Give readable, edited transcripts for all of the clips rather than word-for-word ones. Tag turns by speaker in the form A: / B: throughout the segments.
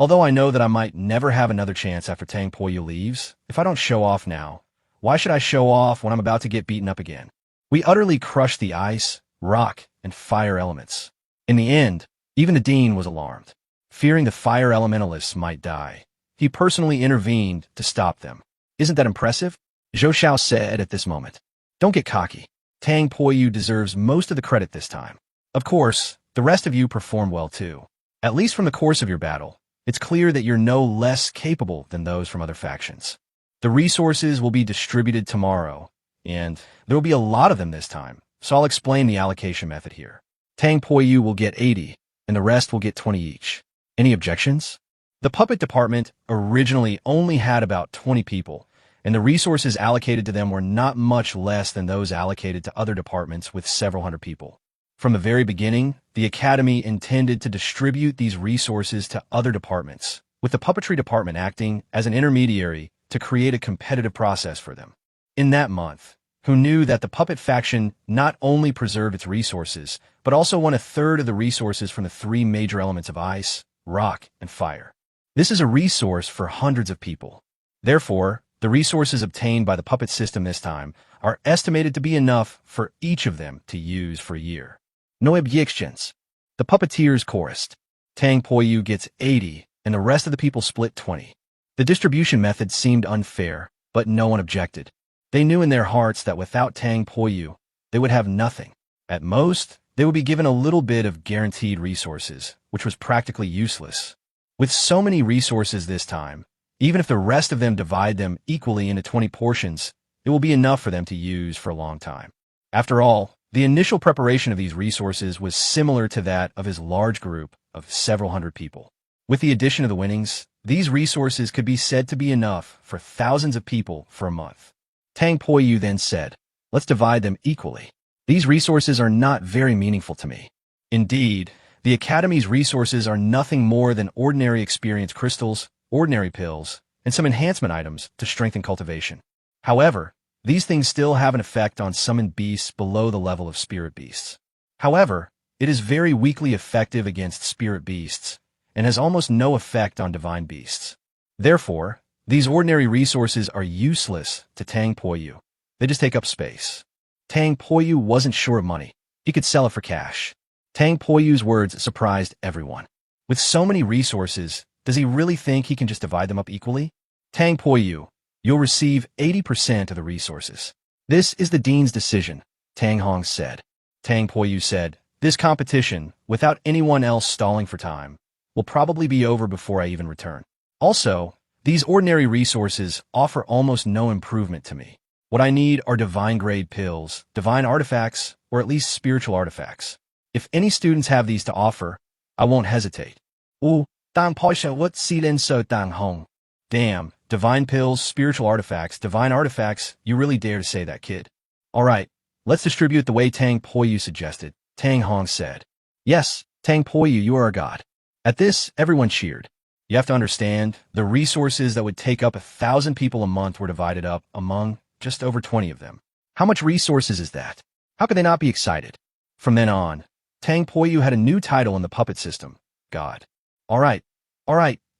A: Although I know that I might never have another chance after Tang Poyu leaves, if I don't show off now, why should I show off when I'm about to get beaten up again? We utterly crushed the ice, rock, and fire elements. In the end, even the dean was alarmed. Fearing the fire elementalists might die, he personally intervened to stop them. Isn't that impressive? Zhou Xiao said at this moment. Don't get cocky. Tang Poyu deserves most of the credit this time. Of course, the rest of you performed well too. At least from the course of your battle, it's clear that you're no less capable than those from other factions. The resources will be distributed tomorrow, and there will be a lot of them this time, so I'll explain the allocation method here. Tang Poyu will get 80, and the rest will get 20 each. Any objections? The puppet department originally only had about 20 people, and the resources allocated to them were not much less than those allocated to other departments with several hundred people. From the very beginning, the Academy intended to distribute these resources to other departments, with the puppetry department acting as an intermediary to create a competitive process for them. In that month, who knew that the puppet faction not only preserved its resources, but also won a third of the resources from the three major elements of ice, rock, and fire. This is a resource for hundreds of people. Therefore, the resources obtained by the puppet system this time are estimated to be enough for each of them to use for a year. No objections. The puppeteers chorused. Tang Poyu gets 80, and the rest of the people split 20. The distribution method seemed unfair, but no one objected. They knew in their hearts that without Tang Poyu, they would have nothing. At most, they would be given a little bit of guaranteed resources, which was practically useless. With so many resources this time, even if the rest of them divide them equally into 20 portions, it will be enough for them to use for a long time. After all, the initial preparation of these resources was similar to that of his large group of several hundred people. With the addition of the winnings, these resources could be said to be enough for thousands of people for a month. Tang Poyu then said, "Let's divide them equally. These resources are not very meaningful to me. Indeed, the Academy's resources are nothing more than ordinary experience crystals, ordinary pills, and some enhancement items to strengthen cultivation. However, these things still have an effect on summoned beasts below the level of spirit beasts. However, it is very weakly effective against spirit beasts, and has almost no effect on divine beasts. Therefore, these ordinary resources are useless to Tang Poyu. They just take up space." Tang Poyu wasn't short of money. He could sell it for cash. Tang Poyu's words surprised everyone. With so many resources, does he really think he can just divide them up equally? Tang Poyu, you'll receive 80% of the resources. This is the dean's decision, Tang Hong said. Tang Poyu said, "This competition, without anyone else stalling for time, will probably be over before I even return. Also, these ordinary resources offer almost no improvement to me. What I need are divine-grade pills, divine artifacts, or at least spiritual artifacts. If any students have these to offer, I won't hesitate." "Ooh, Tang Poyu, what silin so Tang Hong? Damn, divine pills, spiritual artifacts, divine artifacts, you really dare to say that, kid. All right, let's distribute the way Tang Poyu suggested," Tang Hong said. "Yes, Tang Poyu, you are a god." At this, everyone cheered. You have to understand, the resources that would take up 1,000 people a month were divided up among just over 20 of them. How much resources is that? How could they not be excited? From then on, Tang Poyu had a new title in the puppet system, God. All right,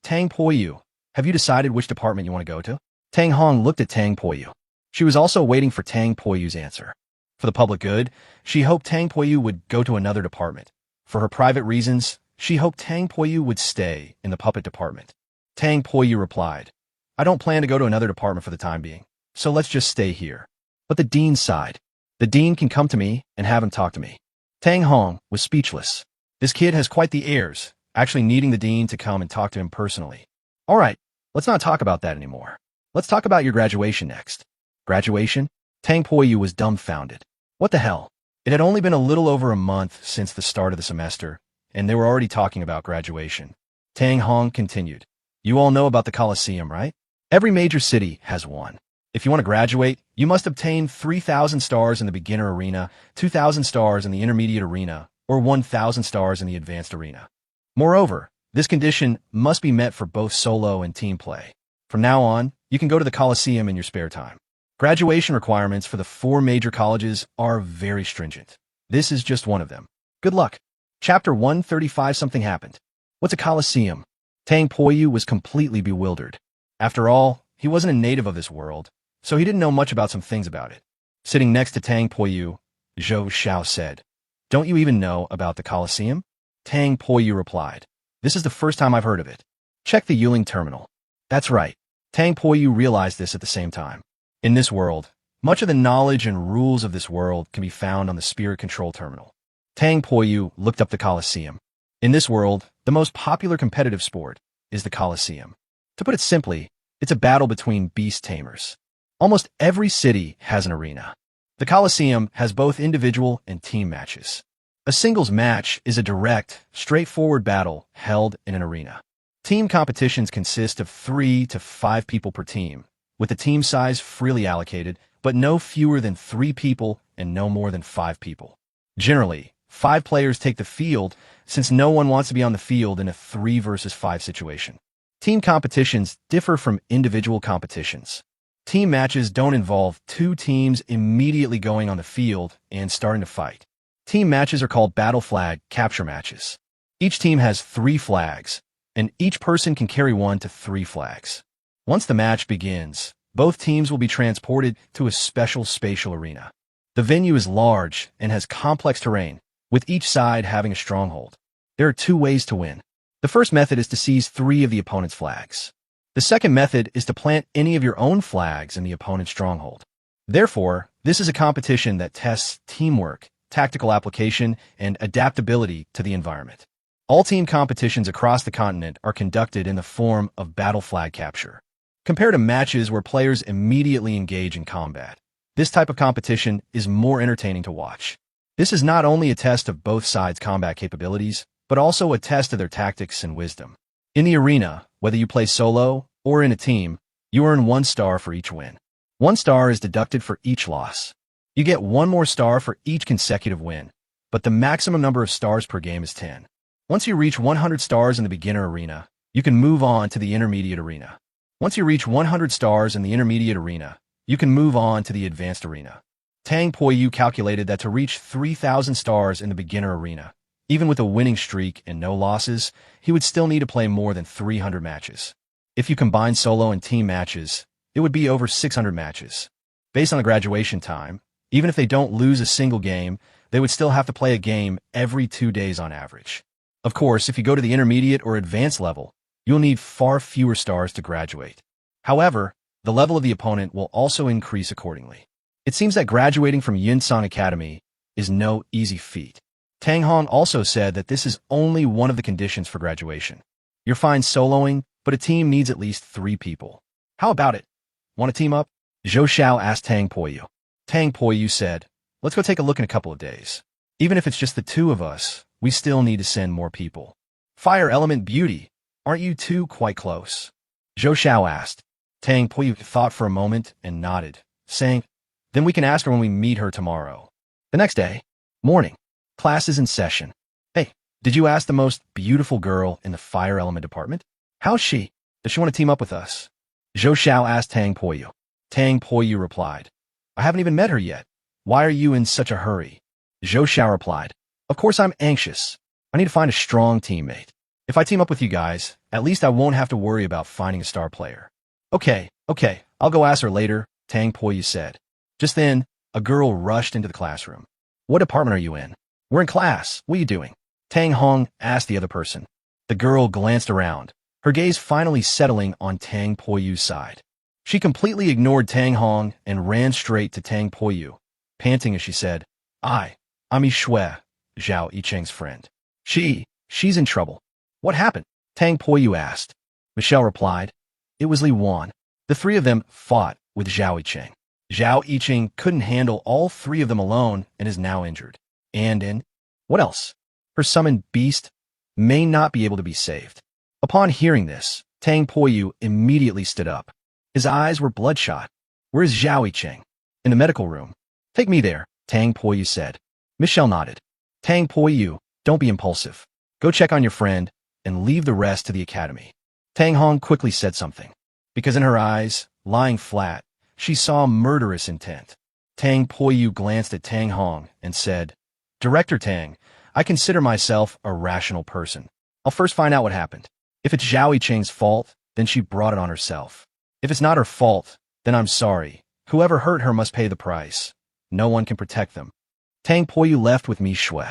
A: Tang Poyu, have you decided which department you want to go to?" Tang Hong looked at Tang Poyu. She was also waiting for Tang Poyu's answer. For the public good, she hoped Tang Poyu would go to another department. For her private reasons, she hoped Tang Poyu would stay in the puppet department. Tang Poyu replied, "I don't plan to go to another department for the time being, so let's just stay here." But the dean sighed. "The dean can come to me and have him talk to me." Tang Hong was speechless. This kid has quite the airs, actually needing the dean to come and talk to him personally. "All right, let's not talk about that anymore. Let's talk about your graduation next." Graduation? Tang Poyu was dumbfounded. What the hell? It had only been a little over a month since the start of the semester, and they were already talking about graduation. Tang Hong continued. "You all know about the Colosseum, right? Every major city has one. If you want to graduate, you must obtain 3,000 stars in the beginner arena, 2,000 stars in the intermediate arena, or 1,000 stars in the advanced arena. Moreover, this condition must be met for both solo and team play. From now on, you can go to the Colosseum in your spare time. Graduation requirements for the 4 major colleges are very stringent. This is just one of them. Good luck." Chapter 135. Something happened. What's a Colosseum? Tang Poyu was completely bewildered. After all, he wasn't a native of this world, so he didn't know much about some things about it. Sitting next to Tang Poyu, Zhou Xiao said, "Don't you even know about the Colosseum?" Tang Poyu replied, "This is the first time I've heard of it. Check the Yuling terminal." That's right. Tang Poyu realized this at the same time. In this world, much of the knowledge and rules of this world can be found on the Spirit Control Terminal. Tang Poyu looked up the Colosseum. In this world, the most popular competitive sport is the Colosseum. To put it simply, it's a battle between beast tamers. Almost every city has an arena. The Colosseum has both individual and team matches. A singles match is a direct, straightforward battle held in an arena. Team competitions consist of 3 to 5 people per team, with the team size freely allocated, but no fewer than 3 people and no more than 5 people. Generally, 5 players take the field, since no one wants to be on the field in a 3 versus 5 situation. Team competitions differ from individual competitions. Team matches don't involve 2 teams immediately going on the field and starting to fight. Team matches are called battle flag capture matches. Each team has 3 flags, and each person can carry 1 to 3 flags. Once the match begins, both teams will be transported to a special spatial arena. The venue is large and has complex terrain, with each side having a stronghold. There are 2 ways to win. The first method is to seize 3 of the opponent's flags. The second method is to plant any of your own flags in the opponent's stronghold. Therefore, this is a competition that tests teamwork, tactical application, and adaptability to the environment. All team competitions across the continent are conducted in the form of battle flag capture. Compared to matches where players immediately engage in combat, this type of competition is more entertaining to watch. This is not only a test of both sides' combat capabilities, but also a test of their tactics and wisdom. In the arena, whether you play solo or in a team, you earn 1 star for each win. 1 star is deducted for each loss. You get 1 more star for each consecutive win, but the maximum number of stars per game is 10. Once you reach 100 stars in the beginner arena, you can move on to the intermediate arena. Once you reach 100 stars in the intermediate arena, you can move on to the advanced arena. Tang Poyu calculated that to reach 3,000 stars in the beginner arena, even with a winning streak and no losses, he would still need to play more than 300 matches. If you combine solo and team matches, it would be over 600 matches. Based on the graduation time, even if they don't lose a single game, they would still have to play a game every 2 days on average. Of course, if you go to the intermediate or advanced level, you'll need far fewer stars to graduate. However, the level of the opponent will also increase accordingly. It seems that graduating from Yunsan Academy is no easy feat. Tang Hong also said that this is only one of the conditions for graduation. You're fine soloing, but a team needs at least 3 people. How about it? Want to team up? Zhou Xiao asked Tang Poyu. Tang Poyu said, "Let's go take a look in a couple of days. Even if it's just the 2 of us, we still need to send more people." Fire Element Beauty, aren't you 2 quite close? Zhou Xiao asked. Tang Poyu thought for a moment and nodded, saying, "Then we can ask her when we meet her tomorrow." The next day, morning. Class is in session. "Hey, did you ask the most beautiful girl in the Fire Element department? How's she? Does she want to team up with us?" Zhou Xiao asked Tang Poyu. Tang Poyu replied, "I haven't even met her yet. Why are you in such a hurry?" Zhou Xiao replied, "Of course I'm anxious. I need to find a strong teammate. If I team up with you guys, at least I won't have to worry about finding a star player." Okay, I'll go ask her later," Tang Poyu said. Just then, a girl rushed into the classroom. "What department are you in?" "We're in class. What are you doing?" Tang Hong asked the other person. The girl glanced around, her gaze finally settling on Tang Poyu's side. She completely ignored Tang Hong and ran straight to Tang Poyu, panting as she said, I'm Yishui, Zhao Yicheng's friend. She's in trouble." "What happened?" Tang Poyu asked. Michelle replied, "It was Li Wan. The 3 of them fought with Zhao Yicheng. Zhao Yicheng couldn't handle all 3 of them alone and is now injured. And what else? Her summoned beast may not be able to be saved." Upon hearing this, Tang Poyu immediately stood up. His eyes were bloodshot. "Where is Zhao Yicheng?" "In the medical room." "Take me there," Tang Poyu said. Michelle nodded. "Tang Poyu, don't be impulsive. Go check on your friend and leave the rest to the academy." Tang Hong quickly said something, because in her eyes, lying flat, she saw murderous intent. Tang Poyu glanced at Tang Hong and said, "Director Tang, I consider myself a rational person. I'll first find out what happened. If it's Zhao Yiqing's fault, then she brought it on herself. If it's not her fault, then I'm sorry. Whoever hurt her must pay the price. No one can protect them. Tang Poyu left with Mi Shui.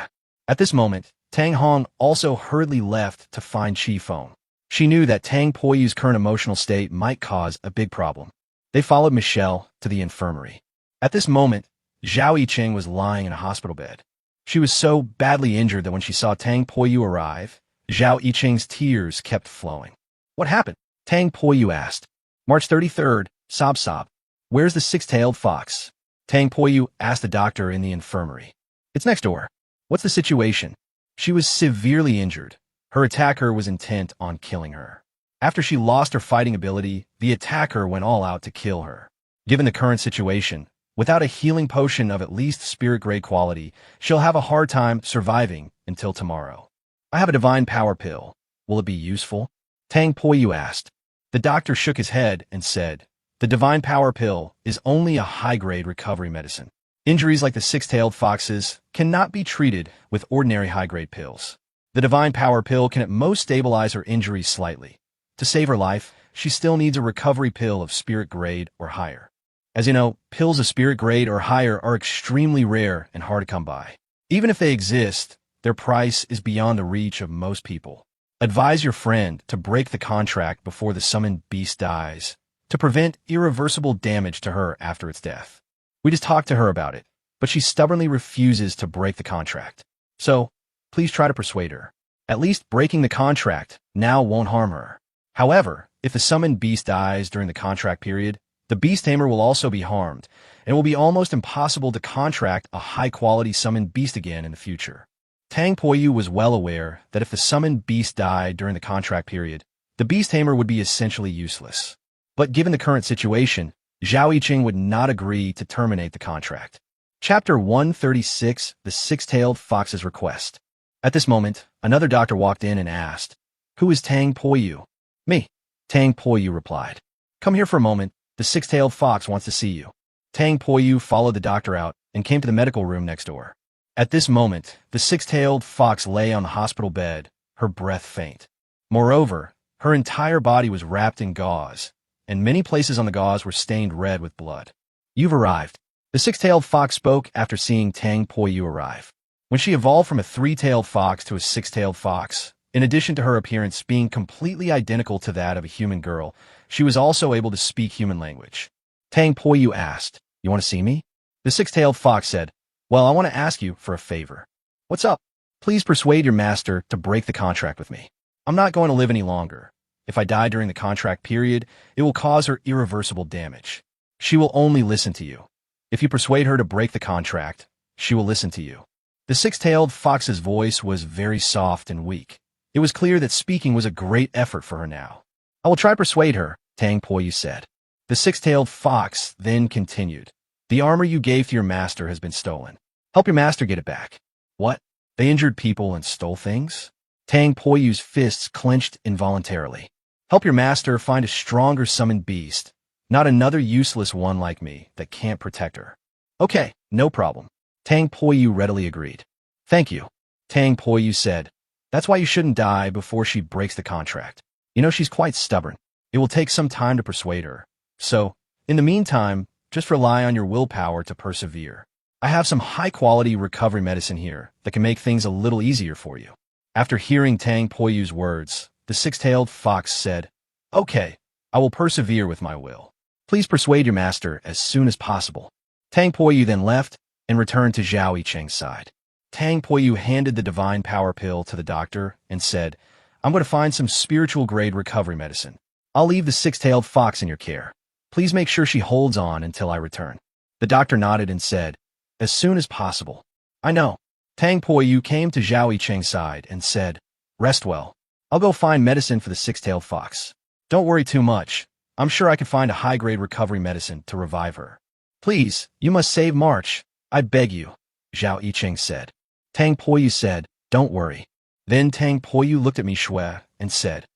A: At this moment, Tang Hong also hurriedly left to find Qi Feng. She knew that Tang Poyu's current emotional state might cause a big problem. They followed Michelle to the infirmary. At this moment, Zhao Yiqing was lying in a hospital bed. She was so badly injured that when she saw Tang Poyu arrive, Zhao Yiqing's tears kept flowing. What happened? Tang Poyu asked. March 33rd, sob sob. Where's the six-tailed fox? Tang Poyu asked the doctor in the infirmary. It's next door. What's the situation? She was severely injured. Her attacker was intent on killing her. After she lost her fighting ability, the attacker went all out to kill her. Given the current situation, without a healing potion of at least spirit-grade quality, she'll have a hard time surviving until tomorrow. I have a divine power pill. Will it be useful? Tang Poyu asked. The doctor shook his head and said, the divine power pill is only a high-grade recovery medicine. Injuries like the six-tailed fox's cannot be treated with ordinary high-grade pills. The divine power pill can at most stabilize her injuries slightly. To save her life, she still needs a recovery pill of spirit grade or higher. As you know, pills of spirit grade or higher are extremely rare and hard to come by. Even if they exist, their price is beyond the reach of most people. Advise your friend to break the contract before the summoned beast dies, to prevent irreversible damage to her after its death. We just talked to her about it, but she stubbornly refuses to break the contract. So, please try to persuade her. At least breaking the contract now won't harm her. However, if the summoned beast dies during the contract period, the beast tamer will also be harmed, and it will be almost impossible to contract a high-quality summoned beast again in the future. Tang Poyu was well aware that if the summoned beast died during the contract period, the beast tamer would be essentially useless. But given the current situation, Zhao Yiqing would not agree to terminate the contract. Chapter 136, The Six-Tailed Fox's Request. At this moment, another doctor walked in and asked, Who is Tang Poyu? Me. Tang Poyu replied. Come here for a moment. The six-tailed fox wants to see you. Tang Poyu followed the doctor out and came to the medical room next door. At this moment, the six-tailed fox lay on the hospital bed, her breath faint. Moreover, her entire body was wrapped in gauze, and many places on the gauze were stained red with blood. You've arrived. The six-tailed fox spoke after seeing Tang Poyu arrive. When she evolved from a three-tailed fox to a six-tailed fox, in addition to her appearance being completely identical to that of a human girl, she was also able to speak human language. Tang Poyu asked, You want to see me? The six-tailed fox said, Well, I want to ask you for a favor. What's up? Please persuade your master to break the contract with me. I'm not going to live any longer. If I die during the contract period, it will cause her irreversible damage. She will only listen to you. If you persuade her to break the contract, she will listen to you. The six-tailed fox's voice was very soft and weak. It was clear that speaking was a great effort for her now. I will try to persuade her, Tang Poyu said. The six-tailed fox then continued. The armor you gave to your master has been stolen. Help your master get it back. What? They injured people and stole things? Tang Poyu's fists clenched involuntarily. Help your master find a stronger summoned beast, not another useless one like me that can't protect her. Okay, no problem. Tang Poyu readily agreed. Thank you. Tang Poyu said. That's why you shouldn't die before she breaks the contract. You know she's quite stubborn. It will take some time to persuade her. So, in the meantime, just rely on your willpower to persevere. I have some high-quality recovery medicine here that can make things a little easier for you. After hearing Tang Poyu's words, the six-tailed fox said, Okay, I will persevere with my will. Please persuade your master as soon as possible. Tang Poyu then left and returned to Zhao Yiqing's side. Tang Poyu handed the divine power pill to the doctor and said, I'm going to find some spiritual-grade recovery medicine. I'll leave the six-tailed fox in your care. Please make sure she holds on until I return. The doctor nodded and said, As soon as possible. I know. Tang Poyu came to Zhao Yiqing's side and said, Rest well. I'll go find medicine for the six-tailed fox. Don't worry too much. I'm sure I can find a high-grade recovery medicine to revive her. Please, you must save March. I beg you, Zhao Yiqing said. Tang Poyu said, Don't worry. Then Tang Poyu looked at Mi Shui and said,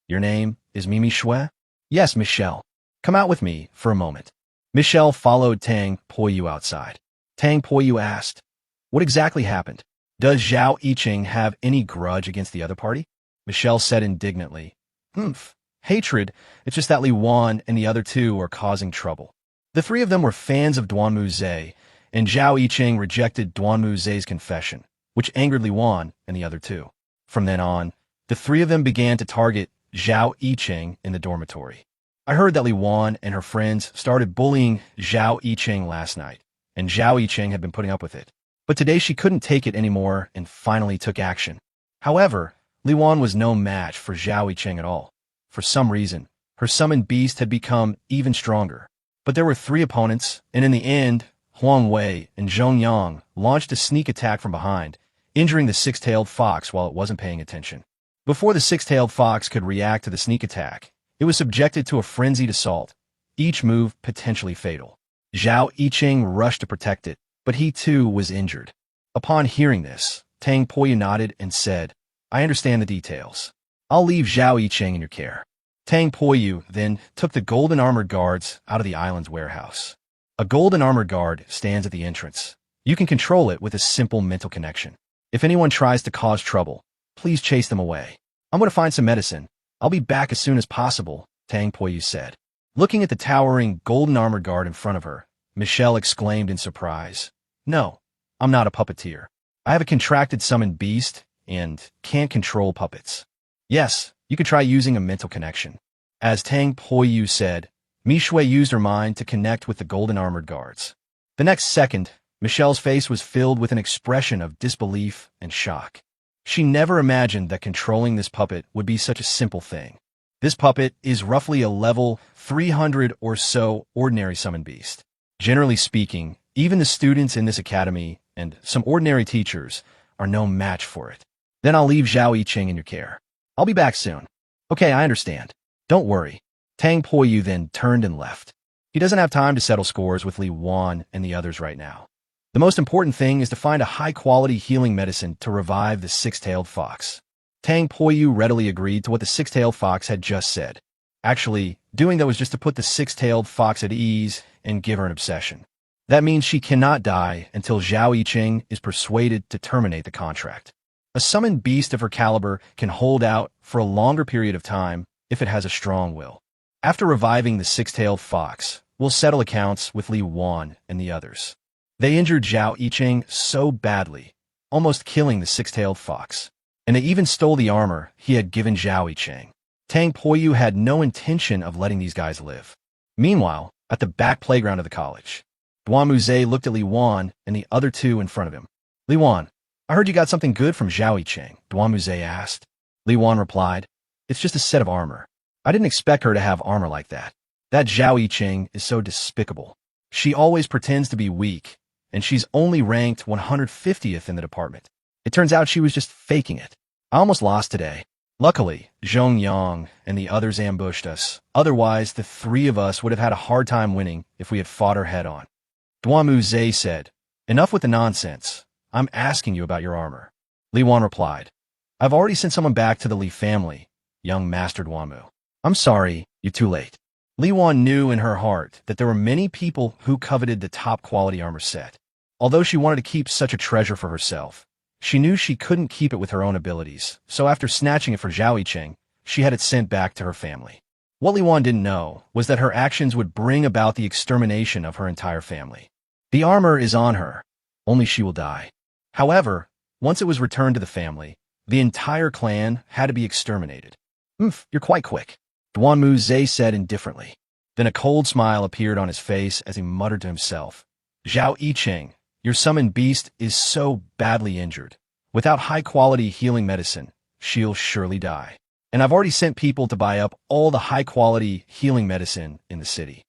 A: Your name is Mi Shui? Yes, Michelle. Come out with me for a moment. Michelle followed Tang Poyu outside. Tang Poyu asked, What exactly happened? Does Zhao Yiqing have any grudge against the other party? Michelle said indignantly, Humph. Hatred. It's just that Li Wan and the other two are causing trouble. The three of them were fans of Duanmu Zhe, and Zhao Yiqing rejected Duanmu Zhe's confession, which angered Li Wan and the other two. From then on, the three of them began to target Zhao Yiqing in the dormitory. I heard that Li Wan and her friends started bullying Zhao Yiqing last night, and Zhao Yiqing had been putting up with it. But today she couldn't take it anymore and finally took action. However, Li Wan was no match for Zhao Yiqing at all. For some reason, her summoned beast had become even stronger. But there were three opponents, and in the end, Huang Wei and Zhong Yang launched a sneak attack from behind, injuring the six-tailed fox while it wasn't paying attention. Before the six-tailed fox could react to the sneak attack, it was subjected to a frenzied assault, each move potentially fatal. Zhao Yiqing rushed to protect it, but he too was injured. Upon hearing this, Tang Poyu nodded and said, "I understand the details. I'll leave Zhao Yiqing in your care." Tang Poyu then took the golden armored guards out of the island's warehouse. A golden armored guard stands at the entrance. You can control it with a simple mental connection. If anyone tries to cause trouble, please chase them away. I'm going to find some medicine. I'll be back as soon as possible, Tang Poyu said. Looking at the towering golden armored guard in front of her, Michelle exclaimed in surprise, "No, I'm not a puppeteer. I have a contracted summoned beast and can't control puppets." "Yes, you could try using a mental connection." As Tang Poyu said, Mishui used her mind to connect with the golden armored guards. The next second, Michelle's face was filled with an expression of disbelief and shock. She never imagined that controlling this puppet would be such a simple thing. This puppet is roughly a level 300 or so ordinary summon beast. Generally speaking, even the students in this academy and some ordinary teachers are no match for it. "Then I'll leave Zhao Yiqing in your care. I'll be back soon." "Okay, I understand. Don't worry." Tang Poyu then turned and left. He doesn't have time to settle scores with Li Wan and the others right now. The most important thing is to find a high-quality healing medicine to revive the six-tailed fox. Tang Poyu readily agreed to what the six-tailed fox had just said. Actually, doing that was just to put the six-tailed fox at ease and give her an obsession. That means she cannot die until Zhao Yiqing is persuaded to terminate the contract. A summoned beast of her caliber can hold out for a longer period of time if it has a strong will. After reviving the six-tailed fox, we'll settle accounts with Li Wan and the others. They injured Zhao Yiqing so badly, almost killing the six-tailed fox. And they even stole the armor he had given Zhao Yiqing. Tang Poyu had no intention of letting these guys live. Meanwhile, at the back playground of the college, Duanmu Zhe looked at Li Wan and the other two in front of him. "Li Wan, I heard you got something good from Zhao Yiqing," Duanmu Zhe asked. Li Wan replied, "It's just a set of armor. I didn't expect her to have armor like that. That Zhao Yiqing is so despicable. She always pretends to be weak, and she's only ranked 150th in the department. It turns out she was just faking it. I almost lost today. Luckily, Zhong Yang and the others ambushed us. Otherwise, the three of us would have had a hard time winning if we had fought her head on." Duanmu Zhe said, "Enough with the nonsense. I'm asking you about your armor." Li Wan replied, "I've already sent someone back to the Li family, young Master Duanmu. I'm sorry, you're too late." Li Wan knew in her heart that there were many people who coveted the top quality armor set. Although she wanted to keep such a treasure for herself, she knew she couldn't keep it with her own abilities, so after snatching it for Zhao Yiqing, she had it sent back to her family. What Li Wan didn't know was that her actions would bring about the extermination of her entire family. The armor is on her, only she will die. However, once it was returned to the family, the entire clan had to be exterminated. You're quite quick," Duanmu Zhe said indifferently. Then a cold smile appeared on his face as he muttered to himself, "Zhao Yiqing, your summoned beast is so badly injured. Without high-quality healing medicine, she'll surely die. And I've already sent people to buy up all the high-quality healing medicine in the city.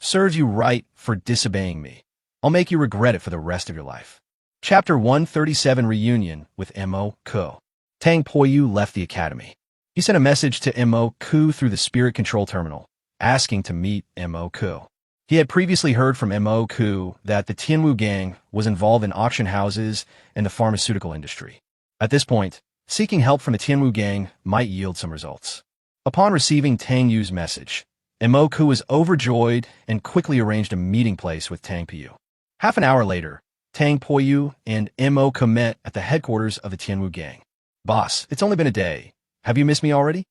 A: Serves you right for disobeying me. I'll make you regret it for the rest of your life." Chapter 137 Reunion with Mo Ko. Tang Poyu left the academy. He sent a message to Mo Ko through the spirit control terminal, asking to meet Mo Ko. He had previously heard from Mo Ko that the Tianwu gang was involved in auction houses and the pharmaceutical industry. At this point, seeking help from the Tianwu gang might yield some results. Upon receiving Tang Yu's message, Mo Ko was overjoyed and quickly arranged a meeting place with Tang Poyu. Half an hour later, Tang Poyu and Mo Ko met at the headquarters of the Tianwu gang. "Boss, it's only been a day. Have you missed me already?"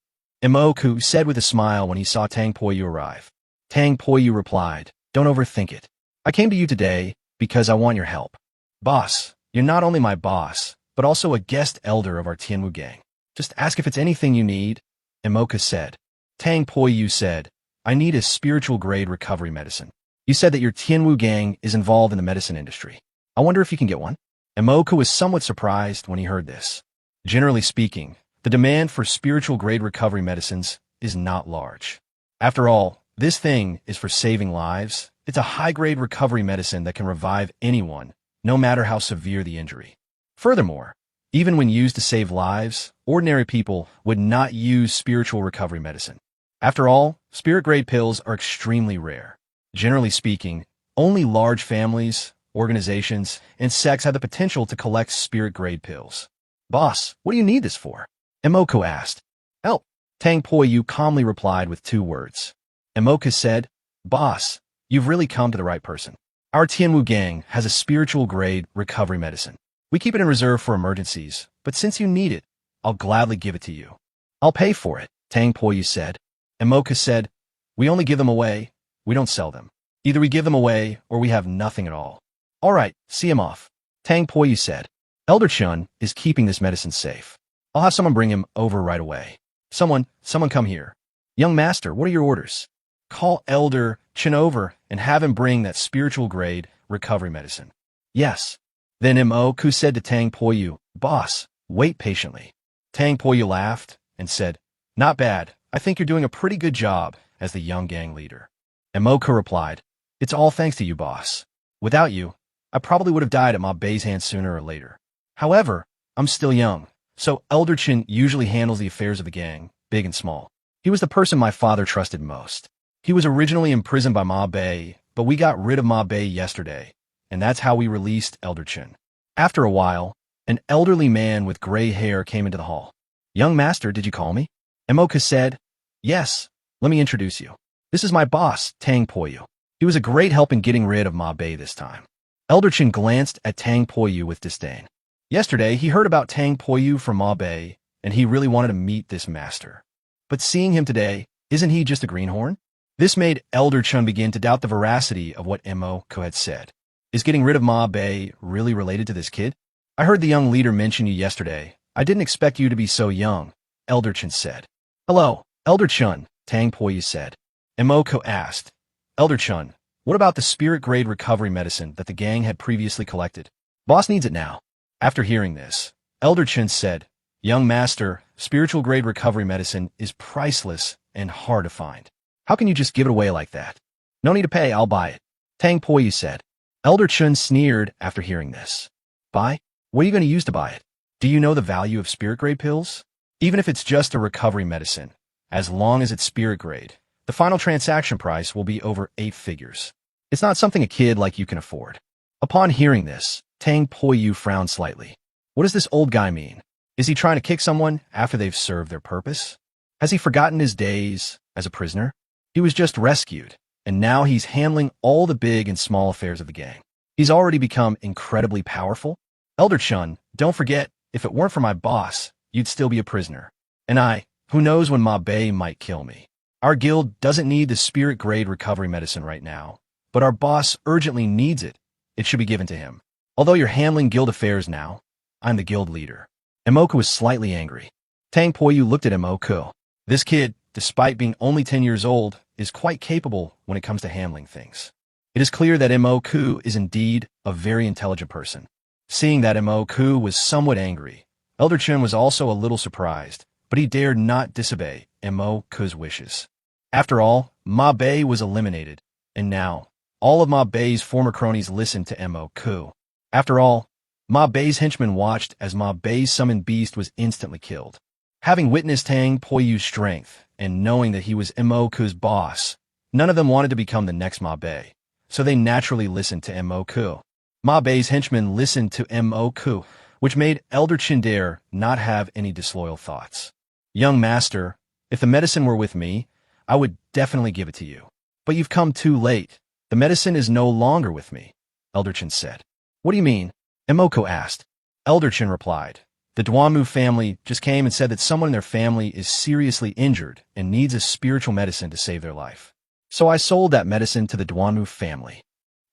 A: Imoku said with a smile when he saw Tang Poyu arrive. Tang Poyu replied, "Don't overthink it. I came to you today because I want your help. Boss, you're not only my boss, but also a guest elder of our Tianwu gang. Just ask if it's anything you need," Imoka said. Tang Poyu said, "I need a spiritual-grade recovery medicine. You said that your Tianwu gang is involved in the medicine industry. I wonder if you can get one?" Imoka was somewhat surprised when he heard this. Generally speaking, the demand for spiritual-grade recovery medicines is not large. After all, this thing is for saving lives. It's a high-grade recovery medicine that can revive anyone, no matter how severe the injury. Furthermore, even when used to save lives, ordinary people would not use spiritual recovery medicine. After all, spirit-grade pills are extremely rare. Generally speaking, only large families, organizations, and sects have the potential to collect spirit-grade pills. "Boss, what do you need this for?" Imoka asked. "Help," Tang Poyu calmly replied with 2 words. Imoka said, "Boss, you've really come to the right person. Our Tianwu gang has a spiritual-grade recovery medicine. We keep it in reserve for emergencies, but since you need it, I'll gladly give it to you." "I'll pay for it," Tang Poyu said. Imoka said, "We only give them away. We don't sell them. Either we give them away or we have nothing at all." "All right, see him off," Tang Poyu said. "Elder Chun is keeping this medicine safe. I'll have someone bring him over right away. Someone come here. Young master, what are your orders?" "Call Elder Chun over and have him bring that spiritual-grade recovery medicine." "Yes." Then Imoku said to Tang Poyu, "Boss, wait patiently." Tang Poyu laughed and said, "Not bad. I think you're doing a pretty good job as the young gang leader." Imoku replied, "It's all thanks to you, boss. Without you, I probably would have died at Ma Bei's hands sooner or later. However, I'm still young, so Elder Chin usually handles the affairs of the gang, big and small. He was the person my father trusted most. He was originally imprisoned by Ma Bei, but we got rid of Ma Bei yesterday, and that's how we released Elder Chin." After a while, an elderly man with gray hair came into the hall. "Young master, did you call me?" Imoka said, "Yes, let me introduce you. This is my boss, Tang Poyu. He was a great help in getting rid of Ma Bei this time." Elder Chin glanced at Tang Poyu with disdain. Yesterday, he heard about Tang Poyu from Ma Bei, and he really wanted to meet this master. But seeing him today, isn't he just a greenhorn? This made Elder Chun begin to doubt the veracity of what Imoka had said. Is getting rid of Ma Bei really related to this kid? "I heard the young leader mention you yesterday. I didn't expect you to be so young," Elder Chun said. "Hello, Elder Chun," Tang Poyu said. Imoka asked, "Elder Chun, what about the spirit-grade recovery medicine that the gang had previously collected? Boss needs it now." After hearing this, Elder Chun said, "Young master, spiritual-grade recovery medicine is priceless and hard to find. How can you just give it away like that?" "No need to pay, I'll buy it," Tang Poyu said. Elder Chun sneered after hearing this. "Buy? What are you going to use to buy it? Do you know the value of spirit-grade pills? Even if it's just a recovery medicine, as long as it's spirit-grade, the final transaction price will be over 8 figures. It's not something a kid like you can afford." Upon hearing this, Tang Poyu frowned slightly. What does this old guy mean? Is he trying to kick someone after they've served their purpose? Has he forgotten his days as a prisoner? He was just rescued, and now he's handling all the big and small affairs of the gang. He's already become incredibly powerful. "Elder Chun, don't forget, if it weren't for my boss, you'd still be a prisoner. And who knows when Ma Bei might kill me. Our guild doesn't need the spirit-grade recovery medicine right now, but our boss urgently needs it. It should be given to him. Although you're handling guild affairs now, I'm the guild leader." Imoka was slightly angry. Tang Poyu looked at Imoka. This kid, despite being only 10 years old, is quite capable when it comes to handling things. It is clear that Imoku is indeed a very intelligent person. Seeing that Imoku was somewhat angry, Elder Chun was also a little surprised, but he dared not disobey Imoku's wishes. After all, Ma Bei was eliminated, and now, all of Ma Bei's former cronies listened to Imoku. After all, Ma Bei's henchmen watched as Ma Bei's summoned beast was instantly killed. Having witnessed Tang Poyu's strength, and knowing that he was Imoku's boss, none of them wanted to become the next Ma Bei, so they naturally listened to Imoku. Ma Bei's henchmen listened to Imoku, which made Elder Chin dare not have any disloyal thoughts. "Young master, if the medicine were with me, I would definitely give it to you. But you've come too late. The medicine is no longer with me," Elder Chin said. "What do you mean?" Imoku asked. Elder Chin replied, The Duanmu family just came and said that someone in their family is seriously injured and needs a spiritual medicine to save their life. So I sold that medicine to the Duanmu family.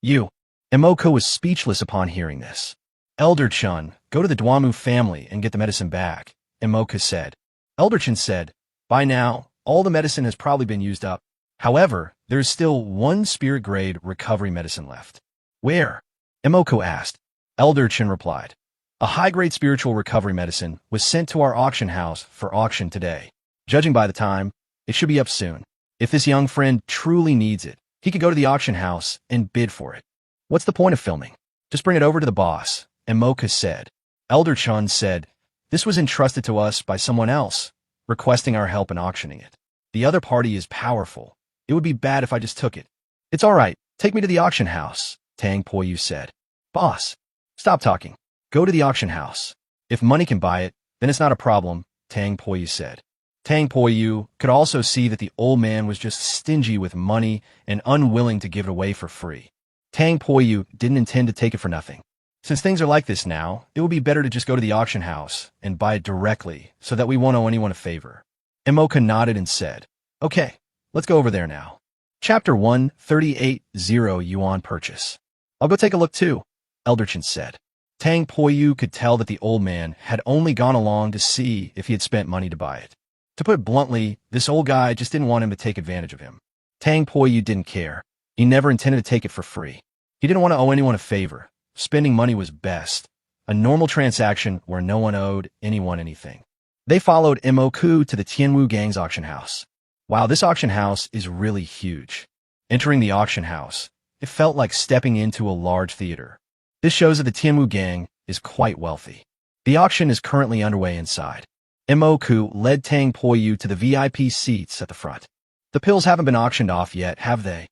A: Imoka was speechless upon hearing this. Elder Chun, go to the Duanmu family and get the medicine back, Imoka said. Elder Chun said, by now, all the medicine has probably been used up. However, there is still one spirit-grade recovery medicine left. Where? Imoka asked. Elder Chun replied. A high-grade spiritual recovery medicine was sent to our auction house for auction today. Judging by the time, it should be up soon. If this young friend truly needs it, he could go to the auction house and bid for it. What's the point of filming? Just bring it over to the boss, Imoka said. Elder Chun said, this was entrusted to us by someone else, requesting our help in auctioning it. The other party is powerful. It would be bad if I just took it. It's all right. Take me to the auction house, Tang Poyu said. Boss, stop talking. Go to the auction house. If money can buy it, then it's not a problem, Tang Poyu said. Tang Poyu could also see that the old man was just stingy with money and unwilling to give it away for free. Tang Poyu didn't intend to take it for nothing. Since things are like this now, it would be better to just go to the auction house and buy it directly so that we won't owe anyone a favor. Imoka nodded and said, okay, let's go over there now. Chapter 1, 38.0 Yuan Purchase. I'll go take a look too, Elder Chun said. Tang Poyu could tell that the old man had only gone along to see if he had spent money to buy it. To put it bluntly, this old guy just didn't want him to take advantage of him. Tang Poyu didn't care. He never intended to take it for free. He didn't want to owe anyone a favor. Spending money was best. A normal transaction where no one owed anyone anything. They followed Imoku to the Tianwu Gang's auction house. Wow, this auction house is really huge. Entering the auction house, it felt like stepping into a large theater. This shows that the Tianwu Gang is quite wealthy. The auction is currently underway inside. Imoku led Tang Poyu to the VIP seats at the front. The pills haven't been auctioned off yet, have they?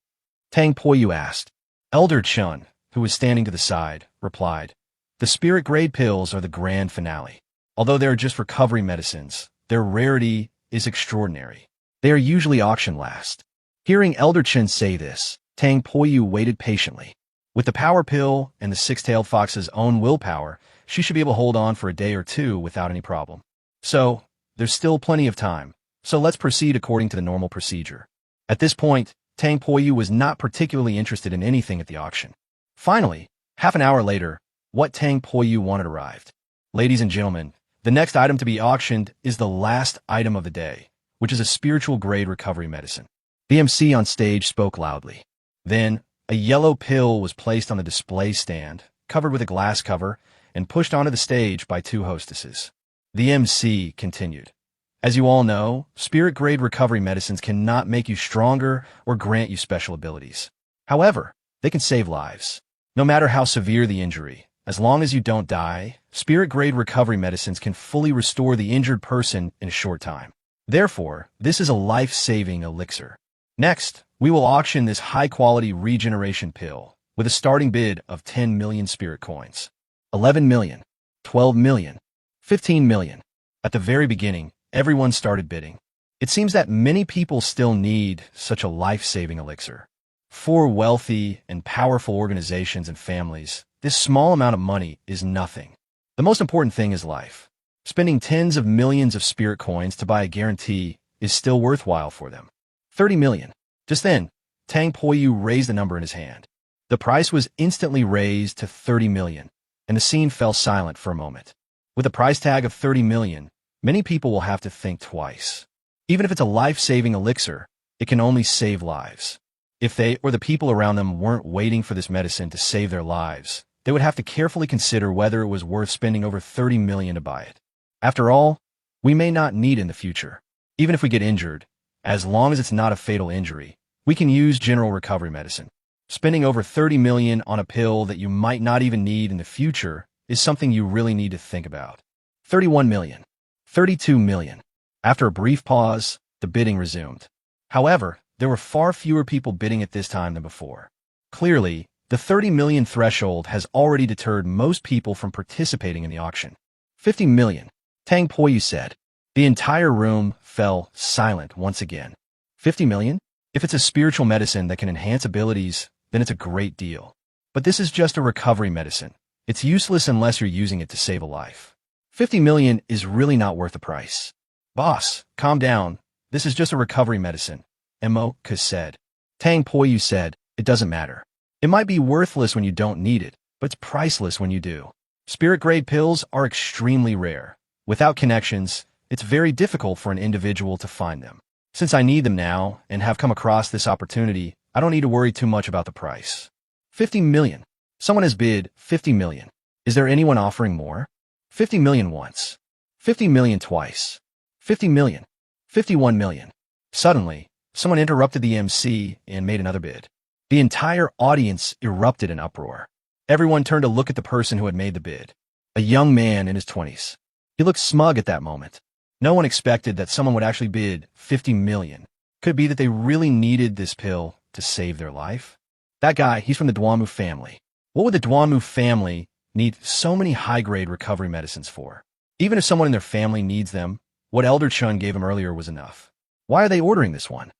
A: Tang Poyu asked. Elder Chun, who was standing to the side, replied, the spirit-grade pills are the grand finale. Although they are just recovery medicines, their rarity is extraordinary. They are usually auctioned last. Hearing Elder Chun say this, Tang Poyu waited patiently. With the power pill and the six-tailed fox's own willpower, she should be able to hold on for a day or two without any problem. So, there's still plenty of time. So let's proceed according to the normal procedure. At this point, Tang Poyu was not particularly interested in anything at the auction. Finally, half an hour later, what Tang Poyu wanted arrived. Ladies and gentlemen, the next item to be auctioned is the last item of the day, which is a spiritual-grade recovery medicine. The MC on stage spoke loudly. Then, a yellow pill was placed on the display stand, covered with a glass cover, and pushed onto the stage by two hostesses. The MC continued. As you all know, spirit-grade recovery medicines cannot make you stronger or grant you special abilities. However, they can save lives. No matter how severe the injury, as long as you don't die, spirit-grade recovery medicines can fully restore the injured person in a short time. Therefore, this is a life-saving elixir. Next, we will auction this high-quality regeneration pill with a starting bid of 10 million spirit coins. 11 million, 12 million, 15 million. At the very beginning, everyone started bidding. It seems that many people still need such a life-saving elixir. For wealthy and powerful organizations and families, this small amount of money is nothing. The most important thing is life. Spending tens of millions of spirit coins to buy a guarantee is still worthwhile for them. 30 million. Just then, Tang Poyu raised the number in his hand. The price was instantly raised to 30 million, and the scene fell silent for a moment. With a price tag of 30 million, many people will have to think twice. Even if it's a life-saving elixir, it can only save lives. If they or the people around them weren't waiting for this medicine to save their lives, they would have to carefully consider whether it was worth spending over 30 million to buy it. After all, we may not need it in the future. Even if we get injured, as long as it's not a fatal injury, we can use general recovery medicine. Spending over 30 million on a pill that you might not even need in the future is something you really need to think about. 31 million. 32 million. After a brief pause, the bidding resumed. However, there were far fewer people bidding at this time than before. Clearly, the 30 million threshold has already deterred most people from participating in the auction. 50 million. Tang Poyu said. The entire room fell silent once again. 50 million? If it's a spiritual medicine that can enhance abilities, then it's a great deal. But this is just a recovery medicine. It's useless unless you're using it to save a life. 50 million is really not worth the price. Boss, calm down. This is just a recovery medicine, Mo said. Tang Poyu said, it doesn't matter. It might be worthless when you don't need it, but it's priceless when you do. Spirit-grade pills are extremely rare. Without connections, it's very difficult for an individual to find them. Since I need them now and have come across this opportunity, I don't need to worry too much about the price. 50 million. Someone has bid 50 million. Is there anyone offering more? 50 million once. 50 million twice. 50 million. 51 million. Suddenly, someone interrupted the MC and made another bid. The entire audience erupted in uproar. Everyone turned to look at the person who had made the bid. A young man in his 20s. He looked smug at that moment. No one expected that someone would actually bid 50 million. Could it be that they really needed this pill to save their life? That guy, he's from the Duanmu family. What would the Duanmu family need so many high-grade recovery medicines for? Even if someone in their family needs them, what Elder Chun gave him earlier was enough. Why are they ordering this one?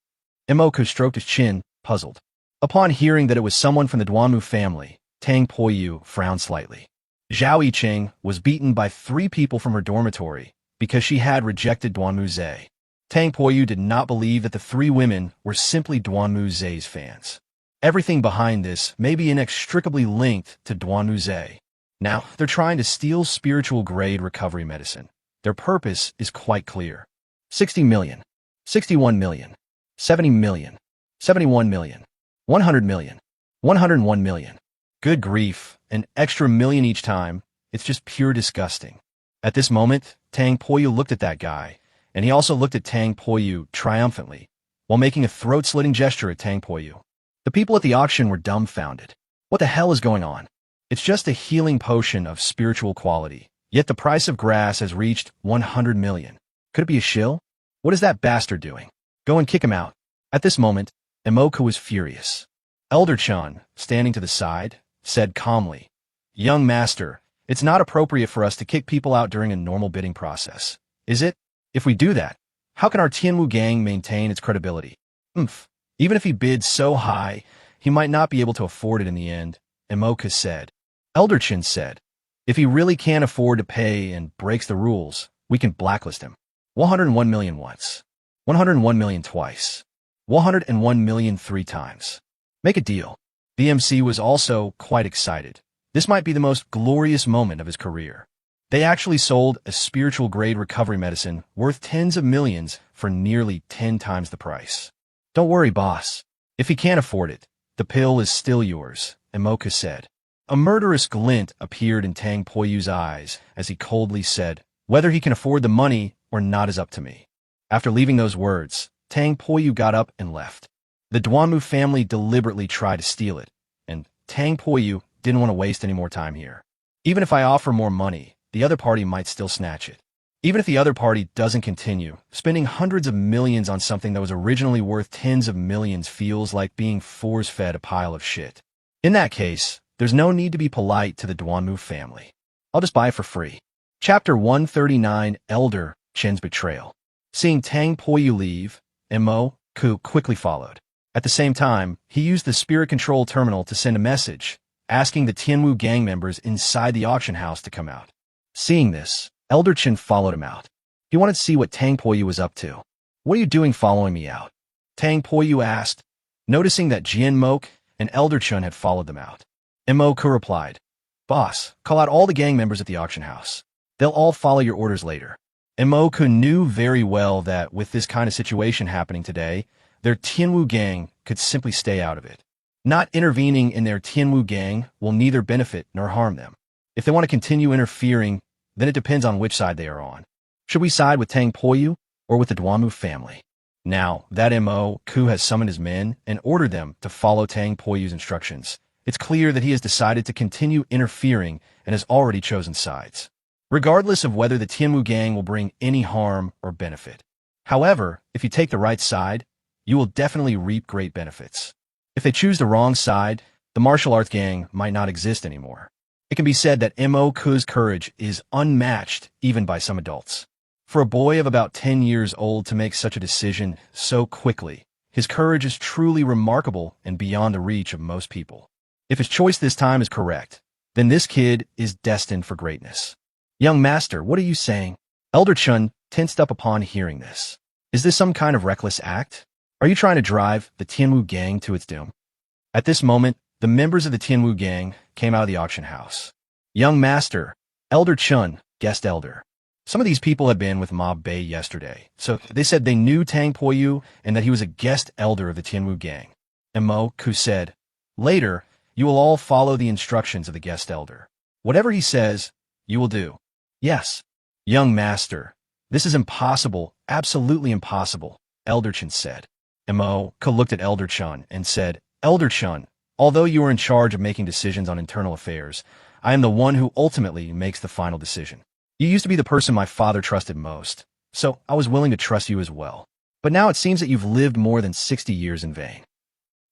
A: Imoku stroked his chin, puzzled. Upon hearing that it was someone from the Duanmu family, Tang Poyu frowned slightly. Zhao Yiqing was beaten by 3 people from her dormitory because she had rejected Duanmu Zhe. Tang Poyu did not believe that the 3 women were simply Duanmu Zhe's fans. Everything behind this may be inextricably linked to Duanmu Zhe. Now, they're trying to steal spiritual-grade recovery medicine. Their purpose is quite clear. 60 million. 61 million. 70 million. 71 million. 100 million. 101 million. Good grief, an extra million each time. It's just pure disgusting. At this moment, Tang Poyu looked at that guy, and he also looked at Tang Poyu triumphantly, while making a throat-slitting gesture at Tang Poyu. The people at the auction were dumbfounded. What the hell is going on? It's just a healing potion of spiritual quality, yet the price of grass has reached 100 million. Could it be a shill? What is that bastard doing? Go and kick him out. At this moment, Imoku was furious. Elder Chun, standing to the side, said calmly, Young master, it's not appropriate for us to kick people out during a normal bidding process, is it? If we do that, how can our Tianwu gang maintain its credibility? Even if he bids so high, he might not be able to afford it in the end, Imoku said. Elder Chun said, if he really can't afford to pay and breaks the rules, we can blacklist him. 101 million once. 101 million twice. 101 million 3 times. Make a deal. The MC was also quite excited. This might be the most glorious moment of his career. They actually sold a spiritual-grade recovery medicine worth tens of millions for nearly 10 times the price. Don't worry, boss. If he can't afford it, the pill is still yours, Imoku said. A murderous glint appeared in Tang Poyu's eyes as he coldly said, whether he can afford the money or not is up to me. After leaving those words, Tang Poyu got up and left. The Duanmu family deliberately tried to steal it, and Tang Poyu didn't want to waste any more time here. Even if I offer more money, the other party might still snatch it. Even if the other party doesn't continue, spending hundreds of millions on something that was originally worth tens of millions feels like being force-fed a pile of shit. In that case, there's no need to be polite to the Duanmu family. I'll just buy it for free. Chapter 139, Elder Chen's Betrayal. Seeing Tang Poyu leave, Imoku quickly followed. At the same time, he used the spirit control terminal to send a message, asking the Tianwu gang members inside the auction house to come out. Seeing this, Elder Chen followed him out. He wanted to see what Tang Poyu was up to. What are you doing following me out? Tang Poyu asked, noticing that Jian Mok and Elder Chun had followed them out. Imoku replied, Boss, call out all the gang members at the auction house. They'll all follow your orders later. Imoku knew very well that with this kind of situation happening today, their Tianwu gang could simply stay out of it. Not intervening in their Tianwu gang will neither benefit nor harm them. If they want to continue interfering, then it depends on which side they are on. Should we side with Tang Poyu or with the Duanmu family? Now that Imoku has summoned his men and ordered them to follow Tang Poyu's instructions, it's clear that he has decided to continue interfering and has already chosen sides, regardless of whether the Tianwu gang will bring any harm or benefit. However, if you take the right side, you will definitely reap great benefits. If they choose the wrong side, the martial arts gang might not exist anymore. It can be said that Imoku's courage is unmatched even by some adults. For a boy of about 10 years old to make such a decision so quickly, his courage is truly remarkable and beyond the reach of most people. If his choice this time is correct, then this kid is destined for greatness. Young master, what are you saying? Elder Chun tensed up upon hearing this. Is this some kind of reckless act? Are you trying to drive the Tianwu gang to its doom? At this moment, the members of the Tianwu gang came out of the auction house. Young master, Elder Chun, guest elder. Some of these people had been with Mob Bay yesterday, so they said they knew Tang Poyu and that he was a guest elder of the Tianwu gang. And Mo Ku said, later, you will all follow the instructions of the guest elder. Whatever he says, you will do. Yes. Young master, this is impossible, absolutely impossible, Elder Chun said. And Mo Ku looked at Elder Chun and said, Elder Chun, although you are in charge of making decisions on internal affairs, I am the one who ultimately makes the final decision. You used to be the person my father trusted most, so I was willing to trust you as well. But now it seems that you've lived more than 60 years in vain.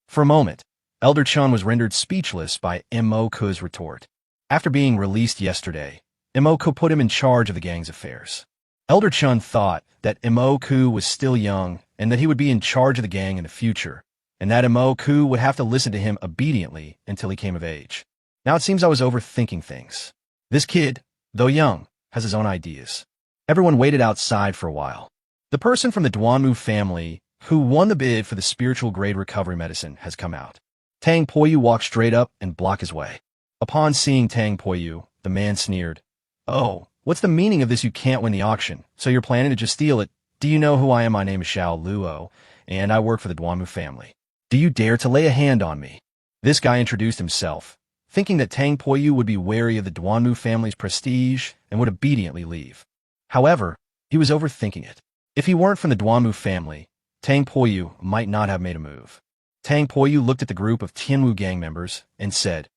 A: For a moment, Elder Chun was rendered speechless by Mo Ku's retort. After being released yesterday, Mo Ku put him in charge of the gang's affairs. Elder Chun thought that Mo Ku was still young and that he would be in charge of the gang in the future, and that Mo Ku would have to listen to him obediently until he came of age. Now it seems I was overthinking things. This kid, though young, has his own ideas. Everyone waited outside for a while. The person from the Duanmu family who won the bid for the spiritual grade recovery medicine has come out. Tang Poyu walked straight up and blocked his way. Upon seeing Tang Poyu, the man sneered, Oh, what's the meaning of this? You can't win the auction, so you're planning to just steal it. Do you know who I am? My name is Xiao Luo, and I work for the Duanmu family. Do you dare to lay a hand on me? This guy introduced himself, thinking that Tang Poyu would be wary of the Duanmu family's prestige and would obediently leave. However, he was overthinking it. If he weren't from the Duanmu family, Tang Poyu might not have made a move. Tang Poyu looked at the group of Tianwu gang members and said,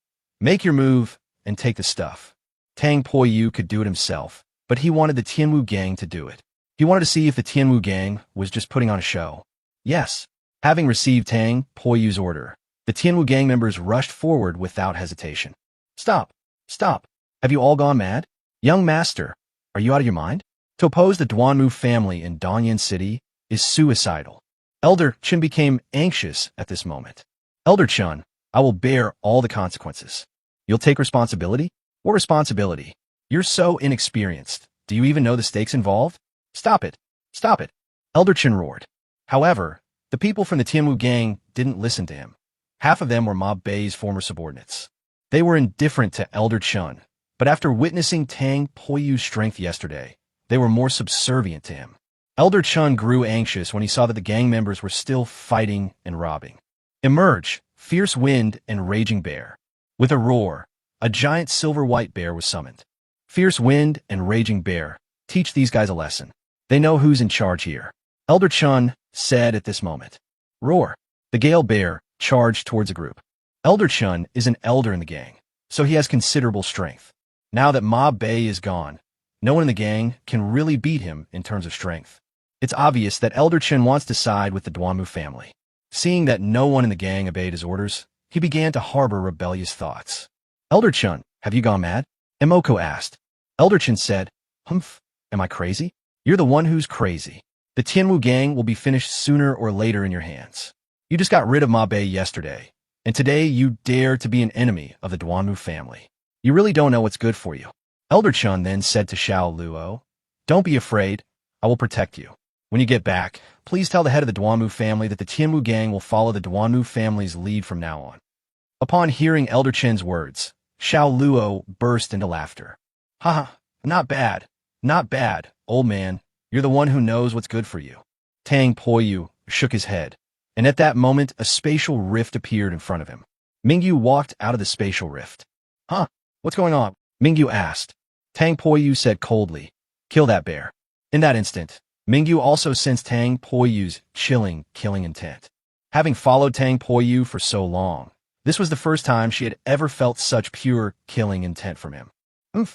A: Make your move and take the stuff. Tang Poyu could do it himself, but he wanted the Tianwu gang to do it. He wanted to see if the Tianwu gang was just putting on a show. Yes. Having received Tang Poyu's order, the Tianwu gang members rushed forward without hesitation. Stop! Stop! Have you all gone mad? Young master, are you out of your mind? To oppose the Duanmu family in Dongyan City is suicidal. Elder Chun became anxious at this moment. Elder Chun, I will bear all the consequences. You'll take responsibility? What responsibility? You're so inexperienced. Do you even know the stakes involved? Stop it! Stop it! Elder Chun roared. However, the people from the Tianwu gang didn't listen to him. Half of them were Mob Bay's former subordinates. They were indifferent to Elder Chun, but after witnessing Tang Poyu's strength yesterday, they were more subservient to him. Elder Chun grew anxious when he saw that the gang members were still fighting and robbing. Emerge, Fierce Wind and Raging Bear. With a roar, a giant silver-white bear was summoned. Fierce Wind and Raging Bear, teach these guys a lesson. They know who's in charge here. Elder Chun said at this moment. Roar. The Gale Bear charged towards a group. Elder Chun is an elder in the gang, so he has considerable strength. Now that Mob Bay is gone, no one in the gang can really beat him in terms of strength. It's obvious that Elder Chun wants to side with the Duanmu family. Seeing that no one in the gang obeyed his orders, he began to harbor rebellious thoughts. Elder Chun, have you gone mad? Mo Ku asked. Elder Chun said, Humph, am I crazy? You're the one who's crazy. The Tianwu gang will be finished sooner or later in your hands. You just got rid of Ma Bei yesterday, and today you dare to be an enemy of the Duanmu family. You really don't know what's good for you. Elder Chun then said to Xiao Luo, Don't be afraid, I will protect you. When you get back, please tell the head of the Duanmu family that the Tianwu gang will follow the Duanmu family's lead from now on. Upon hearing Elder Chen's words, Xiao Luo burst into laughter. Haha, not bad, not bad, old man. You're the one who knows what's good for you. Tang Poyu shook his head, and at that moment a spatial rift appeared in front of him. Mingyu walked out of the spatial rift. Huh? What's going on? Mingyu asked. Tang Poyu said coldly, Kill that bear. In that instant, Mingyu also sensed Tang Poyu's chilling, killing intent. Having followed Tang Poyu for so long, this was the first time she had ever felt such pure, killing intent from him.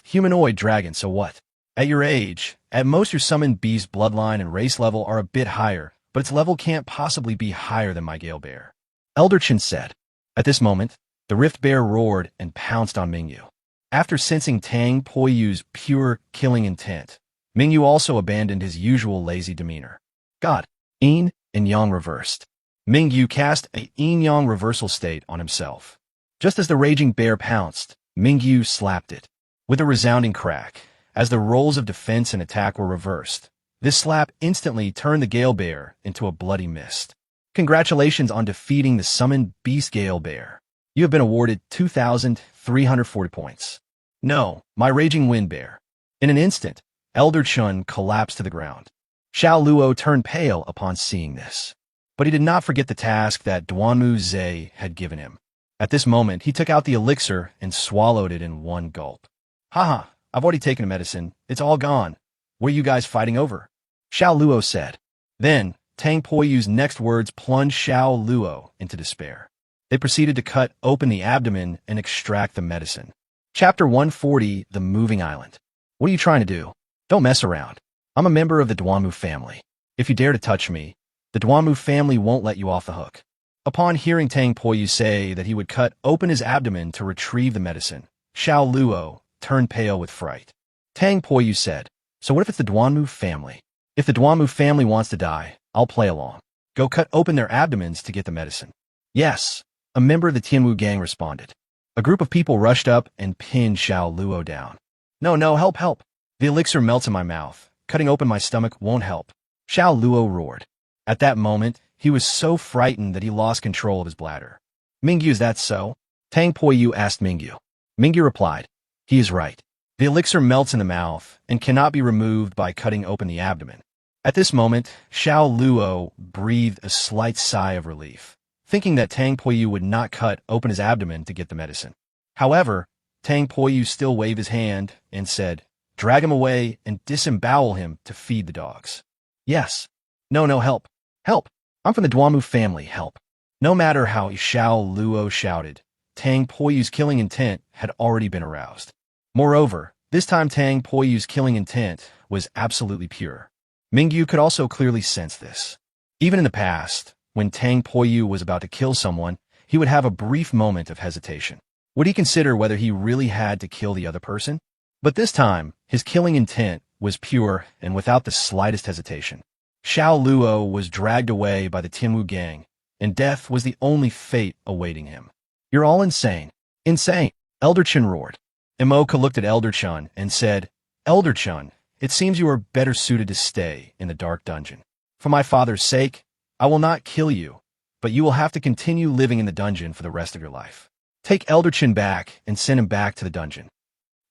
A: Humanoid dragon, so what? At your age, at most your summoned beast bloodline and race level are a bit higher, but its level can't possibly be higher than my Gale Bear. Elder Chen said. At this moment, the Rift Bear roared and pounced on Mingyu. After sensing Tang Poyu's pure, killing intent, Mingyu also abandoned his usual lazy demeanor. God, Yin and Yang reversed. Mingyu cast a Yin-Yang reversal state on himself. Just as the raging bear pounced, Mingyu slapped it. With a resounding crack, As the roles of defense and attack were reversed, this slap instantly turned the Gale Bear into a bloody mist. Congratulations on defeating the summoned Beast Gale Bear. You have been awarded 2,340 points. No, my Raging Wind Bear. In an instant, Elder Chun collapsed to the ground. Xiao Luo turned pale upon seeing this. But he did not forget the task that Duanmu Zhe had given him. At this moment, he took out the elixir and swallowed it in one gulp. Haha, I've already taken a medicine. It's all gone. What are you guys fighting over? Xiao Luo said. Then, Tang Poyu's next words plunged Xiao Luo into despair. They proceeded to cut open the abdomen and extract the medicine. Chapter 140, The Moving Island. What are you trying to do? Don't mess around. I'm a member of the Duanmu family. If you dare to touch me, the Duanmu family won't let you off the hook. Upon hearing Tang Poyu say that he would cut open his abdomen to retrieve the medicine, Xiao Luo turned pale with fright. Tang Poyu said, so what if it's the Duanmu family? If the Duanmu family wants to die, I'll play along. Go cut open their abdomens to get the medicine. Yes, a member of the Tianwu gang responded. A group of people rushed up and pinned Xiao Luo down. No, help, help. The elixir melts in my mouth. Cutting open my stomach won't help. Xiao Luo roared. At that moment, he was so frightened that he lost control of his bladder. Mingyu, is that so? Tang Poyu asked Mingyu. Mingyu replied, he is right. The elixir melts in the mouth and cannot be removed by cutting open the abdomen. At this moment, Xiao Luo breathed a slight sigh of relief, thinking that Tang Poyu would not cut open his abdomen to get the medicine. However, Tang Poyu still waved his hand and said, drag him away and disembowel him to feed the dogs. Yes. No, help. Help. I'm from the Duanmu family, help. No matter how Xiao Luo shouted, Tang Poyu's killing intent had already been aroused. Moreover, this time Tang Poyu's killing intent was absolutely pure. Mingyu could also clearly sense this. Even in the past, when Tang Poyu was about to kill someone, he would have a brief moment of hesitation. Would he consider whether he really had to kill the other person? But this time, his killing intent was pure and without the slightest hesitation. Xiao Luo was dragged away by the Tianwu gang, and death was the only fate awaiting him. You're all insane. Insane, Elder Chun roared. Imoka looked at Elder Chun and said, Elder Chun, it seems you are better suited to stay in the dark dungeon. For my father's sake, I will not kill you, but you will have to continue living in the dungeon for the rest of your life. Take Elder Chun back and send him back to the dungeon.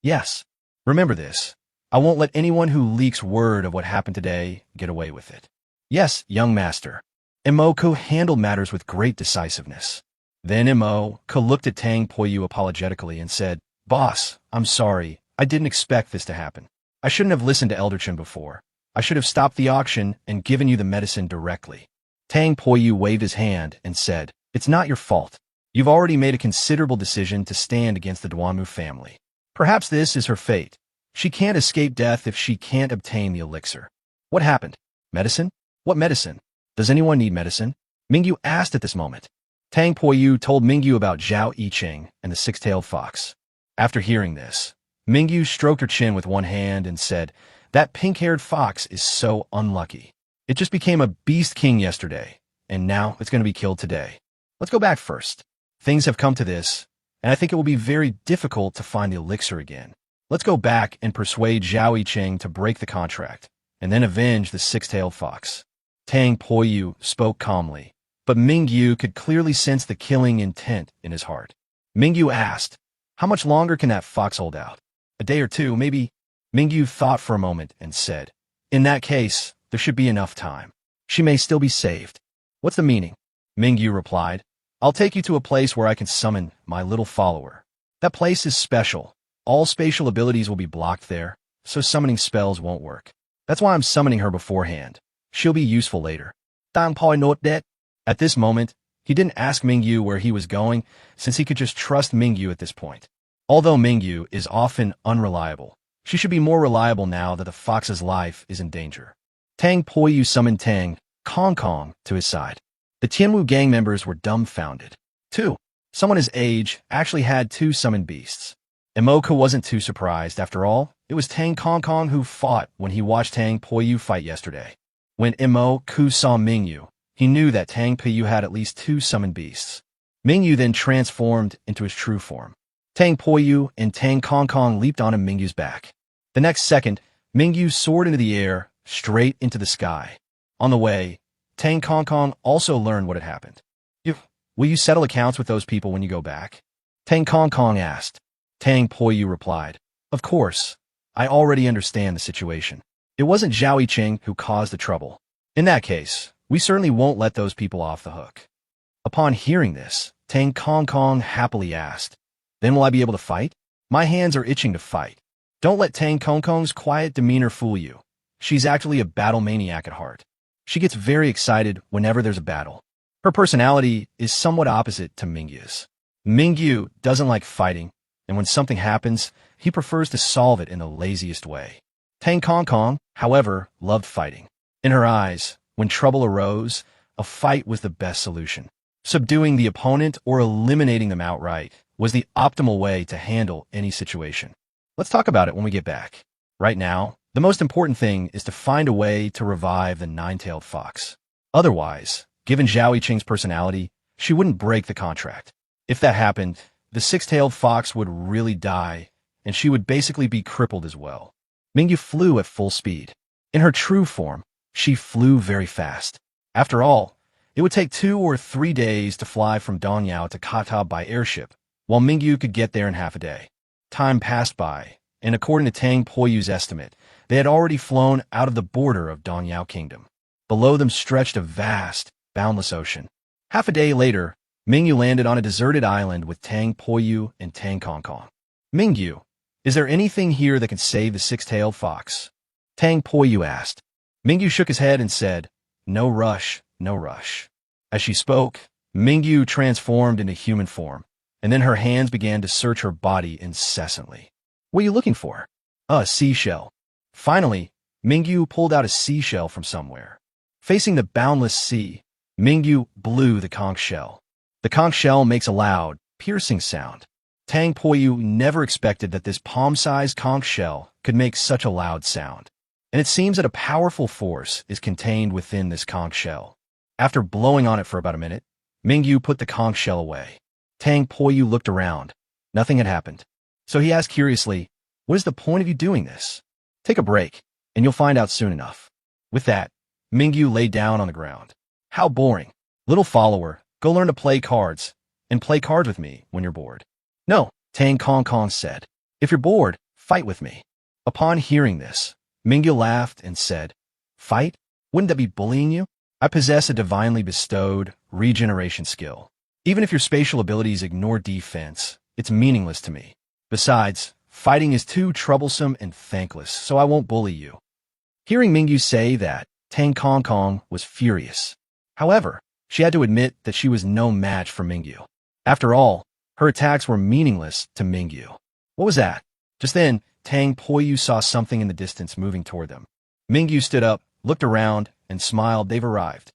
A: Yes, remember this. I won't let anyone who leaks word of what happened today get away with it. Yes, young master. Imoka handled matters with great decisiveness. Then Imoka looked at Tang Poyu apologetically and said, Boss, I'm sorry. I didn't expect this to happen. I shouldn't have listened to Elder Chun before. I should have stopped the auction and given you the medicine directly. Tang Poyu waved his hand and said, it's not your fault. You've already made a considerable decision to stand against the Duanmu family. Perhaps this is her fate. She can't escape death if she can't obtain the elixir. What happened? Medicine? What medicine? Does anyone need medicine? Mingyu asked at this moment. Tang Poyu told Mingyu about Zhao Yicheng and the six-tailed fox. After hearing this, Mingyu stroked her chin with one hand and said, that pink-haired fox is so unlucky. It just became a beast king yesterday, and now it's going to be killed today. Let's go back first. Things have come to this, and I think it will be very difficult to find the elixir again. Let's go back and persuade Zhao Yicheng to break the contract, and then avenge the six-tailed fox. Tang Poyu spoke calmly, but Mingyu could clearly sense the killing intent in his heart. Mingyu asked, how much longer can that fox hold out? A day or two, maybe? Mingyu thought for a moment and said, in that case, there should be enough time. She may still be saved. What's the meaning? Mingyu replied, I'll take you to a place where I can summon my little follower. That place is special. All spatial abilities will be blocked there, so summoning spells won't work. That's why I'm summoning her beforehand. She'll be useful later. Tang Poi note that. At this moment, he didn't ask Mingyu where he was going, since he could just trust Mingyu at this point. Although Mingyu is often unreliable, she should be more reliable now that the fox's life is in danger. Tang Poyu summoned Tang Kong Kong to his side. The Tianwu gang members were dumbfounded. Someone his age actually had two summoned beasts. Imoka wasn't too surprised. After all, it was Tang Kong Kong who fought when he watched Tang Poyu fight yesterday. When Imoka saw Mingyu, he knew that Tang Poyu had at least two summoned beasts. Mingyu then transformed into his true form. Tang Poyu and Tang Kong Kong leaped onto Mingyu's back. The next second, Mingyu soared into the air, straight into the sky. On the way, Tang Kong Kong also learned what had happened. Will you settle accounts with those people when you go back? Tang Kong Kong asked. Tang Poyu replied, Of course. I already understand the situation. It wasn't Zhao Yiqing who caused the trouble. In that case, we certainly won't let those people off the hook. Upon hearing this, Tang Kong Kong happily asked, Then will I be able to fight? My hands are itching to fight. Don't let Tang Kong Kong's quiet demeanor fool you. She's actually a battle maniac at heart. She gets very excited whenever there's a battle. Her personality is somewhat opposite to Mingyu's. Mingyu doesn't like fighting, and when something happens, he prefers to solve it in the laziest way. Tang Kong Kong, however, loved fighting. In her eyes, when trouble arose, a fight was the best solution. Subduing the opponent or eliminating them outright was the optimal way to handle any situation. Let's talk about it when we get back. Right now, the most important thing is to find a way to revive the nine-tailed fox. Otherwise, given Zhao Yiqing's personality, she wouldn't break the contract. If that happened, the six-tailed fox would really die, and she would basically be crippled as well. Mingyu flew at full speed. In her true form, she flew very fast. After all, it would take 2 or 3 days to fly from Dongyao to Kata by airship, while Mingyu could get there in half a day. Time passed by, and according to Tang Poyu's estimate, they had already flown out of the border of Dongyao Kingdom. Below them stretched a vast, boundless ocean. Half a day later, Mingyu landed on a deserted island with Tang Poyu and Tang Kong Kong. Mingyu, is there anything here that can save the six-tailed fox? Tang Poyu asked. Mingyu shook his head and said, No rush, no rush. As she spoke, Mingyu transformed into human form, and then her hands began to search her body incessantly. What are you looking for? A seashell. Finally, Mingyu pulled out a seashell from somewhere. Facing the boundless sea, Mingyu blew the conch shell. The conch shell makes a loud, piercing sound. Tang Poyu never expected that this palm-sized conch shell could make such a loud sound. And it seems that a powerful force is contained within this conch shell. After blowing on it for about a minute, Mingyu put the conch shell away. Tang Poyu looked around. Nothing had happened. So he asked curiously, What is the point of you doing this? Take a break, and you'll find out soon enough. With that, Mingyu lay down on the ground. How boring. Little follower, go learn to play cards, and play cards with me when you're bored. No, Tang Kong Kong said. If you're bored, fight with me. Upon hearing this, Mingyu laughed and said, Fight? Wouldn't that be bullying you? I possess a divinely bestowed regeneration skill. Even if your spatial abilities ignore defense, it's meaningless to me. Besides, fighting is too troublesome and thankless, so I won't bully you. Hearing Mingyu say that, Tang Kong Kong was furious. However, she had to admit that she was no match for Mingyu. After all, her attacks were meaningless to Mingyu. What was that? Just then, Tang Poyu saw something in the distance moving toward them. Mingyu stood up, looked around, and smiled. They've arrived.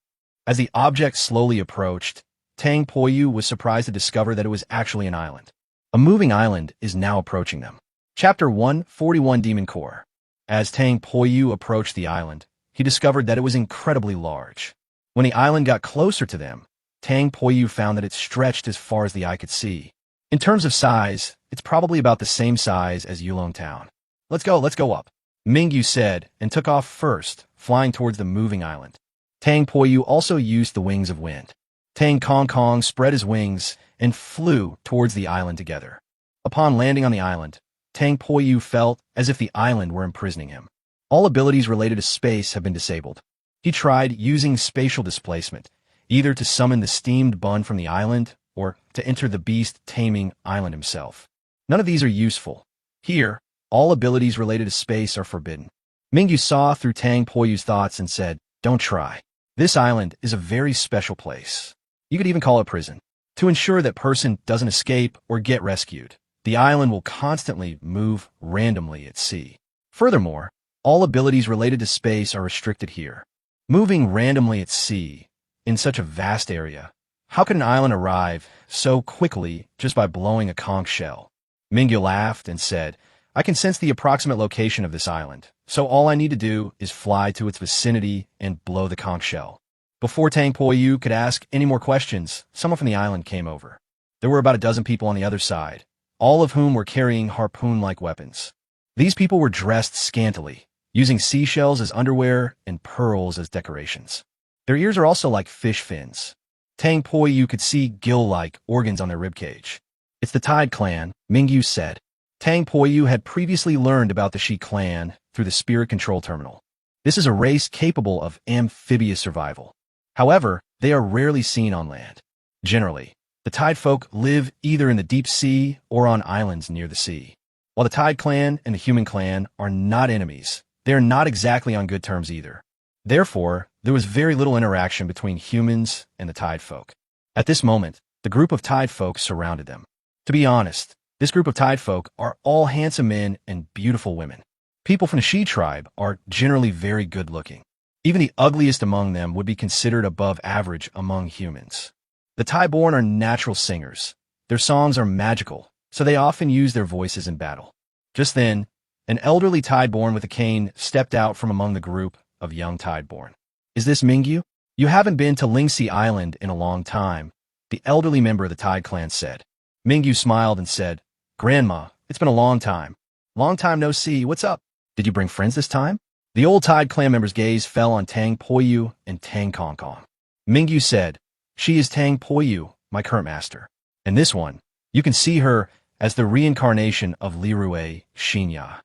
A: As the object slowly approached, Tang Poyu was surprised to discover that it was actually an island. A moving island is now approaching them. Chapter 141 Demon Core. As Tang Poyu approached the island, he discovered that it was incredibly large. When the island got closer to them, Tang Poyu found that it stretched as far as the eye could see. In terms of size, it's probably about the same size as Yulong Town. Let's go up, Mingyu said, and took off first, flying towards the moving island. Tang Poyu also used the wings of wind. Tang Kong Kong spread his wings and flew towards the island together. Upon landing on the island, Tang Poyu felt as if the island were imprisoning him. All abilities related to space have been disabled. He tried using spatial displacement, either to summon the steamed bun from the island or to enter the beast-taming island himself. None of these are useful. Here, all abilities related to space are forbidden. Mingyu saw through Tang Poyu's thoughts and said, Don't try. This island is a very special place. You could even call it prison. To ensure that person doesn't escape or get rescued, the island will constantly move randomly at sea. Furthermore, all abilities related to space are restricted here. Moving randomly at sea, in such a vast area, how could an island arrive so quickly just by blowing a conch shell? Mingyu laughed and said, I can sense the approximate location of this island, so all I need to do is fly to its vicinity and blow the conch shell. Before Tang Poyu could ask any more questions, someone from the island came over. There were about a dozen people on the other side, all of whom were carrying harpoon-like weapons. These people were dressed scantily, using seashells as underwear and pearls as decorations. Their ears are also like fish fins. Tang Poyu could see gill-like organs on their ribcage. It's the Tide clan, Mingyu said. Tang Poyu had previously learned about the Shi clan through the spirit control terminal. This is a race capable of amphibious survival. However, they are rarely seen on land. Generally, the Tide folk live either in the deep sea or on islands near the sea. While the Tide clan and the human clan are not enemies, they are not exactly on good terms either. Therefore, there was very little interaction between humans and the Tide folk. At this moment, the group of Tide folk surrounded them. To be honest, this group of Tide folk are all handsome men and beautiful women. People from the Shi tribe are generally very good-looking. Even the ugliest among them would be considered above average among humans. The Tide-born are natural singers. Their songs are magical, so they often use their voices in battle. Just then, an elderly Tide-born with a cane stepped out from among the group of young Tide-born. Is this Mingyu? You haven't been to Lingxi Island in a long time, the elderly member of the Tide clan said. Mingyu smiled and said, Grandma, it's been a long time. Long time no see, what's up? Did you bring friends this time? The old Tide clan member's gaze fell on Tang Poyu and Tang Kong Kong. Mingyu said, She is Tang Poyu, my current master. And this one, you can see her as the reincarnation of Lirue Shinya.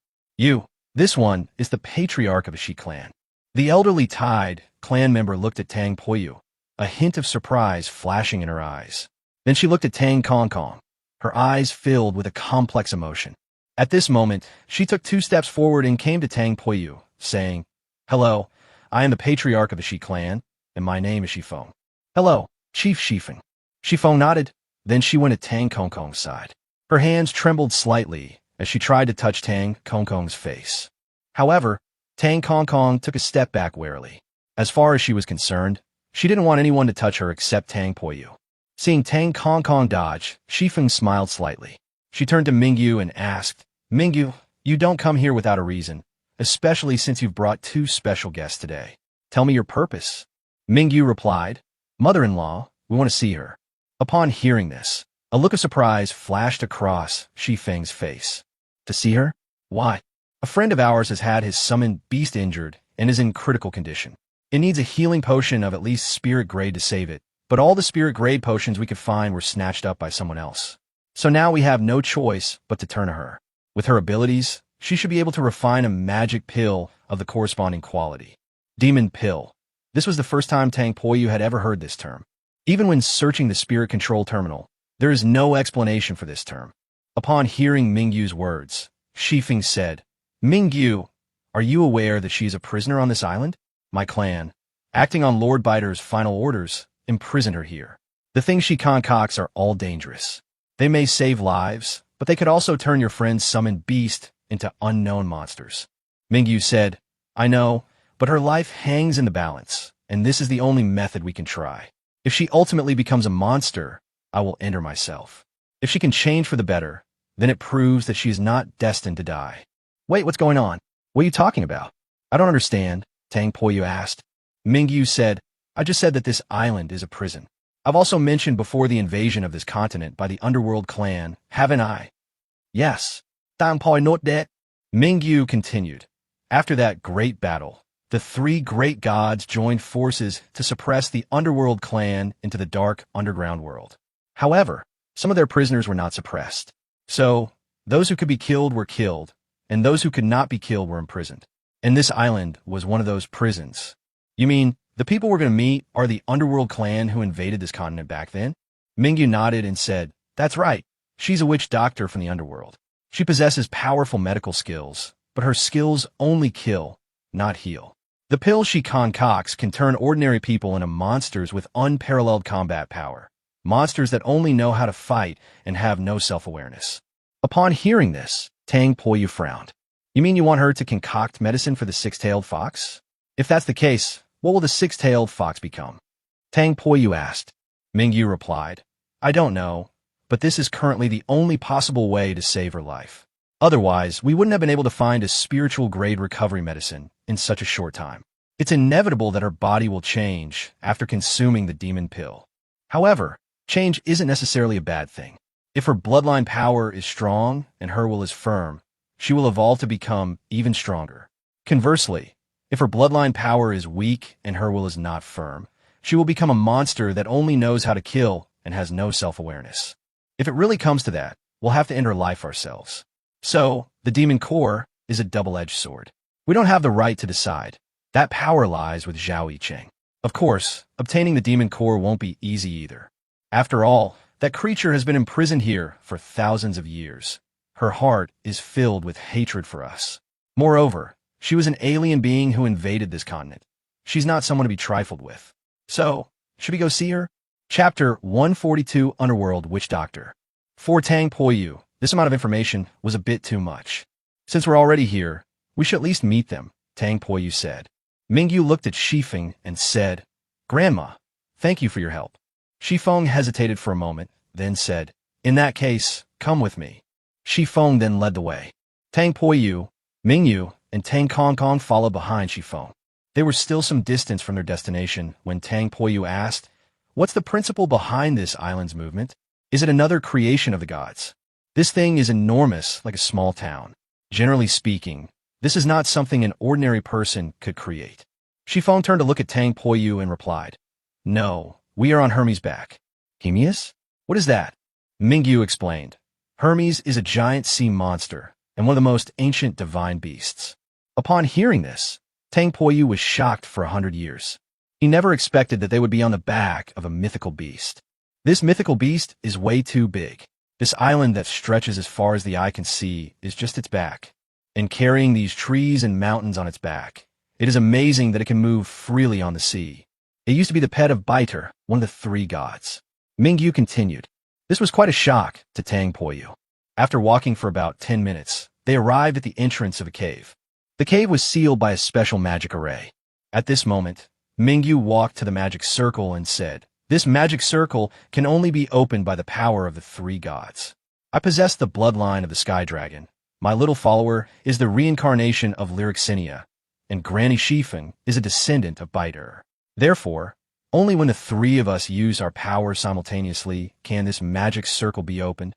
A: This one is the patriarch of a Shi clan. The elderly Tide clan member looked at Tang Poyu, a hint of surprise flashing in her eyes. Then she looked at Tang Kong Kong, her eyes filled with a complex emotion. At this moment, she took 2 steps forward and came to Tang Poyu, saying, Hello, I am the patriarch of the Shi clan, and my name is Shifeng. Hello, Chief Shifeng. Shifeng nodded, then she went at Tang Kong Kong's side. Her hands trembled slightly as she tried to touch Tang Kong Kong's face. However, Tang Kong Kong took a step back warily. As far as she was concerned, she didn't want anyone to touch her except Tang Poyu. Seeing Tang Kong Kong dodge, Shifeng smiled slightly. She turned to Mingyu and asked, Mingyu, you don't come here without a reason, especially since you've brought 2 special guests today. Tell me your purpose. Mingyu replied, Mother-in-law, we want to see her. Upon hearing this, a look of surprise flashed across Shifeng's face. To see her? Why? A friend of ours has had his summoned beast injured and is in critical condition. It needs a healing potion of at least spirit grade to save it, but all the spirit grade potions we could find were snatched up by someone else. So now we have no choice but to turn to her. With her abilities, she should be able to refine a magic pill of the corresponding quality. Demon pill. This was the first time Tang Poyu had ever heard this term. Even when searching the spirit control terminal, there is no explanation for this term. Upon hearing Mingyu's words, Shifeng said, Mingyu, are you aware that she is a prisoner on this island? My clan, acting on Lord Biter's final orders, imprisoned her here. The things she concocts are all dangerous. They may save lives, but they could also turn your friend's summoned beast into unknown monsters. Mingyu said, I know, but her life hangs in the balance, and this is the only method we can try. If she ultimately becomes a monster, I will end her myself. If she can change for the better, then it proves that she is not destined to die. Wait, what's going on? What are you talking about? I don't understand, Tang Poyu asked. Mingyu said, I just said that this island is a prison. I've also mentioned before the invasion of this continent by the underworld clan, haven't I? Yes. Tang Poyu note that. Mingyu continued. After that great battle, the 3 great gods joined forces to suppress the underworld clan into the dark underground world. However, some of their prisoners were not suppressed. So, those who could be killed were killed, and those who could not be killed were imprisoned. And this island was one of those prisons. You mean, the people we're going to meet are the underworld clan who invaded this continent back then? Mingyu nodded and said, That's right. She's a witch doctor from the underworld. She possesses powerful medical skills, but her skills only kill, not heal. The pill she concocts can turn ordinary people into monsters with unparalleled combat power. Monsters that only know how to fight and have no self-awareness. Upon hearing this, Tang Poyu frowned. You mean you want her to concoct medicine for the 6-tailed fox? If that's the case, what will the 6-tailed fox become? Tang Poyu asked. Mingyu replied, I don't know, but this is currently the only possible way to save her life. Otherwise, we wouldn't have been able to find a spiritual grade recovery medicine in such a short time. It's inevitable that her body will change after consuming the demon pill. However, change isn't necessarily a bad thing. If her bloodline power is strong and her will is firm, she will evolve to become even stronger. Conversely, if her bloodline power is weak and her will is not firm, she will become a monster that only knows how to kill and has no self-awareness. If it really comes to that, we'll have to end her life ourselves. So, the demon core is a double-edged sword. We don't have the right to decide. That power lies with Zhao Yicheng. Of course, obtaining the demon core won't be easy either. After all, that creature has been imprisoned here for thousands of years. Her heart is filled with hatred for us. Moreover, she was an alien being who invaded this continent. She's not someone to be trifled with. So, should we go see her? Chapter 142, Underworld Witch Doctor. For Tang Poyu, this amount of information was a bit too much. Since we're already here, we should at least meet them, Tang Poyu said. Mingyu looked at Shifeng and said, Grandma, thank you for your help. Shifeng hesitated for a moment, then said, In that case, come with me. Shifeng then led the way. Tang Poyu, Mingyu, and Tang Kongkong followed behind Shifeng. They were still some distance from their destination when Tang Poyu asked, What's the principle behind this island's movement? Is it another creation of the gods? This thing is enormous, like a small town. Generally speaking, this is not something an ordinary person could create. Shifeng turned to look at Tang Poyu and replied, No, we are on Hermes' back. Hermes? What is that? Mingyu explained. Hermes is a giant sea monster and one of the most ancient divine beasts. Upon hearing this, Tang Poyu was shocked for 100 years. He never expected that they would be on the back of a mythical beast. This mythical beast is way too big. This island that stretches as far as the eye can see is just its back. And carrying these trees and mountains on its back, it is amazing that it can move freely on the sea. It used to be the pet of Biter, one of the three gods. Mingyu continued. This was quite a shock to Tang Poyu. After walking for about 10 minutes, they arrived at the entrance of a cave. The cave was sealed by a special magic array. At this moment, Mingyu walked to the magic circle and said, This magic circle can only be opened by the power of the three gods. I possess the bloodline of the Sky Dragon. My little follower is the reincarnation of Lyrixinia, and Granny Shifeng is a descendant of Biter. Therefore, only when the three of us use our power simultaneously can this magic circle be opened.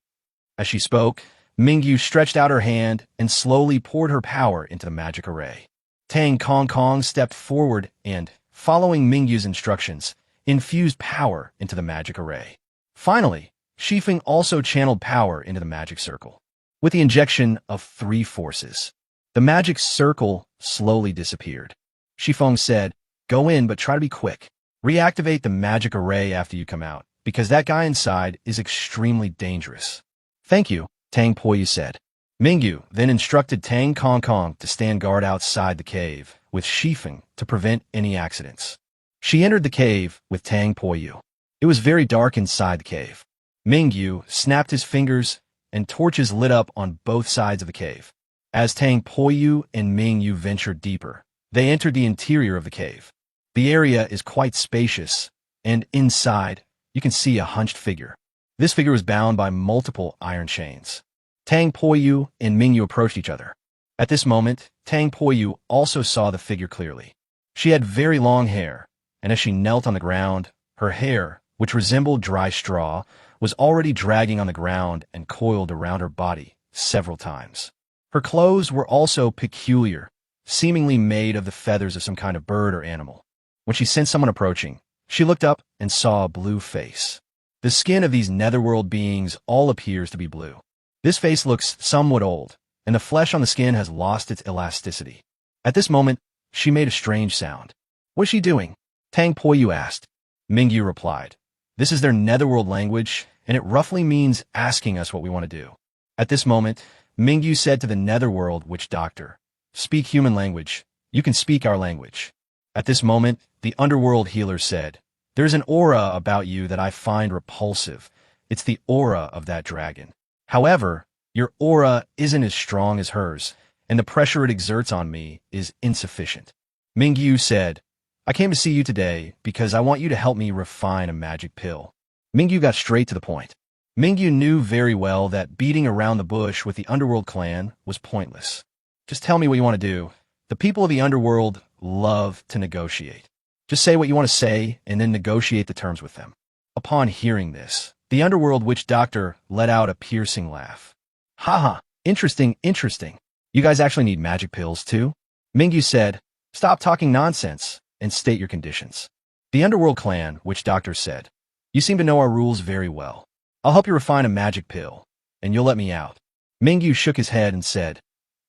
A: As she spoke, Mingyu stretched out her hand and slowly poured her power into the magic array. Tang Kongkong stepped forward and, following Mingyu's instructions, infused power into the magic array. Finally, Shifeng also channeled power into the magic circle. With the injection of three forces, the magic circle slowly disappeared. Shifeng said, Go in, but try to be quick. Reactivate the magic array after you come out, because that guy inside is extremely dangerous. Thank you, Tang Poyu said. Mingyu then instructed Tang Kongkong to stand guard outside the cave, with Shifeng to prevent any accidents. She entered the cave with Tang Poyu. It was very dark inside the cave. Mingyu snapped his fingers, and torches lit up on both sides of the cave. As Tang Poyu and Mingyu ventured deeper, they entered the interior of the cave. The area is quite spacious, and inside, you can see a hunched figure. This figure was bound by multiple iron chains. Tang Poyu and Mingyu approached each other. At this moment, Tang Poyu also saw the figure clearly. She had very long hair, and as she knelt on the ground, her hair, which resembled dry straw, was already dragging on the ground and coiled around her body several times. Her clothes were also peculiar, seemingly made of the feathers of some kind of bird or animal. When she sensed someone approaching, she looked up and saw a blue face. The skin of these netherworld beings all appears to be blue. This face looks somewhat old, and the flesh on the skin has lost its elasticity. At this moment, she made a strange sound. What is she doing? Tang Poyu asked. Mingyu replied, This is their netherworld language, and it roughly means asking us what we want to do. At this moment, Mingyu said to the netherworld witch doctor, Speak human language. You can speak our language. At this moment, the underworld healer said, There's an aura about you that I find repulsive. It's the aura of that dragon. However, your aura isn't as strong as hers, and the pressure it exerts on me is insufficient. Mingyu said, I came to see you today because I want you to help me refine a magic pill. Mingyu got straight to the point. Mingyu knew very well that beating around the bush with the underworld clan was pointless. Just tell me what you want to do. The people of the underworld love to negotiate. Just say what you want to say and then negotiate the terms with them. Upon hearing this, the underworld witch doctor let out a piercing laugh. Ha ha, interesting, interesting. You guys actually need magic pills, too? Mingyu said, stop talking nonsense and state your conditions. The Underworld clan, Witch Doctor said, you seem to know our rules very well. I'll help you refine a magic pill, and you'll let me out. Mingyu shook his head and said,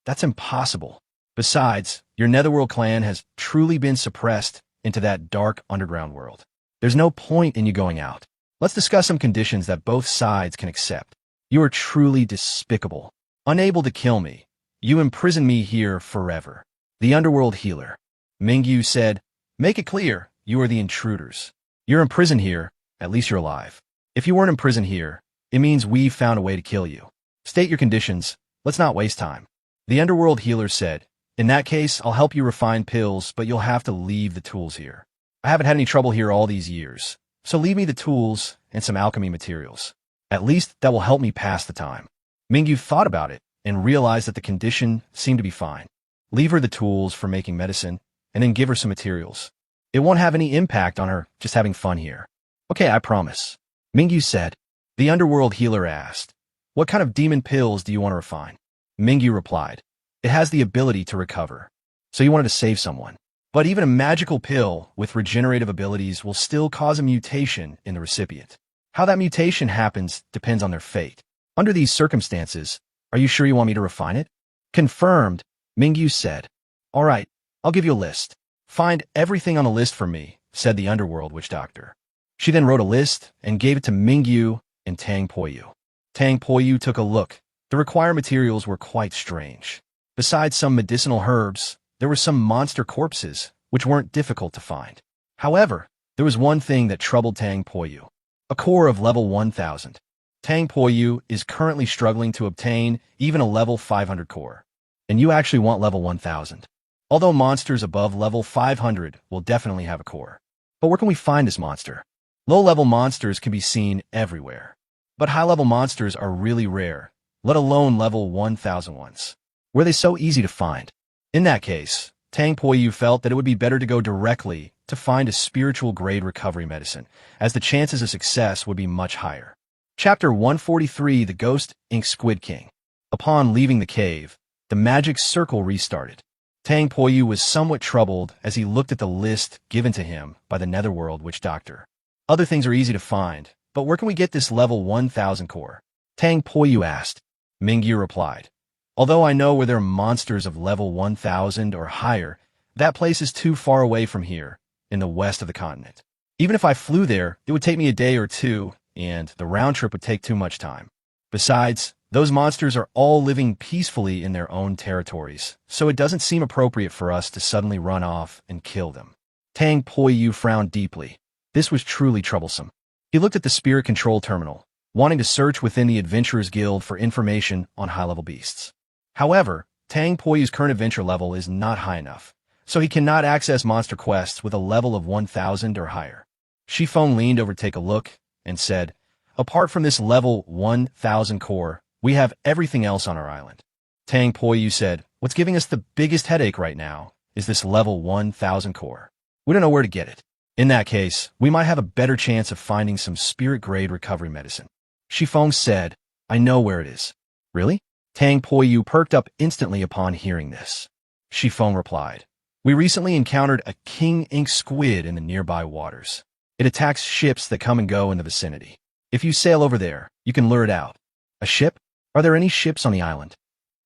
A: that's impossible. Besides, your Netherworld clan has truly been suppressed into that dark underground world. There's no point in you going out. Let's discuss some conditions that both sides can accept. You are truly despicable. Unable to kill me, you imprison me here forever. The Underworld healer, Mingyu said, make it clear, you are the intruders. You're imprisoned here, at least you're alive. If you weren't imprisoned here, it means we've found a way to kill you. State your conditions, let's not waste time. The Underworld healer said, in that case, I'll help you refine pills, but you'll have to leave the tools here. I haven't had any trouble here all these years, so leave me the tools and some alchemy materials. At least that will help me pass the time. Mingyu thought about it and realized that the condition seemed to be fine. Leave her the tools for making medicine, and then give her some materials. It won't have any impact on her just having fun here. Okay, I promise. Mingyu said. The Underworld healer asked, what kind of demon pills do you want to refine? Mingyu replied, it has the ability to recover. So you wanted to save someone. But even a magical pill with regenerative abilities will still cause a mutation in the recipient. How that mutation happens depends on their fate. Under these circumstances, are you sure you want me to refine it? Confirmed, Mingyu said. All right, I'll give you a list. Find everything on the list for me, said the Underworld Witch Doctor. She then wrote a list and gave it to Mingyu and Tang Poyu. Tang Poyu took a look. The required materials were quite strange. Besides some medicinal herbs, there were some monster corpses, which weren't difficult to find. However, there was one thing that troubled Tang Poyu. A core of level 1000. Tang Poyu is currently struggling to obtain even a level 500 core. And you actually want level 1000. Although monsters above level 500 will definitely have a core. But where can we find this monster? Low-level monsters can be seen everywhere. But high-level monsters are really rare, let alone level 1000 ones. Were they so easy to find? In that case, Tang Poyu felt that it would be better to go directly to find a spiritual grade recovery medicine, as the chances of success would be much higher. Chapter 143, The Ghost Ink Squid King. Upon leaving the cave, the magic circle restarted. Tang Poyu was somewhat troubled as he looked at the list given to him by the Netherworld Witch Doctor. Other things are easy to find, but where can we get this level 1000 core? Tang Poyu asked. Mingyu replied, although I know where there are monsters of level 1000 or higher, that place is too far away from here, in the west of the continent. Even if I flew there, it would take me a day or two, and the round trip would take too much time. Besides, those monsters are all living peacefully in their own territories, so it doesn't seem appropriate for us to suddenly run off and kill them. Tang Poyu frowned deeply. This was truly troublesome. He looked at the spirit control terminal, wanting to search within the Adventurers Guild for information on high-level beasts. However, Tang Poyu's current adventure level is not high enough, so he cannot access monster quests with a level of 1000 or higher. Shifeng leaned over to take a look and said, apart from this level 1000 core, we have everything else on our island. Tang Poyu said, what's giving us the biggest headache right now is this level 1000 core. We don't know where to get it. In that case, we might have a better chance of finding some spirit-grade recovery medicine. Shifeng said, I know where it is. Really? Tang Poyu perked up instantly upon hearing this. Shifeng replied, we recently encountered a king ink squid in the nearby waters. It attacks ships that come and go in the vicinity. If you sail over there, you can lure it out. A ship? Are there any ships on the island?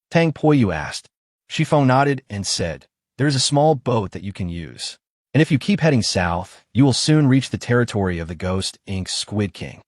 A: Tang Poyu asked. Shifeng nodded and said, there is a small boat that you can use. And if you keep heading south, you will soon reach the territory of the Ghost Ink Squid King.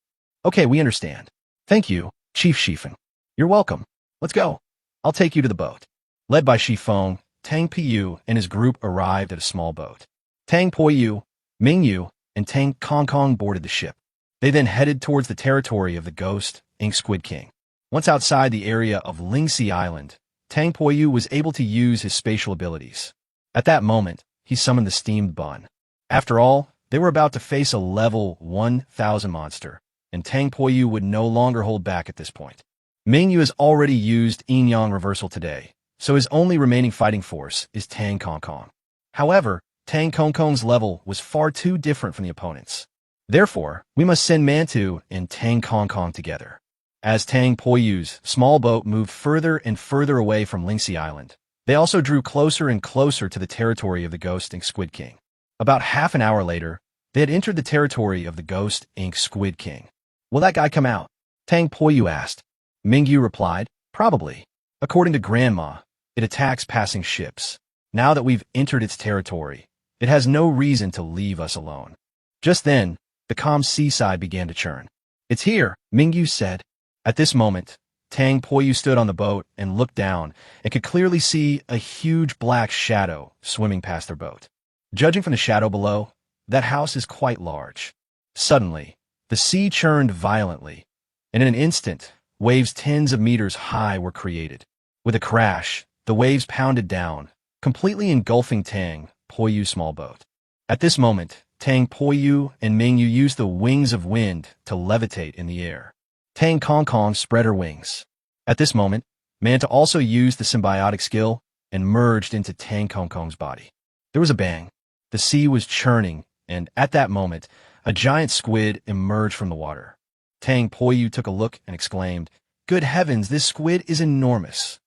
A: Okay, we understand. Thank you, Chief Shifeng. You're welcome. Let's go. I'll take you to the boat. Led by Shifeng, Tang Poyu and his group arrived at a small boat. Tang Poyu, Mingyu, and Tang Kongkong boarded the ship. They then headed towards the territory of the Ghost Ink Squid King. Once outside the area of Lingxi Island, Tang Poyu was able to use his spatial abilities. At that moment, he summoned the steamed bun. After all, they were about to face a level 1000 monster, and Tang Poyu would no longer hold back at this point. Mingyu has already used Yin-Yang reversal today, so his only remaining fighting force is Tang Kongkong. However, Tang Kongkong's level was far too different from the opponent's. Therefore, we must send Mantu and Tang Kongkong together. As Tang Poyu's small boat moved further and further away from Lingxi Island, they also drew closer and closer to the territory of the Ghost Ink Squid King. About half an hour later, they had entered the territory of the Ghost Ink Squid King. Will that guy come out? Tang Poyu asked. Mingyu replied, probably. According to Grandma, it attacks passing ships. Now that we've entered its territory, it has no reason to leave us alone. Just then, the calm seaside began to churn. It's here, Mingyu said. At this moment, Tang Poyu stood on the boat and looked down and could clearly see a huge black shadow swimming past their boat. Judging from the shadow below, that house is quite large. Suddenly, the sea churned violently, and in an instant, waves tens of meters high were created. With a crash, the waves pounded down, completely engulfing Tang Poyu's small boat. At this moment, Tang Poyu and Mingyu used the wings of wind to levitate in the air. Tang Kong Kong spread her wings. At this moment, Manta also used the symbiotic skill and merged into Tang Kong Kong's body. There was a bang. The sea was churning, and at that moment, a giant squid emerged from the water. Tang Poyu took a look and exclaimed, "Good heavens, this squid is enormous."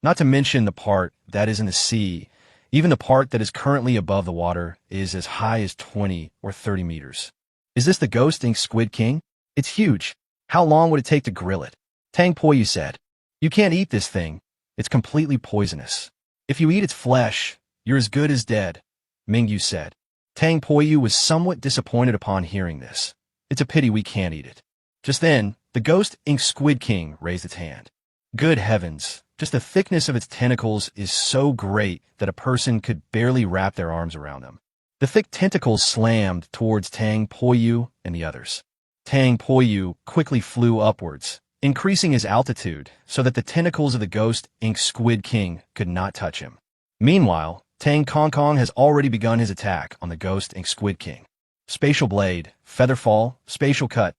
A: Not to mention the part that is in the sea. Even the part that is currently above the water is as high as 20 or 30 meters. Is this the Ghost Ink Squid King? It's huge. How long would it take to grill it? Tang Poyu said, "You can't eat this thing. It's completely poisonous. If you eat its flesh, you're as good as dead," Mingyu said. Tang Poyu was somewhat disappointed upon hearing this. It's a pity we can't eat it. Just then, the Ghost Ink Squid King raised its hand. Good heavens, just the thickness of its tentacles is so great that a person could barely wrap their arms around them. The thick tentacles slammed towards Tang Poyu and the others. Tang Poyu quickly flew upwards, increasing his altitude so that the tentacles of the Ghost Ink Squid King could not touch him. Meanwhile, Tang Kong Kong has already begun his attack on the Ghost Ink Squid King. Spatial Blade, Featherfall, Spatial Cut.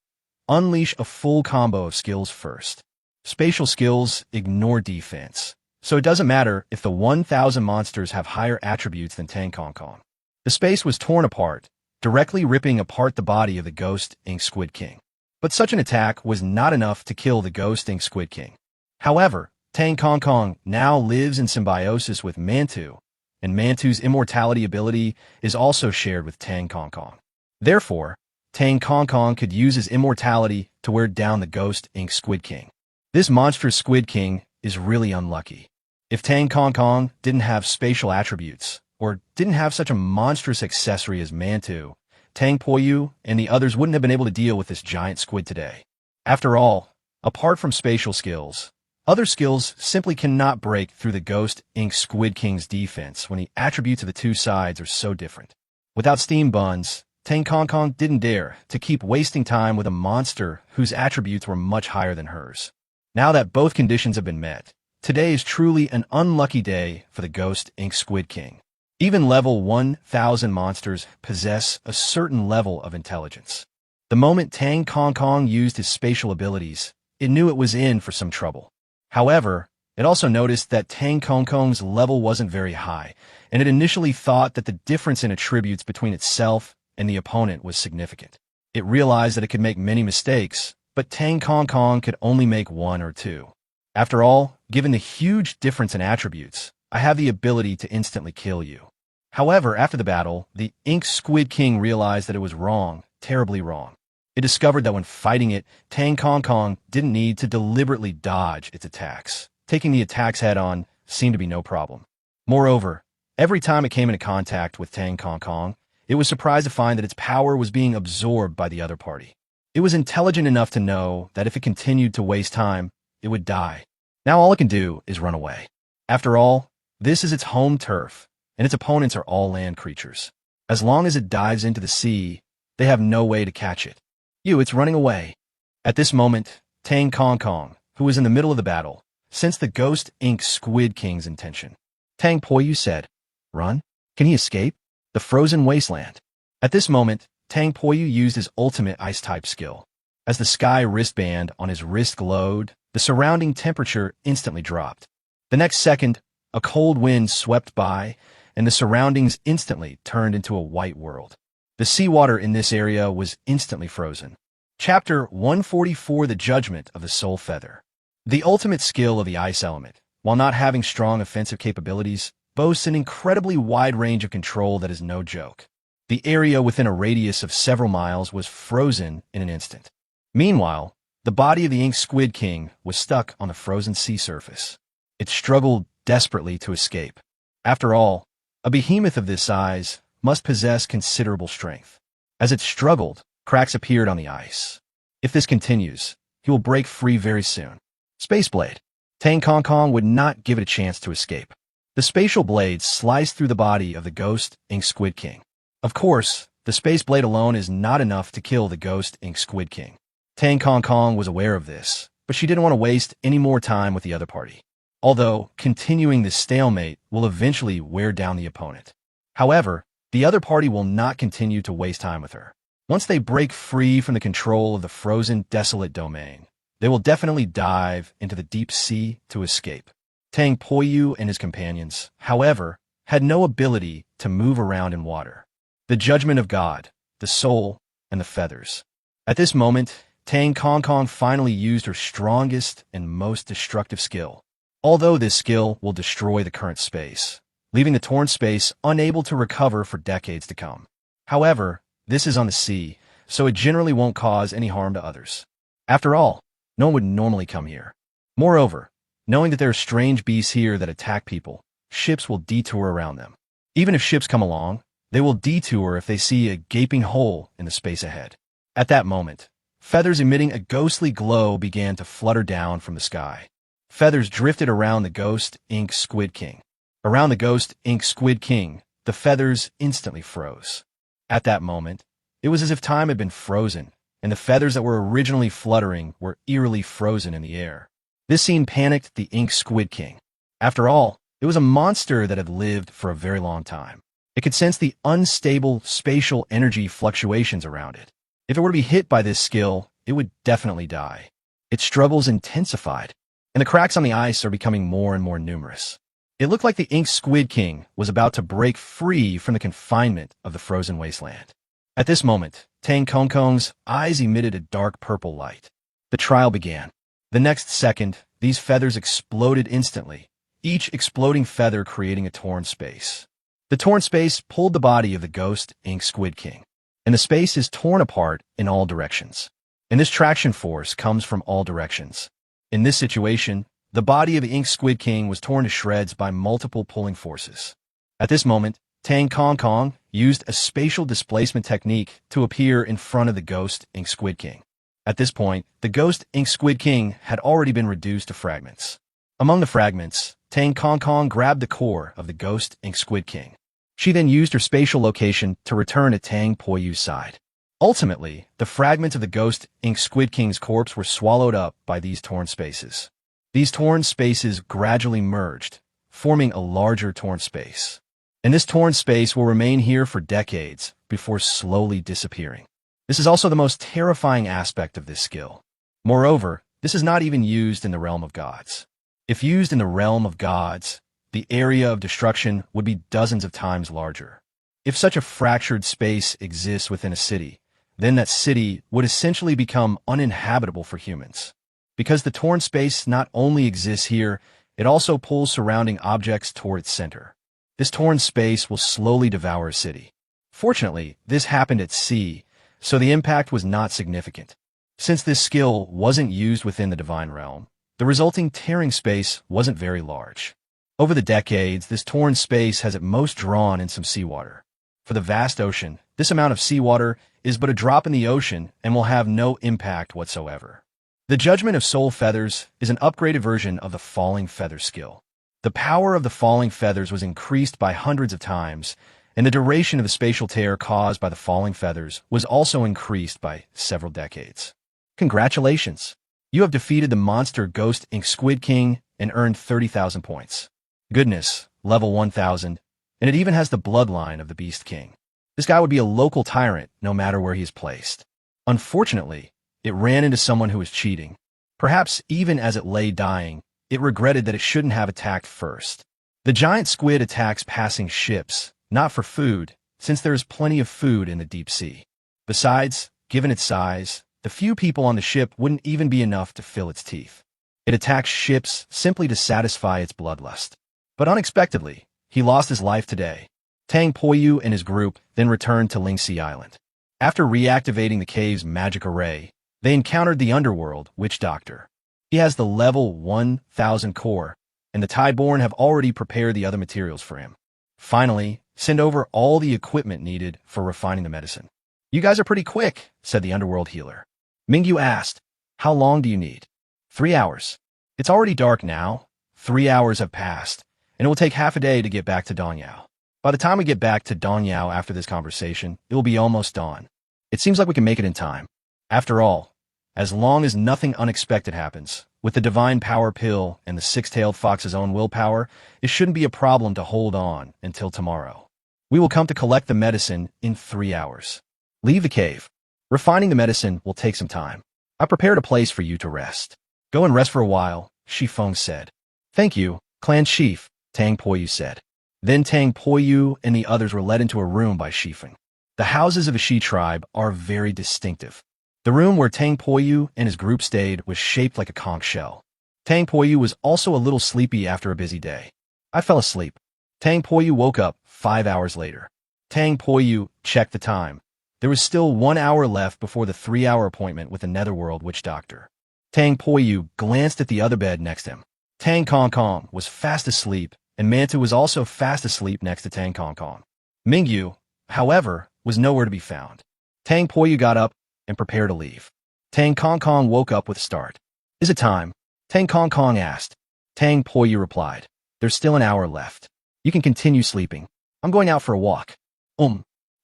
A: Unleash a full combo of skills first. Spatial skills ignore defense, so it doesn't matter if the 1,000 monsters have higher attributes than Tang Kong Kong. The space was torn apart, directly ripping apart the body of the Ghost Ink Squid King. But such an attack was not enough to kill the Ghost Ink Squid King. However, Tang Kong Kong now lives in symbiosis with Mantu, and Mantu's immortality ability is also shared with Tang Kong Kong. Therefore, Tang Kong Kong could use his immortality to wear down the Ghost Ink Squid King. This monstrous Squid King is really unlucky. If Tang Kong Kong didn't have spatial attributes, or didn't have such a monstrous accessory as Mantu, Tang Poyu and the others wouldn't have been able to deal with this giant squid today. After all, apart from spatial skills, other skills simply cannot break through the Ghost Ink Squid King's defense when the attributes of the two sides are so different. Without steam buns, Tang Kong Kong didn't dare to keep wasting time with a monster whose attributes were much higher than hers. Now that both conditions have been met, today is truly an unlucky day for the Ghost Ink Squid King. Even level 1,000 monsters possess a certain level of intelligence. The moment Tang Kong Kong used his spatial abilities, it knew it was in for some trouble. However, it also noticed that Tang Kong Kong's level wasn't very high, and it initially thought that the difference in attributes between itself and the opponent was significant. It realized that it could make many mistakes, but Tang Kong Kong could only make one or two. After all, given the huge difference in attributes, I have the ability to instantly kill you. However, after the battle, the Ink Squid King realized that it was wrong, terribly wrong. It discovered that when fighting it, Tang Kong Kong didn't need to deliberately dodge its attacks. Taking the attacks head-on seemed to be no problem. Moreover, every time it came into contact with Tang Kong Kong, it was surprised to find that its power was being absorbed by the other party. It was intelligent enough to know that if it continued to waste time, it would die. Now all it can do is run away. After all, this is its home turf, and its opponents are all land creatures. As long as it dives into the sea, they have no way to catch it. It's running away. At this moment, Tang Kong Kong, who was in the middle of the battle, sensed the Ghost Ink Squid King's intention. Tang Poyu said, "Run? Can he escape? The frozen wasteland." At this moment, Tang Poyu used his ultimate ice-type skill. As the sky wristband on his wrist glowed, the surrounding temperature instantly dropped. The next second, a cold wind swept by, and the surroundings instantly turned into a white world. The seawater in this area was instantly frozen. Chapter 144: The Judgment of the Soul Feather. The ultimate skill of the ice element, while not having strong offensive capabilities, boasts an incredibly wide range of control that is no joke. The area within a radius of several miles was frozen in an instant. Meanwhile, the body of the Ink Squid King was stuck on the frozen sea surface. It struggled desperately to escape. After all, a behemoth of this size must possess considerable strength. As it struggled, cracks appeared on the ice. If this continues, he will break free very soon. Space Blade. Tang Kong Kong would not give it a chance to escape. The spatial blade sliced through the body of the ghost Ink Squid King. Of course, the space blade alone is not enough to kill the ghost Ink Squid King. Tang Kong Kong was aware of this, but she didn't want to waste any more time with the other party. Although, continuing this stalemate will eventually wear down the opponent. However, the other party will not continue to waste time with her. Once they break free from the control of the frozen, desolate domain, they will definitely dive into the deep sea to escape. Tang Poyu and his companions, however, had no ability to move around in water. The judgment of God, the soul, and the feathers. At this moment, Tang Kong Kong finally used her strongest and most destructive skill. Although this skill will destroy the current space, leaving the torn space unable to recover for decades to come. However, this is on the sea, so it generally won't cause any harm to others. After all, no one would normally come here. Moreover, knowing that there are strange beasts here that attack people, ships will detour around them. Even if ships come along, they will detour if they see a gaping hole in the space ahead. At that moment, feathers emitting a ghostly glow began to flutter down from the sky. Feathers drifted around the ghost Ink Squid King. Around the ghost Ink Squid King, the feathers instantly froze. At that moment, it was as if time had been frozen, and the feathers that were originally fluttering were eerily frozen in the air. This scene panicked the Ink Squid King. After all, it was a monster that had lived for a very long time. It could sense the unstable spatial energy fluctuations around it. If it were to be hit by this skill, it would definitely die. Its struggles intensified, and the cracks on the ice are becoming more and more numerous. It looked like the Ink Squid King was about to break free from the confinement of the frozen wasteland. At this moment, Tang Kong Kong's eyes emitted a dark purple light. The trial began. The next second, these feathers exploded instantly, each exploding feather creating a torn space. The torn space pulled the body of the ghost Ink Squid King, and the space is torn apart in all directions. And this traction force comes from all directions. In this situation, the body of the Ink Squid King was torn to shreds by multiple pulling forces. At this moment, Tang Kong Kong used a spatial displacement technique to appear in front of the ghost Ink Squid King. At this point, the ghost Ink Squid King had already been reduced to fragments. Among the fragments, Tang Kong Kong grabbed the core of the ghost Ink Squid King. She then used her spatial location to return to Tang Poyu's side. Ultimately, the fragments of the ghost Ink Squid King's corpse were swallowed up by these torn spaces. These torn spaces gradually merged, forming a larger torn space. And this torn space will remain here for decades before slowly disappearing. This is also the most terrifying aspect of this skill. Moreover, this is not even used in the realm of gods. If used in the realm of gods, the area of destruction would be dozens of times larger. If such a fractured space exists within a city, then that city would essentially become uninhabitable for humans. Because the torn space not only exists here, it also pulls surrounding objects toward its center. This torn space will slowly devour a city. Fortunately, this happened at sea, so the impact was not significant. Since this skill wasn't used within the divine realm, the resulting tearing space wasn't very large. Over the decades, this torn space has at most drawn in some seawater. For the vast ocean, this amount of seawater is but a drop in the ocean and will have no impact whatsoever. The Judgment of Soul Feathers is an upgraded version of the Falling Feather skill. The power of the falling feathers was increased by hundreds of times, and the duration of the spatial tear caused by the falling feathers was also increased by several decades. Congratulations! You have defeated the monster Ghost Ink Squid King and earned 30,000 points. Goodness, level 1,000, and it even has the bloodline of the Beast King. This guy would be a local tyrant no matter where he is placed. Unfortunately, it ran into someone who was cheating. Perhaps even as it lay dying, it regretted that it shouldn't have attacked first. The giant squid attacks passing ships, not for food, since there is plenty of food in the deep sea. Besides, given its size, The few people on the ship wouldn't even be enough to fill its teeth. It attacked ships simply to satisfy its bloodlust. But unexpectedly, he lost his life today. Tang Poyu and his group then returned to Lingxi Island. After reactivating the cave's magic array, they encountered the underworld witch doctor. He has the level 1000 core, and the Tideborn have already prepared the other materials for him. Finally, send over all the equipment needed for refining the medicine. You guys are pretty quick, said the underworld healer. Mingyu asked, how long do you need? 3 hours. It's already dark now. 3 hours have passed, and it will take half a day to get back to Dongyao. By the time we get back to Dongyao after this conversation, it will be almost dawn. It seems like we can make it in time. After all, as long as nothing unexpected happens, with the divine power pill and the six-tailed fox's own willpower, it shouldn't be a problem to hold on until tomorrow. We will come to collect the medicine in 3 hours. Leave the cave. Refining the medicine will take some time. I prepared a place for you to rest. Go and rest for a while, Shifeng said. Thank you, Clan Chief, Tang Poyu said. Then Tang Poyu and the others were led into a room by Shifeng. The houses of the Shi tribe are very distinctive. The room where Tang Poyu and his group stayed was shaped like a conch shell. Tang Poyu was also a little sleepy after a busy day. I fell asleep. Tang Poyu woke up 5 hours later. Tang Poyu checked the time. There was still 1 hour left before the 3-hour appointment with the Netherworld witch doctor. Tang Poyu glanced at the other bed next to him. Tang Kong Kong was fast asleep, and Mantu was also fast asleep next to Tang Kong Kong. Mingyu, however, was nowhere to be found. Tang Poyu got up and prepared to leave. Tang Kong Kong woke up with a start. Is it time? Tang Kong Kong asked. Tang Poyu replied. There's still an hour left. You can continue sleeping. I'm going out for a walk.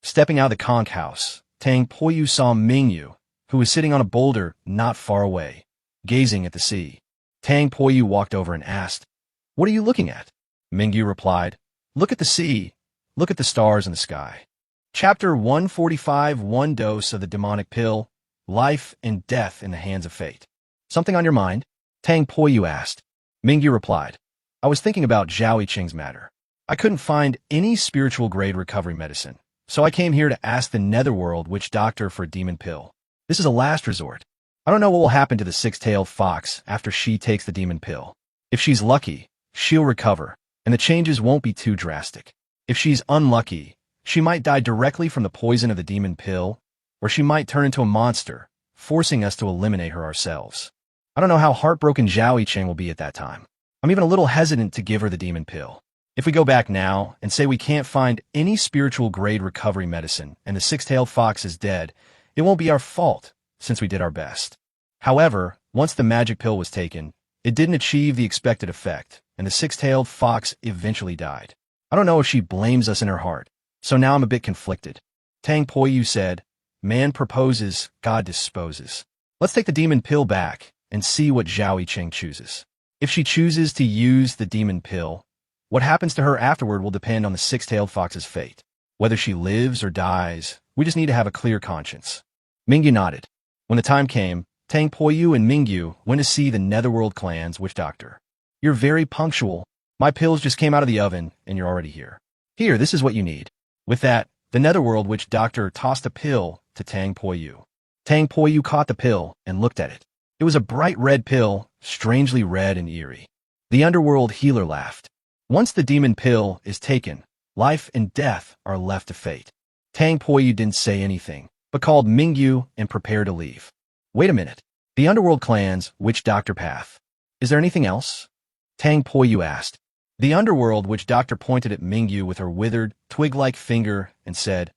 A: Stepping out of the conch house, Tang Poyu saw Mingyu, who was sitting on a boulder not far away, gazing at the sea. Tang Poyu walked over and asked, What are you looking at? Mingyu replied, Look at the sea. Look at the stars in the sky. Chapter 145, One Dose of the Demonic Pill, Life and Death in the Hands of Fate. Something on your mind? Tang Poyu asked. Mingyu replied, I was thinking about Zhao Yiqing's matter. I couldn't find any spiritual-grade recovery medicine, so I came here to ask the Netherworld witch doctor for a demon pill. This is a last resort. I don't know what will happen to the six-tailed fox after she takes the demon pill. If she's lucky, she'll recover, and the changes won't be too drastic. If she's unlucky, she might die directly from the poison of the demon pill, or she might turn into a monster, forcing us to eliminate her ourselves. I don't know how heartbroken Zhao Yiqing will be at that time. I'm even a little hesitant to give her the demon pill. If we go back now and say we can't find any spiritual-grade recovery medicine and the six-tailed fox is dead, it won't be our fault, since we did our best. However, once the magic pill was taken, it didn't achieve the expected effect, and the six-tailed fox eventually died. I don't know if she blames us in her heart, so now I'm a bit conflicted. Tang Poyu said, Man proposes, God disposes. Let's take the demon pill back and see what Zhao Yiqing chooses. If she chooses to use the demon pill, what happens to her afterward will depend on the six-tailed fox's fate. Whether she lives or dies, we just need to have a clear conscience. Mingyu nodded. When the time came, Tang Poyu and Mingyu went to see the Netherworld clan's witch doctor. You're very punctual. My pills just came out of the oven, and you're already here. Here, this is what you need. With that, the Netherworld witch doctor tossed a pill to Tang Poyu. Tang Poyu caught the pill and looked at it. It was a bright red pill, strangely red and eerie. The underworld healer laughed. Once the demon pill is taken, life and death are left to fate. Tang Poyu didn't say anything, but called Mingyu and prepared to leave. Wait a minute. The underworld clan's witch doctor path. Is there anything else? Tang Poyu asked. The underworld witch doctor pointed at Mingyu with her withered, twig-like finger and said,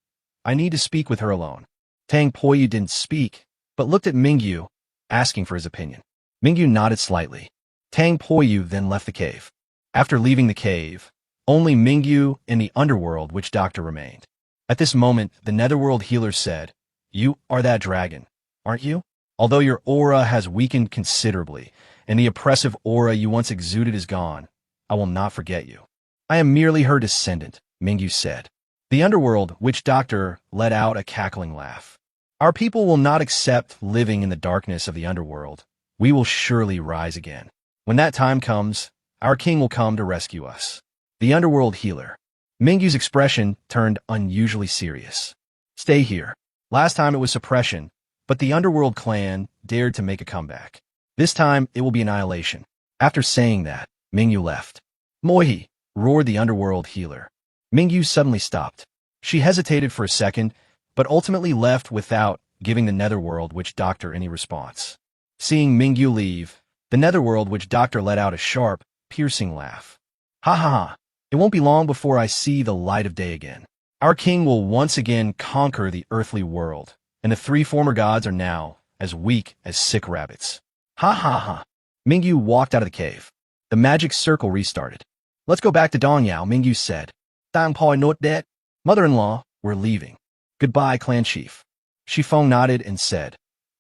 A: I need to speak with her alone. Tang Poyu didn't speak, but looked at Mingyu, asking for his opinion. Mingyu nodded slightly. Tang Poyu then left the cave. After leaving the cave, only Mingyu and the underworld witch doctor remained. At this moment, the Netherworld healer said, You are that dragon, aren't you? Although your aura has weakened considerably, and the oppressive aura you once exuded is gone, I will not forget you. I am merely her descendant, Mingyu said. The underworld witch doctor let out a cackling laugh. Our people will not accept living in the darkness of the underworld. We will surely rise again. When that time comes, our king will come to rescue us. The underworld healer. Mingyu's expression turned unusually serious. Stay here. Last time it was suppression. But the underworld clan dared to make a comeback. This time, it will be annihilation. After saying that, Mingyu left. Moihi, roared the underworld healer. Mingyu suddenly stopped. She hesitated for a second, but ultimately left without giving the netherworld witch doctor any response. Seeing Mingyu leave, the netherworld witch doctor let out a sharp, piercing laugh. Ha ha ha, it won't be long before I see the light of day again. Our king will once again conquer the earthly world, and the three former gods are now as weak as sick rabbits. Ha ha ha. Mingyu walked out of the cave. The magic circle restarted. Let's go back to Dongyao, Mingyu said. Dang Poi not dead. Mother-in-law, we're leaving. Goodbye, clan chief. Shifeng nodded and said,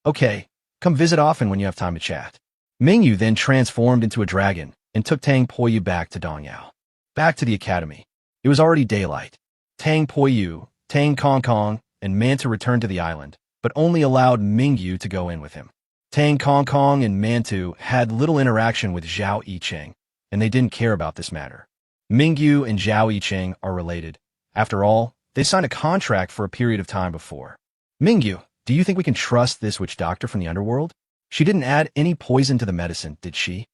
A: Okay, come visit often when you have time to chat. Mingyu then transformed into a dragon and took Tang Poyu back to Dongyao. Back to the academy. It was already daylight. Tang Poyu, Tang Kong Kong, and Manta returned to the island, but only allowed Mingyu to go in with him. Tang Kong Kong and Mantu had little interaction with Zhao Yicheng, and they didn't care about this matter. Mingyu and Zhao Yicheng are related. After all, they signed a contract for a period of time before. Mingyu, do you think we can trust this witch doctor from the underworld? She didn't add any poison to the medicine, did she?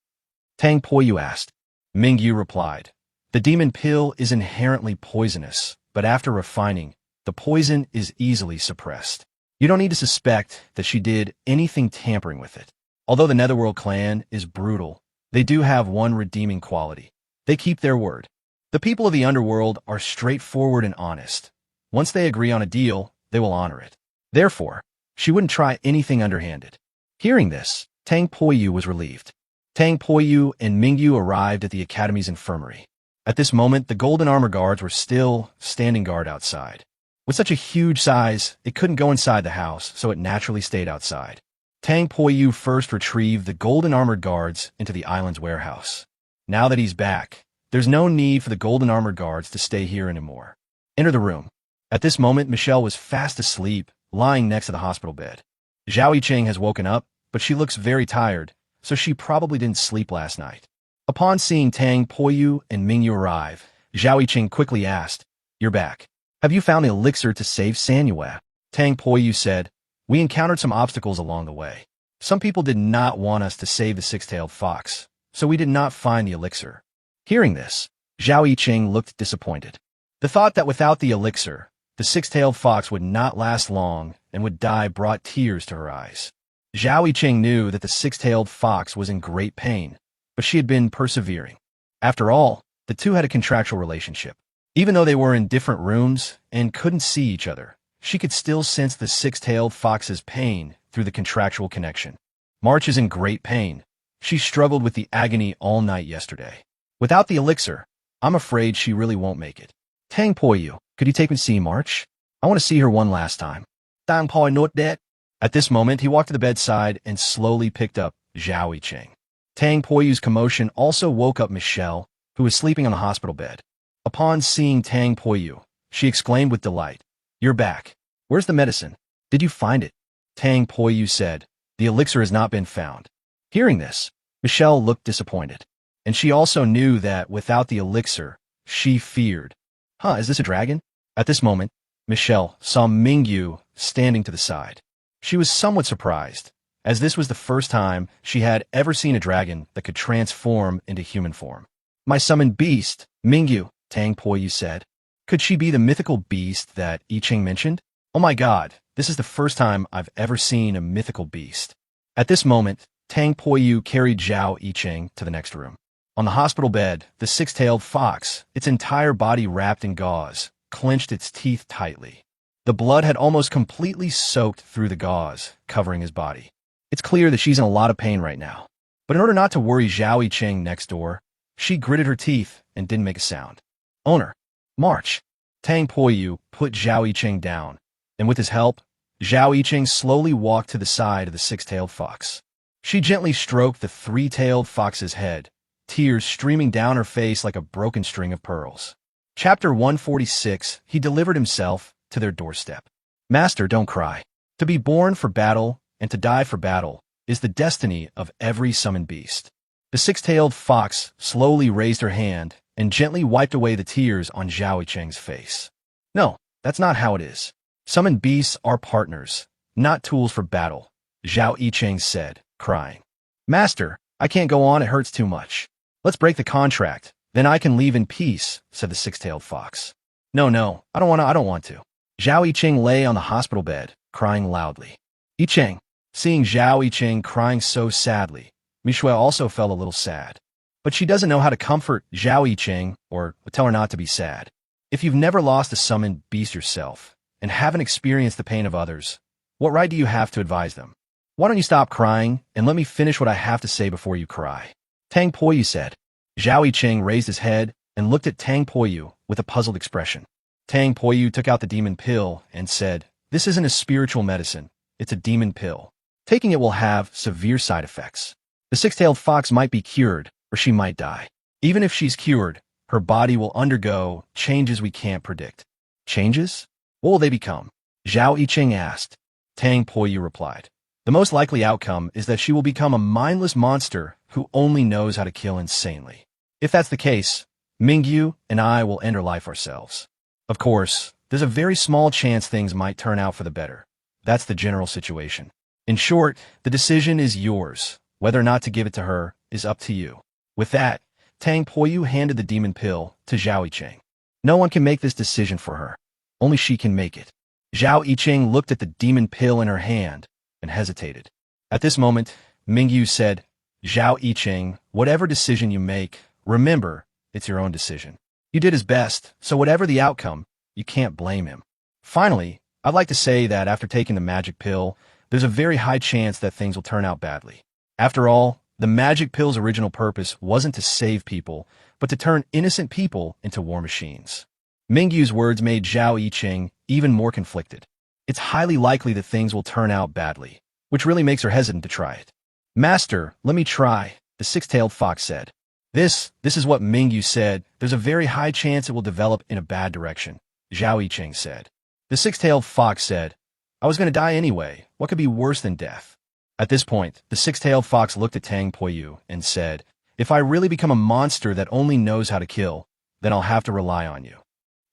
A: Tang Poyu asked. Mingyu replied, The demon pill is inherently poisonous, but after refining, the poison is easily suppressed. You don't need to suspect that she did anything tampering with it. Although the Netherworld clan is brutal, they do have one redeeming quality. They keep their word. The people of the underworld are straightforward and honest. Once they agree on a deal, they will honor it. Therefore, she wouldn't try anything underhanded. Hearing this, Tang Poyu was relieved. Tang Poyu and Mingyu arrived at the academy's infirmary. At this moment, the golden armor guards were still standing guard outside. With such a huge size, it couldn't go inside the house, so it naturally stayed outside. Tang Poyu first retrieved the golden armored guards into the island's warehouse. Now that he's back, there's no need for the golden armored guards to stay here anymore. Enter the room. At this moment, Michelle was fast asleep, lying next to the hospital bed. Zhao Yicheng has woken up, but she looks very tired, so she probably didn't sleep last night. Upon seeing Tang Poyu and Mingyu arrive, Zhao Yicheng quickly asked, You're back. Have you found the elixir to save Sanyue? Tang Poyu said, We encountered some obstacles along the way. Some people did not want us to save the six-tailed fox, so we did not find the elixir. Hearing this, Zhao Yicheng looked disappointed. The thought that without the elixir, the six-tailed fox would not last long and would die brought tears to her eyes. Zhao Yicheng knew that the six-tailed fox was in great pain, but she had been persevering. After all, the two had a contractual relationship. Even though they were in different rooms and couldn't see each other, she could still sense the six-tailed fox's pain through the contractual connection. March is in great pain. She struggled with the agony all night yesterday. Without the elixir, I'm afraid she really won't make it. Tang Poyu, could you take me to see March? I want to see her one last time. Dang Poi not dead. At this moment, he walked to the bedside and slowly picked up Zhao Yicheng. Tang Poyu's commotion also woke up Michelle, who was sleeping on the hospital bed. Upon seeing Tang Poyu, she exclaimed with delight, You're back. Where's the medicine? Did you find it? Tang Poyu said, The elixir has not been found. Hearing this, Michelle looked disappointed. And she also knew that without the elixir, she feared. Is this a dragon? At this moment, Michelle saw Mingyu standing to the side. She was somewhat surprised, as this was the first time she had ever seen a dragon that could transform into human form. My summoned beast, Mingyu, Tang Poyu said. Could she be the mythical beast that Yicheng mentioned? Oh my god, this is the first time I've ever seen a mythical beast. At this moment, Tang Poyu carried Zhao Yicheng to the next room. On the hospital bed, the six-tailed fox, its entire body wrapped in gauze, clenched its teeth tightly. The blood had almost completely soaked through the gauze, covering his body. It's clear that she's in a lot of pain right now. But in order not to worry Zhao Yicheng next door, she gritted her teeth and didn't make a sound. Owner, March. Tang Poyu put Zhao Yicheng down, and with his help, Zhao Yicheng slowly walked to the side of the six-tailed fox. She gently stroked the three-tailed fox's head, tears streaming down her face like a broken string of pearls. Chapter 146, he delivered himself to their doorstep. Master, don't cry. To be born for battle and to die for battle is the destiny of every summoned beast. The six-tailed fox slowly raised her hand and gently wiped away the tears on Zhao Yicheng's face. No, that's not how it is. Summoned beasts are partners, not tools for battle, Zhao Yicheng said, crying. Master, I can't go on, it hurts too much. Let's break the contract, then I can leave in peace, said the six-tailed fox. No, I don't want to. Zhao Yicheng lay on the hospital bed, crying loudly. Yicheng, seeing Zhao Yicheng crying so sadly, Mixue also felt a little sad. But she doesn't know how to comfort Zhao Yicheng or tell her not to be sad. If you've never lost a summoned beast yourself and haven't experienced the pain of others, what right do you have to advise them? Why don't you stop crying and let me finish what I have to say before you cry? Tang Poyu said. Zhao Yicheng raised his head and looked at Tang Poyu with a puzzled expression. Tang Poyu took out the demon pill and said, "This isn't a spiritual medicine, it's a demon pill. Taking it will have severe side effects. The six-tailed fox might be cured, or she might die. Even if she's cured, her body will undergo changes we can't predict." Changes? What will they become? Zhao Yicheng asked. Tang Poyu replied. The most likely outcome is that she will become a mindless monster who only knows how to kill insanely. If that's the case, Mingyu and I will end her life ourselves. Of course, there's a very small chance things might turn out for the better. That's the general situation. In short, the decision is yours. Whether or not to give it to her is up to you. With that, Tang Poyu handed the demon pill to Zhao Yicheng. No one can make this decision for her. Only she can make it. Zhao Yicheng looked at the demon pill in her hand and hesitated. At this moment, Mingyu said, Zhao Yicheng, whatever decision you make, remember, it's your own decision. You did his best, so whatever the outcome, you can't blame him. Finally, I'd like to say that after taking the magic pill, there's a very high chance that things will turn out badly. After all, the magic pill's original purpose wasn't to save people, but to turn innocent people into war machines. Mingyu's words made Zhao Yicheng even more conflicted. It's highly likely that things will turn out badly, which really makes her hesitant to try it. Master, let me try, the six-tailed fox said. This is what Mingyu said. There's a very high chance it will develop in a bad direction, Zhao Yicheng said. The six-tailed fox said, I was going to die anyway. What could be worse than death? At this point, the six-tailed fox looked at Tang Poyu and said, if I really become a monster that only knows how to kill, then I'll have to rely on you.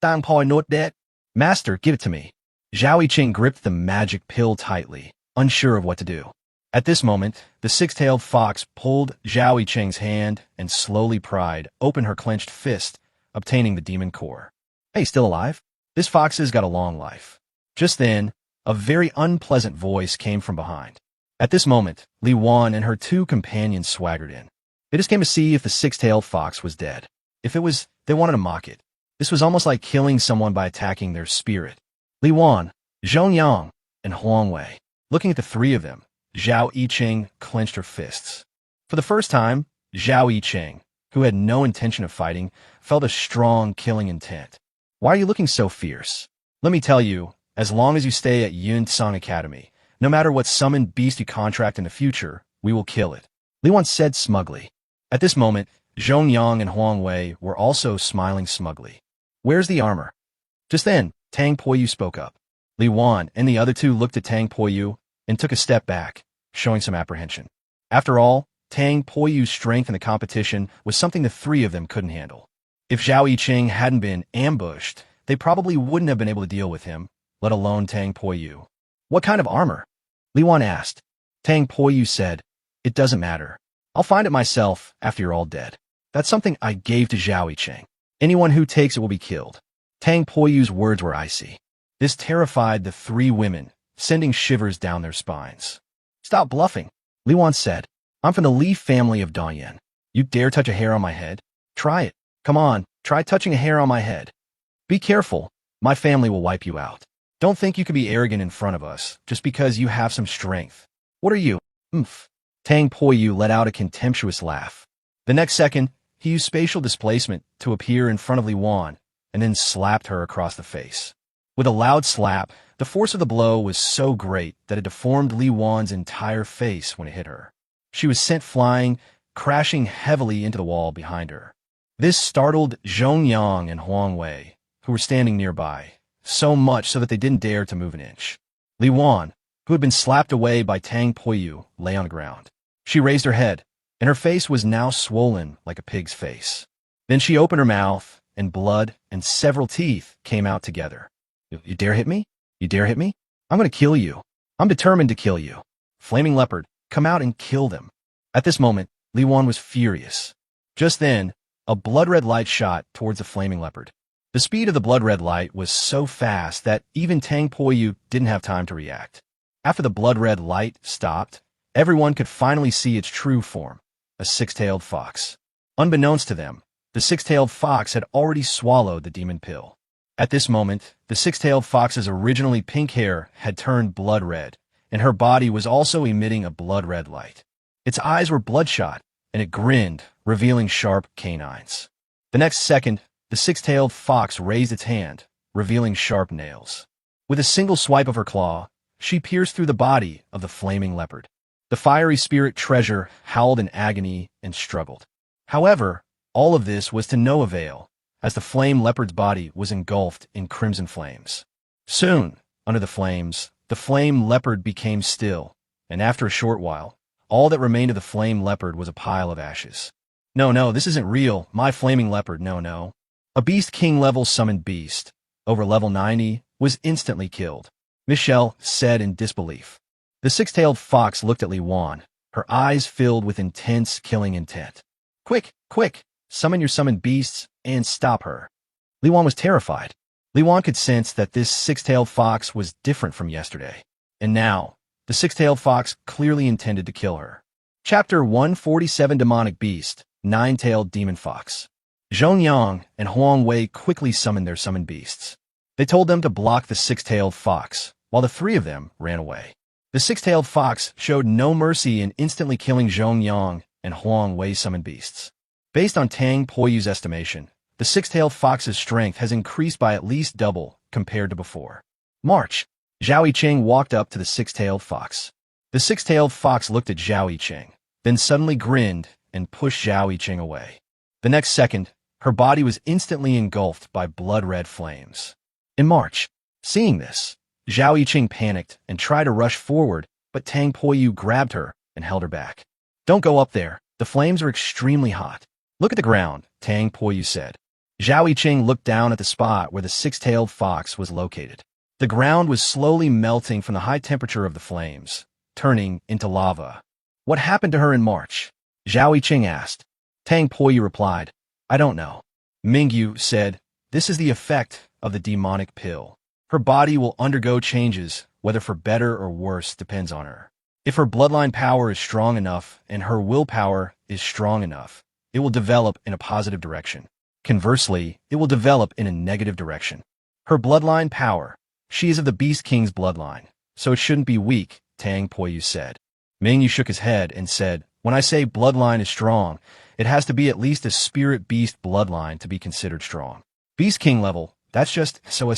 A: Tang Poyu not dead. Master, give it to me. Zhao Yicheng gripped the magic pill tightly, unsure of what to do. At this moment, the six-tailed fox pulled Zhao Yicheng's hand and slowly pried open her clenched fist, obtaining the demon core. Hey, still alive? This fox has got a long life. Just then, a very unpleasant voice came from behind. At this moment, Li Wan and her two companions swaggered in. They just came to see if the six-tailed fox was dead. If it was, they wanted to mock it. This was almost like killing someone by attacking their spirit. Li Wan, Zhongyang, and Huang Wei. Looking at the three of them, Zhao Yicheng clenched her fists. For the first time, Zhao Yicheng, who had no intention of fighting, felt a strong killing intent. Why are you looking so fierce? Let me tell you, as long as you stay at Yunsang Academy, no matter what summoned beast you contract in the future, we will kill it, Li Wan said smugly. At this moment, Zhongyang and Huang Wei were also smiling smugly. Where's the armor? Just then, Tang Poyu spoke up. Li Wan and the other two looked at Tang Poyu and took a step back, showing some apprehension. After all, Tang Poyu's strength in the competition was something the three of them couldn't handle. If Zhao Yicheng hadn't been ambushed, they probably wouldn't have been able to deal with him, let alone Tang Poyu. What kind of armor? Li Wan asked. Tang Poyu said, it doesn't matter. I'll find it myself after you're all dead. That's something I gave to Zhao Yicheng. Anyone who takes it will be killed. Tang Poyu's words were icy. This terrified the three women, sending shivers down their spines. Stop bluffing, Li Wan said. I'm from the Li family of Dongyan. You dare touch a hair on my head? Try it. Come on, try touching a hair on my head. Be careful. My family will wipe you out. Don't think you can be arrogant in front of us, just because you have some strength. What are you? Oomph. Tang Poyu let out a contemptuous laugh. The next second, he used spatial displacement to appear in front of Li Wan, and then slapped her across the face. With a loud slap, the force of the blow was so great that it deformed Li Wan's entire face when it hit her. She was sent flying, crashing heavily into the wall behind her. This startled Zhongyang and Huang Wei, who were standing nearby, so much so that they didn't dare to move an inch. Li Wan, who had been slapped away by Tang Poyu, lay on the ground. She raised her head, and her face was now swollen like a pig's face. Then she opened her mouth, and blood and several teeth came out together. You dare hit me? You dare hit me? I'm going to kill you. I'm determined to kill you. Flaming leopard, come out and kill them. At this moment, Li Wan was furious. Just then, a blood-red light shot towards the flaming leopard. The speed of the blood-red light was so fast that even Tang Poyu didn't have time to react. After the blood-red light stopped, everyone could finally see its true form, a six-tailed fox. Unbeknownst to them, the six-tailed fox had already swallowed the demon pill. At this moment, the six-tailed fox's originally pink hair had turned blood red, and her body was also emitting a blood-red light. Its eyes were bloodshot, and it grinned, revealing sharp canines. The next second, the six-tailed fox raised its hand, revealing sharp nails. With a single swipe of her claw, she pierced through the body of the flaming leopard. The fiery spirit treasure howled in agony and struggled. However, all of this was to no avail, as the flame leopard's body was engulfed in crimson flames. Soon, under the flames, the flame leopard became still, and after a short while, all that remained of the flame leopard was a pile of ashes. No, this isn't real. My flaming leopard, no. A Beast King level summoned beast, over level 90, was instantly killed. Michelle said in disbelief. The six-tailed fox looked at Li Wan, her eyes filled with intense killing intent. Quick, summon your summoned beasts and stop her. Li Wan was terrified. Li Wan could sense that this six-tailed fox was different from yesterday. And now, the six-tailed fox clearly intended to kill her. Chapter 147 Demonic Beast, Nine-Tailed Demon Fox. Zhong Yang and Huang Wei quickly summoned their summoned beasts. They told them to block the six-tailed fox, while the three of them ran away. The six-tailed fox showed no mercy in instantly killing Zhong Yang and Huang Wei's summoned beasts. Based on Tang Poyu's estimation, the six-tailed fox's strength has increased by at least double compared to before. March. Zhao Yicheng walked up to the six-tailed fox. The six-tailed fox looked at Zhao Yicheng, then suddenly grinned and pushed Zhao Yicheng away. The next second, her body was instantly engulfed by blood-red flames. In March, seeing this, Zhao Yicheng panicked and tried to rush forward, but Tang Poyu grabbed her and held her back. Don't go up there. The flames are extremely hot. Look at the ground, Tang Poyu said. Zhao Yicheng looked down at the spot where the six-tailed fox was located. The ground was slowly melting from the high temperature of the flames, turning into lava. What happened to her in March? Zhao Yicheng asked. Tang Poyu replied, I don't know. Mingyu said, this is the effect of the demonic pill. Her body will undergo changes, whether for better or worse depends on her. If her bloodline power is strong enough and her willpower is strong enough, it will develop in a positive direction. Conversely, it will develop in a negative direction. Her bloodline power. She is of the Beast King's bloodline, so it shouldn't be weak, Tang Poyu said. Mingyu shook his head and said, when I say bloodline is strong, it has to be at least a spirit beast bloodline to be considered strong. Beast King level, that's just so.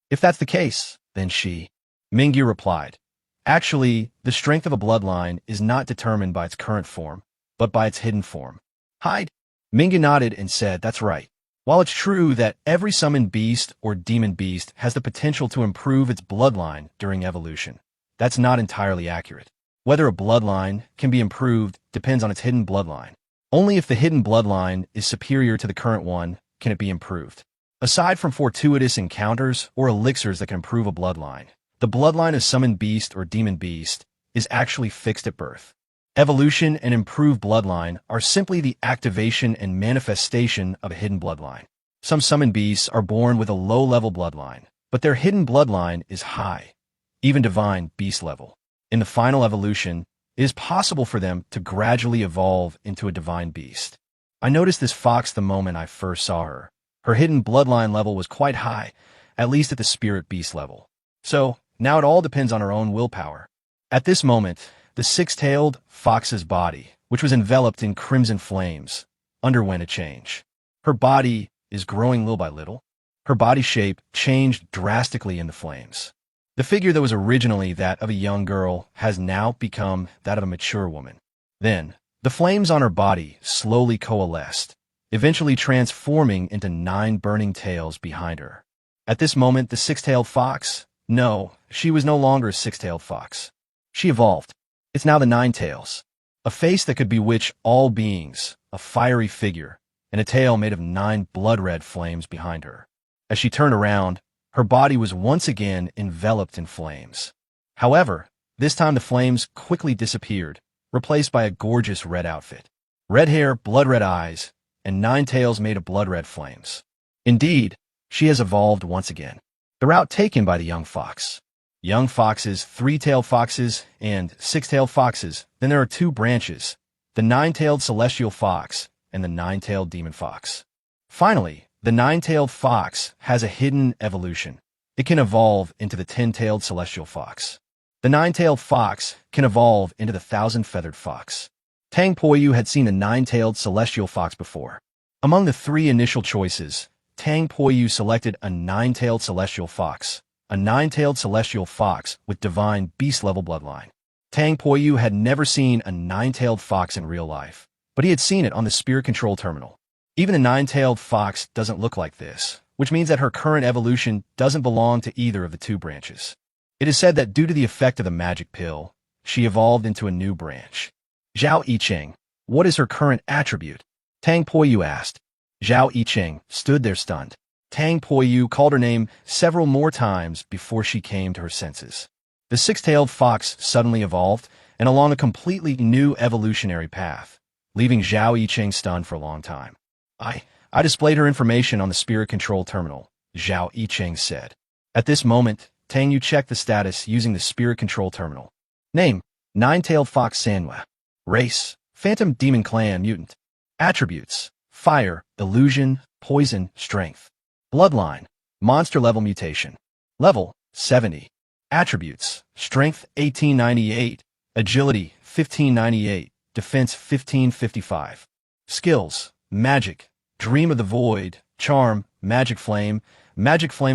A: If that's the case, then she. Mingyu replied, actually, the strength of a bloodline is not determined by its current form, but by its hidden form. Hide. Mingyu nodded and said, that's right. While it's true that every summoned beast or demon beast has the potential to improve its bloodline during evolution, that's not entirely accurate. Whether a bloodline can be improved depends on its hidden bloodline. Only if the hidden bloodline is superior to the current one can it be improved. Aside from fortuitous encounters or elixirs that can improve a bloodline, the bloodline of summoned beast or demon beast is actually fixed at birth. Evolution and improved bloodline are simply the activation and manifestation of a hidden bloodline. Some summoned beasts are born with a low-level bloodline, but their hidden bloodline is high, even divine beast level. In the final evolution, it is possible for them to gradually evolve into a divine beast. I noticed this fox the moment I first saw her. Her hidden bloodline level was quite high, at least at the spirit beast level. So, now it all depends on her own willpower. At this moment, the six-tailed fox's body, which was enveloped in crimson flames, underwent a change. Her body is growing little by little. Her body shape changed drastically in the flames. The figure that was originally that of a young girl has now become that of a mature woman. Then, the flames on her body slowly coalesced, eventually transforming into 9 burning tails behind her. At this moment, the six-tailed fox, no, she was no longer a six-tailed fox. She evolved. It's now the 9 tails. A face that could bewitch all beings, a fiery figure, and a tail made of 9 blood-red flames behind her. As she turned around, her body was once again enveloped in flames. However, this time the flames quickly disappeared, replaced by a gorgeous red outfit. Red hair, blood-red eyes, and 9 tails made of blood-red flames. Indeed, she has evolved once again. The route taken by the young fox. Young foxes, 3-tailed foxes, and 6-tailed foxes. Then there are 2 branches, the 9-tailed celestial fox and the 9-tailed demon fox. Finally, the 9-tailed fox has a hidden evolution. It can evolve into the 10-tailed celestial fox. The 9-tailed fox can evolve into the 1,000-feathered fox. Tang Poyu had seen a 9-tailed celestial fox before. Among the 3 initial choices, Tang Poyu selected a 9-tailed celestial fox, a 9-tailed celestial fox with divine beast-level bloodline. Tang Poyu had never seen a 9-tailed fox in real life, but he had seen it on the spirit control terminal. Even the 9-tailed fox doesn't look like this, which means that her current evolution doesn't belong to either of the 2 branches. It is said that due to the effect of the magic pill, she evolved into a new branch. Zhao Yicheng, what is her current attribute? Tang Poyu asked. Zhao Yicheng stood there stunned. Tang Poyu called her name several more times before she came to her senses. The 6-tailed fox suddenly evolved, and along a completely new evolutionary path, leaving Zhao Yicheng stunned for a long time. I displayed her information on the spirit control terminal, Zhao Yicheng said. At this moment, Tang Yu checked the status using the spirit control terminal. Name, 9-tailed fox Sanhua. Race, Phantom Demon Clan Mutant. Attributes, Fire, Illusion, Poison, Strength. Bloodline, Monster-level mutation. Level, 70. Attributes, Strength 1898, Agility 1598, Defense 1555. Skills, Magic, Dream of the Void, Charm, Magic Flame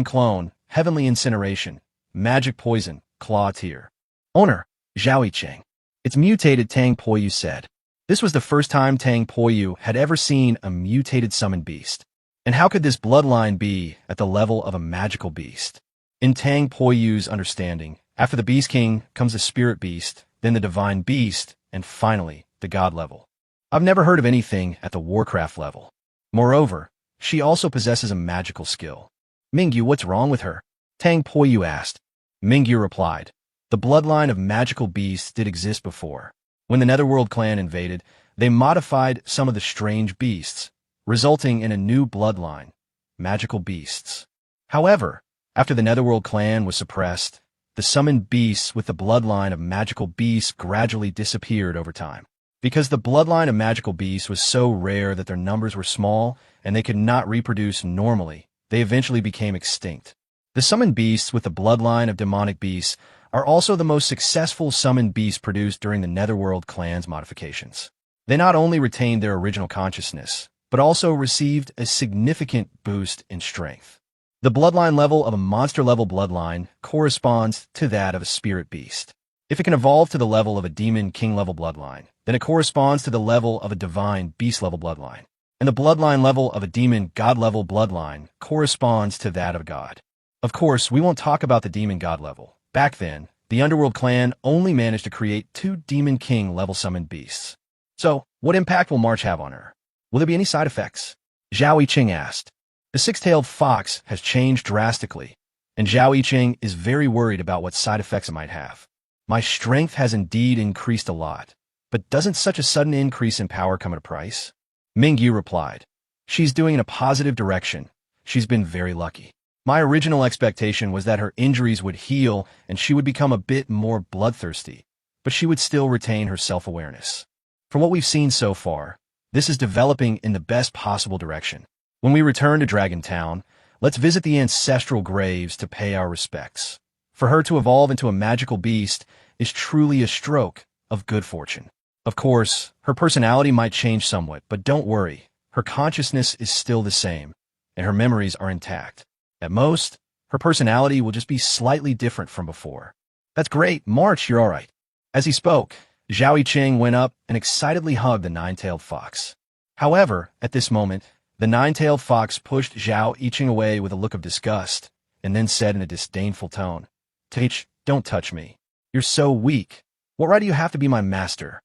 A: Clone, Heavenly Incineration, Magic Poison, Claw Tier. Owner, Zhao Yicheng. It's mutated, Tang Poyu said. This was the first time Tang Poyu had ever seen a mutated summoned beast. And how could this bloodline be at the level of a magical beast? In Tang Poyu's understanding, after the Beast King comes the Spirit Beast, then the Divine Beast, and finally, the God level. I've never heard of anything at the Warcraft level. Moreover, she also possesses a magical skill. Mingyu, what's wrong with her? Tang Poyu asked. Mingyu replied, the bloodline of magical beasts did exist before. When the Netherworld clan invaded, they modified some of the strange beasts, resulting in a new bloodline, magical beasts. However, after the Netherworld clan was suppressed, the summoned beasts with the bloodline of magical beasts gradually disappeared over time. Because the bloodline of magical beasts was so rare that their numbers were small and they could not reproduce normally, they eventually became extinct. The summoned beasts with the bloodline of demonic beasts are also the most successful summoned beasts produced during the Netherworld clan's modifications. They not only retained their original consciousness, but also received a significant boost in strength. The bloodline level of a monster-level bloodline corresponds to that of a spirit beast. If it can evolve to the level of a demon king-level bloodline, then it corresponds to the level of a divine beast-level bloodline. And the bloodline level of a demon god-level bloodline corresponds to that of a god. Of course, we won't talk about the demon god level. Back then, the Underworld clan only managed to create 2 demon king-level summoned beasts. So, what impact will March have on her? Will there be any side effects? Zhao Yicheng asked. The 6-tailed fox has changed drastically, and Zhao Yicheng is very worried about what side effects it might have. My strength has indeed increased a lot, but doesn't such a sudden increase in power come at a price? Mingyu replied. She's doing in a positive direction. She's been very lucky. My original expectation was that her injuries would heal and she would become a bit more bloodthirsty, but she would still retain her self-awareness. From what we've seen so far, this is developing in the best possible direction. When we return to Dragon Town, let's visit the ancestral graves to pay our respects. For her to evolve into a magical beast is truly a stroke of good fortune. Of course, her personality might change somewhat, but don't worry, her consciousness is still the same, and her memories are intact. At most, her personality will just be slightly different from before. That's great, March, you're all right. As he spoke, Zhao Yicheng went up and excitedly hugged the 9-tailed fox. However, at this moment, the 9-tailed fox pushed Zhao Yicheng away with a look of disgust, and then said in a disdainful tone, "Teach, don't touch me. You're so weak. What right do you have to be my master?"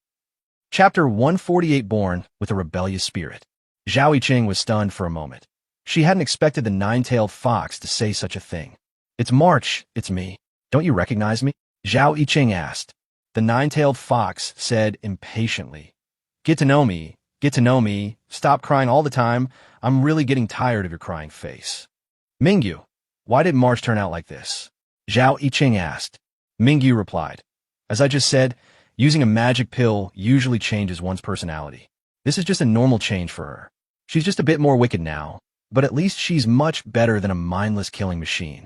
A: Chapter 148. Born with a rebellious spirit. Zhao Yicheng was stunned for a moment. She hadn't expected the 9-tailed fox to say such a thing. "It's March, it's me. Don't you recognize me?" Zhao Yiqing asked. The nine-tailed fox said impatiently, Get to know me, get to know me, stop crying all the time, I'm really getting tired of your crying face. Mingyu, why did March turn out like this? Zhao Yiqing asked. Mingyu replied, As I just said, using a magic pill usually changes one's personality. This is just a normal change for her. She's just a bit more wicked now, but at least she's much better than a mindless killing machine.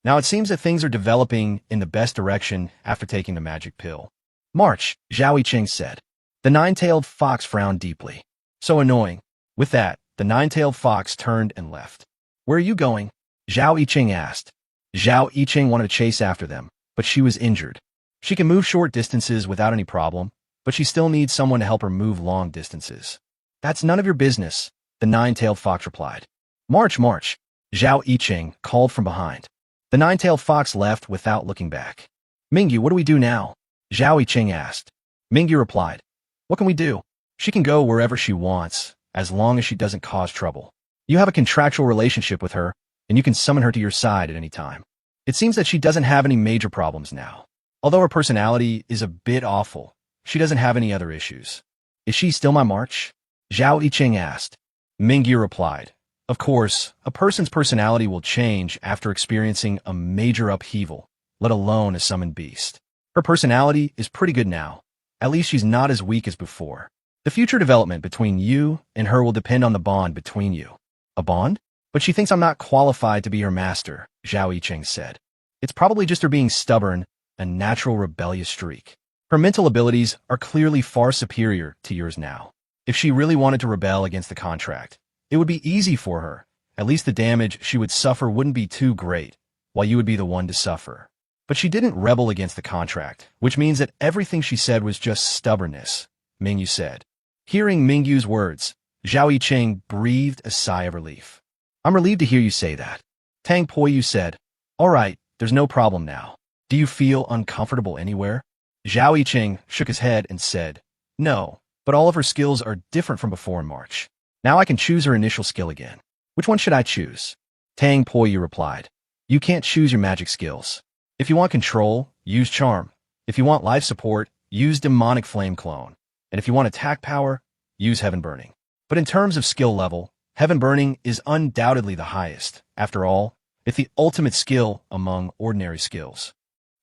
A: Now it seems that things are developing in the best direction after taking the magic pill. March, Zhao Yiqing said. The nine-tailed fox frowned deeply. So annoying. With that, the nine-tailed fox turned and left. Where are you going? Zhao Yiqing asked. Zhao Yiqing wanted to chase after them, but she was injured. She can move short distances without any problem, but she still needs someone to help her move long distances. That's none of your business, the nine-tailed fox replied. March, march, Zhao Yiqing called from behind. The nine-tailed fox left without looking back. Mingyu, what do we do now? Zhao Yiqing asked. Mingyu replied, What can we do? She can go wherever she wants, as long as she doesn't cause trouble. You have a contractual relationship with her, and you can summon her to your side at any time. It seems that she doesn't have any major problems now. Although her personality is a bit awful, she doesn't have any other issues. Is she still my March? Zhao Yiqing asked. Mingyu replied, Of course, a person's personality will change after experiencing a major upheaval, let alone a summoned beast. Her personality is pretty good now. At least she's not as weak as before. The future development between you and her will depend on the bond between you. A bond? But she thinks I'm not qualified to be her master, Zhao Yiqing said. It's probably just her being stubborn, a natural rebellious streak. Her mental abilities are clearly far superior to yours now. If she really wanted to rebel against the contract, it would be easy for her. At least the damage she would suffer wouldn't be too great, while you would be the one to suffer. But she didn't rebel against the contract, which means that everything she said was just stubbornness, Mingyu said. Hearing Mingyu's words, Zhao Yiqing breathed a sigh of relief. I'm relieved to hear you say that. Tang Poyu said, All right, there's no problem now. Do you feel uncomfortable anywhere? Zhao Yiqing shook his head and said, No, but all of her skills are different from before in March. Now I can choose her initial skill again. Which one should I choose? Tang Poyu replied, You can't choose your magic skills. If you want control, use charm. If you want life support, use demonic flame clone. And if you want attack power, use heaven burning. But in terms of skill level, heaven burning is undoubtedly the highest. After all, it's the ultimate skill among ordinary skills.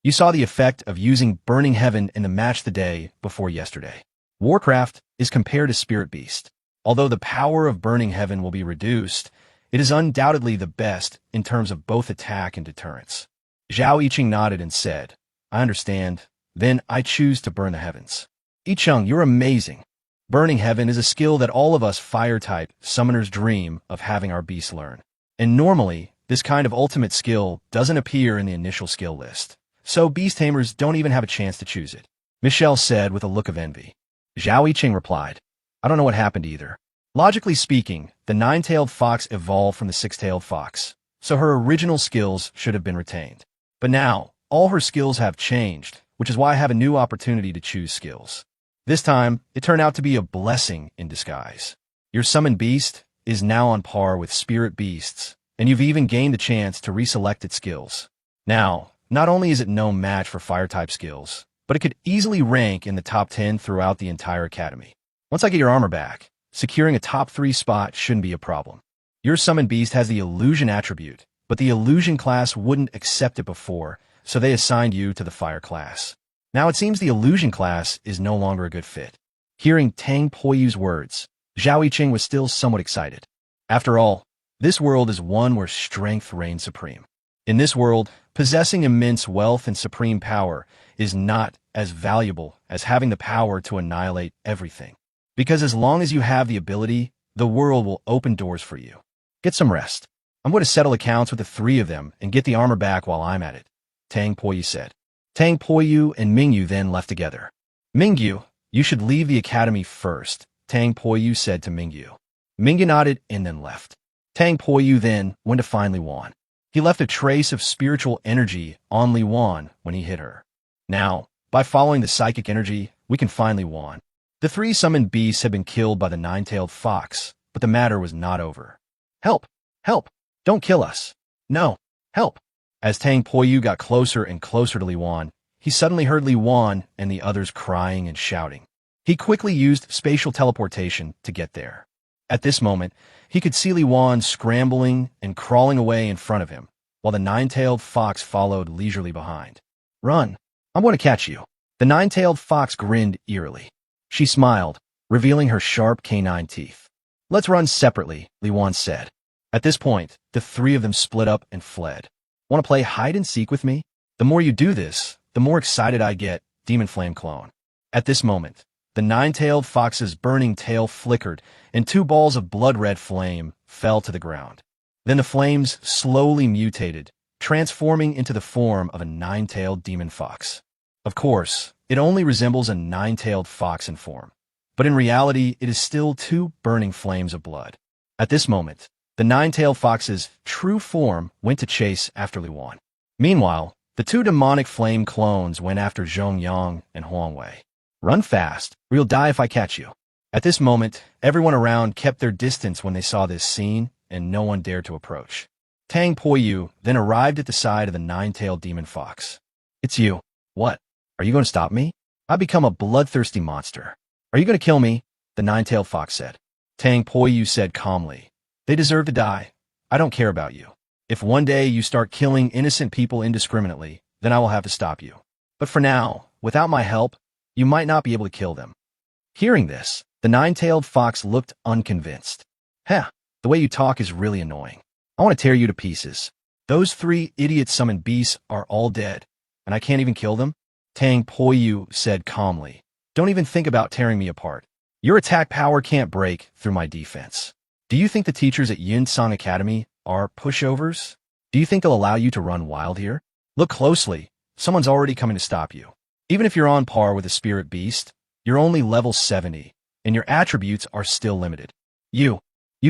A: You saw the effect of using burning heaven in the match the day before yesterday. Warcraft is compared to Spirit Beast. Although the power of burning heaven will be reduced, it is undoubtedly the best in terms of both attack and deterrence. Zhao Yiqing nodded and said, I understand. Then I choose to burn the heavens. Yicheng, you're amazing. Burning heaven is a skill that all of us fire-type summoners dream of having our beasts learn. And normally, this kind of ultimate skill doesn't appear in the initial skill list. So beast tamers don't even have a chance to choose it. Michelle said with a look of envy. Zhao Yiqing replied, I don't know what happened either. Logically speaking, the nine-tailed fox evolved from the six-tailed fox, so her original skills should have been retained. But now, all her skills have changed, which is why I have a new opportunity to choose skills. This time, it turned out to be a blessing in disguise. Your summoned beast is now on par with spirit beasts, and you've even gained the chance to reselect its skills. Now, not only is it no match for fire-type skills, but it could easily rank in the top 10 throughout the entire academy. Once I get your armor back, securing a top 3 spot shouldn't be a problem. Your summoned beast has the illusion attribute, but the illusion class wouldn't accept it before, so they assigned you to the fire class. Now it seems the illusion class is no longer a good fit. Hearing Tang Poyu's words, Zhao Yiqing was still somewhat excited. After all, this world is one where strength reigns supreme. In this world, possessing immense wealth and supreme power is not as valuable as having the power to annihilate everything. Because as long as you have the ability, the world will open doors for you. Get some rest. I'm going to settle accounts with the 3 of them and get the armor back while I'm at it, Tang Poyu said. Tang Poyu and Mingyu then left together. Mingyu, you should leave the academy first, Tang Poyu said to Mingyu. Mingyu nodded and then left. Tang Poyu then went to find Li Wan. He left a trace of spiritual energy on Li Wan when he hit her. Now, by following the psychic energy, we can find Li Wan. The 3 summoned beasts had been killed by the nine-tailed fox, but the matter was not over. Help! Help! Don't kill us! No! Help! As Tang Poyu got closer and closer to Li Wan, he suddenly heard Li Wan and the others crying and shouting. He quickly used spatial teleportation to get there. At this moment, he could see Li Wan scrambling and crawling away in front of him, while the nine-tailed fox followed leisurely behind. "Run! I'm going to catch you." The nine-tailed fox grinned eerily. She smiled, revealing her sharp canine teeth. "Let's run separately," Li Wan said. At this point, the three of them split up and fled. "Want to play hide-and-seek with me? The more you do this, the more excited I get," Demon Flame clone. At this moment, the nine-tailed fox's burning tail flickered, and two balls of blood-red flame fell to the ground. Then the flames slowly mutated, transforming into the form of a nine-tailed demon fox. Of course, it only resembles a nine-tailed fox in form, but in reality, it is still two burning flames of blood. At this moment, the nine-tailed fox's true form went to chase after Li Wan. Meanwhile, the two demonic flame clones went after Zhongyang and Huangwei. "Run fast, or you'll die if I catch you." At this moment, everyone around kept their distance when they saw this scene, and no one dared to approach. Tang Poyu then arrived at the side of the nine-tailed demon fox. "It's you. What? Are you going to stop me? I've become a bloodthirsty monster. Are you going to kill me?" the nine-tailed fox said. Tang Poyu said calmly, "They deserve to die. I don't care about you. If one day you start killing innocent people indiscriminately, then I will have to stop you. But for now, without my help, you might not be able to kill them." Hearing this, the nine-tailed fox looked unconvinced. "Heh, the way you talk is really annoying. I want to tear you to pieces. Those three idiot summoned beasts are all dead, and I can't even kill them?" Tang Poyu said calmly. "Don't even think about tearing me apart. Your attack power can't break through my defense. Do you think the teachers at Yinsong Academy are pushovers? Do you think they'll allow you to run wild here? Look closely. Someone's already coming to stop you. Even if you're on par with a spirit beast, you're only level 70, and your attributes are still limited. You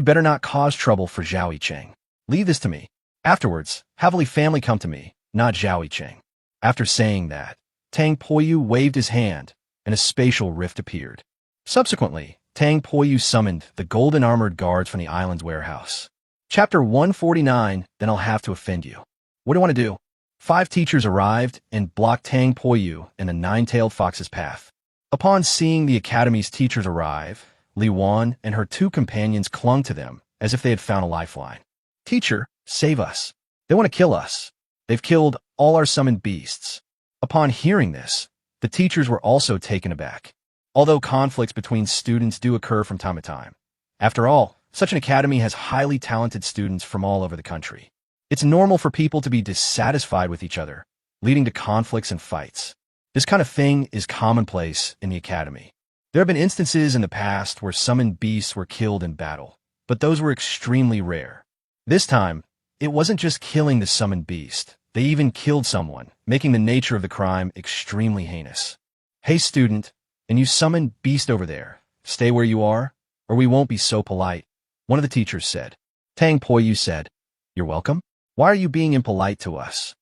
A: better not cause trouble for Zhao Yicheng. Leave this to me. Afterwards, have Li family come to me, not Zhao Yicheng." After saying that, Tang Poyu waved his hand, and a spatial rift appeared. Subsequently, Tang Poyu summoned the golden armored guards from the island's warehouse. Chapter 149, Then I'll Have to Offend You. What do you want to do? 5 teachers arrived and blocked Tang Poyu and the nine-tailed fox's path. Upon seeing the academy's teachers arrive, Li Wan and her 2 companions clung to them as if they had found a lifeline. "Teacher, save us. They want to kill us. They've killed all our summoned beasts." Upon hearing this, the teachers were also taken aback. Although conflicts between students do occur from time to time, after all, such an academy has highly talented students from all over the country. It's normal for people to be dissatisfied with each other, leading to conflicts and fights. This kind of thing is commonplace in the academy. There have been instances in the past where summoned beasts were killed in battle, but those were extremely rare. This time, it wasn't just killing the summoned beast. They even killed someone, making the nature of the crime extremely heinous. "Hey student, and you summoned beast over there, stay where you are, or we won't be so polite," one of the teachers said. Tang Poyu said, "You're welcome. Why are you being impolite to us?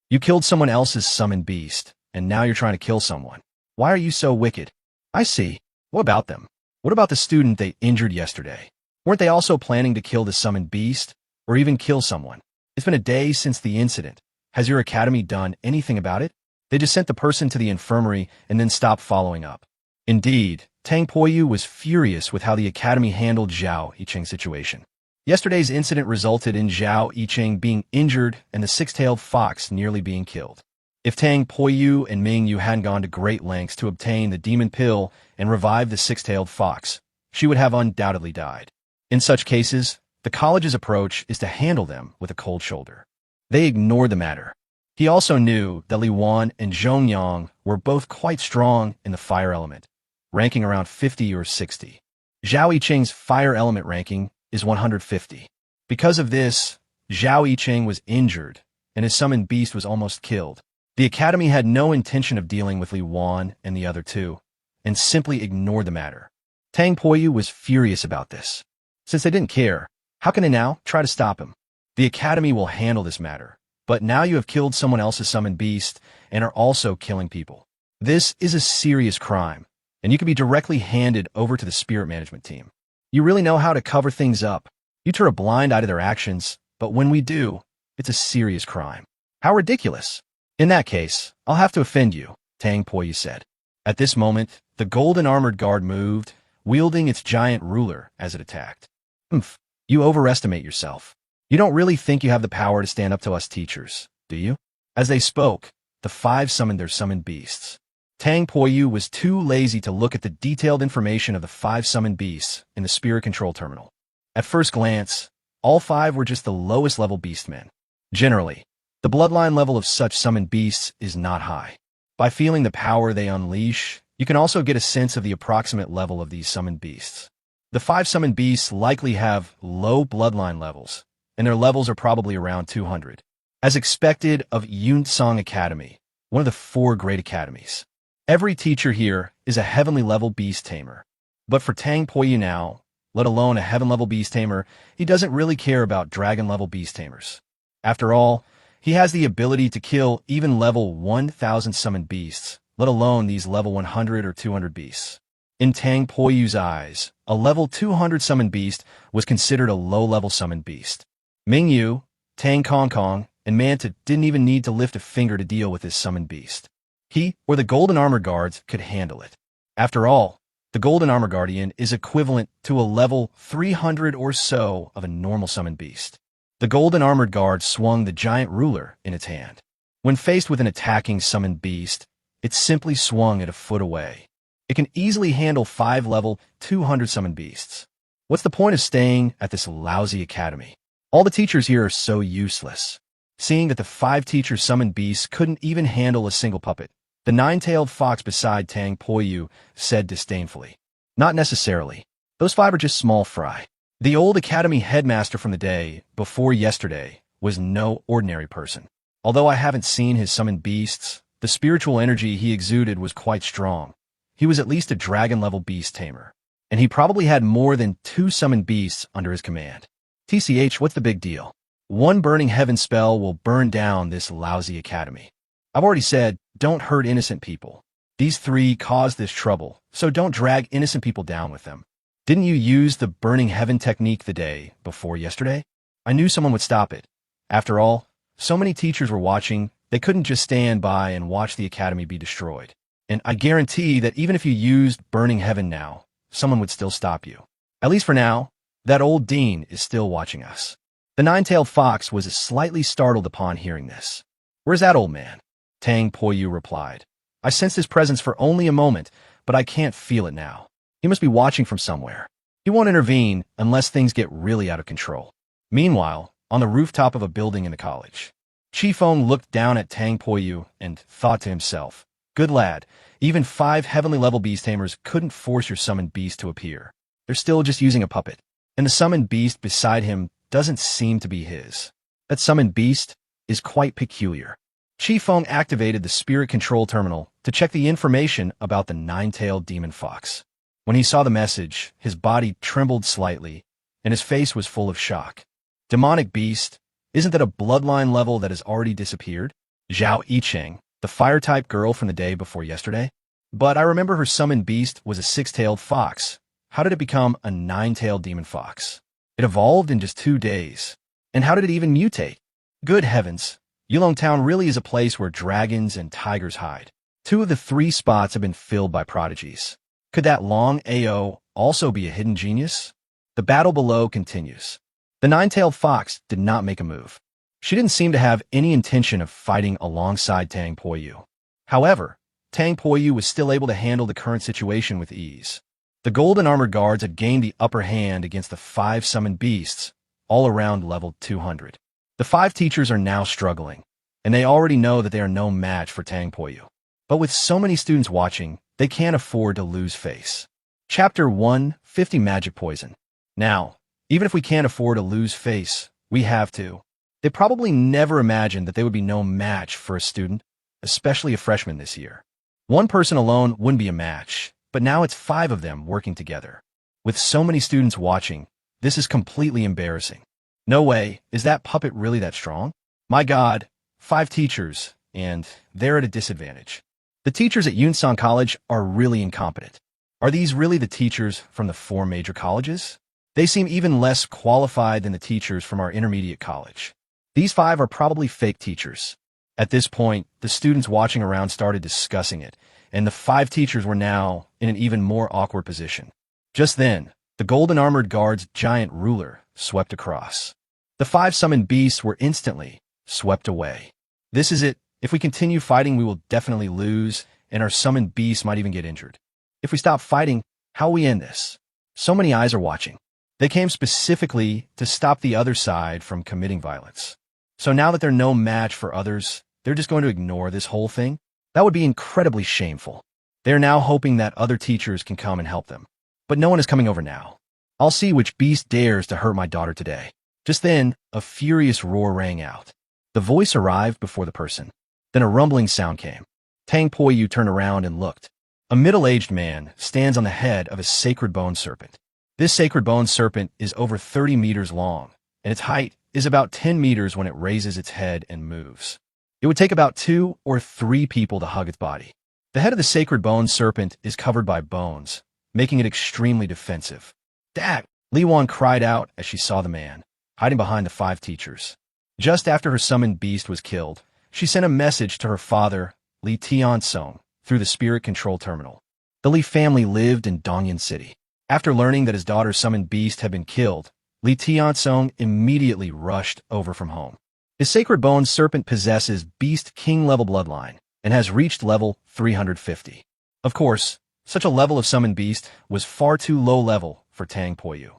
A: You killed someone else's summoned beast, and now you're trying to kill someone. Why are you so wicked?" "I see. What about them? What about the student they injured yesterday? Weren't they also planning to kill the summoned beast, or even kill someone? It's been a day since the incident. Has your academy done anything about it?" They just sent the person to the infirmary and then stopped following up. Indeed, Tang Poyu was furious with how the academy handled Zhao Yicheng's situation. Yesterday's incident resulted in Zhao Yicheng being injured and the six-tailed fox nearly being killed. If Tang Poyu and Ming Yu hadn't gone to great lengths to obtain the demon pill and revive the six-tailed fox, she would have undoubtedly died. In such cases, the college's approach is to handle them with a cold shoulder. They ignored the matter. He also knew that Li Wan and Zhongyang were both quite strong in the fire element, ranking around 50 or 60. Zhao Yicheng's fire element ranking is 150. Because of this, Zhao Yicheng was injured, and his summoned beast was almost killed. The academy had no intention of dealing with Li Wan and the other 2, and simply ignored the matter. Tang Poyu was furious about this. Since they didn't care, how can they now try to stop him? The academy will handle this matter, but now you have killed someone else's summoned beast and are also killing people. This is a serious crime, and you can be directly handed over to the spirit management team. You really know how to cover things up. You turn a blind eye to their actions, but when we do, it's a serious crime. How ridiculous. In that case, I'll have to offend you, Tang Poyu said. At this moment, the golden armored guard moved, wielding its giant ruler as it attacked. Humph, you overestimate yourself. You don't really think you have the power to stand up to us teachers, do you? As they spoke, the five summoned their summoned beasts. Tang Poyu was too lazy to look at the detailed information of the five summoned beasts in the spirit control terminal. At first glance, all five were just the lowest level beastmen. Generally, the bloodline level of such summoned beasts is not high. By feeling the power they unleash, you can also get a sense of the approximate level of these summoned beasts. The five summoned beasts likely have low bloodline levels, and their levels are probably around 200. As expected of Yunsong Academy, one of the 4 great academies. Every teacher here is a heavenly level beast tamer. But for Tang Poyu now, let alone a heaven level beast tamer, he doesn't really care about dragon level beast tamers. After all, he has the ability to kill even level 1000 summoned beasts, let alone these level 100 or 200 beasts. In Tang Poyu's eyes, a level 200 summoned beast was considered a low-level summoned beast. Ming Yu, Tang Kong Kong, and Manta didn't even need to lift a finger to deal with this summoned beast. He, or the Golden Armor Guards, could handle it. After all, the Golden Armor Guardian is equivalent to a level 300 or so of a normal summoned beast. The Golden Armored Guard swung the giant ruler in its hand. When faced with an attacking summoned beast, it simply swung it a foot away. It can easily handle 5 level 200 summoned beasts. What's the point of staying at this lousy academy? All the teachers here are so useless. Seeing that the 5 teachers summoned beasts couldn't even handle a single puppet, the 9-tailed fox beside Tang Poyu said disdainfully. Not necessarily. Those 5 are just small fry. The old academy headmaster from the day before yesterday was no ordinary person. Although I haven't seen his summoned beasts, the spiritual energy he exuded was quite strong. He was at least a dragon-level beast tamer, and he probably had more than 2 summoned beasts under his command. TCH, what's the big deal? 1 burning heaven spell will burn down this lousy academy. I've already said, don't hurt innocent people. These 3 caused this trouble, so don't drag innocent people down with them. Didn't you use the burning heaven technique the day before yesterday? I knew someone would stop it. After all, so many teachers were watching, they couldn't just stand by and watch the academy be destroyed. And I guarantee that even if you used burning heaven now, someone would still stop you. At least for now, that old dean is still watching us. The 9-tailed fox was slightly startled upon hearing this. Where's that old man? Tang Poyu replied. I sensed his presence for only a moment, but I can't feel it now. He must be watching from somewhere. He won't intervene unless things get really out of control. Meanwhile, on the rooftop of a building in the college, Chi Feng looked down at Tang Poyu and thought to himself, good lad, even 5 heavenly level beast tamers couldn't force your summoned beast to appear. They're still just using a puppet. And the summoned beast beside him doesn't seem to be his. That summoned beast is quite peculiar. Chi Feng activated the spirit control terminal to check the information about the 9-tailed demon fox. When he saw the message, his body trembled slightly, and his face was full of shock. Demonic beast, isn't that a bloodline level that has already disappeared? Zhao Yicheng, the fire-type girl from the day before yesterday? But I remember her summoned beast was a 6-tailed fox. How did it become a 9-tailed demon fox? It evolved in just 2 days. And how did it even mutate? Good heavens, Yulong Town really is a place where dragons and tigers hide. 2 of the 3 spots have been filled by prodigies. Could that long AO also be a hidden genius? The battle below continues. The 9-tailed fox did not make a move. She didn't seem to have any intention of fighting alongside Tang Poyu. However, Tang Poyu was still able to handle the current situation with ease. The Golden Armored Guards had gained the upper hand against the 5 summoned beasts, all around level 200. The 5 teachers are now struggling, and they already know that they are no match for Tang Poyu. But with so many students watching, they can't afford to lose face. Chapter 1, 50 Magic Poison. Now, even if we can't afford to lose face, we have to. They probably never imagined that they would be no match for a student, especially a freshman this year. 1 person alone wouldn't be a match, but now it's 5 of them working together. With so many students watching, this is completely embarrassing. No way, is that puppet really that strong? My God, 5 teachers, and they're at a disadvantage. The teachers at Yunsong College are really incompetent. Are these really the teachers from the 4 major colleges? They seem even less qualified than the teachers from our intermediate college. These 5 are probably fake teachers. At this point, the students watching around started discussing it, and the 5 teachers were now in an even more awkward position. Just then, the golden armored guard's giant ruler swept across. The 5 summoned beasts were instantly swept away. This is it. If we continue fighting, we will definitely lose, and our summoned beasts might even get injured. If we stop fighting, how will we end this? So many eyes are watching. They came specifically to stop the other side from committing violence. So now that they're no match for others, they're just going to ignore this whole thing? That would be incredibly shameful. They're now hoping that other teachers can come and help them. But no one is coming over now. I'll see which beast dares to hurt my daughter today. Just then, a furious roar rang out. The voice arrived before the person. Then a rumbling sound came. Tang Poyu turned around and looked. A middle-aged man stands on the head of a sacred bone serpent. This sacred bone serpent is over 30 meters long, and its height is about 10 meters when it raises its head and moves. It would take about 2 or 3 people to hug its body. The head of the sacred bone serpent is covered by bones, making it extremely defensive. Dad! Li Wan cried out as she saw the man, hiding behind the 5 teachers. Just after her summoned beast was killed, she sent a message to her father, Li Tiansong, through the spirit control terminal. The Li family lived in Dongyan City. After learning that his daughter's summoned beast had been killed, Li Tiansong immediately rushed over from home. His sacred bone serpent possesses beast king level bloodline and has reached level 350. Of course, such a level of summoned beast was far too low level for Tang Poyu.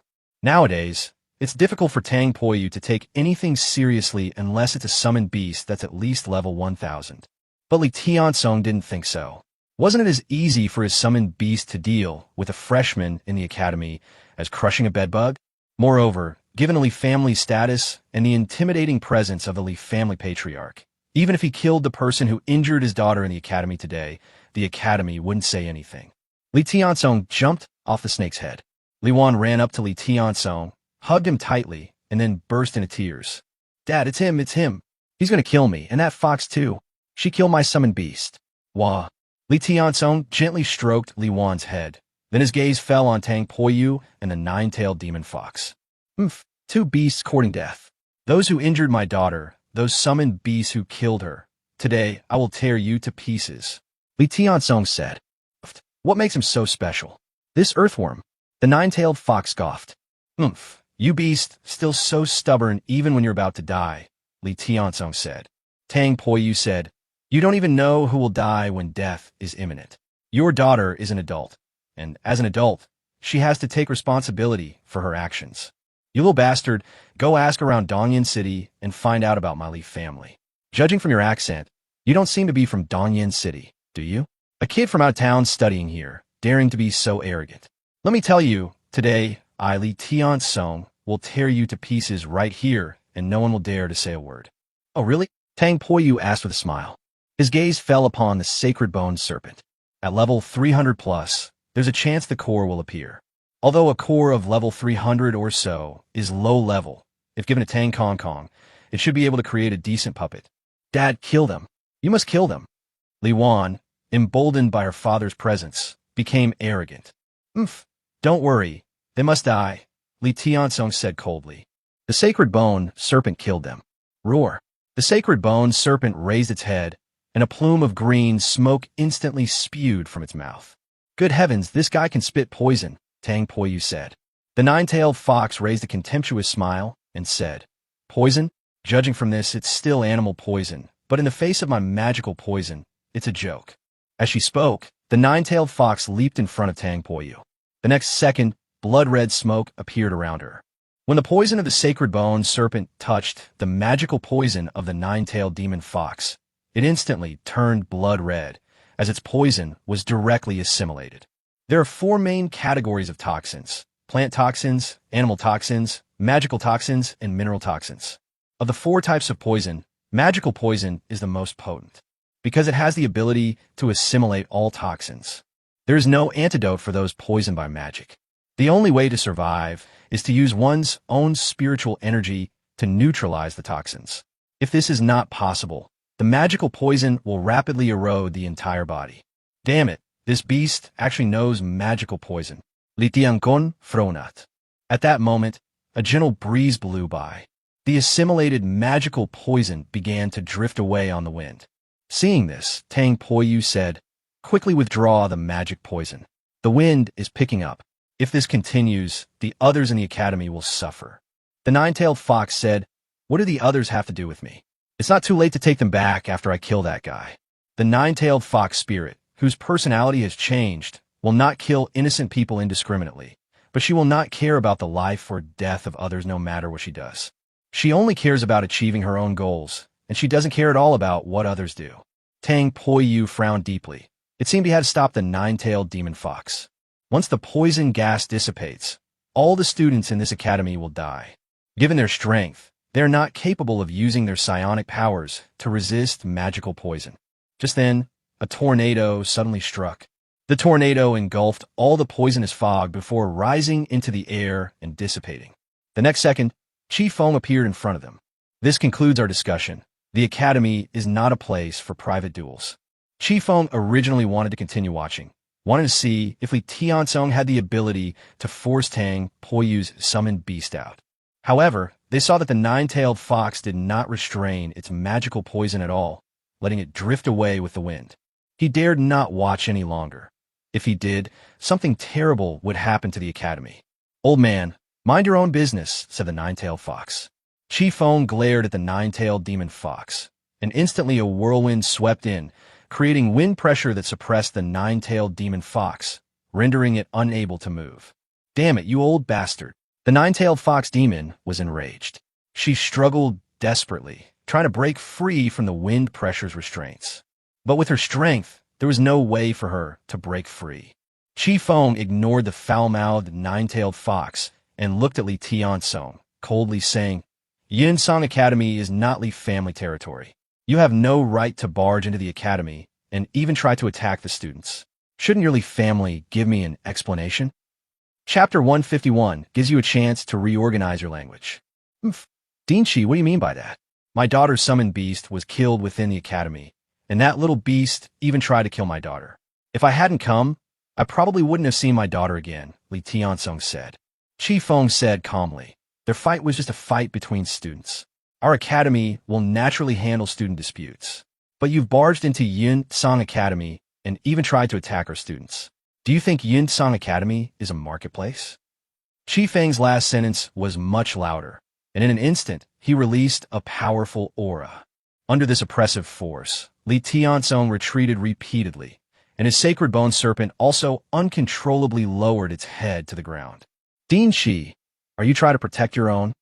A: Nowadays, it's difficult for Tang Poyu to take anything seriously unless it's a summoned beast that's at least level 1000. But Li Tiansong didn't think so. Wasn't it as easy for his summoned beast to deal with a freshman in the academy as crushing a bedbug? Moreover, given the Li family's status and the intimidating presence of the Li family patriarch, even if he killed the person who injured his daughter in the academy today, the academy wouldn't say anything. Li Tiansong jumped off the snake's head. Li Wan ran up to Li Tiansong, hugged him tightly, and then burst into tears. Dad, it's him. He's gonna kill me, and that fox too. She killed my summoned beast. Wah. Li Tiansong gently stroked Li Wan's head. Then his gaze fell on Tang Poyu and the 9-tailed demon fox. 2 beasts courting death. Those who injured my daughter, those summoned beasts who killed her. Today, I will tear you to pieces. Li Tiansong said. What makes him so special? This earthworm. The 9-tailed fox scoffed. You beast, still so stubborn even when you're about to die, Li Tiansong said. Tang Poyu said, you don't even know who will die when death is imminent. Your daughter is an adult, and as an adult, she has to take responsibility for her actions. You little bastard, go ask around Dongyan City and find out about my Li family. Judging from your accent, you don't seem to be from Dongyan City, do you? A kid from out of town studying here, daring to be so arrogant. Let me tell you, today, I, Li Tiansong, will tear you to pieces right here, and no one will dare to say a word. Oh, really? Tang Poyu asked with a smile. His gaze fell upon the sacred bone serpent. At level 300 plus, there's a chance the core will appear. Although a core of level 300 or so is low level, if given a Tang Kong Kong, it should be able to create a decent puppet. Dad, kill them. You must kill them. Li Wan, emboldened by her father's presence, became arrogant. Don't worry. They must die, Li Tiansong said coldly. The sacred bone serpent killed them. Roar. The sacred bone serpent raised its head, and a plume of green smoke instantly spewed from its mouth. Good heavens, this guy can spit poison, Tang Poyu said. The 9-tailed fox raised a contemptuous smile and said, Poison? Judging from this, it's still animal poison, but in the face of my magical poison, it's a joke. As she spoke, the 9-tailed fox leaped in front of Tang Poyu. The next second, blood-red smoke appeared around her. When the poison of the sacred bone serpent touched the magical poison of the 9-tailed demon fox, it instantly turned blood red, as its poison was directly assimilated. There are 4 main categories of toxins: plant toxins, animal toxins, magical toxins, and mineral toxins. Of the 4 types of poison, magical poison is the most potent, because it has the ability to assimilate all toxins. There is no antidote for those poisoned by magic. The only way to survive is to use one's own spiritual energy to neutralize the toxins. If this is not possible, the magical poison will rapidly erode the entire body. Damn it, this beast actually knows magical poison. Li Tiankon Fronat. At that moment, a gentle breeze blew by. The assimilated magical poison began to drift away on the wind. Seeing this, Tang Poyu said, "Quickly withdraw the magic poison. The wind is picking up. If this continues, the others in the academy will suffer." The nine-tailed fox said, "What do the others have to do with me? It's not too late to take them back after I kill that guy." The nine-tailed fox spirit, whose personality has changed, will not kill innocent people indiscriminately, but she will not care about the life or death of others no matter what she does. She only cares about achieving her own goals, and she doesn't care at all about what others do. Tang Poyu frowned deeply. It seemed he had to stop the nine-tailed demon fox. Once the poison gas dissipates, all the students in this academy will die. Given their strength, they are not capable of using their psionic powers to resist magical poison. Just then, a tornado suddenly struck. The tornado engulfed all the poisonous fog before rising into the air and dissipating. The next second, Chi Feng appeared in front of them. This concludes our discussion. The academy is not a place for private duels. Chi Feng originally wanted to continue watching, wanted to see if Li Tiansong had the ability to force Tang Poyu's summoned beast out. However, they saw that the nine-tailed fox did not restrain its magical poison at all, letting it drift away with the wind. He dared not watch any longer. If he did, something terrible would happen to the academy. "Old man, mind your own business," said the nine-tailed fox. Chi Feng glared at the nine-tailed demon fox, and instantly a whirlwind swept in, creating wind pressure that suppressed the nine-tailed demon fox, rendering it unable to move. "Damn it, you old bastard." The nine-tailed fox demon was enraged. She struggled desperately, trying to break free from the wind pressure's restraints. But with her strength, there was no way for her to break free. Chi Feng ignored the foul-mouthed nine-tailed fox and looked at Li Tiansong, coldly saying, "Yin Song Academy is not Li family territory. You have no right to barge into the academy and even try to attack the students. Shouldn't your Li family give me an explanation?" Chapter 151 gives you a chance to reorganize your language. Dinchi, what do you mean by that? My daughter's summoned beast was killed within the academy, and that little beast even tried to kill my daughter. If I hadn't come, I probably wouldn't have seen my daughter again, Li Tiansong said. Chi Feng said calmly, "Their fight was just a fight between students. Our academy will naturally handle student disputes. But you've barged into Yin Song Academy and even tried to attack our students. Do you think Yin Song Academy is a marketplace?" Chi Feng's last sentence was much louder, and in an instant, he released a powerful aura. Under this oppressive force, Li Tiansong retreated repeatedly, and his sacred bone serpent also uncontrollably lowered its head to the ground. "Din Shi, are you trying to protect your own?"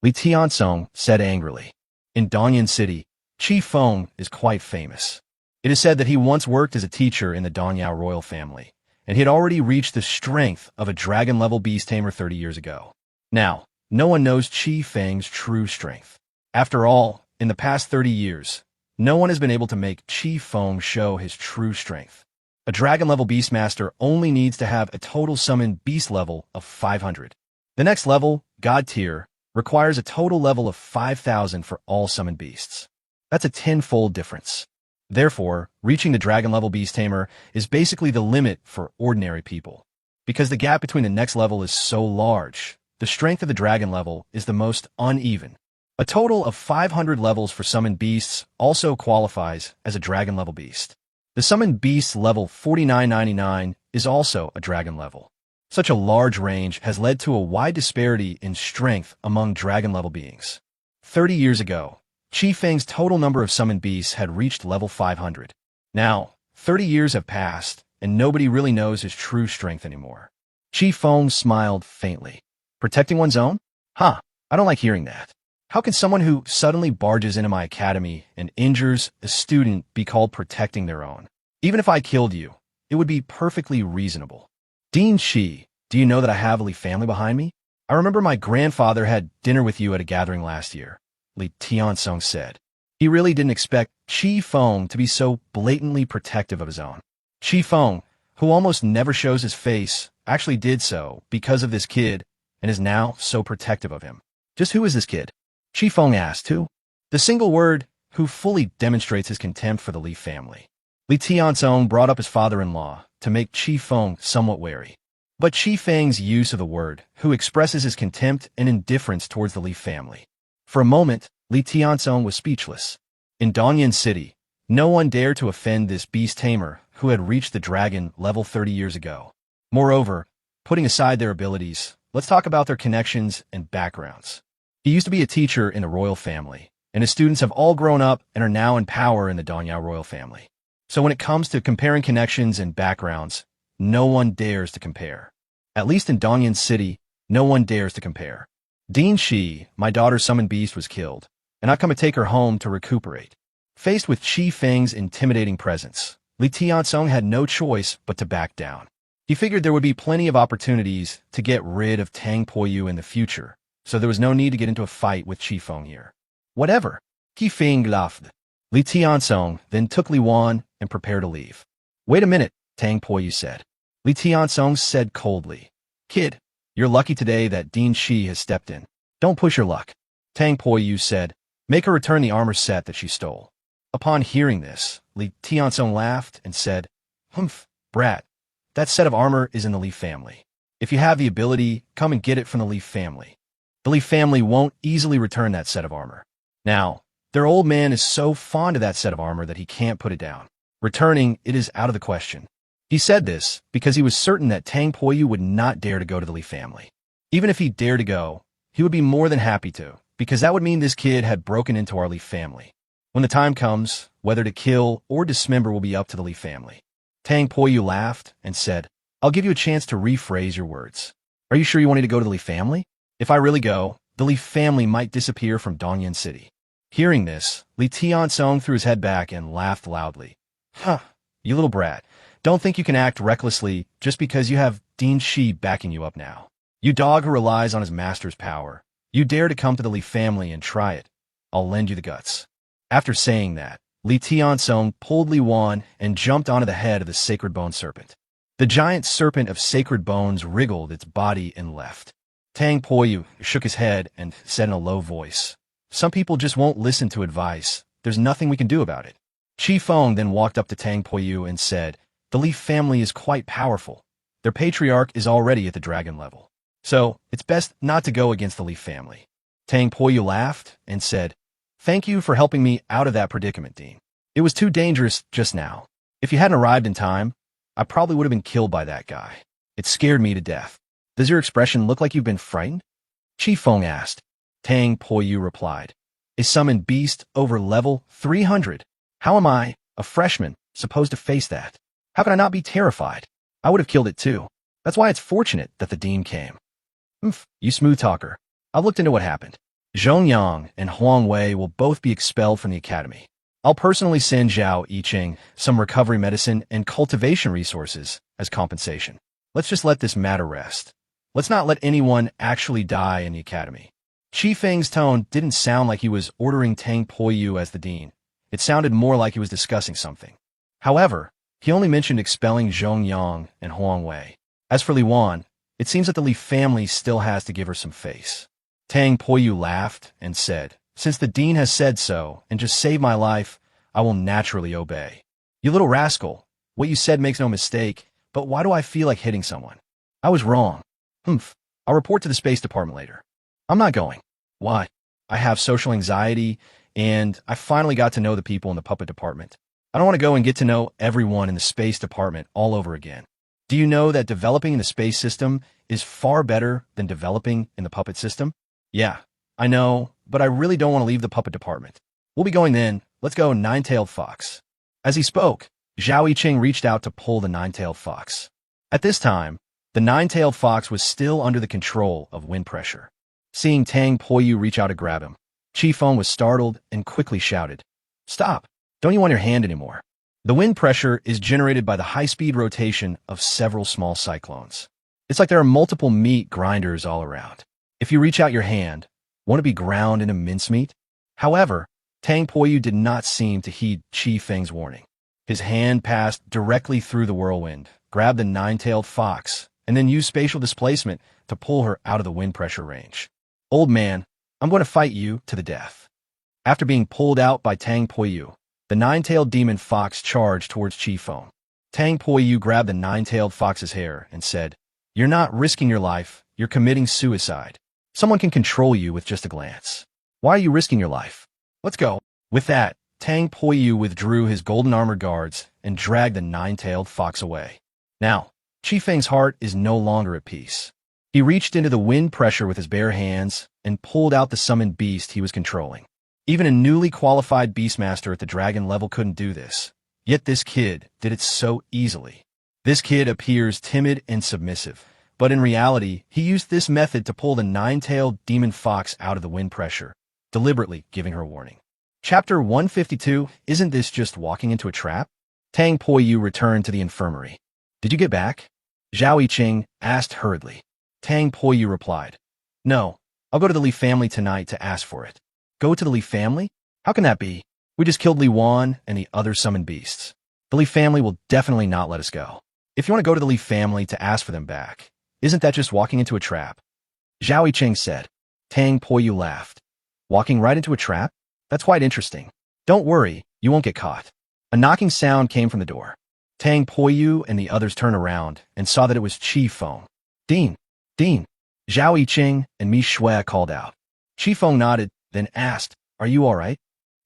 A: Li Tiansong said angrily. In Dongyan City, Chi Feng is quite famous. It is said that he once worked as a teacher in the Dongyao royal family, and he had already reached the strength of a dragon-level beast tamer 30 years ago. Now, no one knows Chi Feng's true strength. After all, in the past 30 years, no one has been able to make Chi Feng show his true strength. A dragon-level beastmaster only needs to have a total summoned beast level of 500. The next level, God tier, requires a total level of 5,000 for all summoned beasts. That's a 10-fold difference. Therefore, reaching the dragon-level beast tamer is basically the limit for ordinary people. Because the gap between the next level is so large, the strength of the dragon level is the most uneven. A total of 500 levels for summoned beasts also qualifies as a dragon-level beast. The summoned beast level 4999 is also a dragon level. Such a large range has led to a wide disparity in strength among dragon-level beings. 30 years ago, Chi Feng's total number of summoned beasts had reached level 500. Now, 30 years have passed, and nobody really knows his true strength anymore. Chi Feng smiled faintly. Protecting one's own? I don't like hearing that. How can someone who suddenly barges into my academy and injures a student be called protecting their own? Even if I killed you, it would be perfectly reasonable. Dean Shi, do you know that I have a Li family behind me? I remember my grandfather had dinner with you at a gathering last year, Li Tiansong said. He really didn't expect Chi Feng to be so blatantly protective of his own. Chi Feng, who almost never shows his face, actually did so because of this kid and is now so protective of him. Just who is this kid? Chi Feng asked. Who? The single word, who fully demonstrates his contempt for the Li family. Li Tiansong brought up his father-in-law to make Chi Feng somewhat wary. But Chi Feng's use of the word, who expresses his contempt and indifference towards the Li family. For a moment, Li Tianzong was speechless. In Dongyan City, no one dared to offend this beast tamer who had reached the dragon level 30 years ago. Moreover, putting aside their abilities, let's talk about their connections and backgrounds. He used to be a teacher in the royal family, and his students have all grown up and are now in power in the Dongyan royal family. So when it comes to comparing connections and backgrounds, no one dares to compare. At least in Dongyan City, no one dares to compare. Dean Shi, my daughter's summoned beast, was killed, and I've come to take her home to recuperate. Faced with Qi Feng's intimidating presence, Li Tianzong had no choice but to back down. He figured there would be plenty of opportunities to get rid of Tang Poyu in the future, so there was no need to get into a fight with Qi Feng here. Whatever. Qi Feng laughed. Li Tianzong then took Li Wan and prepared to leave. Wait a minute, Tang Poyu said. Li Tianzong said coldly. Kid, you're lucky today that Dean Shi has stepped in. Don't push your luck. Tang Poyu said, make her return the armor set that she stole. Upon hearing this, Li Tianzong laughed and said, Humph, brat, that set of armor is in the Li family. If you have the ability, come and get it from the Li family. The Li family won't easily return that set of armor. Now, their old man is so fond of that set of armor that he can't put it down. Returning it is out of the question. He said this because he was certain that Tang Poyu would not dare to go to the Li family. Even if he dared to go, he would be more than happy to, because that would mean this kid had broken into our Li family. When the time comes, whether to kill or dismember will be up to the Li family. Tang Poyu laughed and said, I'll give you a chance to rephrase your words. Are you sure you want me to go to the Li family? If I really go, the Li family might disappear from Dongyan City. Hearing this, Li Tianzong threw his head back and laughed loudly. Huh, you little brat. Don't think you can act recklessly just because you have Dean Shi backing you up now. You dog who relies on his master's power. You dare to come to the Li family and try it. I'll lend you the guts. After saying that, Li Tianzong pulled Li Wan and jumped onto the head of the sacred bone serpent. The giant serpent of sacred bones wriggled its body and left. Tang Poyu shook his head and said in a low voice, Some people just won't listen to advice. There's nothing we can do about it. Qi Feng then walked up to Tang Poyu and said, The Li family is quite powerful. Their patriarch is already at the dragon level. So, it's best not to go against the Li family. Tang Poyu laughed and said, Thank you for helping me out of that predicament, Dean. It was too dangerous just now. If you hadn't arrived in time, I probably would have been killed by that guy. It scared me to death. Does your expression look like you've been frightened? Qi Feng asked. Tang Poyu replied, A summoned beast over level 300. How am I, a freshman, supposed to face that? How can I not be terrified? I would have killed it too. That's why it's fortunate that the dean came. You smooth talker. I've looked into what happened. Zhongyang and Huang Wei will both be expelled from the academy. I'll personally send Zhao Yiqing some recovery medicine and cultivation resources as compensation. Let's just let this matter rest. Let's not let anyone actually die in the academy. Qi Feng's tone didn't sound like he was ordering Tang Poyu as the dean. It sounded more like he was discussing something. However, he only mentioned expelling Zhongyang and Huang Wei. As for Li Wan, it seems that the Li family still has to give her some face. Tang Poyu laughed and said, Since the dean has said so and just saved my life, I will naturally obey. You little rascal, what you said makes no mistake, but why do I feel like hitting someone? I was wrong. I'll report to the Space Department later. I'm not going. Why? I have social anxiety, and I finally got to know the people in the puppet department. I don't want to go and get to know everyone in the Space Department all over again. Do you know that developing in the space system is far better than developing in the puppet system? Yeah, I know, but I really don't want to leave the puppet department. We'll be going then. Let's go, Nine-Tailed Fox. As he spoke, Zhao Yiqing reached out to pull the Nine-Tailed Fox. At this time, the Nine-Tailed Fox was still under the control of wind pressure. Seeing Tang Poyu reach out to grab him, Qi Feng was startled and quickly shouted, Stop! Don't you want your hand anymore? The wind pressure is generated by the high-speed rotation of several small cyclones. It's like there are multiple meat grinders all around. If you reach out your hand, won't it be ground into mincemeat? However, Tang Poyu did not seem to heed Qi Feng's warning. His hand passed directly through the whirlwind, grabbed the Nine-Tailed Fox, and then used spatial displacement to pull her out of the wind pressure range. Old man, I'm going to fight you to the death. After being pulled out by Tang Poyu, the Nine-Tailed Demon Fox charged towards Qi Feng. Tang Poyu grabbed the Nine-Tailed Fox's hair and said, You're not risking your life, you're committing suicide. Someone can control you with just a glance. Why are you risking your life? Let's go. With that, Tang Poyu withdrew his golden armored guards and dragged the nine-tailed fox away. Now, Qi Feng's heart is no longer at peace. He reached into the wind pressure with his bare hands and pulled out the summoned beast he was controlling. Even a newly qualified beastmaster at the dragon level couldn't do this. Yet this kid did it so easily. This kid appears timid and submissive, but in reality, he used this method to pull the nine-tailed demon fox out of the wind pressure, deliberately giving her a warning. Chapter 152, Isn't This Just Walking into a Trap? Tang Poyu returned to the infirmary. Did you get back? Zhao Yiqing asked hurriedly. Tang Poyu replied, No, I'll go to the Li family tonight to ask for it. Go to the Li family? How can that be? We just killed Li Wan and the other summoned beasts. The Li family will definitely not let us go. If you want to go to the Li family to ask for them back, isn't that just walking into a trap? Zhao Yiqing said. Tang Poyu laughed. Walking right into a trap? That's quite interesting. Don't worry, you won't get caught. A knocking sound came from the door. Tang Poyu and the others turned around and saw that it was Qi Feng. Dean! Dean! Zhao Yiqing and Mi Shui called out. Qi Feng nodded, then asked, Are you all right?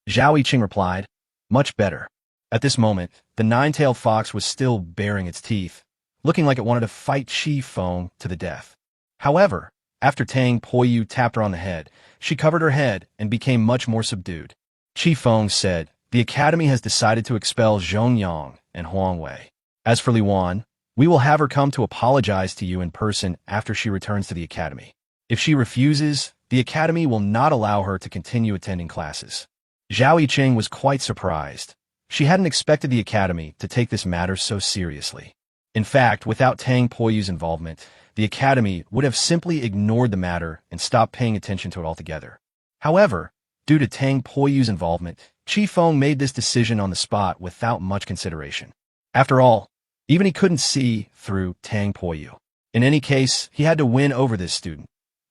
A: Zhao Yiqing replied, Much better. At this moment, the nine-tailed fox was still baring its teeth, looking like it wanted to fight Qi Feng to the death. However, after Tang Poyu tapped her on the head, she covered her head and became much more subdued. Qi Feng said, The academy has decided to expel Zhong Yang and Huang Wei. As for Li Wan, we will have her come to apologize to you in person after she returns to the academy. If she refuses, the academy will not allow her to continue attending classes. Zhao Yiqing was quite surprised. She hadn't expected the academy to take this matter so seriously. In fact, without Tang Poyu's involvement, the academy would have simply ignored the matter and stopped paying attention to it altogether. However, due to Tang Poyu's involvement, Qi Feng made this decision on the spot without much consideration. After all, even he couldn't see through Tang Poyu. In any case, he had to win over this student.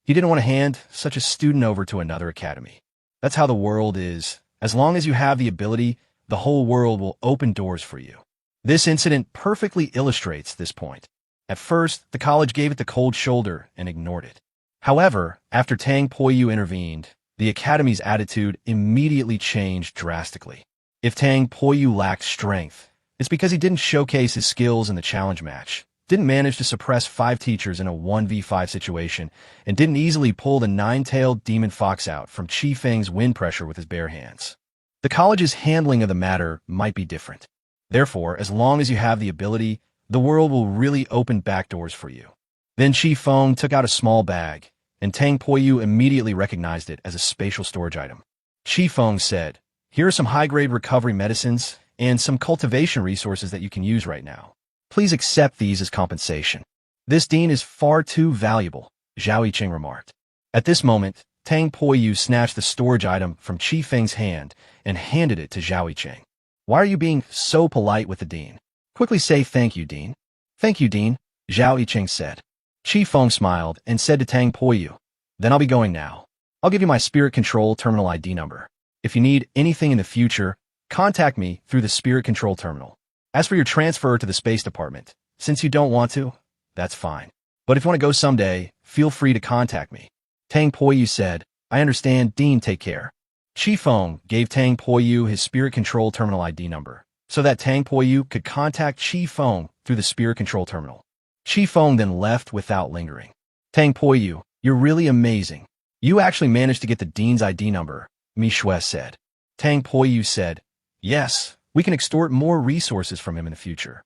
A: He didn't want to hand such a student over to another academy. That's how the world is. As long as you have the ability, the whole world will open doors for you. This incident perfectly illustrates this point. At first, the college gave it the cold shoulder and ignored it. However, after Tang Poyu intervened, the academy's attitude immediately changed drastically. If Tang Poyu lacked strength, it's because he didn't showcase his skills in the challenge match, didn't manage to suppress 5 teachers in a 1v5 situation, and didn't easily pull the nine-tailed demon fox out from Qi Feng's wind pressure with his bare hands. The college's handling of the matter might be different. Therefore, as long as you have the ability, the world will really open back doors for you. Then Qi Feng took out a small bag, and Tang Poyu immediately recognized it as a spatial storage item. Qi Feng said, Here are some high-grade recovery medicines and some cultivation resources that you can use right now. Please accept these as compensation. This dean is far too valuable, Zhao Yiqing remarked. At this moment, Tang Poyu snatched the storage item from Qi Feng's hand and handed it to Zhao Yiqing. Why are you being so polite with the dean? Quickly say thank you, dean. Thank you, dean, Zhao Yiqing said. Qi Feng smiled and said to Tang Poyu, Then I'll be going now. I'll give you my spirit control terminal ID number. If you need anything in the future, contact me through the spirit control terminal. As for your transfer to the space department, since you don't want to, that's fine. But if you want to go someday, feel free to contact me. Tang Poyu said, I understand, dean, take care. Qi Feng gave Tang Poyu his spirit control terminal ID number, so that Tang Poyu could contact Qi Feng through the spirit control terminal. Qi Feng then left without lingering. Tang Poyu, you're really amazing. You actually managed to get the dean's ID number, Mi Shui said. Tang Poyu said, Yes, we can extort more resources from him in the future.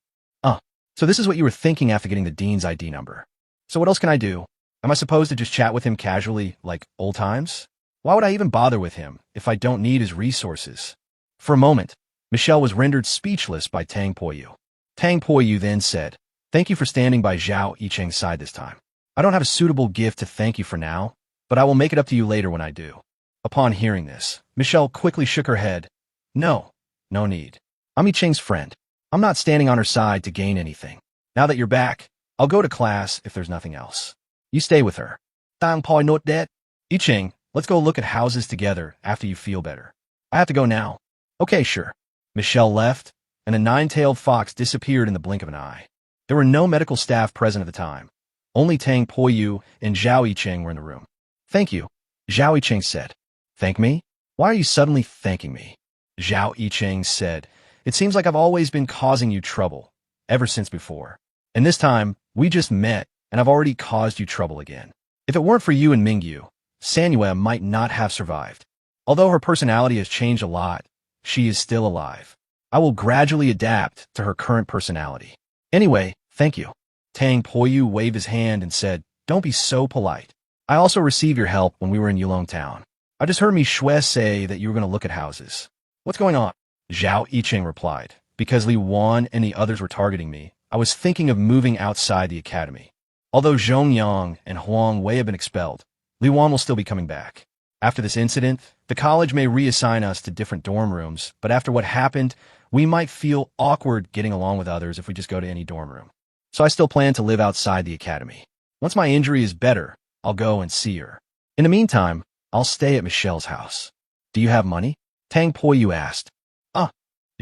A: So this is what you were thinking after getting the dean's ID number. So what else can I do? Am I supposed to just chat with him casually, like old times? Why would I even bother with him if I don't need his resources? For a moment, Michelle was rendered speechless by Tang Poyu. Tang Poyu then said, Thank you for standing by Zhao Yiqing's side this time. I don't have a suitable gift to thank you for now, but I will make it up to you later when I do. Upon hearing this, Michelle quickly shook her head. No need. I'm Yiqing's friend. I'm not standing on her side to gain anything. Now that you're back, I'll go to class if there's nothing else. You stay with her. Tang Poyu not dead. Yiqing, let's go look at houses together after you feel better. I have to go now. Okay, sure. Michelle left, and a nine-tailed fox disappeared in the blink of an eye. There were no medical staff present at the time. Only Tang Poyu and Zhao Yiqing were in the room. Thank you, Zhao Yiqing said. Thank me? Why are you suddenly thanking me? Zhao Yicheng said. It seems like I've always been causing you trouble, ever since before. And this time, we just met, and I've already caused you trouble again. If it weren't for you and Mingyu, Sanyue might not have survived. Although her personality has changed a lot, she is still alive. I will gradually adapt to her current personality. Anyway, thank you. Tang Poyu waved his hand and said, don't be so polite. I also received your help when we were in Yulong Town. I just heard Mi Shui say that you were going to look at houses. What's going on? Zhao Yicheng replied. Because Li Wan and the others were targeting me, I was thinking of moving outside the academy. Although Zhong Yang and Huang Wei have been expelled, Li Wan will still be coming back. After this incident, the college may reassign us to different dorm rooms, but after what happened, we might feel awkward getting along with others if we just go to any dorm room. So I still plan to live outside the academy. Once my injury is better, I'll go and see her. In the meantime, I'll stay at Michelle's house. Do you have money? Tang Poyu asked.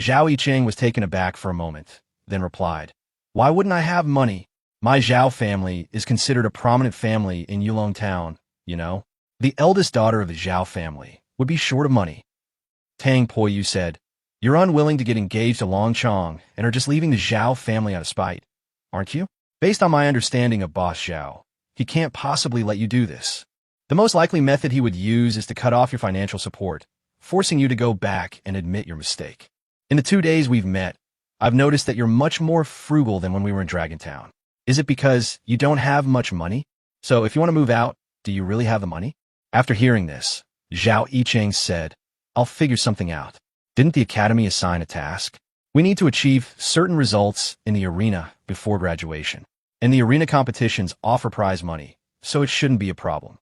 A: Zhao Yicheng was taken aback for a moment, then replied, why wouldn't I have money? My Zhao family is considered a prominent family in Yulong Town, you know. The eldest daughter of the Zhao family would be short of money. Tang Poyu said, you're unwilling to get engaged to Long Chong and are just leaving the Zhao family out of spite, aren't you? Based on my understanding of Boss Zhao, he can't possibly let you do this. The most likely method he would use is to cut off your financial support, forcing you to go back and admit your mistake. In the 2 days we've met, I've noticed that you're much more frugal than when we were in Dragon Town. Is it because you don't have much money? So if you want to move out, do you really have the money? After hearing this, Zhao Yicheng said, I'll figure something out. Didn't the academy assign a task? We need to achieve certain results in the arena before graduation. And the arena competitions offer prize money, so it shouldn't be a problem.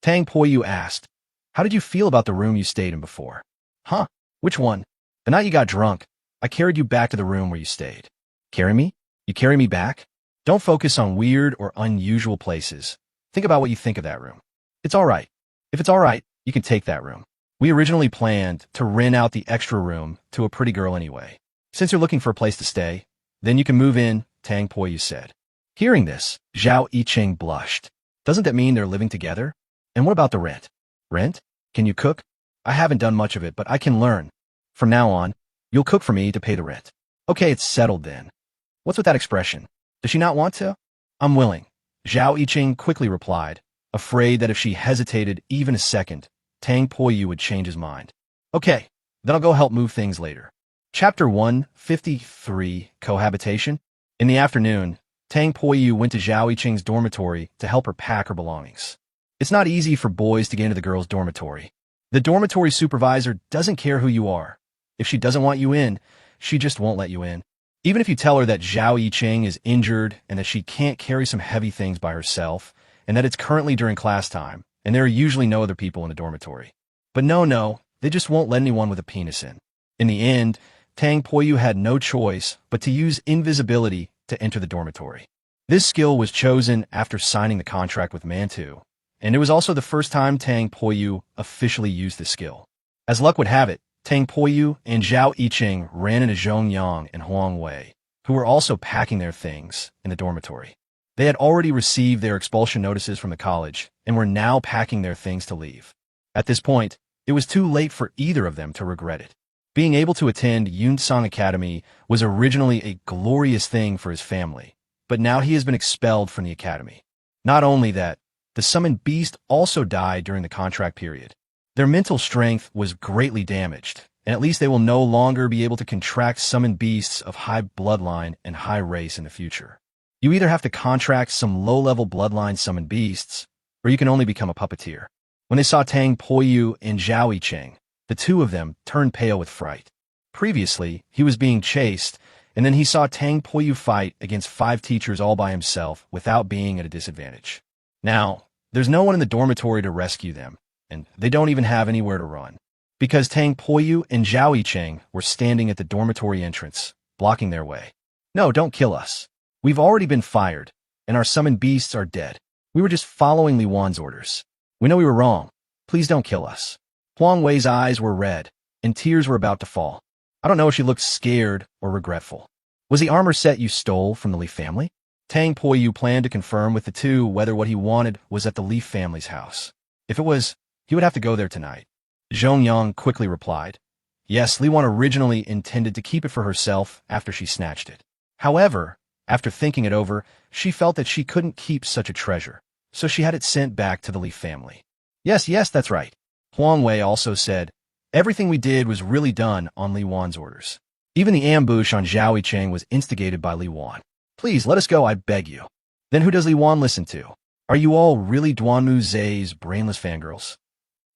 A: Tang Poyu asked, how did you feel about the room you stayed in before? Huh? Which one? The night you got drunk, I carried you back to the room where you stayed. Carry me? You carry me back? Don't focus on weird or unusual places. Think about what you think of that room. It's all right. If it's all right, you can take that room. We originally planned to rent out the extra room to a pretty girl anyway. Since you're looking for a place to stay, then you can move in, Tang Poyu said. Hearing this, Zhao Yicheng blushed. Doesn't that mean they're living together? And what about the rent? Rent? Can you cook? I haven't done much of it, but I can learn. From now on, you'll cook for me to pay the rent. Okay, it's settled then. What's with that expression? Does she not want to? I'm willing. Zhao Yicheng quickly replied, afraid that if she hesitated even a second, Tang Poyu would change his mind. Okay, then I'll go help move things later. Chapter 153, Cohabitation. In the afternoon, Tang Poyu went to Zhao Yicheng's dormitory to help her pack her belongings. It's not easy for boys to get into the girls' dormitory. The dormitory supervisor doesn't care who you are. If she doesn't want you in, she just won't let you in. Even if you tell her that Zhao Yicheng is injured and that she can't carry some heavy things by herself, and that it's currently during class time, and there are usually no other people in the dormitory. But no, they just won't let anyone with a penis in. In the end, Tang Poyu had no choice but to use invisibility to enter the dormitory. This skill was chosen after signing the contract with Mantu, and it was also the first time Tang Poyu officially used this skill. As luck would have it, Tang Poyu and Zhao Yicheng ran into Zhong Yang and Huang Wei, who were also packing their things in the dormitory. They had already received their expulsion notices from the college and were now packing their things to leave. At this point, it was too late for either of them to regret it. Being able to attend Yunsang Academy was originally a glorious thing for his family, but now he has been expelled from the academy. Not only that, the summoned beast also died during the contract period. Their mental strength was greatly damaged, and at least they will no longer be able to contract summoned beasts of high bloodline and high race in the future. You either have to contract some low-level bloodline summoned beasts, or you can only become a puppeteer. When they saw Tang Poyu and Zhao Yicheng, the two of them turned pale with fright. Previously, he was being chased, and then he saw Tang Poyu fight against 5 teachers all by himself without being at a disadvantage. Now, there's no one in the dormitory to rescue them, and they don't even have anywhere to run, because Tang Poyu and Zhao Yicheng were standing at the dormitory entrance, blocking their way. No, don't kill us. We've already been fired, and our summoned beasts are dead. We were just following Li Wan's orders. We know we were wrong. Please don't kill us. Huang Wei's eyes were red, and tears were about to fall. I don't know if she looked scared or regretful. Was the armor set you stole from the Li family? Tang Poyu planned to confirm with the two whether what he wanted was at the Li family's house. If it was, he would have to go there tonight. Zhongyang quickly replied. Yes, Li Wan originally intended to keep it for herself after she snatched it. However, after thinking it over, she felt that she couldn't keep such a treasure, so she had it sent back to the Li family. Yes, that's right. Huang Wei also said, everything we did was really done on Li Wan's orders. Even the ambush on Zhao Yicheng was instigated by Li Wan. Please, let us go, I beg you. Then who does Li Wan listen to? Are you all really Duanmu Zhe's brainless fangirls?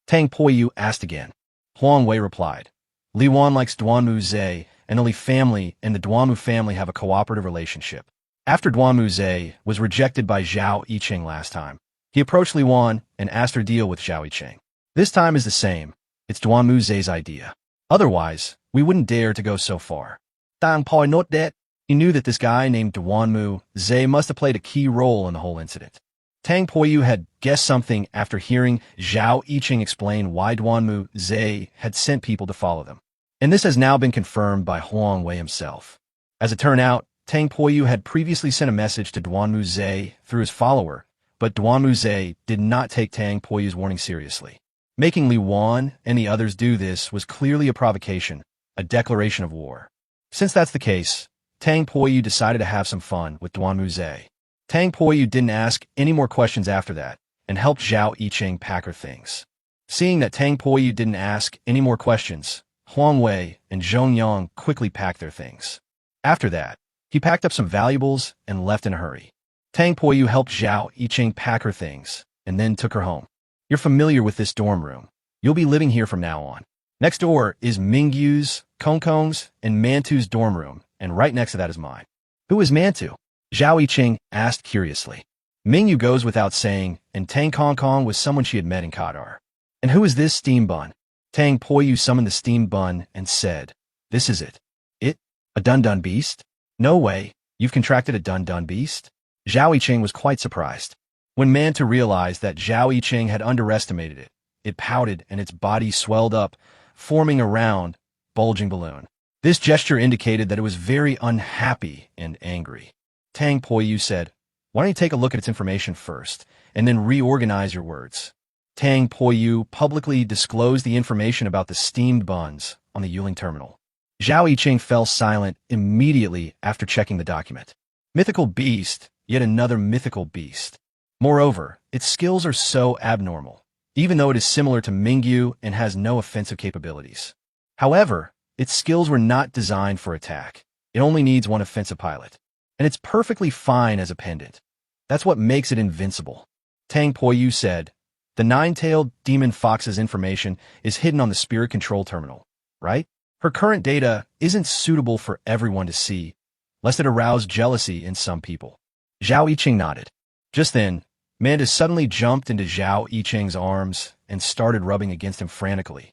A: Tang Poyu asked again. Huang Wei replied. Li Wan likes Duanmu Zhe, and the Li family and the Duanmu family have a cooperative relationship. After Duanmu Zhe was rejected by Zhao Yicheng last time, he approached Li Wan and asked her deal with Zhao Yicheng. This time is the same. It's Duanmu Zhe's idea. Otherwise, we wouldn't dare to go so far. Tang Poi note that. He knew that this guy named Duanmu Zhe must have played a key role in the whole incident. Tang Poyu had guessed something after hearing Zhao Yicheng explain why Duanmu Zhe had sent people to follow them. And this has now been confirmed by Huang Wei himself. As it turned out, Tang Poyu had previously sent a message to Duanmu Zhe through his follower, but Duanmu Zhe did not take Tang Poyu's warning seriously. Making Li Wan and the others do this was clearly a provocation, a declaration of war. Since that's the case, Tang Poyu decided to have some fun with Duanmu Zhe. Tang Poyu didn't ask any more questions after that and helped Zhao Yicheng pack her things. Seeing that Tang Poyu didn't ask any more questions, Huang Wei and Zhongyang quickly packed their things. After that, he packed up some valuables and left in a hurry. Tang Poyu helped Zhao Yicheng pack her things and then took her home. You're familiar with this dorm room. You'll be living here from now on. Next door is Mingyu's, Kongkong's, and Mantu's dorm room, and right next to that is mine. Who is Mantu? Zhao Yicheng asked curiously. Mingyu goes without saying, and Tang Kongkong was someone she had met in Kadar. And who is this steam bun? Tang Poyu summoned the steam bun and said, this is it. It? A dun-dun beast? No way, you've contracted a dun-dun beast? Zhao Yicheng was quite surprised. When Mantu realized that Zhao Yicheng had underestimated it, it pouted and its body swelled up, forming a round, bulging balloon. This gesture indicated that it was very unhappy and angry. Tang Poyu said, why don't you take a look at its information first, and then reorganize your words. Tang Poyu publicly disclosed the information about the steamed buns on the Yuling terminal. Zhao Yicheng fell silent immediately after checking the document. Mythical beast, yet another mythical beast. Moreover, its skills are so abnormal, even though it is similar to Mingyu and has no offensive capabilities. However, its skills were not designed for attack. It only needs one offensive pilot. And it's perfectly fine as a pendant. That's what makes it invincible. Tang Poyu said, the nine-tailed demon fox's information is hidden on the spirit control terminal, right? Her current data isn't suitable for everyone to see, lest it arouse jealousy in some people. Zhao Yicheng nodded. Just then, Manda suddenly jumped into Zhao Yicheng's arms and started rubbing against him frantically.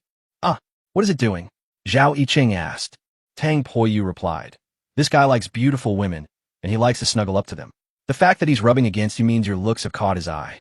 A: What is it doing? Zhao Yicheng asked. Tang Poyu replied, this guy likes beautiful women, and he likes to snuggle up to them. The fact that he's rubbing against you means your looks have caught his eye.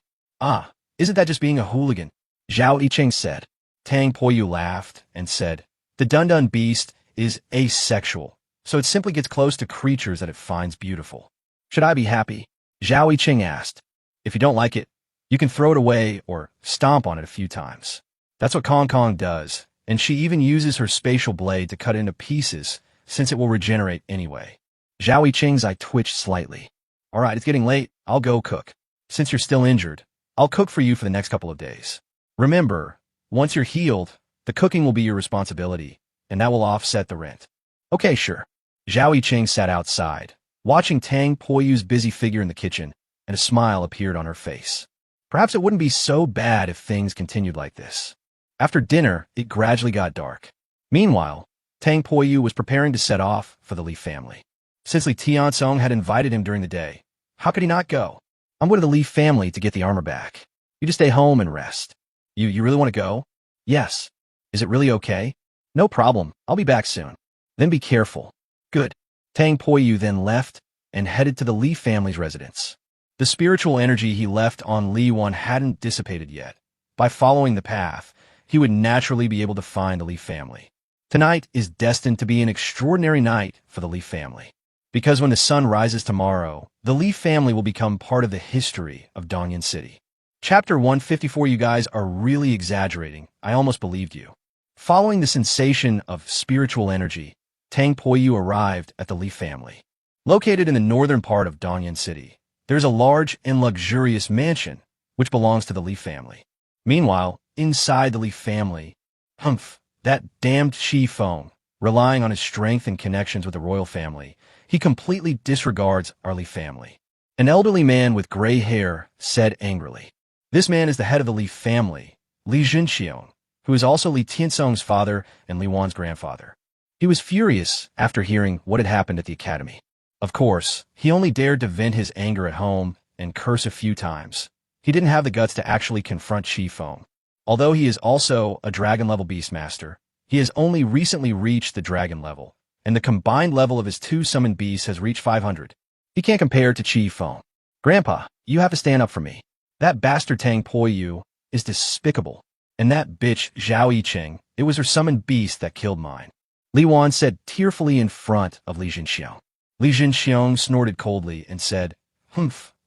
A: Isn't that just being a hooligan? Zhao Yicheng said. Tang Poyu laughed and said, the dun-dun beast is asexual, so it simply gets close to creatures that it finds beautiful. Should I be happy? Zhao Yicheng asked. If you don't like it, you can throw it away or stomp on it a few times. That's what Kong Kong does, and she even uses her spatial blade to cut it into pieces, since it will regenerate anyway. Zhao Yicheng's eye twitched slightly. All right, it's getting late. I'll go cook. Since you're still injured, I'll cook for you for the next couple of days. Remember, once you're healed, the cooking will be your responsibility, and that will offset the rent. Okay, sure. Zhao Yicheng sat outside, watching Tang Poyu's busy figure in the kitchen, and a smile appeared on her face. Perhaps it wouldn't be so bad if things continued like this. After dinner, it gradually got dark. Meanwhile, Tang Poyu was preparing to set off for the Li family. Since Li Tiansong had invited him during the day, how could he not go? I'm going to the Li family to get the armor back. You just stay home and rest. You really want to go? Yes. Is it really okay? No problem. I'll be back soon. Then be careful. Good. Tang Poyu then left and headed to the Li family's residence. The spiritual energy he left on Li Wan hadn't dissipated yet. By following the path, he would naturally be able to find the Li family. Tonight is destined to be an extraordinary night for the Li family. Because when the sun rises tomorrow, the Li family will become part of the history of Dongyan City. Chapter 154. You guys are really exaggerating. I almost believed you. Following the sensation of spiritual energy, Tang Poyu arrived at the Li family. Located in the northern part of Dongyan City, there's a large and luxurious mansion which belongs to the Li family. Meanwhile, inside the Li family, that damned Shi Feng, relying on his strength and connections with the royal family, he completely disregards our Li family. An elderly man with gray hair said angrily. This man is the head of the Li family, Li Jinxiong, who is also Li Tiansong's father and Li Wan's grandfather. He was furious after hearing what had happened at the academy. Of course, he only dared to vent his anger at home and curse a few times. He didn't have the guts to actually confront Shi Feng. Although he is also a dragon-level beastmaster, he has only recently reached the dragon level, and the combined level of his two summoned beasts has reached 500. He can't compare to Shi Feng. Grandpa, you have to stand up for me. That bastard Tang Poyu is despicable. And that bitch Zhao Yicheng, it was her summoned beast that killed mine. Li Wan said tearfully in front of Li Jinxiong. Li Jinxiong snorted coldly and said,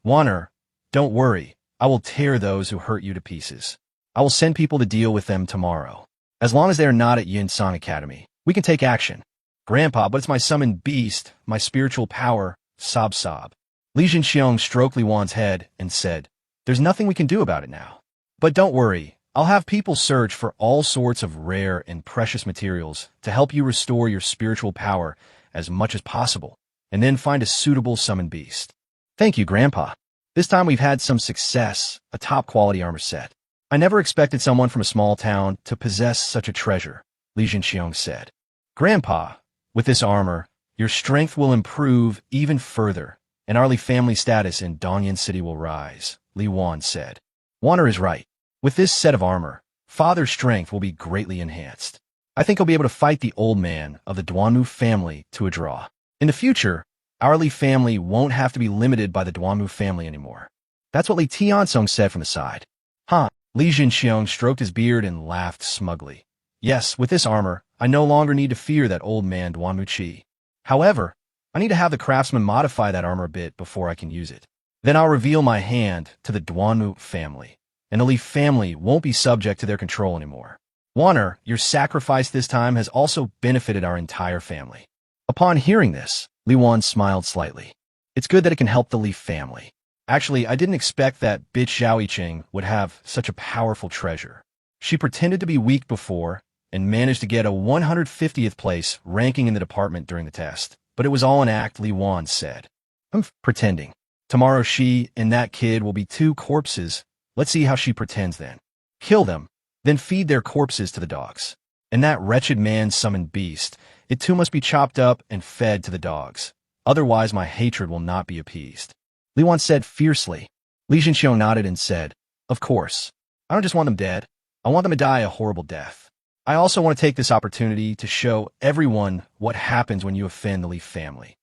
A: Waner, don't worry. I will tear those who hurt you to pieces. I will send people to deal with them tomorrow. As long as they are not at Yin Song Academy, we can take action. Grandpa, but it's my summoned beast, my spiritual power, sob. Li Jinxiong stroked Li Wan's head and said, there's nothing we can do about it now. But don't worry, I'll have people search for all sorts of rare and precious materials to help you restore your spiritual power as much as possible, and then find a suitable summoned beast. Thank you, Grandpa. This time we've had some success, a top-quality armor set. I never expected someone from a small town to possess such a treasure, Li Jinxiong said. Grandpa, with this armor, your strength will improve even further, and our Li family status in Dongyan City will rise, Li Wan said. Waner is right. With this set of armor, Father's strength will be greatly enhanced. I think he'll be able to fight the old man of the Duanmu family to a draw. In the future, our Li family won't have to be limited by the Duanmu family anymore. That's what Li Tiansong said from the side. Li Jinxiong stroked his beard and laughed smugly. Yes, with this armor, I no longer need to fear that old man Duanmu Qi. However, I need to have the craftsman modify that armor a bit before I can use it. Then I'll reveal my hand to the Duanmu family, and the Li family won't be subject to their control anymore. Waner, your sacrifice this time has also benefited our entire family. Upon hearing this, Li Wan smiled slightly. It's good that it can help the Li family. Actually, I didn't expect that bitch Zhao Yicheng would have such a powerful treasure. She pretended to be weak before and managed to get a 150th place ranking in the department during the test. But it was all an act, Li Wan said. I'm pretending. Tomorrow she and that kid will be two corpses. Let's see how she pretends then. Kill them, then feed their corpses to the dogs. And that wretched man's summoned beast, it too must be chopped up and fed to the dogs. Otherwise my hatred will not be appeased. Li Wan said fiercely. Li Jinxiong nodded and said, of course. I don't just want them dead. I want them to die a horrible death. I also want to take this opportunity to show everyone what happens when you offend the Li family.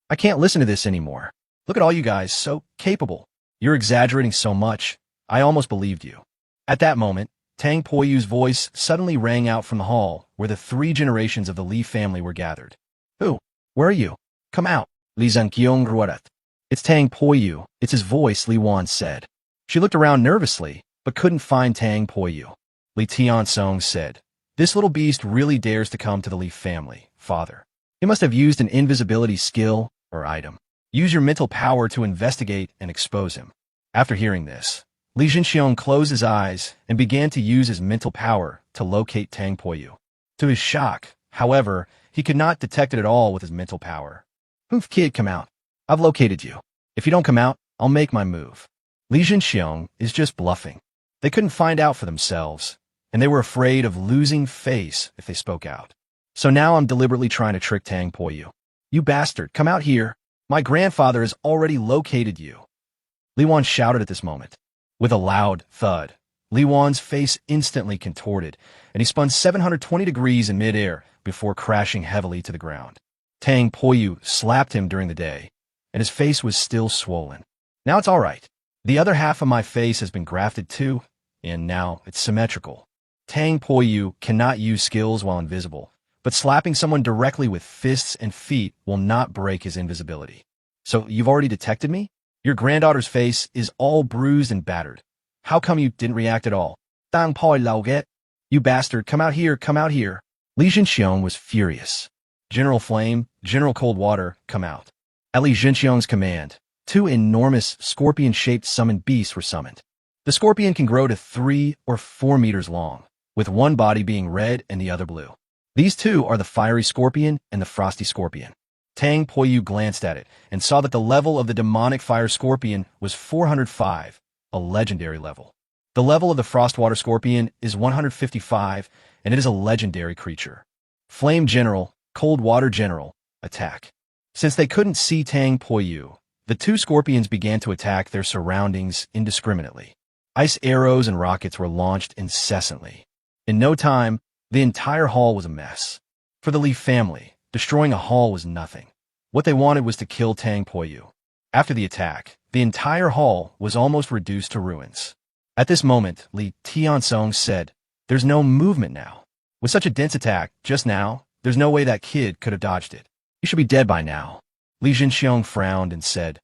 A: I can't listen to this anymore. Look at all you guys, so capable. You're exaggerating so much. I almost believed you. At that moment, Tang Poyu's voice suddenly rang out from the hall where the 3 generations of the Li family were gathered. Who? Where are you? Come out. Li Zhenqiong Ruodat. It's Tang Poyu. It's his voice, Li Wan said. She looked around nervously, but couldn't find Tang Poyu. Li Tiansong said, this little beast really dares to come to the Li family, father. He must have used an invisibility skill or item. Use your mental power to investigate and expose him. After hearing this, Li Jinxiong closed his eyes and began to use his mental power to locate Tang Poyu. To his shock, however, he could not detect it at all with his mental power. Kid, come out. I've located you. If you don't come out, I'll make my move. Li Jinxiong is just bluffing. They couldn't find out for themselves, and they were afraid of losing face if they spoke out. So now I'm deliberately trying to trick Tang Poyu. You bastard, come out here. My grandfather has already located you. Li Wan shouted at this moment. With a loud thud, Li Wan's face instantly contorted, and he spun 720 degrees in midair before crashing heavily to the ground. Tang Poyu slapped him during the day, and his face was still swollen. Now it's all right. The other half of my face has been grafted too, and now it's symmetrical. Tang Poyu cannot use skills while invisible, but slapping someone directly with fists and feet will not break his invisibility. So you've already detected me? Your granddaughter's face is all bruised and battered. How come you didn't react at all? Dang poi lao get. You bastard, come out here, come out here. Li Jinxiong was furious. General Flame, General Cold Water, come out. At Li Jinxiong's command, two enormous scorpion-shaped summoned beasts were summoned. The scorpion can grow to 3 or 4 meters long, with one body being red and the other blue. These two are the fiery scorpion and the frosty scorpion. Tang Poyu glanced at it and saw that the level of the demonic fire scorpion was 405, a legendary level. The level of the frostwater scorpion is 155, and it is a legendary creature. Flame General, Cold Water General, attack. Since they couldn't see Tang Poyu, the two scorpions began to attack their surroundings indiscriminately. Ice arrows and rockets were launched incessantly. In no time, the entire hall was a mess. For the Li family, destroying a hall was nothing. What they wanted was to kill Tang Poyu. After the attack, the entire hall was almost reduced to ruins. At this moment, Li Tiansong said, "There's no movement now. With such a dense attack, just now, there's no way that kid could have dodged it. He should be dead by now." Li Jinxiong frowned and said,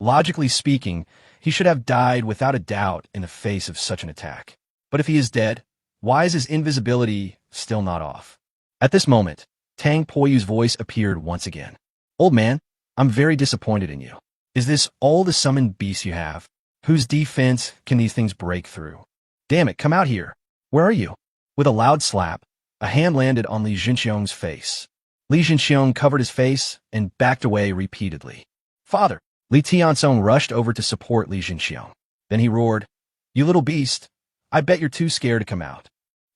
A: "Logically speaking, he should have died without a doubt in the face of such an attack. But if he is dead, why is his invisibility still not off?" At this moment, Tang Poyu's voice appeared once again. "Old man, I'm very disappointed in you. Is this all the summoned beasts you have? Whose defense can these things break through? Damn it, come out here. Where are you?" With a loud slap, a hand landed on Li Jinxiong's face. Li Jinxiong covered his face and backed away repeatedly. "Father!" Li Tiansong rushed over to support Li Jinxiong. Then he roared, "You little beast, I bet you're too scared to come out."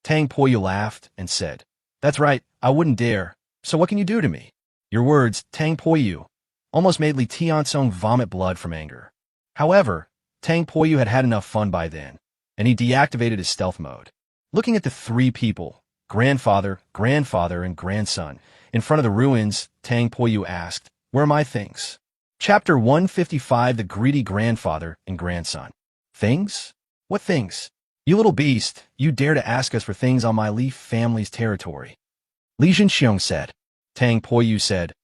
A: Tang Poyu laughed and said, "That's right, I wouldn't dare. So what can you do to me?" Your words, Tang Poyu, almost made Li Tiansong vomit blood from anger. However, Tang Poyu had had enough fun by then, and he deactivated his stealth mode. Looking at the three people, grandfather, grandfather, and grandson, in front of the ruins, Tang Poyu asked, "Where are my things?" Chapter 155, The Greedy Grandfather and Grandson. Things? What things? You little beast, you dare to ask us for things on my Li family's territory. Li Jinxiong said. Tang Poyu said,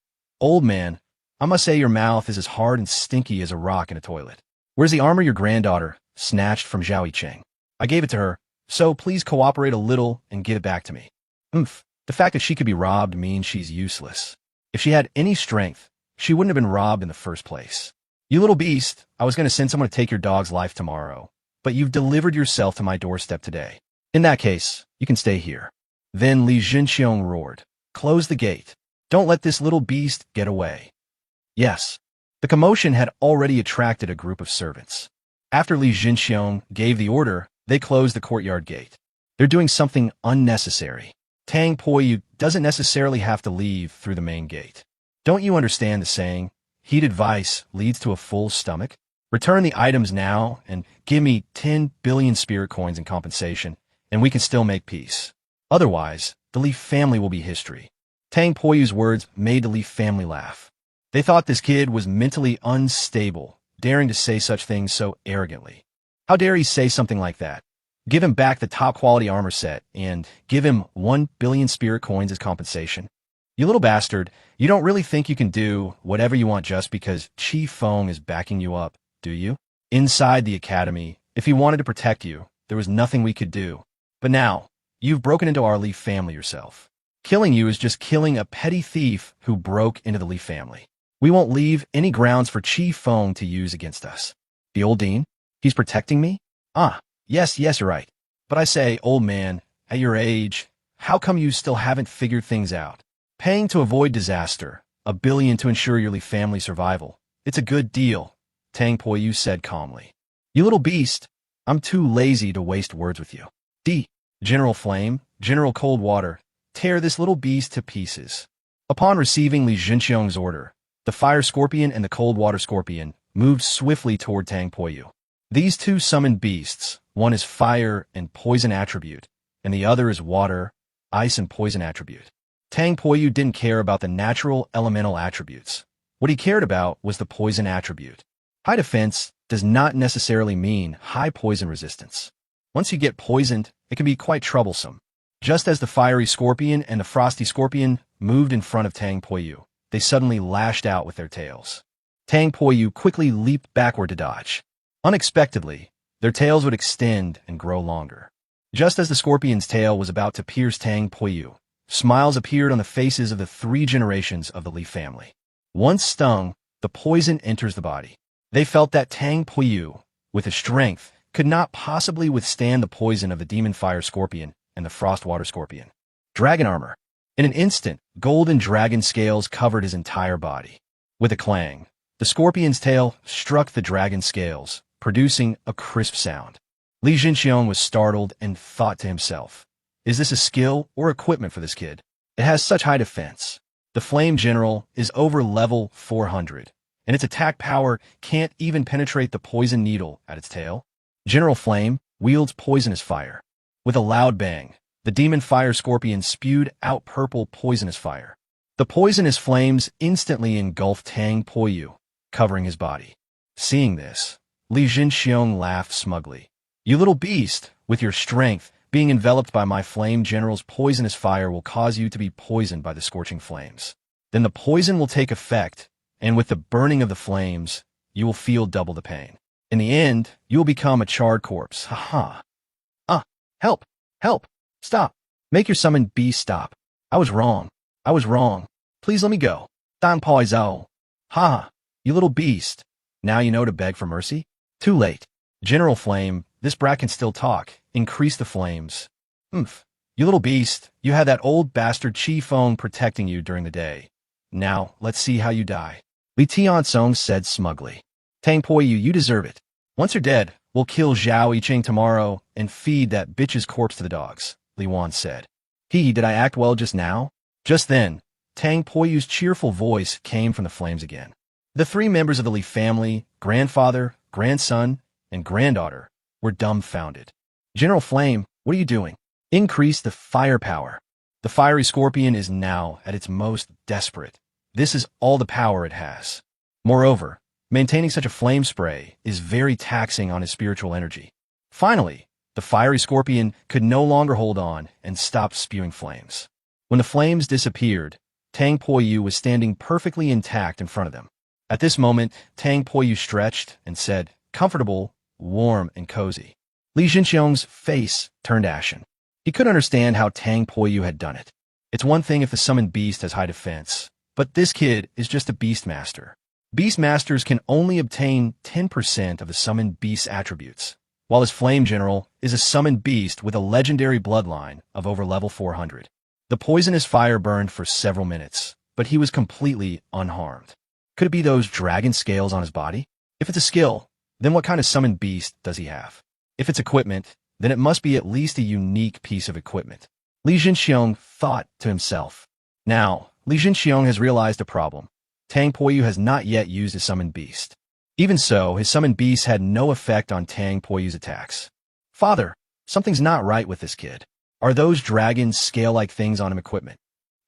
A: "Old man, I must say your mouth is as hard and stinky as a rock in a toilet. Where's the armor your granddaughter snatched from Zhao Cheng? I gave it to her, so please cooperate a little and give it back to me." The fact that she could be robbed means she's useless. If she had any strength, she wouldn't have been robbed in the first place. You little beast, I was going to send someone to take your dog's life tomorrow, but you've delivered yourself to my doorstep today. In that case, you can stay here. Then Li Jinxiong roared, "Close the gate. Don't let this little beast get away." Yes. The commotion had already attracted a group of servants. After Li Jinxiong gave the order, they closed the courtyard gate. They're doing something unnecessary. Tang Poyu doesn't necessarily have to leave through the main gate. Don't you understand the saying, heated vice leads to a full stomach? Return the items now and give me 10 billion spirit coins in compensation, and we can still make peace. Otherwise, the Li family will be history. Tang Poyu's words made the Li family laugh. They thought this kid was mentally unstable, daring to say such things so arrogantly. How dare he say something like that? Give him back the top-quality armor set and give him 1 billion spirit coins as compensation. You little bastard, you don't really think you can do whatever you want just because Qi Feng is backing you up, do you? Inside the academy, if he wanted to protect you, there was nothing we could do. But now, you've broken into our Li family yourself. Killing you is just killing a petty thief who broke into the Li family. We won't leave any grounds for Qi Feng to use against us. The old dean? He's protecting me? Yes, you're right. But I say, old man, at your age, how come you still haven't figured things out? Paying to avoid disaster, 1 billion to ensure your Li family survival. It's a good deal, Tang Poyu said calmly. You little beast, I'm too lazy to waste words with you. General Flame, General Cold Water, tear this little beast to pieces. Upon receiving Li Jinxiong's order, the Fire Scorpion and the Cold Water Scorpion moved swiftly toward Tang Poyu. These two summoned beasts, one is fire and poison attribute, and the other is water, ice and poison attribute. Tang Poyu didn't care about the natural elemental attributes. What he cared about was the poison attribute. High defense does not necessarily mean high poison resistance. Once you get poisoned, it can be quite troublesome. Just as the fiery scorpion and the frosty scorpion moved in front of Tang Poyu, they suddenly lashed out with their tails. Tang Poyu quickly leaped backward to dodge. Unexpectedly, Their tails would extend and grow longer. Just as the scorpion's tail was about to pierce Tang Poyu, smiles appeared on the faces of the 3 generations of the Li family. Once stung, the poison enters the body. They felt that Tang Poyu, with his strength, could not possibly withstand the poison of the demon fire scorpion and the frost water scorpion. Dragon armor. In an instant, golden dragon scales covered his entire body. With a clang, the scorpion's tail struck the dragon scales, producing a crisp sound. Li Jinxiong was startled and thought to himself, is this a skill or equipment for this kid? It has such high defense. The Flame General is over level 400, and its attack power can't even penetrate the poison needle at its tail. General Flame wields poisonous fire. With a loud bang, the demon fire scorpion spewed out purple poisonous fire. The poisonous flames instantly engulfed Tang Poyu, covering his body. Seeing this, Li Jinxiong laughed smugly. You little beast, with your strength, being enveloped by my Flame General's poisonous fire will cause you to be poisoned by the scorching flames. Then the poison will take effect, and with the burning of the flames, you will feel double the pain. In the end, you will become a charred corpse. Ha ha. Help! Help! Stop! Make your summoned beast stop. I was wrong. I was wrong. Please let me go. Dan Poi Zhao. Ha! You little beast. Now you know to beg for mercy? Too late. General Flame, this brat can still talk. Increase the flames. Oomph. You little beast, you had that old bastard Chi Feng protecting you during the day. Now, let's see how you die. Li Tiansong said smugly. Tang Poyu, you deserve it. Once you're dead, we'll kill Zhao Yicheng tomorrow and feed that bitch's corpse to the dogs, Li Wan said. Did I act well just now? Just then, Tang Poyu's cheerful voice came from the flames again. The 3 members of the Li family, grandfather, grandson, and granddaughter, were dumbfounded. General Flame, what are you doing? Increase the firepower. The fiery scorpion is now at its most desperate. This is all the power it has. Moreover, maintaining such a flame spray is very taxing on his spiritual energy. Finally, the fiery scorpion could no longer hold on and stopped spewing flames. When the flames disappeared, Tang Poyu was standing perfectly intact in front of them. At this moment, Tang Poyu stretched and said, comfortable, warm, and cozy. Li Jinxiong's face turned ashen. He couldn't understand how Tang Poyu had done it. It's one thing if the summoned beast has high defense, but this kid is just a beastmaster. Beastmasters can only obtain 10% of the summoned beast's attributes, while his Flame General is a summoned beast with a legendary bloodline of over level 400. The poisonous fire burned for several minutes, but he was completely unharmed. Could it be those dragon scales on his body? If it's a skill, then what kind of summoned beast does he have? If it's equipment, then it must be at least a unique piece of equipment. Li Jinxiong thought to himself. Now, Li Jinxiong has realized a problem. Tang Poyu has not yet used his summoned beast. Even so, his summoned beast had no effect on Tang Poyu's attacks. Father, something's not right with this kid. Are those dragon scale-like things on him equipment?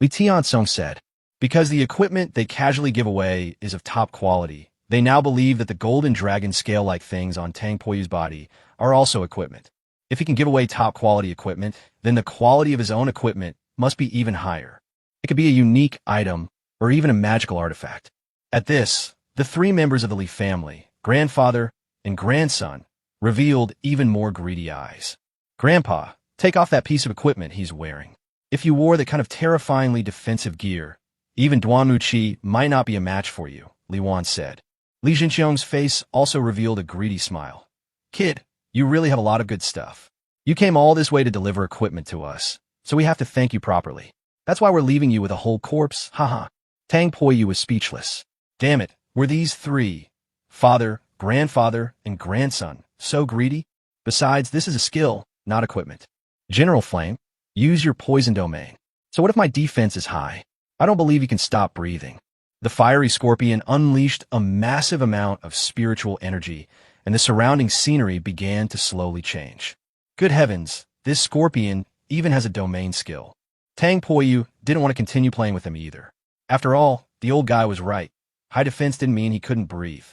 A: Li Tiansong said. Because the equipment they casually give away is of top quality, they now believe that the golden dragon scale-like things on Tang Poyu's body are also equipment. If he can give away top-quality equipment, then the quality of his own equipment must be even higher. It could be a unique item or even a magical artifact. At this, the 3 members of the Li family, grandfather and grandson, revealed even more greedy eyes. Grandpa, take off that piece of equipment he's wearing. If you wore that kind of terrifyingly defensive gear, even Duanwu Qi might not be a match for you, Li Wan said. Li Jinxiong's face also revealed a greedy smile. Kid, you really have a lot of good stuff. You came all this way to deliver equipment to us, so we have to thank you properly. That's why we're leaving you with a whole corpse, haha. Tang Poyu was speechless. Damn it, were these 3, father, grandfather, and grandson, so greedy? Besides, this is a skill, not equipment. General Flame, use your poison domain. So what if my defense is high? I don't believe you can stop breathing. The fiery scorpion unleashed a massive amount of spiritual energy, and the surrounding scenery began to slowly change. Good heavens, this scorpion even has a domain skill. Tang Poyu didn't want to continue playing with him either. After all, the old guy was right. High defense didn't mean he couldn't breathe.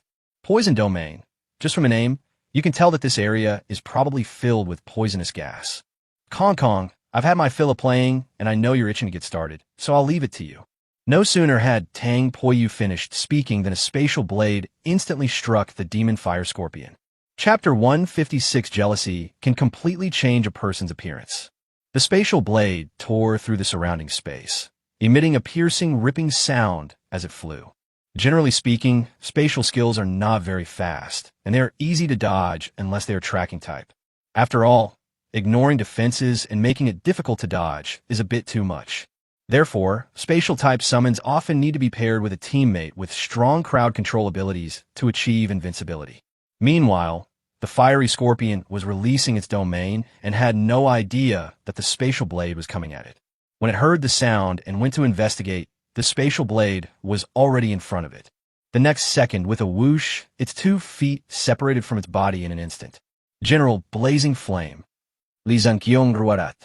A: Poison domain. Just from a name, you can tell that this area is probably filled with poisonous gas. Kong, I've had my fill of playing, and I know you're itching to get started, so I'll leave it to you. No sooner had Tang Poyu finished speaking than a spatial blade instantly struck the demon fire scorpion. Chapter 156 Jealousy can completely change a person's appearance. The spatial blade tore through the surrounding space, emitting a piercing, ripping sound as it flew. Generally speaking, spatial skills are not very fast, and they are easy to dodge unless they are tracking type. After all, ignoring defenses and making it difficult to dodge is a bit too much. Therefore, spatial type summons often need to be paired with a teammate with strong crowd control abilities to achieve invincibility. Meanwhile, the fiery scorpion was releasing its domain and had no idea that the spatial blade was coming at it. When it heard the sound and went to investigate, the spatial blade was already in front of it. The next second, with a whoosh, its 2 feet separated from its body in an instant. General Blazing Flame. Li Zhenqiong Ruarat.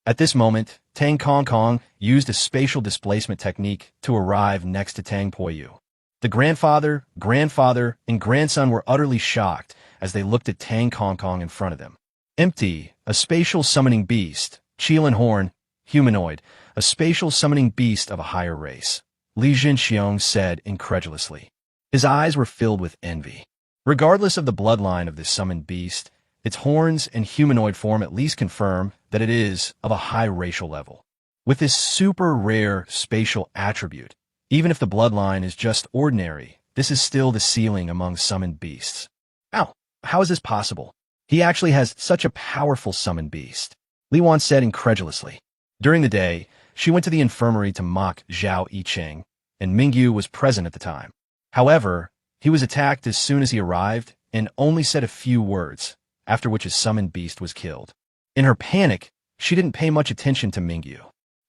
A: At this moment, Tang Kong Kong used a spatial displacement technique to arrive next to Tang Poyu. The grandfather, and grandson were utterly shocked as they looked at Tang Kong Kong in front of them. Empty, a spatial summoning beast, Qilin Horn, humanoid, a spatial summoning beast of a higher race, Li Zhenxiong said incredulously. His eyes were filled with envy. Regardless of the bloodline of this summoned beast, its horns and humanoid form at least confirm that it is of a high racial level. With this super rare spatial attribute, even if the bloodline is just ordinary, this is still the ceiling among summoned beasts. How is this possible? He actually has such a powerful summoned beast, Li Wan said incredulously. During the day, she went to the infirmary to mock Zhao Yicheng, and Mingyu was present at the time. However, he was attacked as soon as he arrived and only said a few words, after which his summoned beast was killed. In her panic, she didn't pay much attention to Mingyu.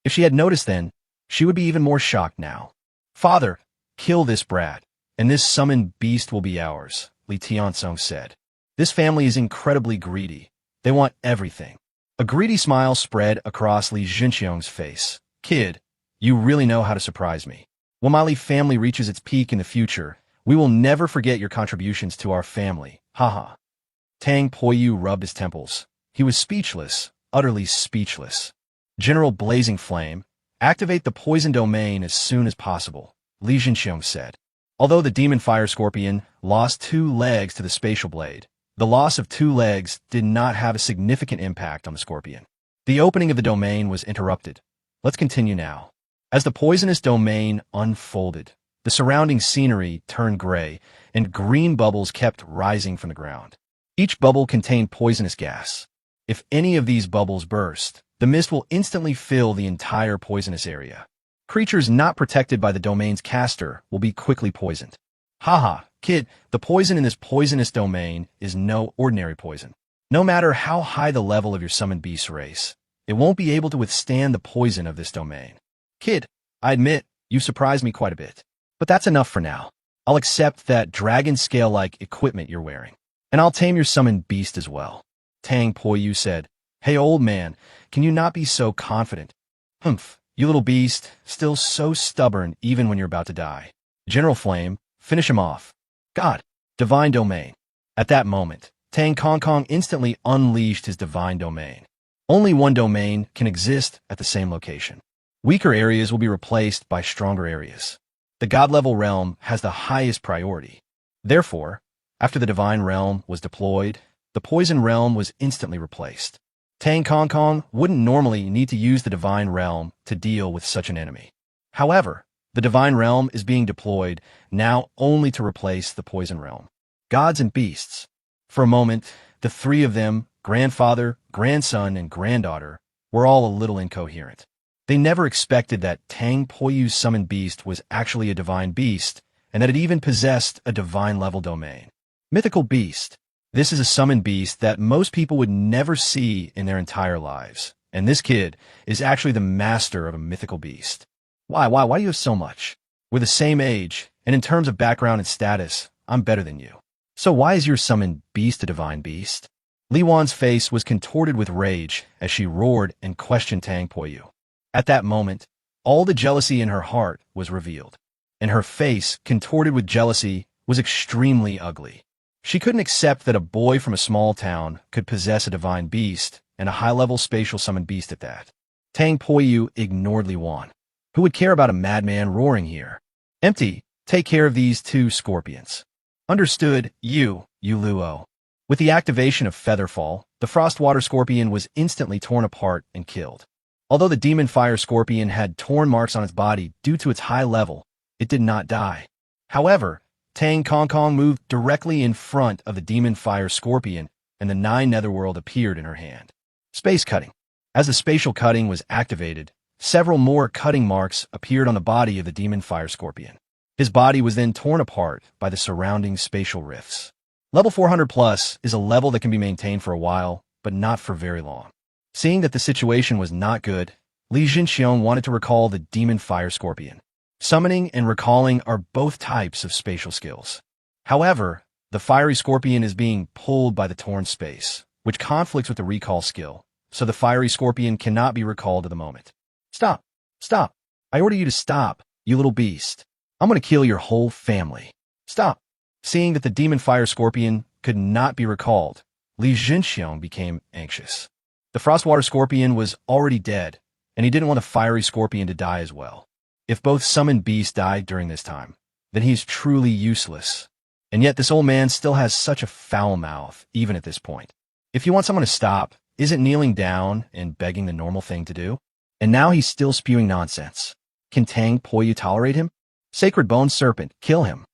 A: If she had noticed then, she would be even more shocked now. Father, kill this brat, and this summoned beast will be ours, Li Tiansong said. This family is incredibly greedy. They want everything. A greedy smile spread across Li Zhenxiong's face. Kid, you really know how to surprise me. When my Li family reaches its peak in the future, we will never forget your contributions to our family. Haha. Tang Poyu rubbed his temples. He was speechless, utterly speechless. General Blazing Flame, activate the poison domain as soon as possible, Li Zhenxiong said. Although the demon fire scorpion lost 2 legs to the spatial blade, the loss of 2 legs did not have a significant impact on the scorpion. The opening of the domain was interrupted. Let's continue now. As the poisonous domain unfolded, the surrounding scenery turned gray, and green bubbles kept rising from the ground. Each bubble contained poisonous gas. If any of these bubbles burst, the mist will instantly fill the entire poisonous area. Creatures not protected by the domain's caster will be quickly poisoned. Haha, kid, the poison in this poisonous domain is no ordinary poison. No matter how high the level of your summoned beast race, it won't be able to withstand the poison of this domain. Kid, I admit, you surprised me quite a bit. But that's enough for now. I'll accept that dragon scale-like equipment you're wearing. And I'll tame your summoned beast as well. Tang Poyu said, Hey old man, can you not be so confident? Humph, you little beast, still so stubborn even when you're about to die. General Flame, finish him off. God, divine domain. At that moment, Tang Kong Kong instantly unleashed his divine domain. Only one domain can exist at the same location. Weaker areas will be replaced by stronger areas. The God-level realm has the highest priority. Therefore, after the divine realm was deployed, the poison realm was instantly replaced. Tang Kong Kong wouldn't normally need to use the divine realm to deal with such an enemy. However, the divine realm is being deployed now only to replace the poison realm. Gods and beasts. For a moment, the 3 of them, grandfather, grandson, and granddaughter, were all a little incoherent. They never expected that Tang Poyu's summoned beast was actually a divine beast, and that it even possessed a divine-level domain. Mythical beast. This is a summoned beast that most people would never see in their entire lives, and this kid is actually the master of a mythical beast. Why do you have so much? We're the same age, and in terms of background and status, I'm better than you. So why is your summoned beast a divine beast? Li Wan's face was contorted with rage as she roared and questioned Tang Poyu. At that moment, all the jealousy in her heart was revealed, and her face, contorted with jealousy, was extremely ugly. She couldn't accept that a boy from a small town could possess a divine beast, and a high-level spatial summoned beast at that. Tang Poyu ignored Li Wan. Who would care about a madman roaring here? Empty, take care of these 2 scorpions. Understood, you Luo. With the activation of Featherfall, the frostwater scorpion was instantly torn apart and killed. Although the demon fire scorpion had torn marks on its body due to its high level, it did not die. However, Tang Kong Kong moved directly in front of the demon fire scorpion, and the 9 netherworld appeared in her hand. Space cutting. As the spatial cutting was activated, several more cutting marks appeared on the body of the demon fire scorpion. His body was then torn apart by the surrounding spatial rifts. Level 400 plus is a level that can be maintained for a while, but not for very long. Seeing that the situation was not good, Li Jinxiong wanted to recall the demon fire scorpion. Summoning and recalling are both types of spatial skills. However, the fiery scorpion is being pulled by the torn space, which conflicts with the recall skill, so the fiery scorpion cannot be recalled at the moment. Stop! Stop! I order you to stop, you little beast. I'm going to kill your whole family. Stop! Seeing that the demon fire scorpion could not be recalled, Li Jinxiong became anxious. The frostwater scorpion was already dead, and he didn't want the fiery scorpion to die as well. If both summoned beasts died during this time, then he is truly useless. And yet this old man still has such a foul mouth, even at this point. If you want someone to stop, isn't kneeling down and begging the normal thing to do? And now he's still spewing nonsense. Can Tang Poyu tolerate him? Sacred Bone Serpent, kill him.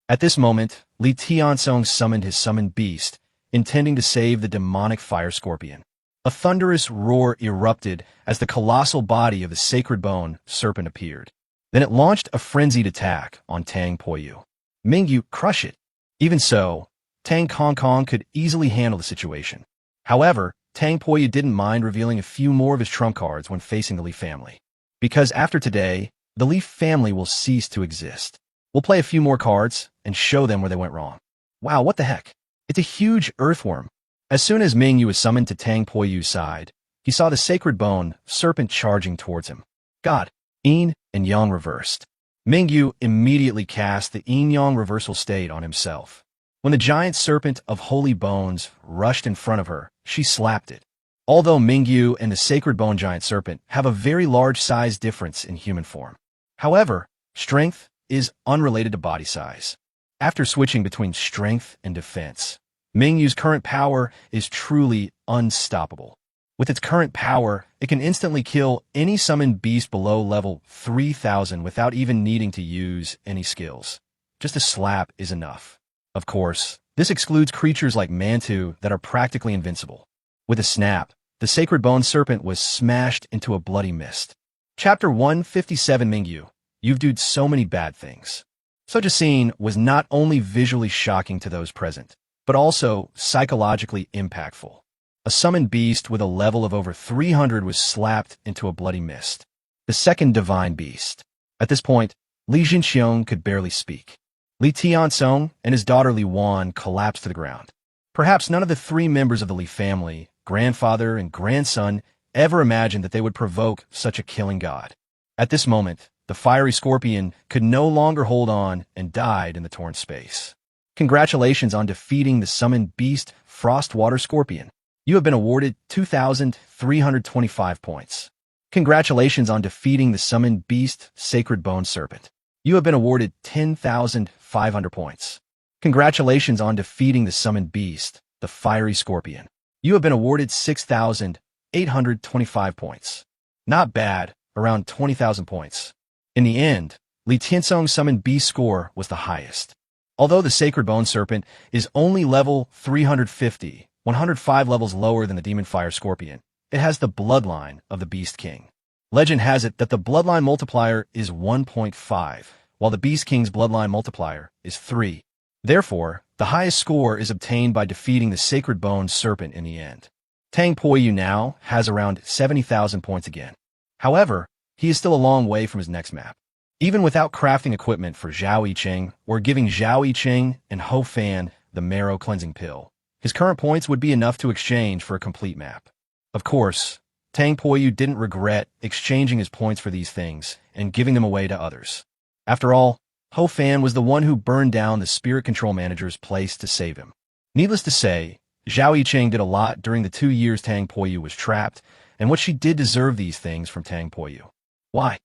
A: At this moment, Li Tiansong summoned his summoned beast, intending to save the demonic fire scorpion. A thunderous roar erupted as the colossal body of the Sacred Bone Serpent appeared. Then it launched a frenzied attack on Tang Poyu. Mingyu, crush it. Even so, Tang Kong Kong could easily handle the situation. However, Tang Poyu didn't mind revealing a few more of his trump cards when facing the Li family. Because after today, the Li family will cease to exist. We'll play a few more cards and show them where they went wrong. Wow, what the heck? It's a huge earthworm. As soon as Mingyu was summoned to Tang Poyu's side, he saw the Sacred Bone Serpent charging towards him. God, Yin and Yang reversed. Mingyu immediately cast the Yin-Yang reversal state on himself. When the giant serpent of holy bones rushed in front of her, she slapped it. Although Mingyu and the Sacred Bone Giant Serpent have a very large size difference in human form. However, strength is unrelated to body size. After switching between strength and defense, Mingyu's current power is truly unstoppable. With its current power, it can instantly kill any summoned beast below level 3000 without even needing to use any skills. Just a slap is enough. Of course, this excludes creatures like Mantu that are practically invincible. With a snap, the Sacred Bone Serpent was smashed into a bloody mist. Chapter 157 Mingyu, you've done so many bad things. Such a scene was not only visually shocking to those present, but also psychologically impactful. A summoned beast with a level of over 300 was slapped into a bloody mist. The second divine beast. At this point, Li Jinxiong could barely speak. Li Tiansong and his daughter Li Wan collapsed to the ground. Perhaps none of the 3 members of the Li family, grandfather and grandson, ever imagined that they would provoke such a killing god. At this moment, the fiery scorpion could no longer hold on and died in the torn space. Congratulations on defeating the summoned beast Frostwater Scorpion. You have been awarded 2,325 points. Congratulations on defeating the summoned beast Sacred Bone Serpent. You have been awarded 10,500 points. Congratulations on defeating the summoned beast, the Fiery Scorpion. You have been awarded 6,825 points. Not bad, around 20,000 points. In the end, Li Tiansong's summoned beast score was the highest. Although the Sacred Bone Serpent is only level 350, 105 levels lower than the Demon Fire Scorpion, it has the bloodline of the Beast King. Legend has it that the bloodline multiplier is 1.5, while the Beast King's bloodline multiplier is 3. Therefore, the highest score is obtained by defeating the Sacred Bone Serpent in the end. Tang Poyu now has around 70,000 points again. However, he is still a long way from his next map. Even without crafting equipment for Zhao Yicheng or giving Zhao Yicheng and Ho Fan the marrow cleansing pill, his current points would be enough to exchange for a complete map. Of course, Tang Poyu didn't regret exchanging his points for these things and giving them away to others. After all, Ho Fan was the one who burned down the Spirit Control Manager's place to save him. Needless to say, Zhao Yicheng did a lot during the 2 years Tang Poyu was trapped, and what she did deserve these things from Tang Poyu. Why?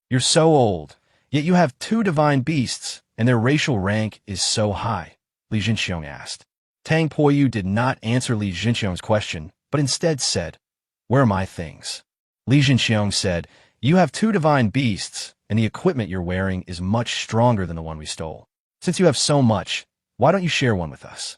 A: You're so old, yet you have 2 divine beasts, and their racial rank is so high, Li Jinxiong asked. Tang Poyu did not answer Li Jinxiong's question, but instead said, "Where are my things?" Li Jinxiong said, "You have two divine beasts, and the equipment you're wearing is much stronger than the one we stole. Since you have so much, why don't you share one with us?"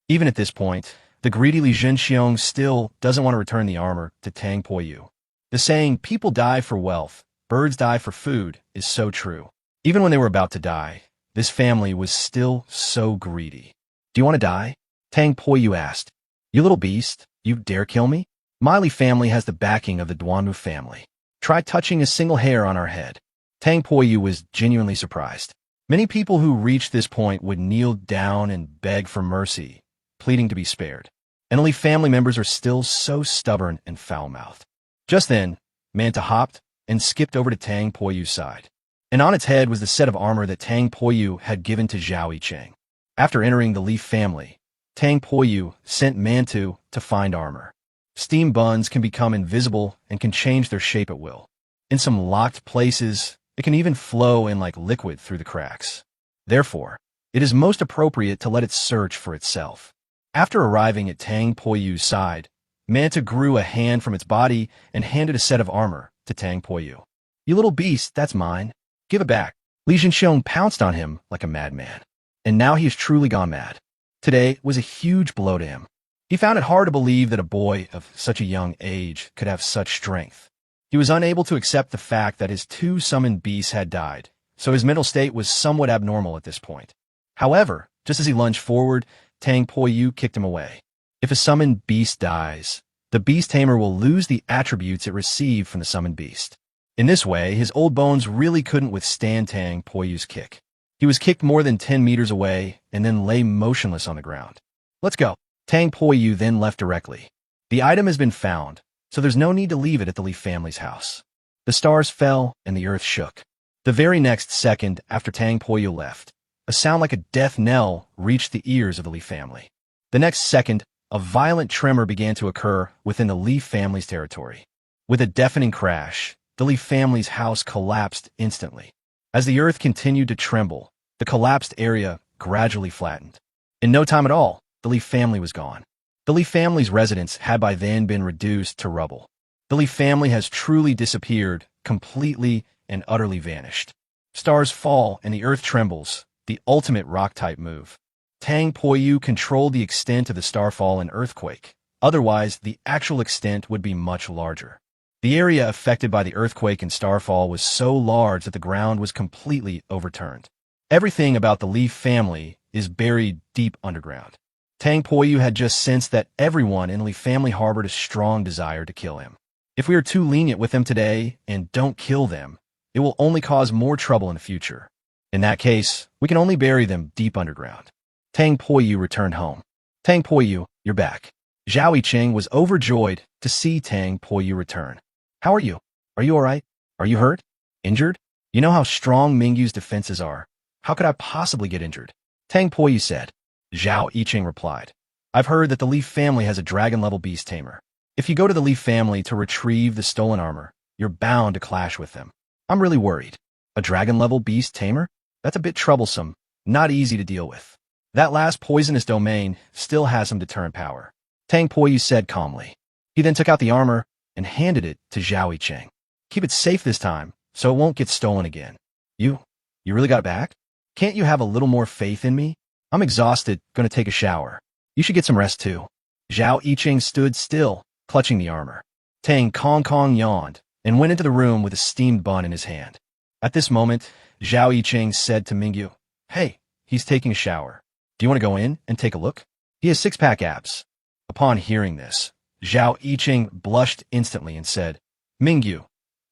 A: Even at this point, the greedy Li Jinxiong still doesn't want to return the armor to Tang Poyu. The saying, "People die for wealth, birds die for food," is so true. Even when they were about to die, this family was still so greedy. "Do you want to die?" Tang Poyu asked. "You little beast, you dare kill me? My Li family has the backing of the Duanwu family. Try touching a single hair on our head." Tang Poyu was genuinely surprised. Many people who reached this point would kneel down and beg for mercy, pleading to be spared. And Li family members are still so stubborn and foul-mouthed. Just then, Manta hopped and skipped over to Tang Poyu's side. And on its head was the set of armor that Tang Poyu had given to Zhao Yicheng. After entering the Li family, Tang Poyu sent Mantu to find armor. Steam buns can become invisible and can change their shape at will. In some locked places, it can even flow in like liquid through the cracks. Therefore, it is most appropriate to let it search for itself. After arriving at Tang Poyu's side, Manta grew a hand from its body and handed a set of armor to Tang Poyu. "You little beast, that's mine. Give it back." Li Jinxiong pounced on him like a madman. And now he has truly gone mad. Today was a huge blow to him. He found it hard to believe that a boy of such a young age could have such strength. He was unable to accept the fact that his two summoned beasts had died, so his mental state was somewhat abnormal at this point. However, just as he lunged forward, Tang Poyu kicked him away. If a summoned beast dies, the beast tamer will lose the attributes it received from the summoned beast. In this way, his old bones really couldn't withstand Tang Poyu's kick. He was kicked more than 10 meters away and then lay motionless on the ground. "Let's go." Tang Poyu then left directly. The item has been found, so there's no need to leave it at the Li family's house. The stars fell and the earth shook. The very next second after Tang Poyu left, a sound like a death knell reached the ears of the Li family. The next second, a violent tremor began to occur within the Li family's territory. With a deafening crash, the Li family's house collapsed instantly. As the earth continued to tremble, the collapsed area gradually flattened. In no time at all, the Li family was gone. The Li family's residence had by then been reduced to rubble. The Li family has truly disappeared, completely and utterly vanished. Stars fall and the earth trembles, the ultimate rock-type move. Tang Poyu controlled the extent of the starfall and earthquake. Otherwise, the actual extent would be much larger. The area affected by the earthquake and starfall was so large that the ground was completely overturned. Everything about the Li family is buried deep underground. Tang Poyu had just sensed that everyone in the Li family harbored a strong desire to kill him. If we are too lenient with them today and don't kill them, it will only cause more trouble in the future. In that case, we can only bury them deep underground. Tang Poyu returned home. "Tang Poyu, you're back." Zhao Yicheng was overjoyed to see Tang Poyu return. "How are you? Are you all right? Are you hurt? Injured? You know how strong Mingyu's defenses are. How could I possibly get injured?" Tang Poyu said. Zhao Yicheng replied, "I've heard that the Li family has a dragon-level beast tamer. If you go to the Li family to retrieve the stolen armor, you're bound to clash with them. I'm really worried. A dragon-level beast tamer? That's a bit troublesome, not easy to deal with. That last poisonous domain still has some deterrent power," Tang Poyu said calmly. He then took out the armor and handed it to Zhao Yicheng. "Keep it safe this time, so it won't get stolen again." You really got it back? Can't you have a little more faith in me? I'm exhausted, gonna take a shower. You should get some rest too." Zhao Yicheng stood still, clutching the armor. Tang Kong yawned and went into the room with a steamed bun in his hand. At this moment, Zhao Yicheng said to Mingyu, "Hey, he's taking a shower. Do you want to go in and take a look? He has six-pack abs." Upon hearing this, Zhao Yicheng blushed instantly and said, "Mingyu,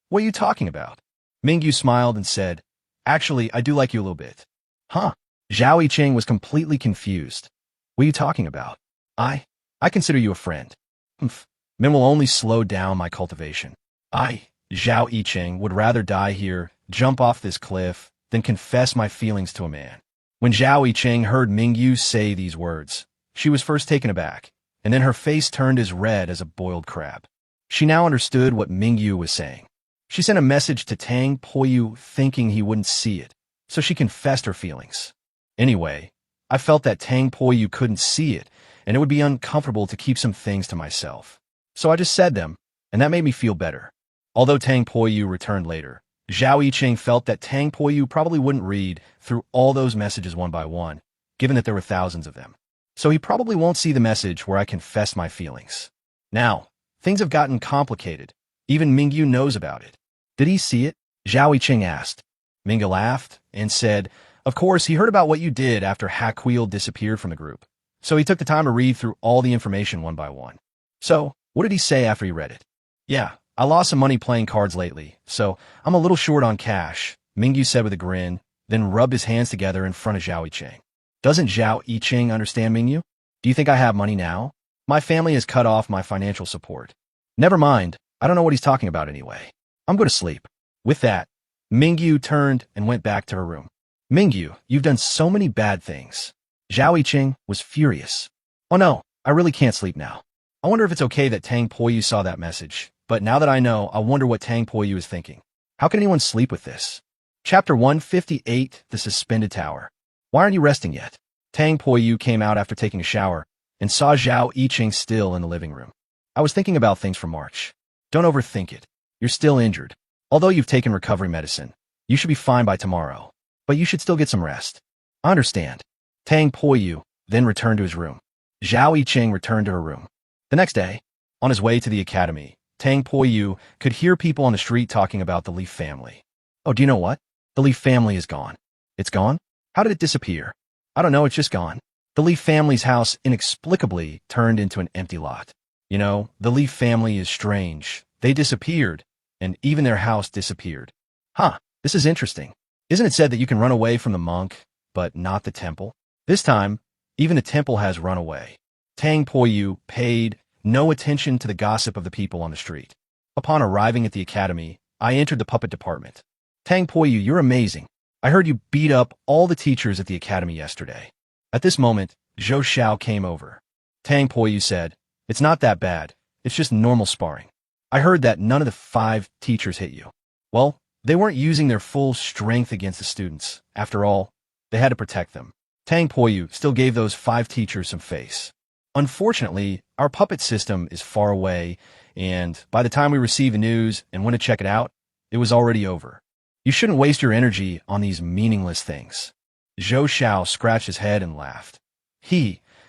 A: what are you talking about?" Mingyu smiled and said, "Actually, I do like you a little bit." "Huh?" Zhao Yicheng was completely confused. "What are you talking about? I consider you a friend. Humph. Men will only slow down my cultivation. Zhao Yicheng, would rather die here, jump off this cliff, than confess my feelings to a man." When Zhao Yicheng heard Mingyu say these words, she was first taken aback, and then her face turned as red as a boiled crab. She now understood what Mingyu was saying. She sent a message to Tang Poyu thinking he wouldn't see it, so she confessed her feelings. Anyway, I felt that Tang Poyu couldn't see it, and it would be uncomfortable to keep some things to myself. So I just said them, and that made me feel better. Although Tang Poyu returned later, Zhao Yiqing felt that Tang Poyu probably wouldn't read through all those messages one by one, given that there were thousands of them. So he probably won't see the message where I confess my feelings. Now, things have gotten complicated. Even Mingyu knows about it. Did he see it? Zhao Yiqing asked. Mingyu laughed and said, of course, he heard about what you did after Hakwil disappeared from the group. So he took the time to read through all the information one by one. So, what did he say after he read it? Yeah, I lost some money playing cards lately, so I'm a little short on cash, Mingyu said with a grin, then rubbed his hands together in front of Zhao Yiqing. Doesn't Zhao Yiqing understand Mingyu? Do you think I have money now? My family has cut off my financial support. Never mind, I don't know what he's talking about anyway. I'm going to sleep. With that, Mingyu turned and went back to her room. Mingyu, you've done so many bad things. Zhao Yiqing was furious. Oh no, I really can't sleep now. I wonder if it's okay that Tang Poyu saw that message, but now that I know, I wonder what Tang Poyu is thinking. How can anyone sleep with this? Chapter 158, The Suspended Tower. Why aren't you resting yet? Tang Poyu came out after taking a shower and saw Zhao Yiqing still in the living room. I was thinking about things from March. Don't overthink it. You're still injured. Although you've taken recovery medicine, you should be fine by tomorrow. But you should still get some rest. I understand. Tang Poyu then returned to his room. Zhao Yiqing returned to her room. The next day, on his way to the academy, Tang Poyu could hear people on the street talking about the Leaf family. Oh, do you know what? The Leaf family is gone. It's gone? How did it disappear? I don't know, it's just gone. The Leaf family's house inexplicably turned into an empty lot. You know, the Leaf family is strange. They disappeared, and even their house disappeared. Huh, this is interesting. Isn't it said that you can run away from the monk, but not the temple? This time, even the temple has run away. Tang Poyu paid no attention to the gossip of the people on the street. Upon arriving at the academy, I entered the puppet department. Tang Poyu, you're amazing. I heard you beat up all the teachers at the academy yesterday. At this moment, Zhou Xiao came over. Tang Poyu said, it's not that bad. It's just normal sparring. I heard that none of the 5 teachers hit you. Well, they weren't using their full strength against the students. After all, they had to protect them. Tang Poyu still gave those 5 teachers some face. Unfortunately, our puppet system is far away, and by the time we receive the news and went to check it out, it was already over. You shouldn't waste your energy on these meaningless things. Zhou Xiao scratched his head and laughed.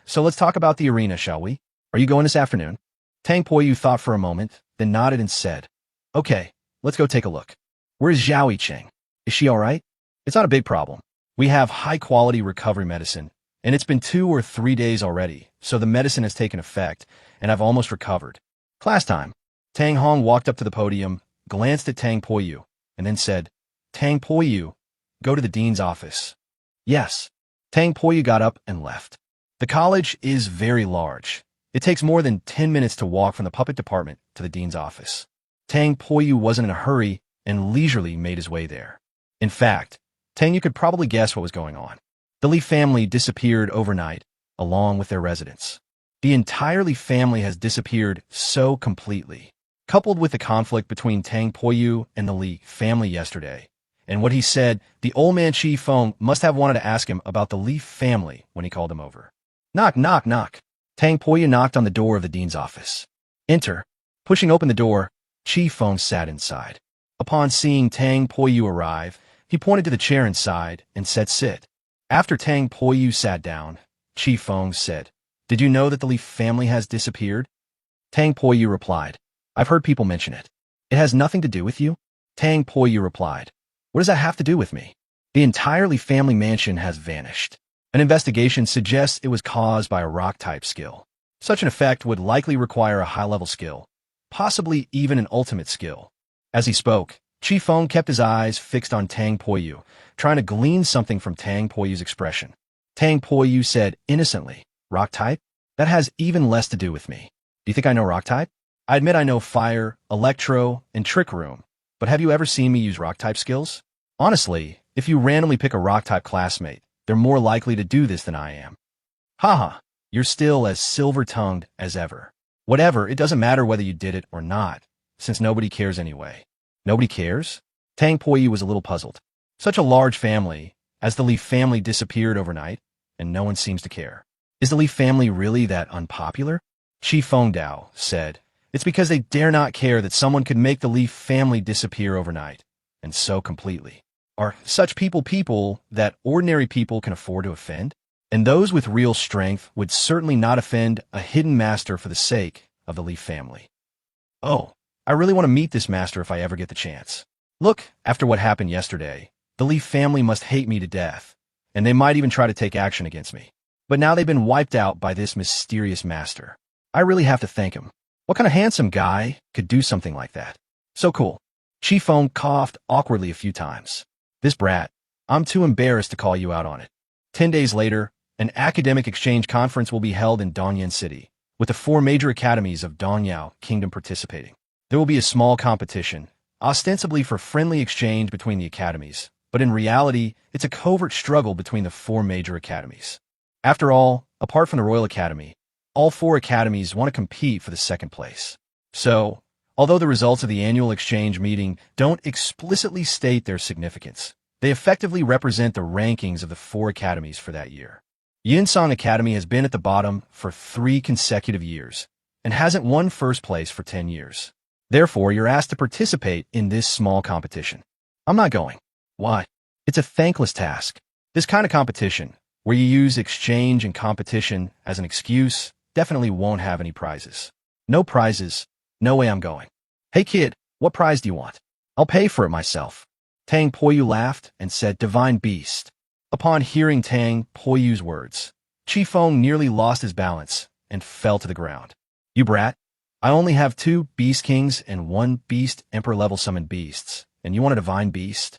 A: So let's talk about the arena, shall we? Are you going this afternoon? Tang Poyu thought for a moment, then nodded and said, okay, let's go take a look. Where's Zhao Yiqing? Is she all right? It's not a big problem. We have high-quality recovery medicine, and it's been 2 or 3 days already, so the medicine has taken effect, and I've almost recovered. Class time. Tang Hong walked up to the podium, glanced at Tang Poyu, and then said, Tang Poyu, go to the dean's office. Yes. Tang Poyu got up and left. The college is very large. It takes more than 10 minutes to walk from the puppet department to the dean's office. Tang Poyu wasn't in a hurry and leisurely made his way there. In fact, Tang, you could probably guess what was going on. The Li family disappeared overnight, along with their residents. The entire Li family has disappeared so completely. Coupled with the conflict between Tang Poyu and the Li family yesterday, and what he said, the old man Chi Feng must have wanted to ask him about the Li family when he called him over. Knock, knock, knock. Tang Poyu knocked on the door of the dean's office. Enter. Pushing open the door, Chi Feng sat inside. Upon seeing Tang Poyu arrive, he pointed to the chair inside and said sit. After Tang Poyu sat down, Chi Feng said, did you know that the Li family has disappeared? Tang Poyu replied, I've heard people mention it. It has nothing to do with you? Tang Poyu replied, what does that have to do with me? The entire Li family mansion has vanished. An investigation suggests it was caused by a rock-type skill. Such an effect would likely require a high-level skill, possibly even an ultimate skill. As he spoke, Chi Feng kept his eyes fixed on Tang Poyu, trying to glean something from Tang Poyu's expression. Tang Poyu said innocently, rock-type? That has even less to do with me. Do you think I know rock-type? I admit I know fire, electro, and trick room, but have you ever seen me use rock-type skills? Honestly, if you randomly pick a rock-type classmate, they're more likely to do this than I am. Haha, you're still as silver-tongued as ever. Whatever, it doesn't matter whether you did it or not, since nobody cares anyway. Nobody cares? Tang Poyu was a little puzzled. Such a large family, as the Li family disappeared overnight, and no one seems to care. Is the Li family really that unpopular? Chi Fengdao said, it's because they dare not care that someone could make the Li family disappear overnight, and so completely. Are such people that ordinary people can afford to offend? And those with real strength would certainly not offend a hidden master for the sake of the Li family. Oh, I really want to meet this master if I ever get the chance. Look, after what happened yesterday, the Li family must hate me to death, and they might even try to take action against me. But now they've been wiped out by this mysterious master. I really have to thank him. What kind of handsome guy could do something like that? So cool. Chi Feng coughed awkwardly a few times. This brat, I'm too embarrassed to call you out on it. 10 days later, an academic exchange conference will be held in Dongyan City, with the 4 major academies of Dongyao Kingdom participating. There will be a small competition, ostensibly for friendly exchange between the academies, but in reality, it's a covert struggle between the 4 major academies. After all, apart from the Royal Academy, all 4 academies want to compete for the second place. So, although the results of the annual exchange meeting don't explicitly state their significance, they effectively represent the rankings of the 4 academies for that year. Yinsong Academy has been at the bottom for 3 consecutive years and hasn't won first place for 10 years. Therefore, you're asked to participate in this small competition. I'm not going. Why? It's a thankless task. This kind of competition, where you use exchange and competition as an excuse, definitely won't have any prizes. No prizes. No way I'm going. Hey kid, what prize do you want? I'll pay for it myself. Tang Poyu laughed and said, Divine Beast. Upon hearing Tang Poyu's words, Chi Feng nearly lost his balance and fell to the ground. You brat, I only have 2 Beast Kings and 1 Beast Emperor-level summoned beasts, and you want a Divine Beast?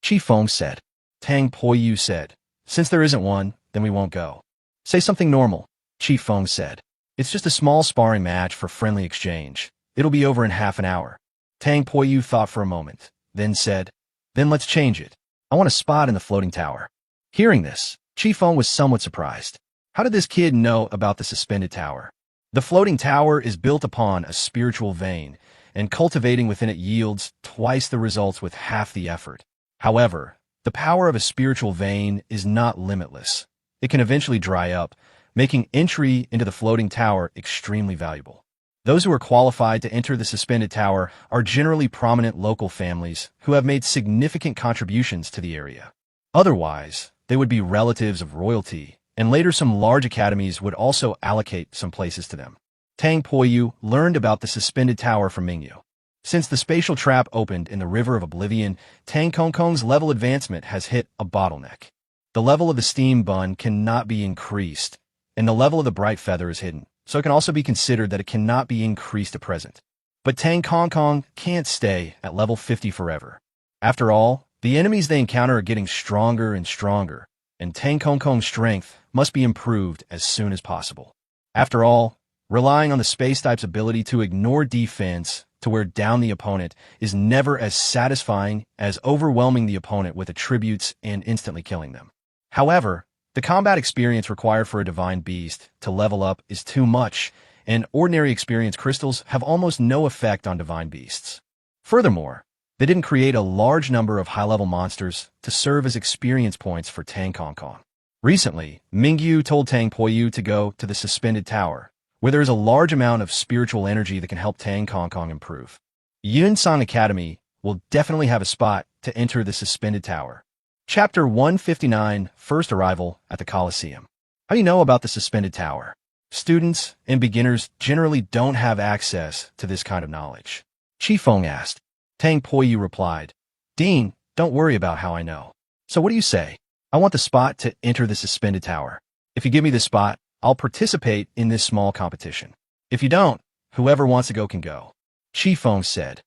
A: Chi Feng said. Tang Poyu said, Since there isn't one, then we won't go. Say something normal, Chi Feng said. It's just a small sparring match for friendly exchange. It'll be over in half an hour. Tang Poyu thought for a moment, then said, Then let's change it. I want a spot in the floating tower. Hearing this, Chi Feng was somewhat surprised. How did this kid know about the suspended tower? The floating tower is built upon a spiritual vein, and cultivating within it yields twice the results with half the effort. However, the power of a spiritual vein is not limitless. It can eventually dry up, making entry into the floating tower extremely valuable. Those who are qualified to enter the suspended tower are generally prominent local families who have made significant contributions to the area. Otherwise, they would be relatives of royalty, and later some large academies would also allocate some places to them. Tang Poyu learned about the suspended tower from Mingyu. Since the spatial trap opened in the River of Oblivion, Tang Kongkong's level advancement has hit a bottleneck. The level of the steam bun cannot be increased, and the level of the bright feather is hidden, so it can also be considered that it cannot be increased at present. But Tang Kongkong can't stay at level 50 forever. After all, the enemies they encounter are getting stronger and stronger, and Tang Kongkong's strength must be improved as soon as possible. After all, relying on the space type's ability to ignore defense to wear down the opponent is never as satisfying as overwhelming the opponent with attributes and instantly killing them. However, the combat experience required for a divine beast to level up is too much, and ordinary experience crystals have almost no effect on divine beasts. Furthermore, they didn't create a large number of high-level monsters to serve as experience points for Tang Kongkong. Recently, Mingyu told Tang Poyu to go to the suspended tower, where there is a large amount of spiritual energy that can help Tang Kongkong improve. Yunsang Academy will definitely have a spot to enter the suspended tower. Chapter 159, First Arrival at the Colosseum. How do you know about the suspended tower? Students and beginners generally don't have access to this kind of knowledge. Chi Feng asked. Tang Poyu replied, Dean, don't worry about how I know. So what do you say? I want the spot to enter the suspended tower. If you give me this spot, I'll participate in this small competition. If you don't, whoever wants to go can go. Chi Feng said,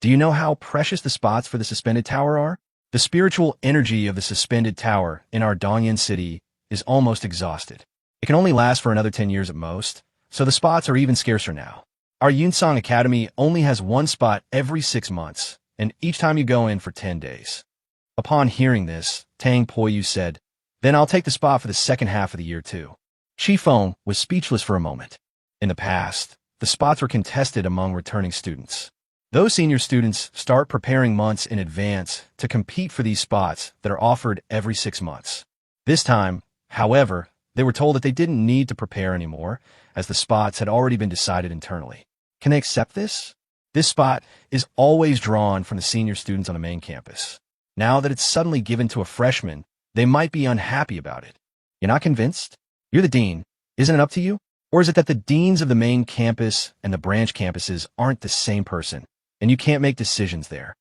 A: Do you know how precious the spots for the suspended tower are? The spiritual energy of the suspended tower in our Dongyan city is almost exhausted. It can only last for another 10 years at most, so the spots are even scarcer now. Our Yunsang Academy only has 1 spot every 6 months, and each time you go in for 10 days. Upon hearing this, Tang Poyu said, Then I'll take the spot for the second half of the year too. Chi Feng was speechless for a moment. In the past, the spots were contested among returning students. Those senior students start preparing months in advance to compete for these spots that are offered every 6 months. This time, however, They were told that they didn't need to prepare anymore, as the spots had already been decided internally. Can they accept this? This spot is always drawn from the senior students on the main campus. Now that it's suddenly given to a freshman, they might be unhappy about it. You're not convinced? You're the dean. Isn't it up to you? Or is it that the deans of the main campus and the branch campuses aren't the same person, and you can't make decisions there?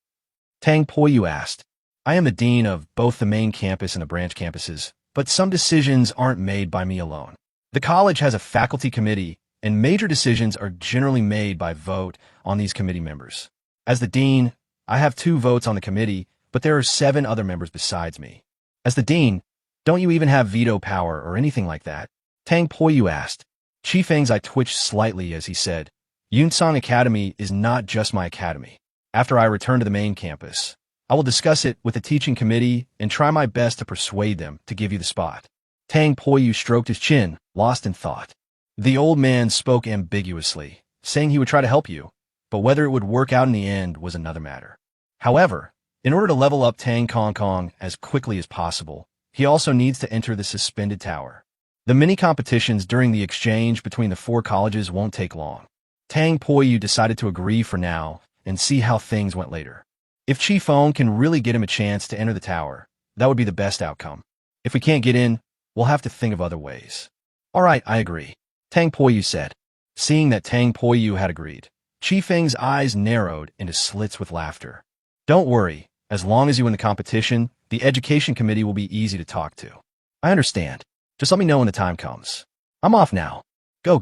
A: Tang Poyu asked. I am the dean of both the main campus and the branch campuses, but some decisions aren't made by me alone. The college has a faculty committee, and major decisions are generally made by vote on these committee members. As the dean, I have 2 votes on the committee, but there are 7 other members besides me. As the dean, don't you even have veto power or anything like that? Tang Poyu asked. Chief Feng's eye twitched slightly as he said, Yunsong Academy is not just my academy. After I return to the main campus, I will discuss it with the teaching committee and try my best to persuade them to give you the spot. Tang Poyu stroked his chin, lost in thought. The old man spoke ambiguously, saying he would try to help you, but whether it would work out in the end was another matter. However, in order to level up Tang Kong Kong as quickly as possible, he also needs to enter the suspended tower. The mini competitions during the exchange between the 4 colleges won't take long. Tang Poyu decided to agree for now and see how things went later. If Chi Feng can really get him a chance to enter the tower, that would be the best outcome. If we can't get in, we'll have to think of other ways. All right, I agree, Tang Poyu said. Seeing that Tang Poyu had agreed, Chi Feng's eyes narrowed into slits with laughter. Don't worry, as long as you win the competition, the education committee will be easy to talk to. I understand. Just let me know when the time comes. I'm off now. Go.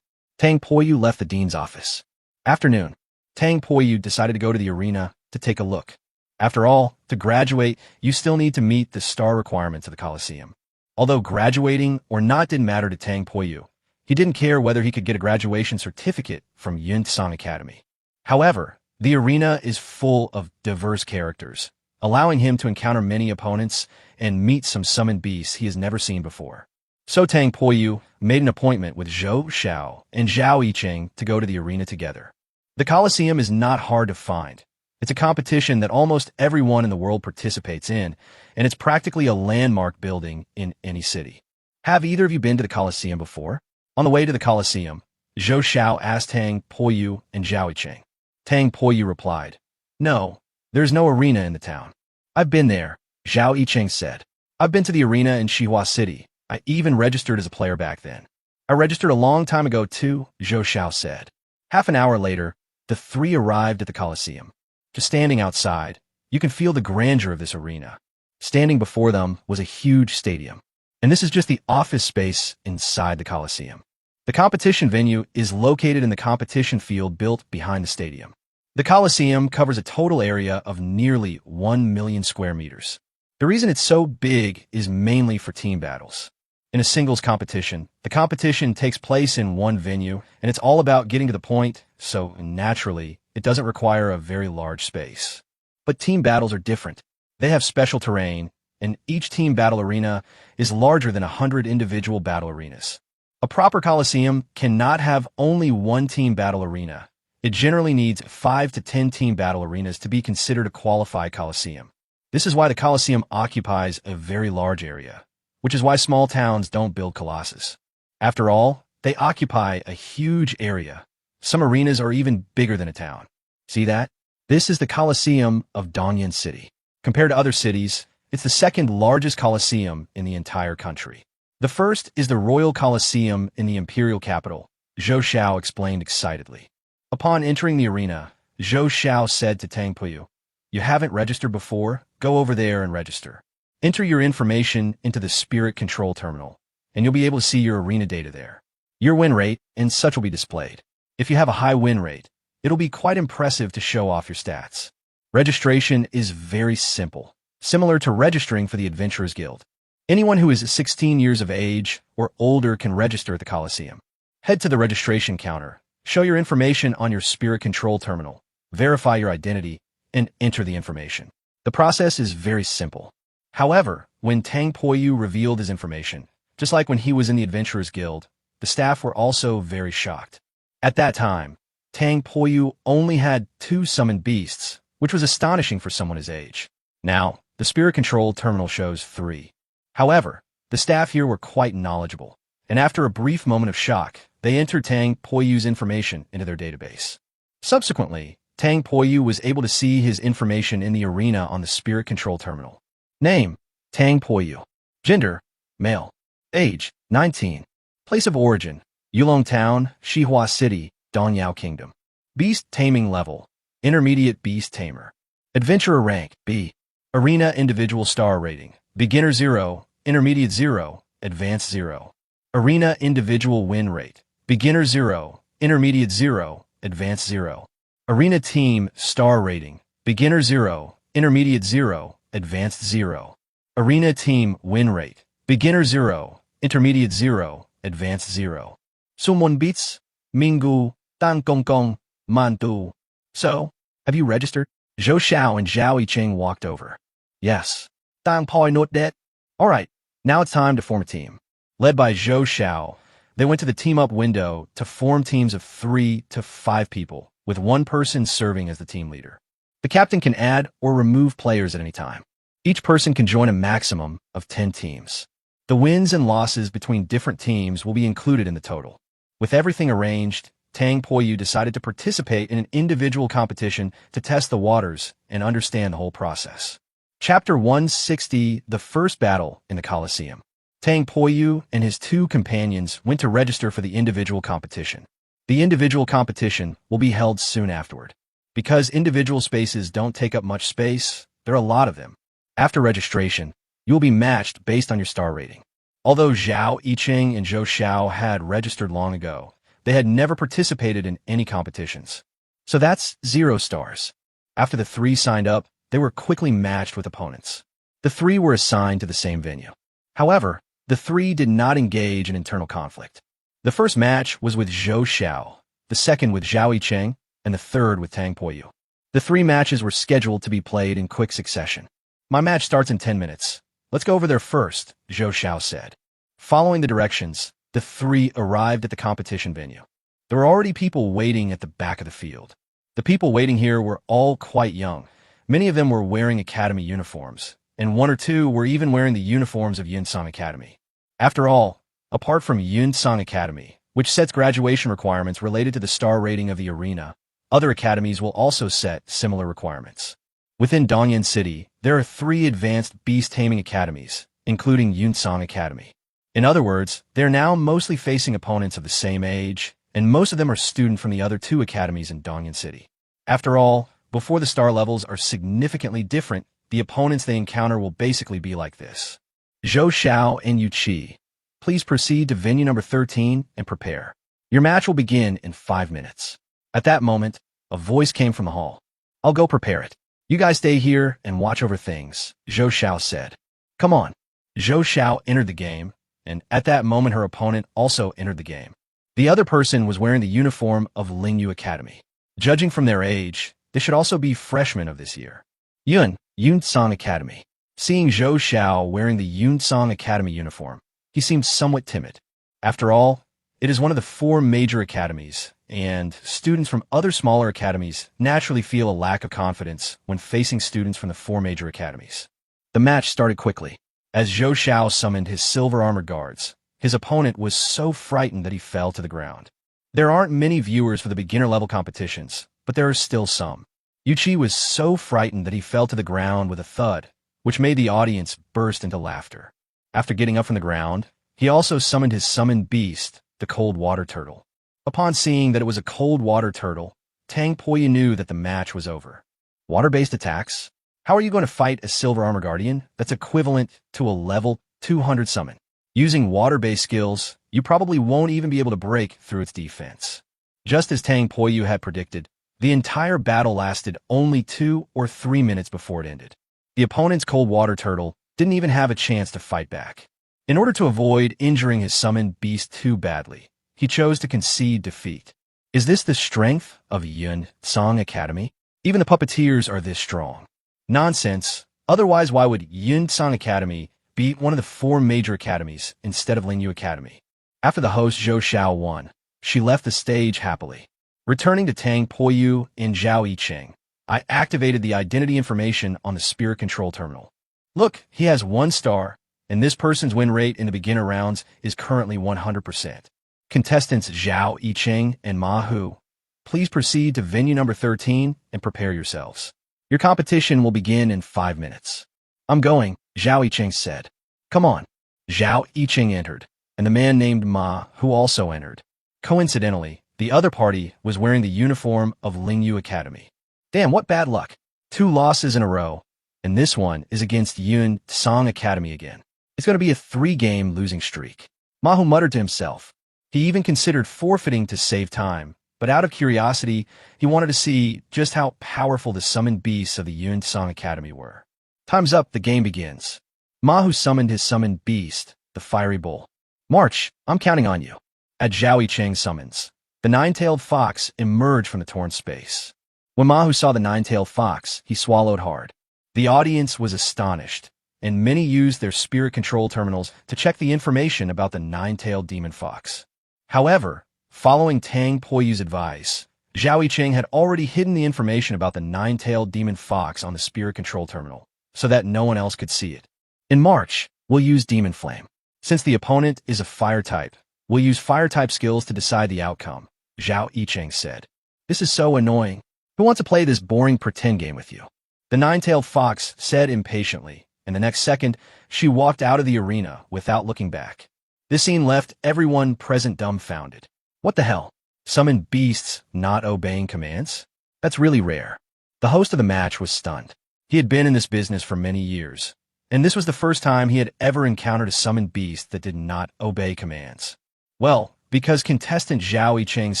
A: Tang Poyu left the dean's office. Afternoon. Tang Poyu decided to go to the arena to take a look. After all, to graduate, you still need to meet the star requirements of the Coliseum. Although graduating or not didn't matter to Tang Poyu, he didn't care whether he could get a graduation certificate from Yunsong Academy. However, the arena is full of diverse characters, allowing him to encounter many opponents and meet some summoned beasts he has never seen before. So Tang Poyu made an appointment with Zhou Xiao and Zhao Yicheng to go to the arena together. The Coliseum is not hard to find. It's a competition that almost everyone in the world participates in, and it's practically a landmark building in any city. Have either of you been to the Coliseum before? On the way to the Coliseum, Zhou Xiao asked Tang Poyu and Zhao Yicheng. Tang Poyu replied, No, there's no arena in the town. I've been there, Zhao Yicheng said. I've been to the arena in Xihua City. I even registered as a player back then. I registered a long time ago too, Zhou Xiao said. Half an hour later, the 3 arrived at the Coliseum. Just standing outside, you can feel the grandeur of this arena. Standing before them was a huge stadium. And this is just the office space inside the Coliseum. The competition venue is located in the competition field built behind the stadium. The Coliseum covers a total area of nearly 1 million square meters. The reason it's so big is mainly for team battles. In a singles competition, the competition takes place in one venue, and it's all about getting to the point, so naturally, it doesn't require a very large space. But team battles are different. They have special terrain, and each team battle arena is larger than 100 individual battle arenas. A proper Coliseum cannot have only one team battle arena. It generally needs 5 to 10 team battle arenas to be considered a qualified Coliseum. This is why the Coliseum occupies a very large area, which is why small towns don't build colossus. After all, they occupy a huge area. Some arenas are even bigger than a town. See that? This is the Coliseum of Dongyan City. Compared to other cities, it's the second largest Coliseum in the entire country. The first is the Royal Coliseum in the imperial capital, Zhou Xiao explained excitedly. Upon entering the arena, Zhou Xiao said to Tang Poyu, You haven't registered before? Go over there and register. Enter your information into the Spirit Control Terminal, and you'll be able to see your arena data there. Your win rate and such will be displayed. If you have a high win rate, it'll be quite impressive to show off your stats. Registration is very simple, similar to registering for the Adventurers Guild. Anyone who is 16 years of age or older can register at the Coliseum. Head to the registration counter, show your information on your Spirit Control Terminal, verify your identity, and enter the information. The process is very simple. However, when Tang Poyu revealed his information, just like when he was in the Adventurers Guild, the staff were also very shocked. At that time, Tang Poyu only had 2 summoned beasts, which was astonishing for someone his age. Now, the Spirit Control Terminal shows 3. However, The staff here were quite knowledgeable, and after a brief moment of shock, they entered Tang Poyu's information into their database. Subsequently, Tang Poyu was able to see his information in the arena on the spirit control terminal. Name, Tang Poyu. Gender, male. Age, 19. Place of origin, Yulong Town, Shihua City, Donyao Kingdom. Beast taming level, intermediate beast tamer. Adventurer rank, B. Arena individual star rating, beginner 0, intermediate 0, advanced 0. Arena individual win rate, beginner 0, intermediate 0, advanced 0. Arena team star rating, beginner 0, intermediate 0, advanced 0. Arena team win rate, beginner 0, intermediate 0, advanced 0. Someone beats Minggu, Dan Gong Gong, Mandu. So, have you registered? Zhou Xiao and Zhao Yicheng walked over. Yes. Dan Poi not dead. All right, now it's time to form a team. Led by Zhou Xiao, they went to the team-up window to form teams of 3 to 5 people, with one person serving as the team leader. The captain can add or remove players at any time. Each person can join a maximum of 10 teams. The wins and losses between different teams will be included in the total. With everything arranged, Tang Poyu decided to participate in an individual competition to test the waters and understand the whole process. Chapter 160, The First Battle in the Colosseum. Tang Poyu and his 2 companions went to register for the individual competition. The individual competition will be held soon afterward. Because individual spaces don't take up much space, there are a lot of them. After registration, you will be matched based on your star rating. Although Zhao Yicheng and Zhou Xiao had registered long ago, they had never participated in any competitions. So that's 0 stars. After the 3 signed up, they were quickly matched with opponents. The 3 were assigned to the same venue. However, the 3 did not engage in internal conflict. The first match was with Zhou Xiao, the second with Zhao Yicheng, and the third with Tang Poyu. The 3 matches were scheduled to be played in quick succession. My match starts in 10 minutes. Let's go over there first, Zhou Xiao said. Following the directions, the 3 arrived at the competition venue. There were already people waiting at the back of the field. The people waiting here were all quite young. Many of them were wearing academy uniforms, and 1 or 2 were even wearing the uniforms of Yunsang Academy. After all, apart from Yunsang Academy, which sets graduation requirements related to the star rating of the arena, other academies will also set similar requirements. Within Dongyan City, there are 3 advanced beast taming academies, including Yunsang Academy. In other words, they're now mostly facing opponents of the same age, and most of them are students from the other 2 academies in Dongyan City. After all, before the star levels are significantly different, the opponents they encounter will basically be like this. Zhou Xiao and Yu Qi, please proceed to venue number 13 and prepare. Your match will begin in 5 minutes. At that moment, a voice came from the hall. I'll go prepare it. You guys stay here and watch over things, Zhou Xiao said. Come on. Zhou Xiao entered the game, and at that moment her opponent also entered the game. The other person was wearing the uniform of Lingyu Academy. Judging from their age, they should also be freshmen of this year. Yunsang Academy. Seeing Zhou Xiao wearing the Yunsang Academy uniform, he seemed somewhat timid. After all, it is one of the 4 major academies, and students from other smaller academies naturally feel a lack of confidence when facing students from the 4 major academies. The match started quickly. As Zhou Xiao summoned his silver armored guards, his opponent was so frightened that he fell to the ground. There aren't many viewers for the beginner-level competitions, but there are still some. Yu Qi was so frightened that he fell to the ground with a thud, which made the audience burst into laughter. After getting up from the ground, he also summoned his summoned beast, the cold water turtle. Upon seeing that it was a cold water turtle, Tang Poyu knew that the match was over. Water-based attacks? How are you going to fight a silver armor guardian that's equivalent to a level 200 summon? Using water-based skills, you probably won't even be able to break through its defense. Just as Tang Poyu had predicted, the entire battle lasted only 2 or 3 minutes before it ended. The opponent's cold water turtle didn't even have a chance to fight back. In order to avoid injuring his summoned beast too badly, he chose to concede defeat. Is this the strength of Yunsang Academy? Even the puppeteers are this strong. Nonsense. Otherwise, why would Yunsang Academy beat one of the 4 major academies instead of Lingyu Academy? After the host Zhou Xiao won, she left the stage happily. Returning to Tang Poyu and Zhao Yicheng, I activated the identity information on the spirit control terminal. Look, he has 1 star, and this person's win rate in the beginner rounds is currently 100%. Contestants Zhao Yicheng and Ma Hu, please proceed to venue number 13 and prepare yourselves. Your competition will begin in 5 minutes. I'm going, Zhao Yicheng said. Come on. Zhao Yicheng entered, and the man named Ma Hu also entered. Coincidentally, the other party was wearing the uniform of Lingyu Academy. Damn, what bad luck. 2 losses in a row, and this one is against Yun Song Academy again. It's going to be a 3-game losing streak. Ma Hu muttered to himself. He even considered forfeiting to save time, but out of curiosity, he wanted to see just how powerful the summoned beasts of the Yun Song Academy were. Time's up, the game begins. Ma Hu summoned his summoned beast, the fiery bull. March, I'm counting on you. At Zhao Yicheng's summons, the 9-tailed fox emerged from the torn space. When Ma Hu saw the 9-tailed fox, he swallowed hard. The audience was astonished, and many used their spirit control terminals to check the information about the 9-tailed demon fox. However, following Tang Poyu's advice, Zhao Yicheng had already hidden the information about the 9-tailed demon fox on the spirit control terminal, so that no one else could see it. In March, we'll use Demon Flame. Since the opponent is a fire type, we'll use fire type skills to decide the outcome, Zhao Yicheng said. This is so annoying. Who wants to play this boring pretend game with you? The 9-tailed fox said impatiently, and the next second, she walked out of the arena without looking back. This scene left everyone present dumbfounded. What the hell? Summoned beasts not obeying commands? That's really rare. The host of the match was stunned. He had been in this business for many years, and this was the first time he had ever encountered a summoned beast that did not obey commands. Well, because contestant Zhao Yicheng's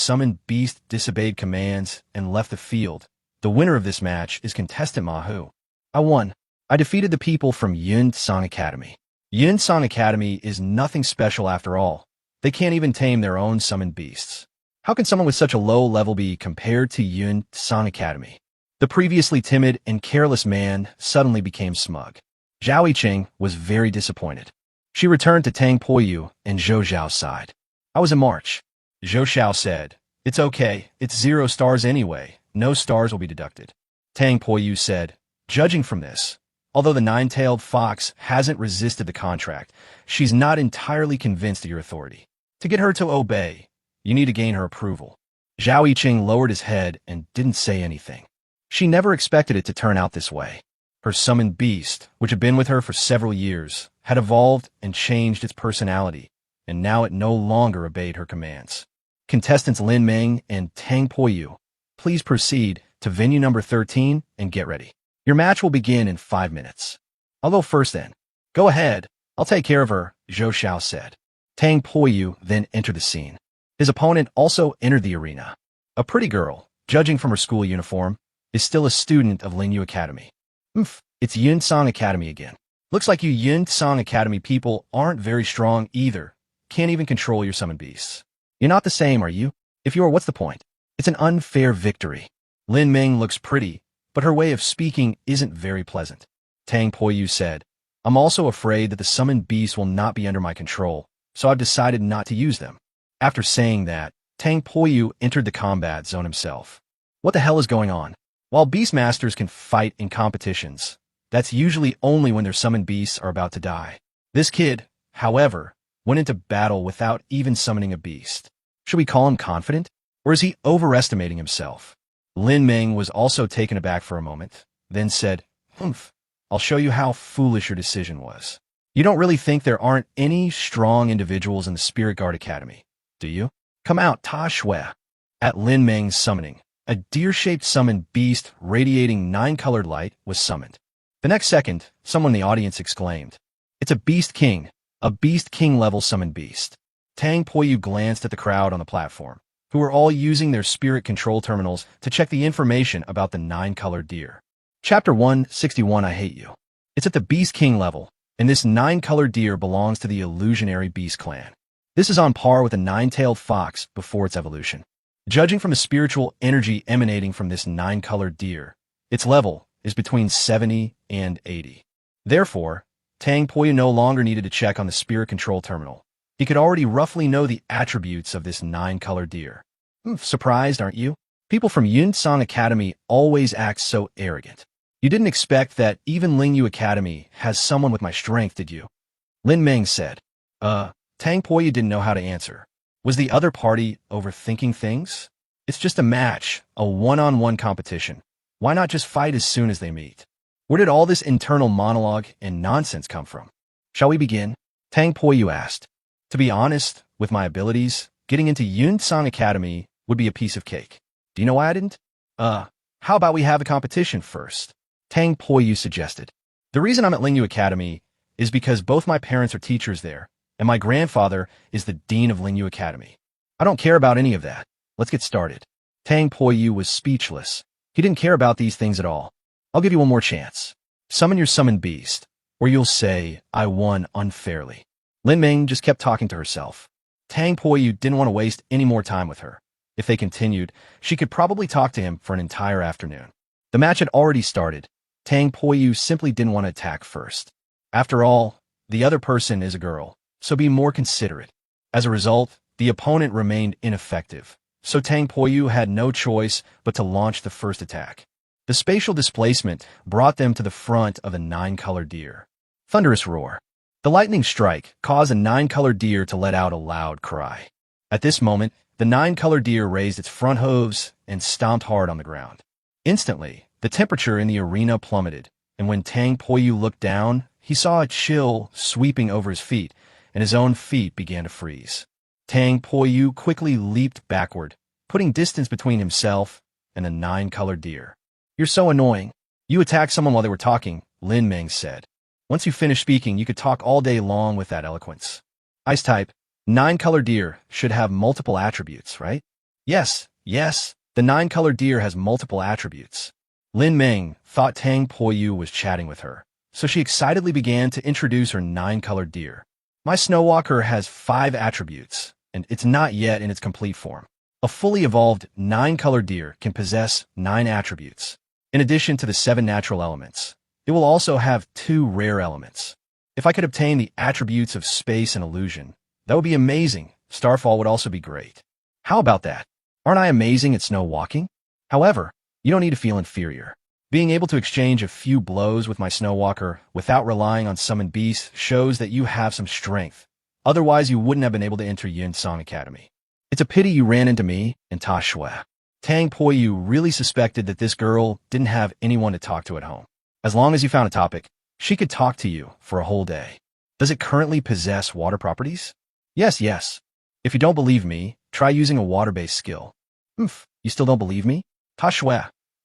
A: summoned beast disobeyed commands and left the field, the winner of this match is contestant Ma Hu. I won. I defeated the people from Yun Song Academy. Yun Song Academy is nothing special after all. They can't even tame their own summoned beasts. How can someone with such a low level be compared to Yun Song Academy? The previously timid and careless man suddenly became smug. Zhao Yicheng was very disappointed. She returned to Tang Poyu and Zhou Zhao's side. I was in March. Zhou Zhao said, It's okay, it's 0 stars anyway, no stars will be deducted. Tang Poyu said, Judging from this, although the 9-tailed fox hasn't resisted the contract, she's not entirely convinced of your authority. To get her to obey, you need to gain her approval. Zhao Yicheng lowered his head and didn't say anything. She never expected it to turn out this way. Her summoned beast, which had been with her for several years, had evolved and changed its personality, and now it no longer obeyed her commands. Contestants Lin Meng and Tang Poyu, please proceed to venue number 13 and get ready. Your match will begin in 5 minutes. I'll go first then. Go ahead. I'll take care of her, Zhou Zhao said. Tang Poyu then entered the scene. His opponent also entered the arena. A pretty girl, judging from her school uniform, is still a student of Lingyu Academy. It's Yun Song Academy again. Looks like you Yun Song Academy people aren't very strong either. Can't even control your summoned beasts. You're not the same, are you? If you are, what's the point? It's an unfair victory. Lin Meng looks pretty, but her way of speaking isn't very pleasant. Tang Poyu said, I'm also afraid that the summoned beasts will not be under my control, so I've decided not to use them. After saying that, Tang Poyu entered the combat zone himself. What the hell is going on? While Beastmasters can fight in competitions, that's usually only when their summoned beasts are about to die. This kid, however, went into battle without even summoning a beast. Should we call him confident? Or is he overestimating himself? Lin Meng was also taken aback for a moment, then said, I'll show you how foolish your decision was. You don't really think there aren't any strong individuals in the Spirit Guard Academy, do you? Come out, Ta Shui. At Lin Meng's summoning, a deer-shaped summoned beast radiating 9-colored light was summoned. The next second, someone in the audience exclaimed, It's a Beast King level summoned beast. Tang Poyu glanced at the crowd on the platform, who were all using their spirit control terminals to check the information about the 9-colored deer. Chapter 161, I Hate You. It's at the Beast King level, and this 9-colored deer belongs to the illusionary beast clan. This is on par with a 9-tailed fox before its evolution. Judging from the spiritual energy emanating from this 9-colored deer, its level is between 70 and 80. Therefore, Tang Poyu no longer needed to check on the spirit control terminal. He could already roughly know the attributes of this 9-colored deer. Surprised, aren't you? People from Yun Song Academy always act so arrogant. You didn't expect that even Lingyu Academy has someone with my strength, did you? Lin Meng said. Tang Poyu didn't know how to answer. Was the other party overthinking things? It's just a match, a one-on-one competition. Why not just fight as soon as they meet? Where did all this internal monologue and nonsense come from? Shall we begin? Tang Poyu asked. To be honest, with my abilities, getting into Yunsang Academy would be a piece of cake. Do you know why I didn't? How about we have a competition first? Tang Poyu suggested. The reason I'm at Lingyu Academy is because both my parents are teachers there, and my grandfather is the dean of Lingyu Academy. I don't care about any of that. Let's get started. Tang Poyu was speechless. He didn't care about these things at all. I'll give you one more chance. Summon your summoned beast, or you'll say, I won unfairly. Lin Ming just kept talking to herself. Tang Poyu didn't want to waste any more time with her. If they continued, she could probably talk to him for an entire afternoon. The match had already started. Tang Poyu simply didn't want to attack first. After all, the other person is a girl, so be more considerate. As a result, the opponent remained ineffective, so Tang Poyu had no choice but to launch the first attack. The spatial displacement brought them to the front of a 9-colored deer. Thunderous roar. The lightning strike caused a 9-colored deer to let out a loud cry. At this moment, the 9-colored deer raised its front hooves and stomped hard on the ground. Instantly, the temperature in the arena plummeted, and when Tang Poyu looked down, he saw a chill sweeping over his feet, and his own feet began to freeze. Tang Poyu quickly leaped backward, putting distance between himself and the 9-colored deer. You're so annoying. You attacked someone while they were talking, Lin Meng said. Once you finish speaking, you could talk all day long with that eloquence. Ice type, 9-colored deer should have multiple attributes, right? Yes, the 9-colored deer has multiple attributes. Lin Meng thought Tang Poyu was chatting with her, so she excitedly began to introduce her 9-colored deer. My Snowwalker has 5 attributes, and it's not yet in its complete form. A fully evolved 9-colored deer can possess 9 attributes. In addition to the 7 natural elements, it will also have 2 rare elements. If I could obtain the attributes of space and illusion, that would be amazing. Starfall would also be great. How about that? Aren't I amazing at snow walking? However, you don't need to feel inferior. Being able to exchange a few blows with my Snowwalker without relying on summoned beasts shows that you have some strength. Otherwise, you wouldn't have been able to enter Yunsang Academy. It's a pity you ran into me and Ta Shui. Tang Poyu really suspected that this girl didn't have anyone to talk to at home. As long as you found a topic, she could talk to you for a whole day. Does it currently possess water properties? Yes. If you don't believe me, try using a water-based skill. You still don't believe me? Ta Shui,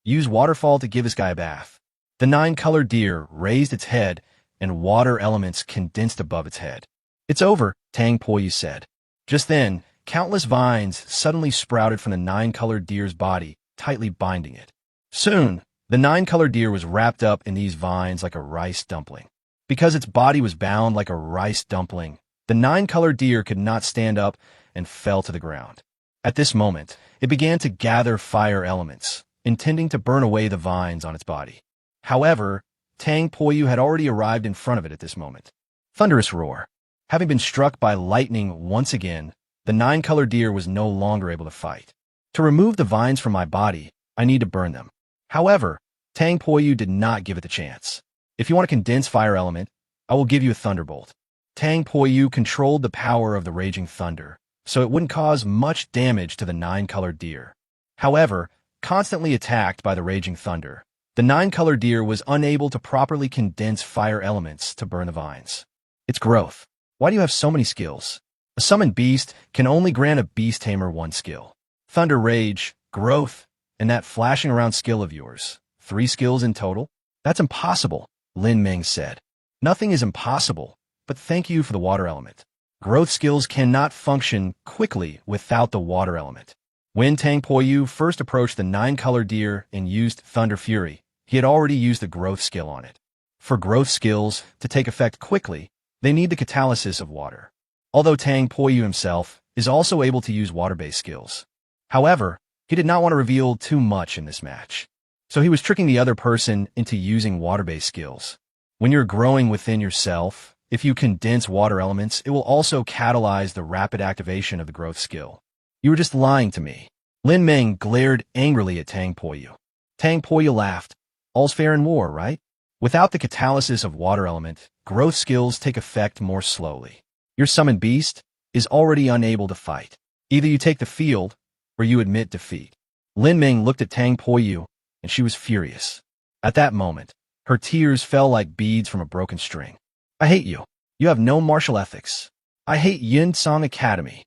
A: use waterfall to give this guy a bath. The 9-colored deer raised its head, and water elements condensed above its head. It's over, Tang Poyu said. Just then, countless vines suddenly sprouted from the 9-colored deer's body, tightly binding it. Soon, the 9-colored deer was wrapped up in these vines like a rice dumpling. Because its body was bound like a rice dumpling, the 9-colored deer could not stand up and fell to the ground. At this moment, it began to gather fire elements, intending to burn away the vines on its body. However, Tang Poyu had already arrived in front of it at this moment. Thunderous roar. Having been struck by lightning once again, the 9-colored deer was no longer able to fight. To remove the vines from my body, I need to burn them. However, Tang Poyu did not give it the chance. If you want a condensed fire element, I will give you a thunderbolt. Tang Poyu controlled the power of the raging thunder, so it wouldn't cause much damage to the 9-colored deer. However, constantly attacked by the raging thunder, the 9-colored deer was unable to properly condense fire elements to burn the vines. Its growth. Why do you have so many skills? A summoned beast can only grant a beast tamer 1 skill. Thunder Rage, Growth, and that flashing around skill of yours. 3 skills in total? That's impossible, Lin Meng said. Nothing is impossible, but thank you for the water element. Growth skills cannot function quickly without the water element. When Tang Poyu first approached the 9-colored deer and used Thunder Fury, he had already used the growth skill on it. For growth skills to take effect quickly, they need the catalysis of water. Although Tang Poyu himself is also able to use water-based skills. However, he did not want to reveal too much in this match. So he was tricking the other person into using water-based skills. When you're growing within yourself, if you condense water elements, it will also catalyze the rapid activation of the growth skill. You were just lying to me. Lin Meng glared angrily at Tang Poyu. Tang Poyu laughed. All's fair in war, right? Without the catalysis of water element, growth skills take effect more slowly. Your summoned beast is already unable to fight. Either you take the field, or you admit defeat. Lin Ming looked at Tang Poyu, and she was furious. At that moment, her tears fell like beads from a broken string. I hate you. You have no martial ethics. I hate Yin Song Academy.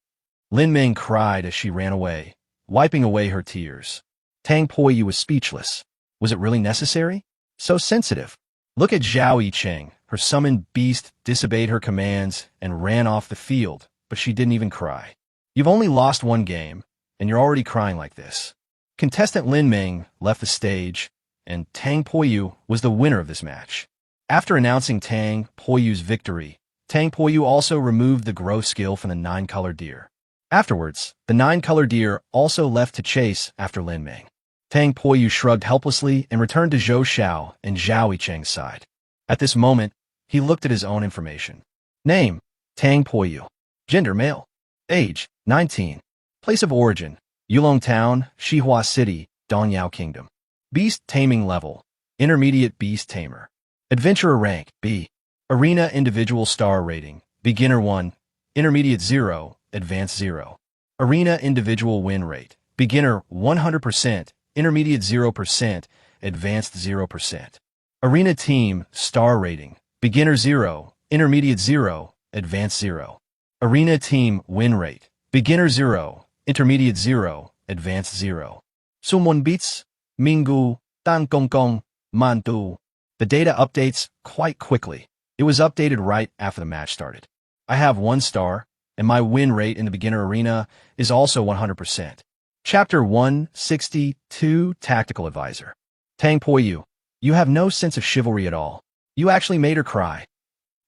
A: Lin Ming cried as she ran away, wiping away her tears. Tang Poyu was speechless. Was it really necessary? So sensitive. Look at Zhao Yicheng. Her summoned beast disobeyed her commands and ran off the field, but she didn't even cry. You've only lost one game, and you're already crying like this. Contestant Lin Ming left the stage, and Tang Poyu was the winner of this match. After announcing Tang Poyu's victory, Tang Poyu also removed the growth skill from the 9-color deer. Afterwards, the 9-color deer also left to chase after Lin Ming. Tang Poyu shrugged helplessly and returned to Zhou Xiao and Zhao Yicheng's side. At this moment, he looked at his own information. Name, Tang Poyu. Gender, male. Age, 19. Place of origin, Yulong Town, Xihua City, Dongyao Kingdom. Beast taming level, intermediate beast tamer. Adventurer rank, B. Arena individual star rating, beginner 1, intermediate 0, advanced 0. Arena individual win rate, beginner 100%, intermediate 0%, advanced 0%. Arena team star rating, beginner 0, intermediate 0, advanced 0. Arena team win rate, beginner 0, intermediate 0, advanced 0. Someone beats Minggu, Dan Gong Gong, Mandu. The data updates quite quickly. It was updated right after the match started. I have 1 star, and my win rate in the beginner arena is also 100%. Chapter 162, Tactical Advisor. Tang Poyu, you have no sense of chivalry at all. You actually made her cry.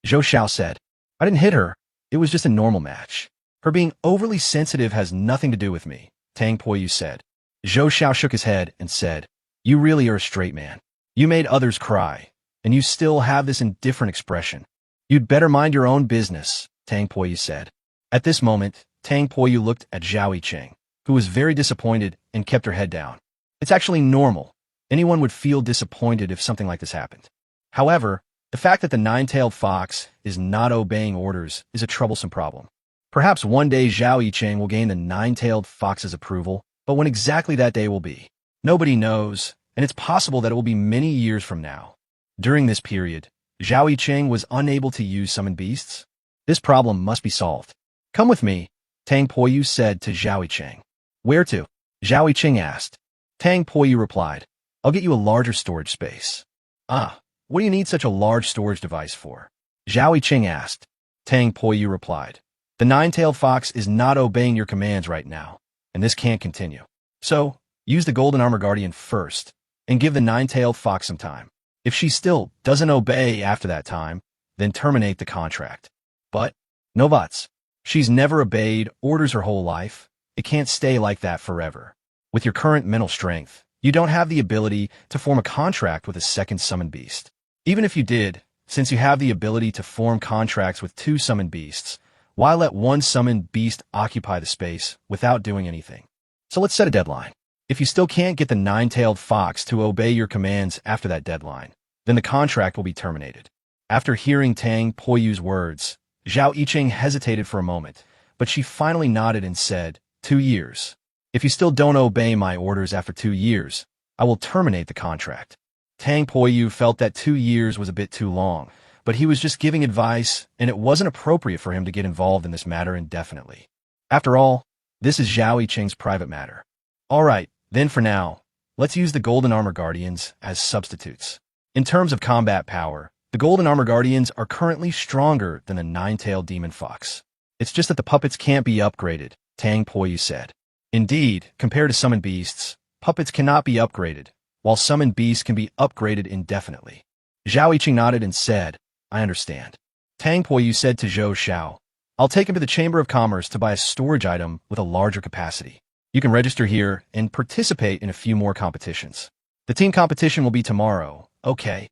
A: Zhou Xiao said, I didn't hit her. It was just a normal match. Her being overly sensitive has nothing to do with me, Tang Poyu said. Zhou Xiao shook his head and said, You really are a straight man. You made others cry, and you still have this indifferent expression. You'd better mind your own business, Tang Poyu said. At this moment, Tang Poyu looked at Zhao Yicheng, who was very disappointed and kept her head down. It's actually normal. Anyone would feel disappointed if something like this happened. However, the fact that the 9-tailed fox is not obeying orders is a troublesome problem. Perhaps one day Zhao Yicheng will gain the 9-tailed fox's approval, but when exactly that day will be, nobody knows, and it's possible that it will be many years from now. During this period, Zhao Yicheng was unable to use summoned beasts. This problem must be solved. Come with me, Tang Poyu said to Zhao Yicheng. Where to? Zhao Yicheng asked. Tang Poyu replied, I'll get you a larger storage space. Ah, what do you need such a large storage device for? Zhao Yicheng asked. Tang Poyu replied, The 9-tailed fox is not obeying your commands right now, and this can't continue. So, use the Golden Armor Guardian first, and give the 9-tailed fox some time. If she still doesn't obey after that time, then terminate the contract. But, no buts. She's never obeyed orders her whole life. It can't stay like that forever. With your current mental strength, you don't have the ability to form a contract with a second summoned beast. Even if you did, since you have the ability to form contracts with 2 summoned beasts, why let 1 summoned beast occupy the space without doing anything? So let's set a deadline. If you still can't get the 9-tailed fox to obey your commands after that deadline, then the contract will be terminated. After hearing Tang Poyu's words, Zhao Yicheng hesitated for a moment, but she finally nodded and said, 2 years. If you still don't obey my orders after 2 years, I will terminate the contract. Tang Poyu felt that 2 years was a bit too long, but he was just giving advice, and it wasn't appropriate for him to get involved in this matter indefinitely. After all, this is Zhao Yicheng's private matter. All right, then for now, let's use the Golden Armor Guardians as substitutes. In terms of combat power, the Golden Armor Guardians are currently stronger than the 9-tailed demon fox. It's just that the puppets can't be upgraded, Tang Poyu said. Indeed, compared to summoned beasts, puppets cannot be upgraded, while summoned beasts can be upgraded indefinitely. Zhao Yicheng nodded and said, I understand. Tang Poyu said to Zhou Xiao, I'll take him to the Chamber of Commerce to buy a storage item with a larger capacity. You can register here and participate in a few more competitions. The team competition will be tomorrow, okay?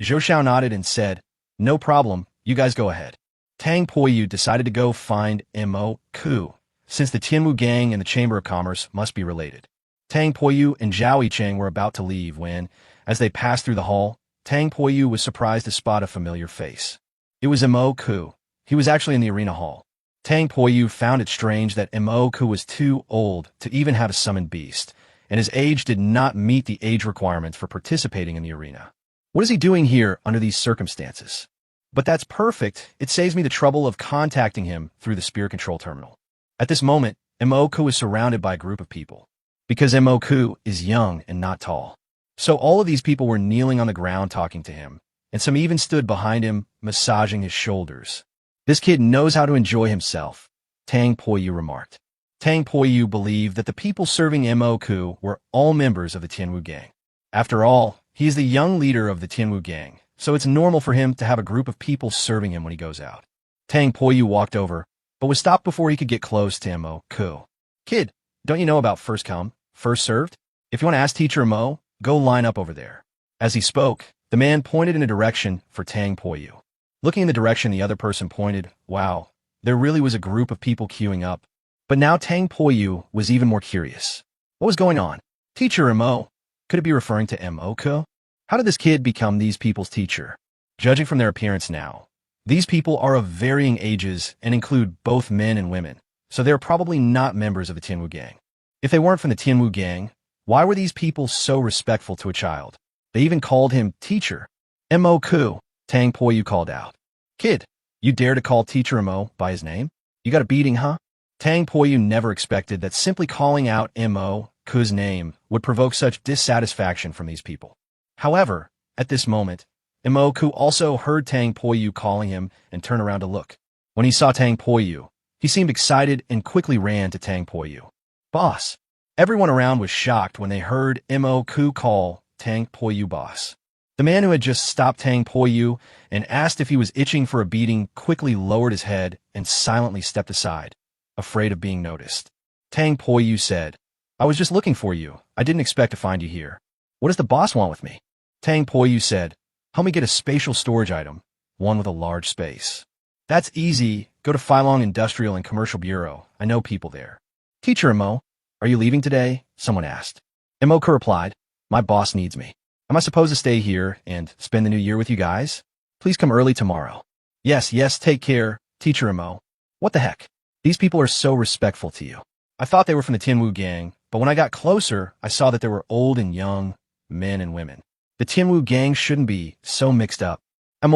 A: Zhou Xiao nodded and said, No problem, you guys go ahead. Tang Poyu decided to go find Mo Ku, since the Tianmu gang and the Chamber of Commerce must be related. Tang Poyu and Zhao Yicheng were about to leave when, as they passed through the hall, Tang Poyu was surprised to spot a familiar face. It was Mo Ku. He was actually in the arena hall. Tang Poyu found it strange that Mo Ku was too old to even have a summoned beast, and his age did not meet the age requirements for participating in the arena. What is he doing here under these circumstances? But that's perfect. It saves me the trouble of contacting him through the spirit control terminal. At this moment, Mo Ku is surrounded by a group of people. Because Mo Ku is young and not tall. So all of these people were kneeling on the ground talking to him, and some even stood behind him, massaging his shoulders. This kid knows how to enjoy himself, Tang Poyu remarked. Tang Poyu believed that the people serving Mo Ku were all members of the Tianwu gang. After all, he is the young leader of the Tianwu gang, so it's normal for him to have a group of people serving him when he goes out. Tang Poyu walked over, but was stopped before he could get close to Mo Ku. Kid, don't you know about first come, first served? If you want to ask Teacher Mo, go line up over there. As he spoke, the man pointed in a direction for Tang Poyu. Looking in the direction the other person pointed, wow, there really was a group of people queuing up. But now Tang Poyu was even more curious. What was going on? Teacher Mo? Could it be referring to Mo Ku? How did this kid become these people's teacher? Judging from their appearance now, these people are of varying ages and include both men and women, so they're probably not members of the Tianwu gang. If they weren't from the Tianwu gang, why were these people so respectful to a child? They even called him teacher. Mo Ku, Tang Poyu called out. Kid, you dare to call Teacher Mo by his name? You got a beating, huh? Tang Poyu never expected that simply calling out Mo Ku's name would provoke such dissatisfaction from these people. However, at this moment, Mo Ku also heard Tang Poyu calling him and turned around to look. When he saw Tang Poyu, he seemed excited and quickly ran to Tang Poyu. Boss. Everyone around was shocked when they heard Mo Ku call Tang Poyu boss. The man who had just stopped Tang Poyu and asked if he was itching for a beating quickly lowered his head and silently stepped aside, afraid of being noticed. Tang Poyu said, I was just looking for you. I didn't expect to find you here. What does the boss want with me? Tang Poyu said, help me get a spatial storage item, one with a large space. That's easy. Go to Phylong Industrial and Commercial Bureau. I know people there. Teacher Mo, are you leaving today? Someone asked. Mo Ku replied, my boss needs me. Am I supposed to stay here and spend the new year with you guys? Please come early tomorrow. Yes, take care, Teacher Mo. What the heck? These people are so respectful to you. I thought they were from the Tianwu gang, but when I got closer, I saw that there were old and young, men and women. The Tianwu gang shouldn't be so mixed up. I'm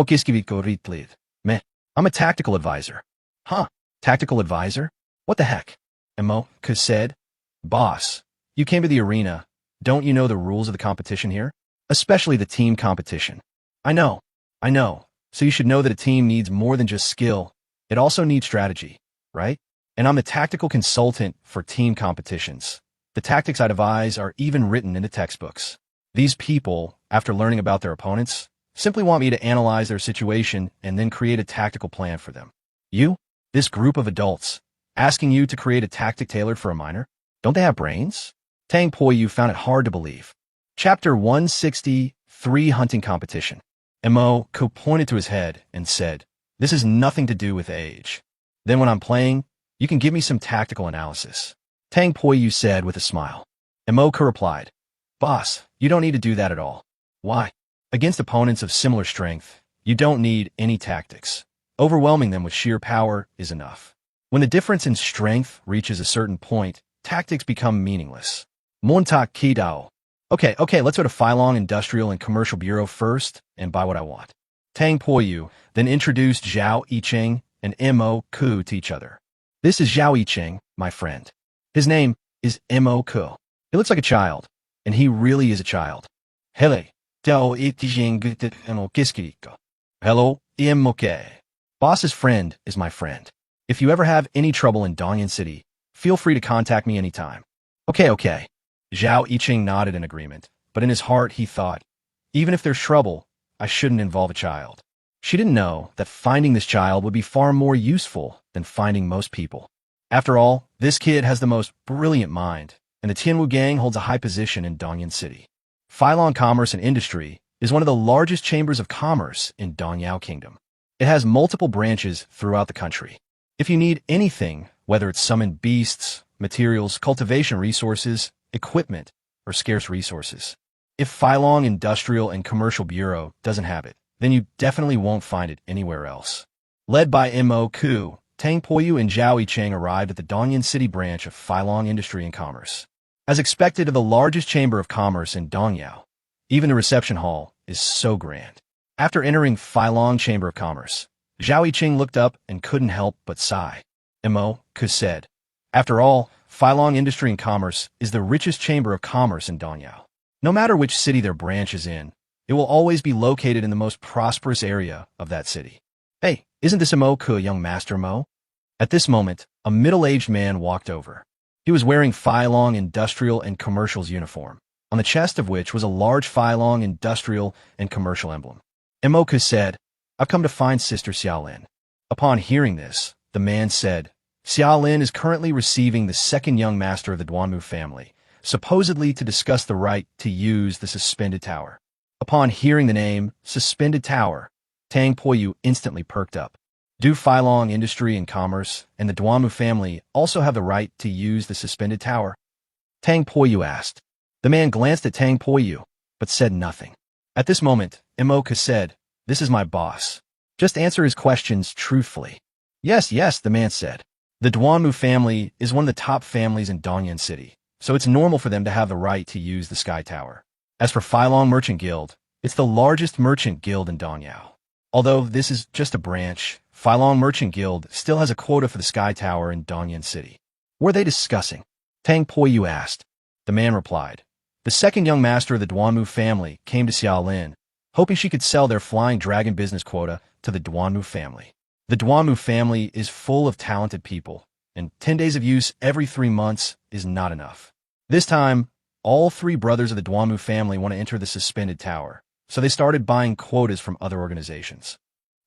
A: a tactical advisor. Huh? Tactical advisor? What the heck? Mo Ku said, boss, you came to the arena. Don't you know the rules of the competition here? Especially the team competition. I know. So you should know that a team needs more than just skill. It also needs strategy, right? And I'm the tactical consultant for team competitions. The tactics I devise are even written into textbooks. These people, after learning about their opponents, simply want me to analyze their situation and then create a tactical plan for them. You, this group of adults, asking you to create a tactic tailored for a minor? Don't they have brains? Tang Poyu found it hard to believe. Chapter 163 Hunting Competition. Mo Ku pointed to his head and said, this has nothing to do with age. Then when I'm playing, you can give me some tactical analysis. Tang Poyu said with a smile. Mo Ku replied, boss, you don't need to do that at all. Why? Against opponents of similar strength, you don't need any tactics. Overwhelming them with sheer power is enough. When the difference in strength reaches a certain point, tactics become meaningless. Montak Kidao. Okay, let's go to Phylong Industrial and Commercial Bureau first and buy what I want. Tang Poyu then introduced Zhao Yicheng and Mo Ku to each other. This is Zhao Yicheng, my friend. His name is Mo Ku. He looks like a child, and he really is a child. Hello, Moke. Boss's friend is my friend. If you ever have any trouble in Dongyan City, feel free to contact me anytime. Okay. Zhao Yicheng nodded in agreement, but in his heart he thought, even if there's trouble, I shouldn't involve a child. She didn't know that finding this child would be far more useful than finding most people. After all, this kid has the most brilliant mind, and the Tianwu gang holds a high position in Dongyan City. Phylong Commerce and Industry is one of the largest chambers of commerce in Dongyao Kingdom. It has multiple branches throughout the country. If you need anything, whether it's summoned beasts, materials, cultivation resources, equipment, or scarce resources, If Phylong Industrial and Commercial Bureau doesn't have it, then you definitely won't find it anywhere else. Led by Mo Ku, Tang Poyu and Zhao Yicheng arrived at the Dongyan City branch of Phylong Industry and Commerce. As expected of the largest chamber of commerce in Dongyao, even the reception hall is so grand. After entering Phylong Chamber of Commerce, Zhao Yicheng looked up and couldn't help but sigh. Mo Ku said, "After all, Phylong Industry and Commerce is the richest chamber of commerce in Dongyao. No matter which city their branch is in, it will always be located in the most prosperous area of that city." "Hey, isn't this Mo Ku, young master Mo?" At this moment, a middle-aged man walked over. He was wearing Phylong Industrial and Commercial's uniform, on the chest of which was a large Phylong Industrial and Commercial emblem. Mo Ku said, "I've come to find Sister Xiaolin." Upon hearing this, the man said, "Xiaolin is currently receiving the second young master of the Duanmu family, supposedly to discuss the right to use the suspended tower." Upon hearing the name, Suspended Tower, Tang Poyu instantly perked up. Do Phylong Industry and Commerce and the Duanmu family also have the right to use the suspended tower? Tang Poyu asked. The man glanced at Tang Poyu, but said nothing. At this moment, Mo Ku said, "This is my boss. Just answer his questions truthfully." Yes, the man said. The Duanmu family is one of the top families in Dongyan City, so it's normal for them to have the right to use the Sky Tower. As for Phylong Merchant Guild, it's the largest merchant guild in Dongyao. Although this is just a branch, Phylong Merchant Guild still has a quota for the Sky Tower in Dongyan City. Were they discussing? Tang Poyu asked. The man replied. The second young master of the Duanmu family came to Xiaolin, hoping she could sell their Flying Dragon business quota to the Duanmu family. The Duanmu family is full of talented people, and 10 days of use every 3 months is not enough. This time, all 3 brothers of the Duanmu family want to enter the suspended tower, so they started buying quotas from other organizations.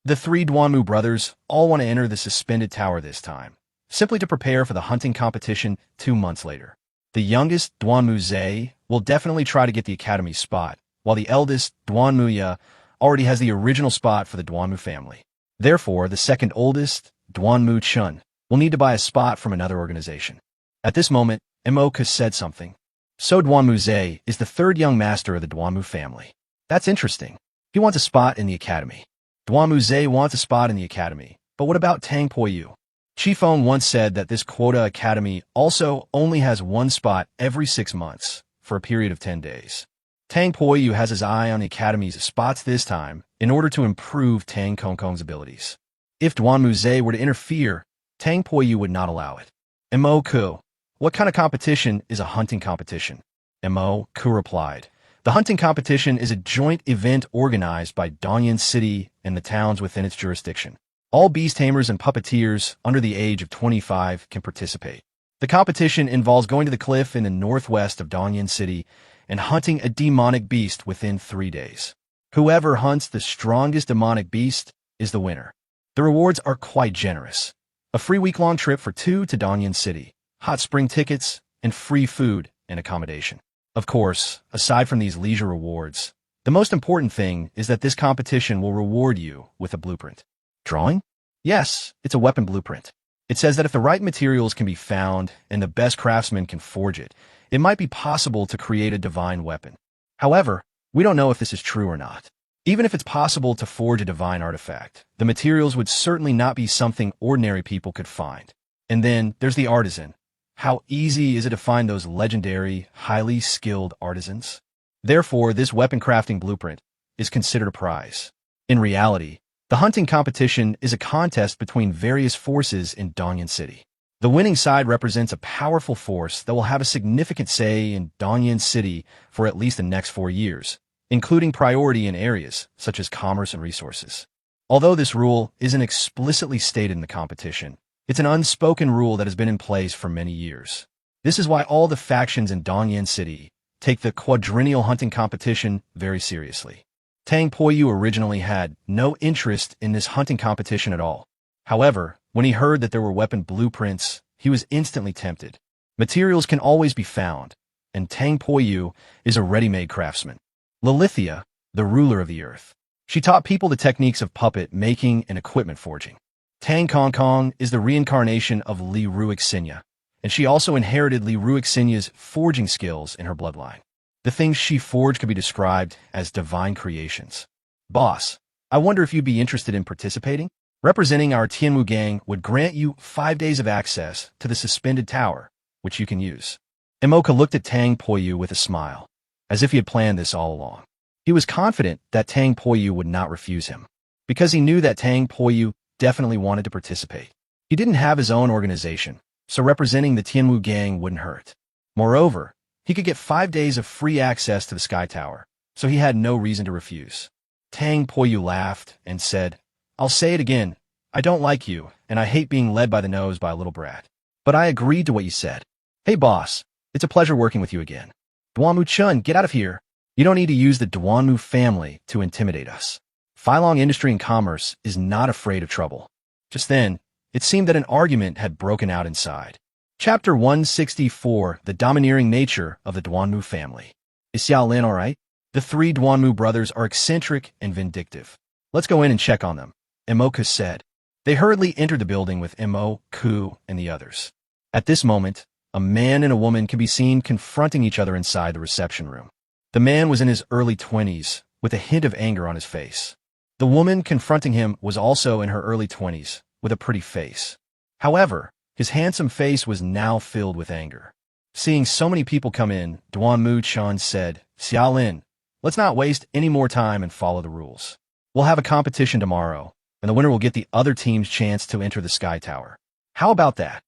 A: The 3 Duanmu brothers all want to enter the suspended tower this time, simply to prepare for the hunting competition 2 months later. The youngest, Duanmu Zhe, will definitely try to get the academy spot, while the eldest, Duanmu Ya, already has the original spot for the Duanmu family. Therefore, the second oldest, Duanmu Chun, will need to buy a spot from another organization. At this moment, Mo Ku said something. So Duanmu Zhe is the 3rd young master of the Duanmu family. That's interesting. He wants a spot in the academy. Duanmu Zhe wants a spot in the academy, but what about Tang Poyu? Qifeng once said that this quota academy also only has 1 spot every 6 months, for a period of 10 days. Tang Poyu has his eye on the academy's spots this time in order to improve Tang Kongkong's abilities. If Duanmu Zhe were to interfere, Tang Poyu would not allow it. Mo Ku, what kind of competition is a hunting competition? Mo Ku replied. The hunting competition is a joint event organized by Dongyan City and the towns within its jurisdiction. All beast tamers and puppeteers under the age of 25 can participate. The competition involves going to the cliff in the northwest of Dongyan City and hunting a demonic beast within 3 days. Whoever hunts the strongest demonic beast is the winner. The rewards are quite generous. A free week-long trip for 2 to Dongyan City, hot spring tickets, and free food and accommodation. Of course, aside from these leisure rewards, the most important thing is that this competition will reward you with a blueprint. Drawing? Yes, it's a weapon blueprint. It says that if the right materials can be found and the best craftsman can forge it, it might be possible to create a divine weapon. However, we don't know if this is true or not. Even if it's possible to forge a divine artifact, the materials would certainly not be something ordinary people could find. And then there's the artisan. How easy is it to find those legendary, highly skilled artisans? Therefore, this weapon crafting blueprint is considered a prize. In reality, the hunting competition is a contest between various forces in Dongyan City. The winning side represents a powerful force that will have a significant say in Dongyan City for at least the next 4 years, including priority in areas such as commerce and resources. Although this rule isn't explicitly stated in the competition, it's an unspoken rule that has been in place for many years. This is why all the factions in Dongyan City take the quadrennial hunting competition very seriously. Tang Poyu originally had no interest in this hunting competition at all. However, when he heard that there were weapon blueprints, he was instantly tempted. Materials can always be found, and Tang Poyu is a ready-made craftsman. Lilithia, the ruler of the earth. She taught people the techniques of puppet making and equipment forging. Tang Kongkong is the reincarnation of Li Ruixinha, and she also inherited Li Ruixinha's forging skills in her bloodline. The things she forged could be described as divine creations. Boss, I wonder if you'd be interested in participating? Representing our Tianwu gang would grant you 5 days of access to the suspended tower, which you can use. Imoka looked at Tang Poyu with a smile, as if he had planned this all along. He was confident that Tang Poyu would not refuse him, because he knew that Tang Poyu definitely wanted to participate. He didn't have his own organization, so representing the Tianwu gang wouldn't hurt. Moreover, he could get 5 days of free access to the Sky Tower, so he had no reason to refuse. Tang Poyu laughed and said, I'll say it again, I don't like you, and I hate being led by the nose by a little brat. But I agreed to what you said. Hey boss, it's a pleasure working with you again. Duanmu-chun, get out of here. You don't need to use the Duanmu family to intimidate us. Phylong Industry and Commerce is not afraid of trouble. Just then, it seemed that an argument had broken out inside. Chapter 164, The Domineering Nature of the Duanmu Family. Is Xiao Lin all right? The 3 Duanmu brothers are eccentric and vindictive. Let's go in and check on them, Imoka said. They hurriedly entered the building with Mo, Ku, and the others. At this moment, a man and a woman can be seen confronting each other inside the reception room. The man was in his early 20s, with a hint of anger on his face. The woman confronting him was also in her early 20s, with a pretty face. However, his handsome face was now filled with anger. Seeing so many people come in, Duanmu-chan said, Xiao Lin, let's not waste any more time and follow the rules. We'll have a competition tomorrow, and the winner will get the other team's chance to enter the Sky Tower. How about that?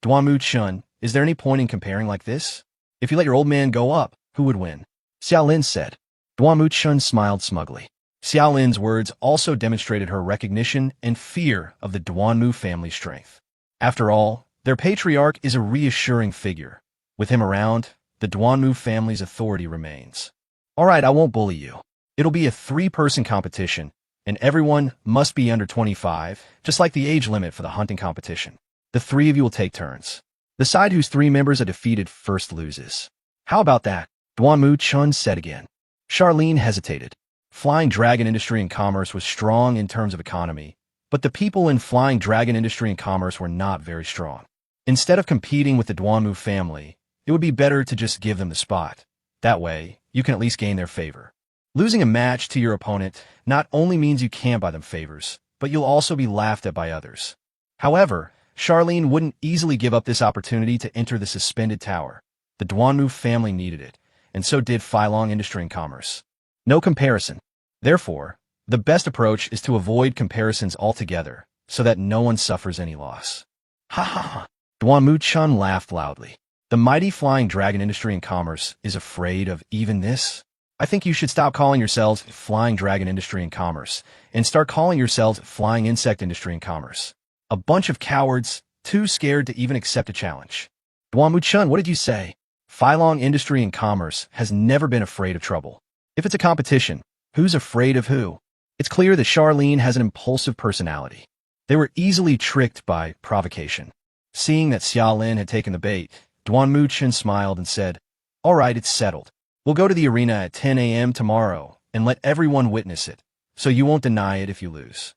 A: Duanmu-chun, is there any point in comparing like this? If you let your old man go up, who would win? Xiao Lin said. Duanmu-chun smiled smugly. Xiao Lin's words also demonstrated her recognition and fear of the Duanmu family's strength. After all, their patriarch is a reassuring figure. With him around, the Duanmu family's authority remains. All right, I won't bully you. It'll be a 3-person competition, and everyone must be under 25, just like the age limit for the hunting competition. The 3 of you will take turns. The side whose 3 members are defeated first loses. How about that? Duanmu-chun said again. Charlene hesitated. Flying Dragon Industry and Commerce was strong in terms of economy, but the people in Flying Dragon Industry and Commerce were not very strong. Instead of competing with the Duanmu family, it would be better to just give them the spot. That way, you can at least gain their favor. Losing a match to your opponent not only means you can't buy them favors, but you'll also be laughed at by others. However, Charlene wouldn't easily give up this opportunity to enter the suspended tower. The Duanmu family needed it, and so did Phylong Industry and Commerce. No comparison. Therefore, the best approach is to avoid comparisons altogether, so that no one suffers any loss. Ha ha ha! Duanmu-chun laughed loudly. The mighty Flying Dragon Industry and Commerce is afraid of even this? I think you should stop calling yourselves Flying Dragon Industry and Commerce, and start calling yourselves Flying Insect Industry and Commerce. A bunch of cowards, too scared to even accept a challenge. Duanmu-chun, what did you say? Phylong Industry and Commerce has never been afraid of trouble. If it's a competition, who's afraid of who? It's clear that Charlene has an impulsive personality. They were easily tricked by provocation. Seeing that Xiao Lin had taken the bait, Duanmu-chun smiled and said, All right, it's settled. We'll go to the arena at 10 a.m. tomorrow and let everyone witness it, so you won't deny it if you lose.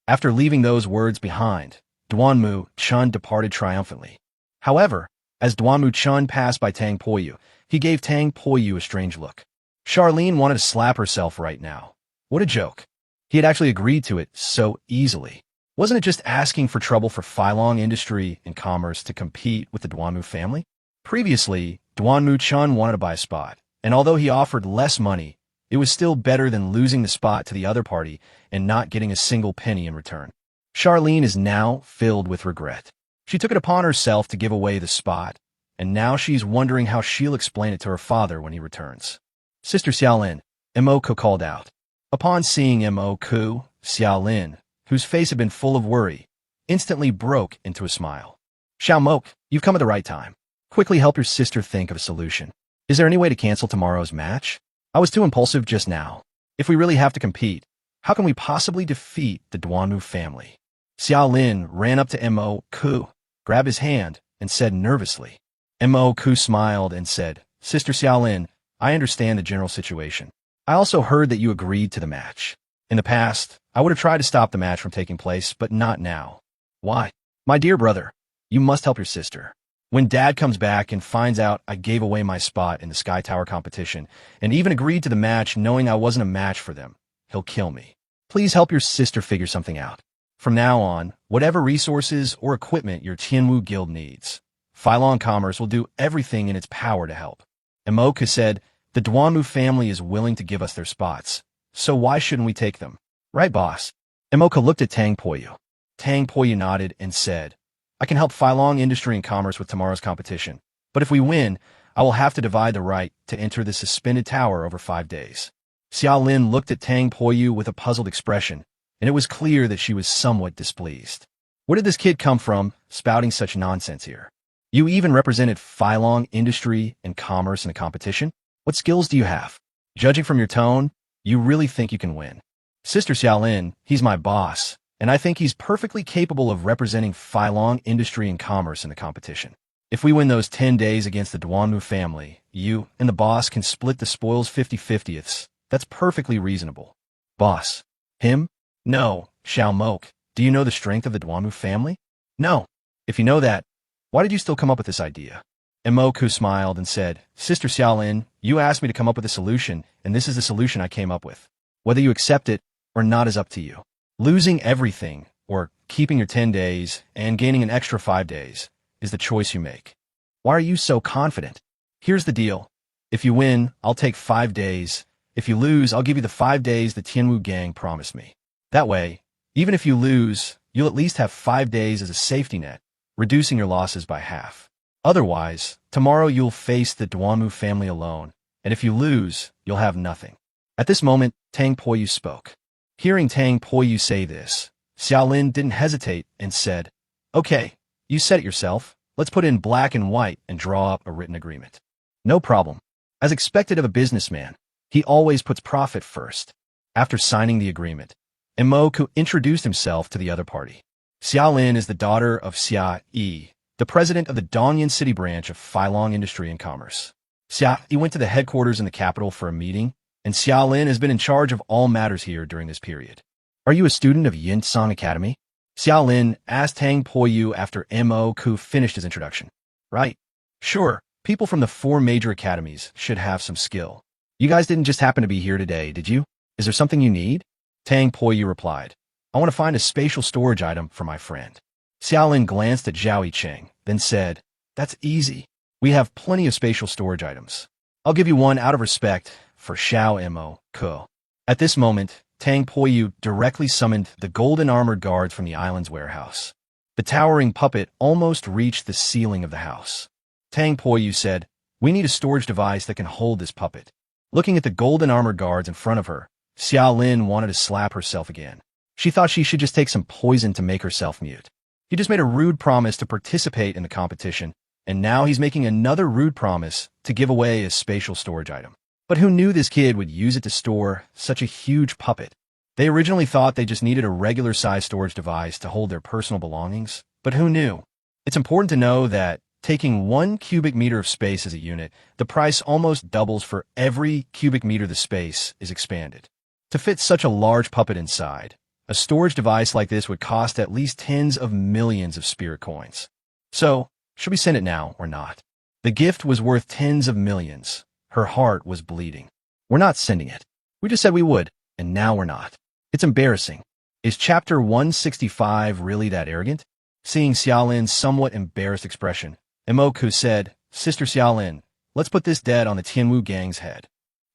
A: After leaving those words behind, Duanmu-chun departed triumphantly. However, as Duanmu-chun passed by Tang Poyu, he gave Tang Poyu a strange look. Charlene wanted to slap herself right now. What a joke. He had actually agreed to it so easily. Wasn't it just asking for trouble for Phylong Industry and Commerce to compete with the Duanmu family? Previously, Duanmu-chun wanted to buy a spot, and although he offered less money, it was still better than losing the spot to the other party and not getting a single penny in return. Charlene is now filled with regret. She took it upon herself to give away the spot, and now she's wondering how she'll explain it to her father when he returns. Sister Xiao Lin, Imoku called out. Upon seeing Imoku, Xiao Lin, whose face had been full of worry, instantly broke into a smile. Xiao Mok, you've come at the right time. Quickly help your sister think of a solution. Is there any way to cancel tomorrow's match? I was too impulsive just now. If we really have to compete, how can we possibly defeat the Duanmu family? Xiao Lin ran up to Imoku, grabbed his hand, and said nervously. Imoku smiled and said, Sister Xiao Lin, I understand the general situation. I also heard that you agreed to the match. In the past, I would have tried to stop the match from taking place, but not now. Why? My dear brother, you must help your sister. When Dad comes back and finds out I gave away my spot in the Sky Tower competition and even agreed to the match knowing I wasn't a match for them, he'll kill me. Please help your sister figure something out. From now on, whatever resources or equipment your Tianwu guild needs, Phylong Commerce will do everything in its power to help. Emoku said, the Duanmu family is willing to give us their spots, so why shouldn't we take them? Right, boss? Emoku looked at Tang Poyu. Tang Poyu nodded and said, I can help Phylong Industry and Commerce with tomorrow's competition, but if we win, I will have to divide the right to enter the suspended tower over 5 days. Xiao Lin looked at Tang Poyu with a puzzled expression, and it was clear that she was somewhat displeased. Where did this kid come from, spouting such nonsense here? You even represented Phylong Industry and Commerce in a competition? What skills do you have? Judging from your tone, you really think you can win. Sister Xiao Lin, he's my boss, and I think he's perfectly capable of representing Phylong Industry and Commerce in the competition. If we win those 10 days against the Duanmu family, you and the boss can split the spoils 50-50ths. That's perfectly reasonable. Boss. Him? No, Xiao Mok. Do you know the strength of the Duanmu family? No. If you know that, why did you still come up with this idea? Emoku smiled and said, Sister Xiaolin, you asked me to come up with a solution, and this is the solution I came up with. Whether you accept it or not is up to you. Losing everything, or keeping your 10 days and gaining an extra 5 days, is the choice you make. Why are you so confident? Here's the deal. If you win, I'll take 5 days. If you lose, I'll give you the 5 days the Tianwu gang promised me. That way, even if you lose, you'll at least have 5 days as a safety net, reducing your losses by half. Otherwise, tomorrow you'll face the Duanmu family alone, and if you lose, you'll have nothing. At this moment, Tang Poyu spoke. Hearing Tang Poyu say this, Xiaolin didn't hesitate and said, Okay, you said it yourself. Let's put in black and white and draw up a written agreement. No problem. As expected of a businessman, he always puts profit first. After signing the agreement, Emoku introduced himself to the other party. Xiaolin is the daughter of Xia Yi, the president of the Dongyan City branch of Phylong Industry and Commerce. Xia Yi went to the headquarters in the capital for a meeting, and Xiaolin has been in charge of all matters here during this period. Are you a student of Yinsong Academy? Xiaolin asked Tang Poyu after Mo-ku finished his introduction. Right. Sure, people from the 4 major academies should have some skill. You guys didn't just happen to be here today, did you? Is there something you need? Tang Poyu replied. I want to find a spatial storage item for my friend. Xiaolin glanced at Zhao Yicheng, then said, That's easy. We have plenty of spatial storage items. I'll give you one out of respect for Xiao Mo-ku. At this moment, Tang Poyu directly summoned the golden armored guards from the island's warehouse. The towering puppet almost reached the ceiling of the house. Tang Poyu said, We need a storage device that can hold this puppet. Looking at the golden armored guards in front of her, Xiaolin wanted to slap herself again. She thought she should just take some poison to make herself mute. He just made a rude promise to participate in the competition, and now he's making another rude promise to give away a spatial storage item. But who knew this kid would use it to store such a huge puppet? They originally thought they just needed a regular-sized storage device to hold their personal belongings, but who knew? It's important to know that taking 1 cubic meter of space as a unit, the price almost doubles for every cubic meter the space is expanded. To fit such a large puppet inside, a storage device like this would cost at least tens of millions of spirit coins. So, should we send it now or not? The gift was worth tens of millions. Her heart was bleeding. We're not sending it. We just said we would, and now we're not. It's embarrassing. Is chapter 165 really that arrogant? Seeing Xiaolin's somewhat embarrassed expression, Emoku said, Sister Xiaolin, let's put this debt on the Tianwu gang's head.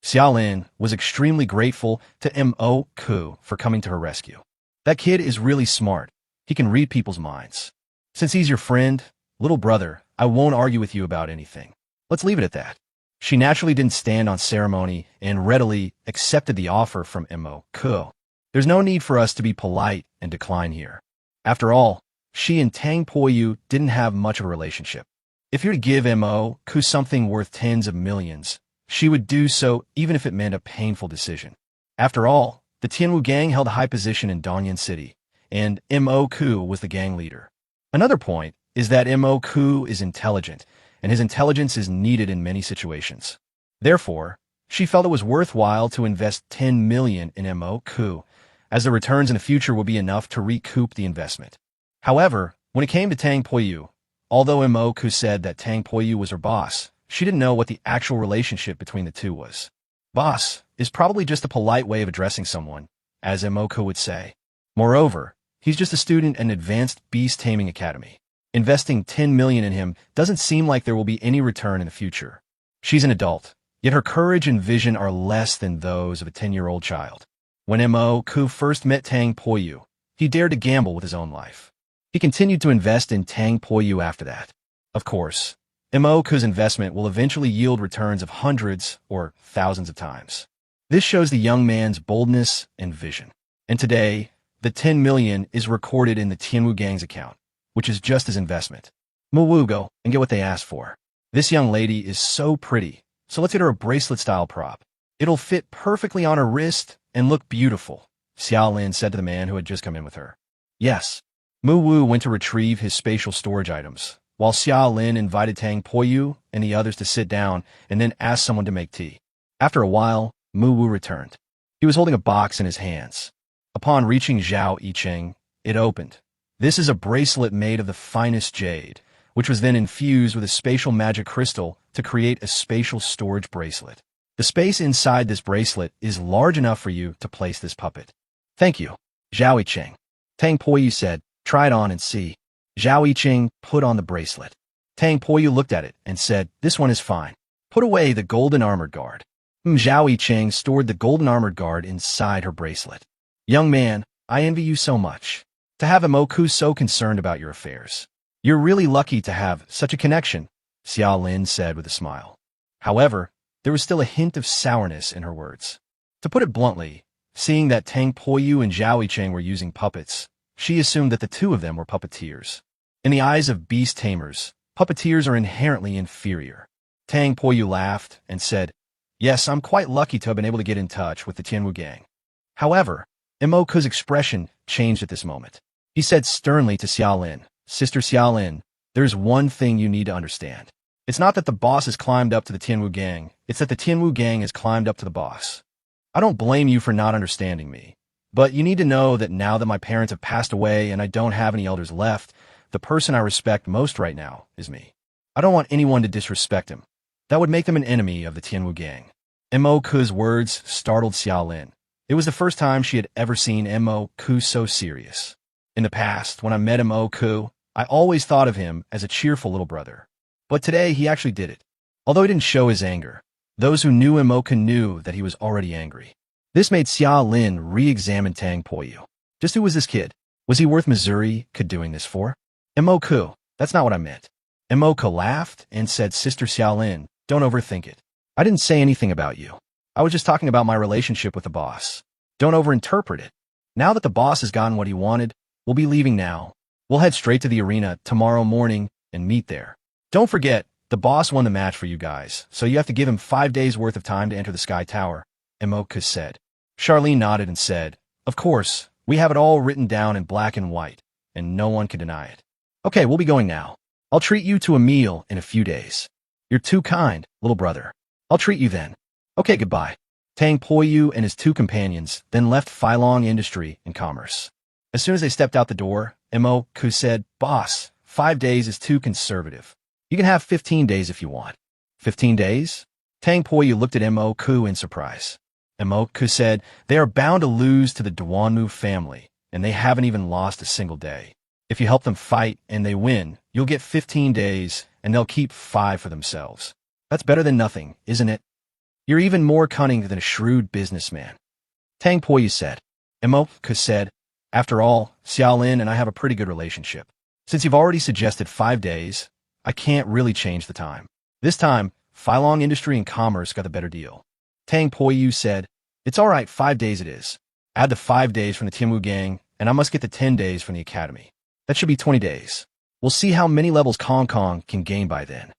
A: Xiaolin was extremely grateful to Mo-ku for coming to her rescue. That kid is really smart. He can read people's minds. Since he's your friend, little brother, I won't argue with you about anything. Let's leave it at that. She naturally didn't stand on ceremony and readily accepted the offer from Mo-ku. There's no need for us to be polite and decline here. After all, she and Tang Poyu didn't have much of a relationship. If you're to give Mo-ku something worth tens of millions, she would do so even if it meant a painful decision. After all, the Tianwu gang held a high position in Dongyan City, and Mo-ku was the gang leader. Another point is that Mo-ku is intelligent, and his intelligence is needed in many situations. Therefore, she felt it was worthwhile to invest 10 million in Mo-ku, as the returns in the future would be enough to recoup the investment. However, when it came to Tang Poyu, Although Mo said that Tang Poyu was her boss, she didn't know what the actual relationship between the two was. Boss is probably just a polite way of addressing someone, as Mo would say. Moreover, he's just a student at an advanced beast taming academy. Investing 10 million in him doesn't seem like there will be any return in the future. She's an adult, yet her courage and vision are less than those of a 10-year-old child. When Mo first met Tang Poyu, he dared to gamble with his own life. He continued to invest in Tang Poyu after that. Of course, Mo's investment will eventually yield returns of hundreds or thousands of times. This shows the young man's boldness and vision. And today, the 10 million is recorded in the Tianwu Gang's account, which is just his investment. Wu go and get what they asked for. This young lady is so pretty, so let's get her a bracelet-style prop. It'll fit perfectly on her wrist and look beautiful, Xiao Lin said to the man who had just come in with her. Yes. Wu went to retrieve his spatial storage items, while Xiao Lin invited Tang Poyu and the others to sit down and then asked someone to make tea. After a while, Wu returned. He was holding a box in his hands. Upon reaching Zhao Yicheng, it opened. This is a bracelet made of the finest jade, which was then infused with a spatial magic crystal to create a spatial storage bracelet. The space inside this bracelet is large enough for you to place this puppet. Thank you, Zhao Yicheng. Tang Poyu said, try it on and see. Zhao Yicheng put on the bracelet. Tang Poyu looked at it and said, this one is fine. Put away the golden armored guard. Zhao Yicheng stored the golden armored guard inside her bracelet. Young man, I envy you so much. To have a Mo so concerned about your affairs. You're really lucky to have such a connection, Xiao Lin said with a smile. However, there was still a hint of sourness in her words. To put it bluntly, seeing that Tang Poyu and Zhao Yicheng were using puppets, she assumed that the two of them were puppeteers. In the eyes of beast tamers, puppeteers are inherently inferior. Tang Poyu laughed and said, yes, I'm quite lucky to have been able to get in touch with the Tianwu Gang. However, Mo's expression changed at this moment. He said sternly to Xiao Lin, Sister Xiao Lin, there's one thing you need to understand. It's not that the boss has climbed up to the Tianwu Gang, it's that the Tianwu Gang has climbed up to the boss. I don't blame you for not understanding me, but you need to know that now that my parents have passed away and I don't have any elders left, the person I respect most right now is me. I don't want anyone to disrespect him. That would make them an enemy of the Tianwu Gang. Mo's words startled Xiao Lin. It was the first time she had ever seen Mo so serious. In the past, when I met Mo, I always thought of him as a cheerful little brother. But today, he actually did it. Although he didn't show his anger, those who knew Mo knew that he was already angry. This made Xiao Lin re-examine Tang Poyu. Just who was this kid? Was he worth Missouri doing this for? Mo, that's not what I meant. Mo laughed and said, Sister Xiao Lin, don't overthink it. I didn't say anything about you. I was just talking about my relationship with the boss. Don't overinterpret it. Now that the boss has gotten what he wanted, we'll be leaving now. We'll head straight to the arena tomorrow morning and meet there. Don't forget, the boss won the match for you guys, so you have to give him 5 days worth of time to enter the Sky Tower, Mo said. Charlene nodded and said, of course, we have it all written down in black and white, and no one can deny it. Okay, we'll be going now. I'll treat you to a meal in a few days. You're too kind, little brother. I'll treat you then. Okay, goodbye. Tang Poyu and his two companions then left Filong Industry and Commerce. As soon as they stepped out the door, Mo said, Boss, 5 days is too conservative. You can have 15 days if you want. 15 days? Tang Poyu looked at Mo in surprise. Mo said, they are bound to lose to the Duanmu family, and they haven't even lost a single day. If you help them fight and they win, you'll get 15 days, and they'll keep 5 for themselves. That's better than nothing, isn't it? You're even more cunning than a shrewd businessman. Tang Poyu said. Mo said, after all, Xiao Lin and I have a pretty good relationship. Since you've already suggested 5 days, I can't really change the time. This time, Filong Industry and Commerce got the better deal. Tang Poyu said, it's all right, 5 days it is. Add the 5 days from the Tianwu Gang, and I must get the 10 days from the Academy. That should be 20 days. We'll see how many levels Kong Kong can gain by then.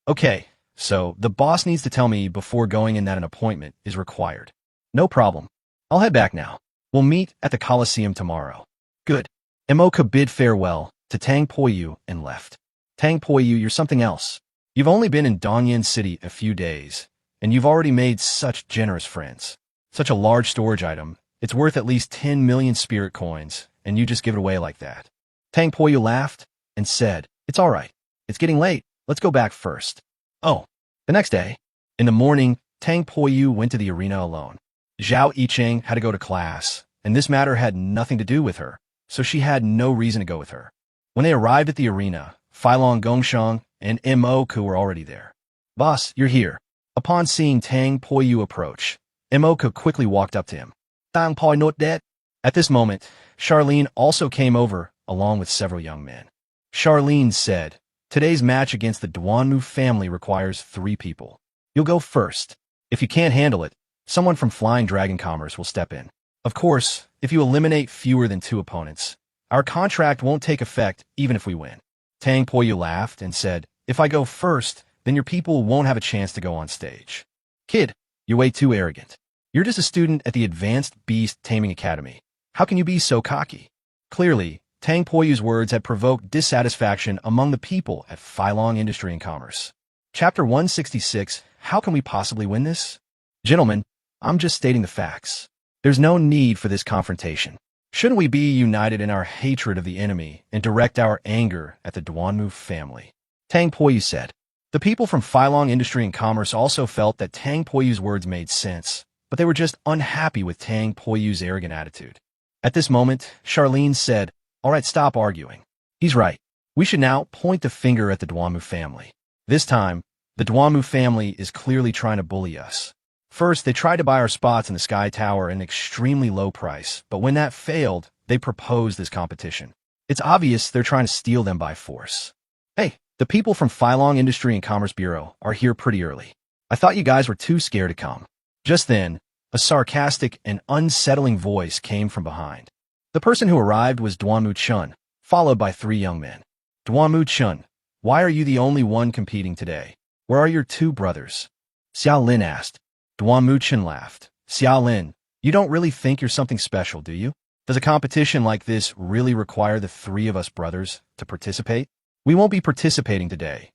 A: Okay, so the boss needs to tell me before going in that an appointment is required. No problem. I'll head back now. We'll meet at the Coliseum tomorrow. Good. Mo bid farewell to Tang Poyu and left. Tang Poyu, you're something else. You've only been in Dongyan City a few days, and you've already made such generous friends. Such a large storage item, it's worth at least 10 million spirit coins, and you just give it away like that. Tang Poyu laughed and said, it's all right. It's getting late. Let's go back first. Oh, the next day. In the morning, Tang Poyu went to the arena alone. Zhao Yicheng had to go to class, and this matter had nothing to do with her, so she had no reason to go with her. When they arrived at the arena, Filong Gongsheng and Moku were already there. Boss, you're here. Upon seeing Tang Poyu approach, Moku quickly walked up to him. Tang Poyu not dead? At this moment, Charlene also came over, along with several young men. Charlene said, today's match against the Duanmu family requires 3 people. You'll go first. If you can't handle it, someone from Flying Dragon Commerce will step in. Of course, if you eliminate fewer than 2 opponents, our contract won't take effect even if we win. Tang Poyu laughed and said, if I go first, then your people won't have a chance to go on stage. Kid, you're way too arrogant. You're just a student at the Advanced Beast Taming Academy. How can you be so cocky? Clearly, Tang Poyu's words had provoked dissatisfaction among the people at Filong Industry and Commerce. Chapter 166, How can we possibly win this? Gentlemen, I'm just stating the facts. There's no need for this confrontation. Shouldn't we be united in our hatred of the enemy and direct our anger at the Duanmu family? Tang Poyu said. The people from Filong Industry and Commerce also felt that Tang Poyu's words made sense, but they were just unhappy with Tang Poyu's arrogant attitude. At this moment, Charlene said, all right, stop arguing. He's right. We should now point the finger at the Duanmu family. This time, the Duanmu family is clearly trying to bully us. First, they tried to buy our spots in the Sky Tower at an extremely low price, but when that failed, they proposed this competition. It's obvious they're trying to steal them by force. Hey, the people from Filong Industry and Commerce Bureau are here pretty early. I thought you guys were too scared to come. Just then, a sarcastic and unsettling voice came from behind. The person who arrived was Duanmu Chun, followed by 3 young men. Duanmu Chun, why are you the only one competing today? Where are your 2 brothers? Xiao Lin asked. Duanmu Chun laughed. Xiao Lin, you don't really think you're something special, do you? Does a competition like this really require the 3 of us brothers to participate? We won't be participating today,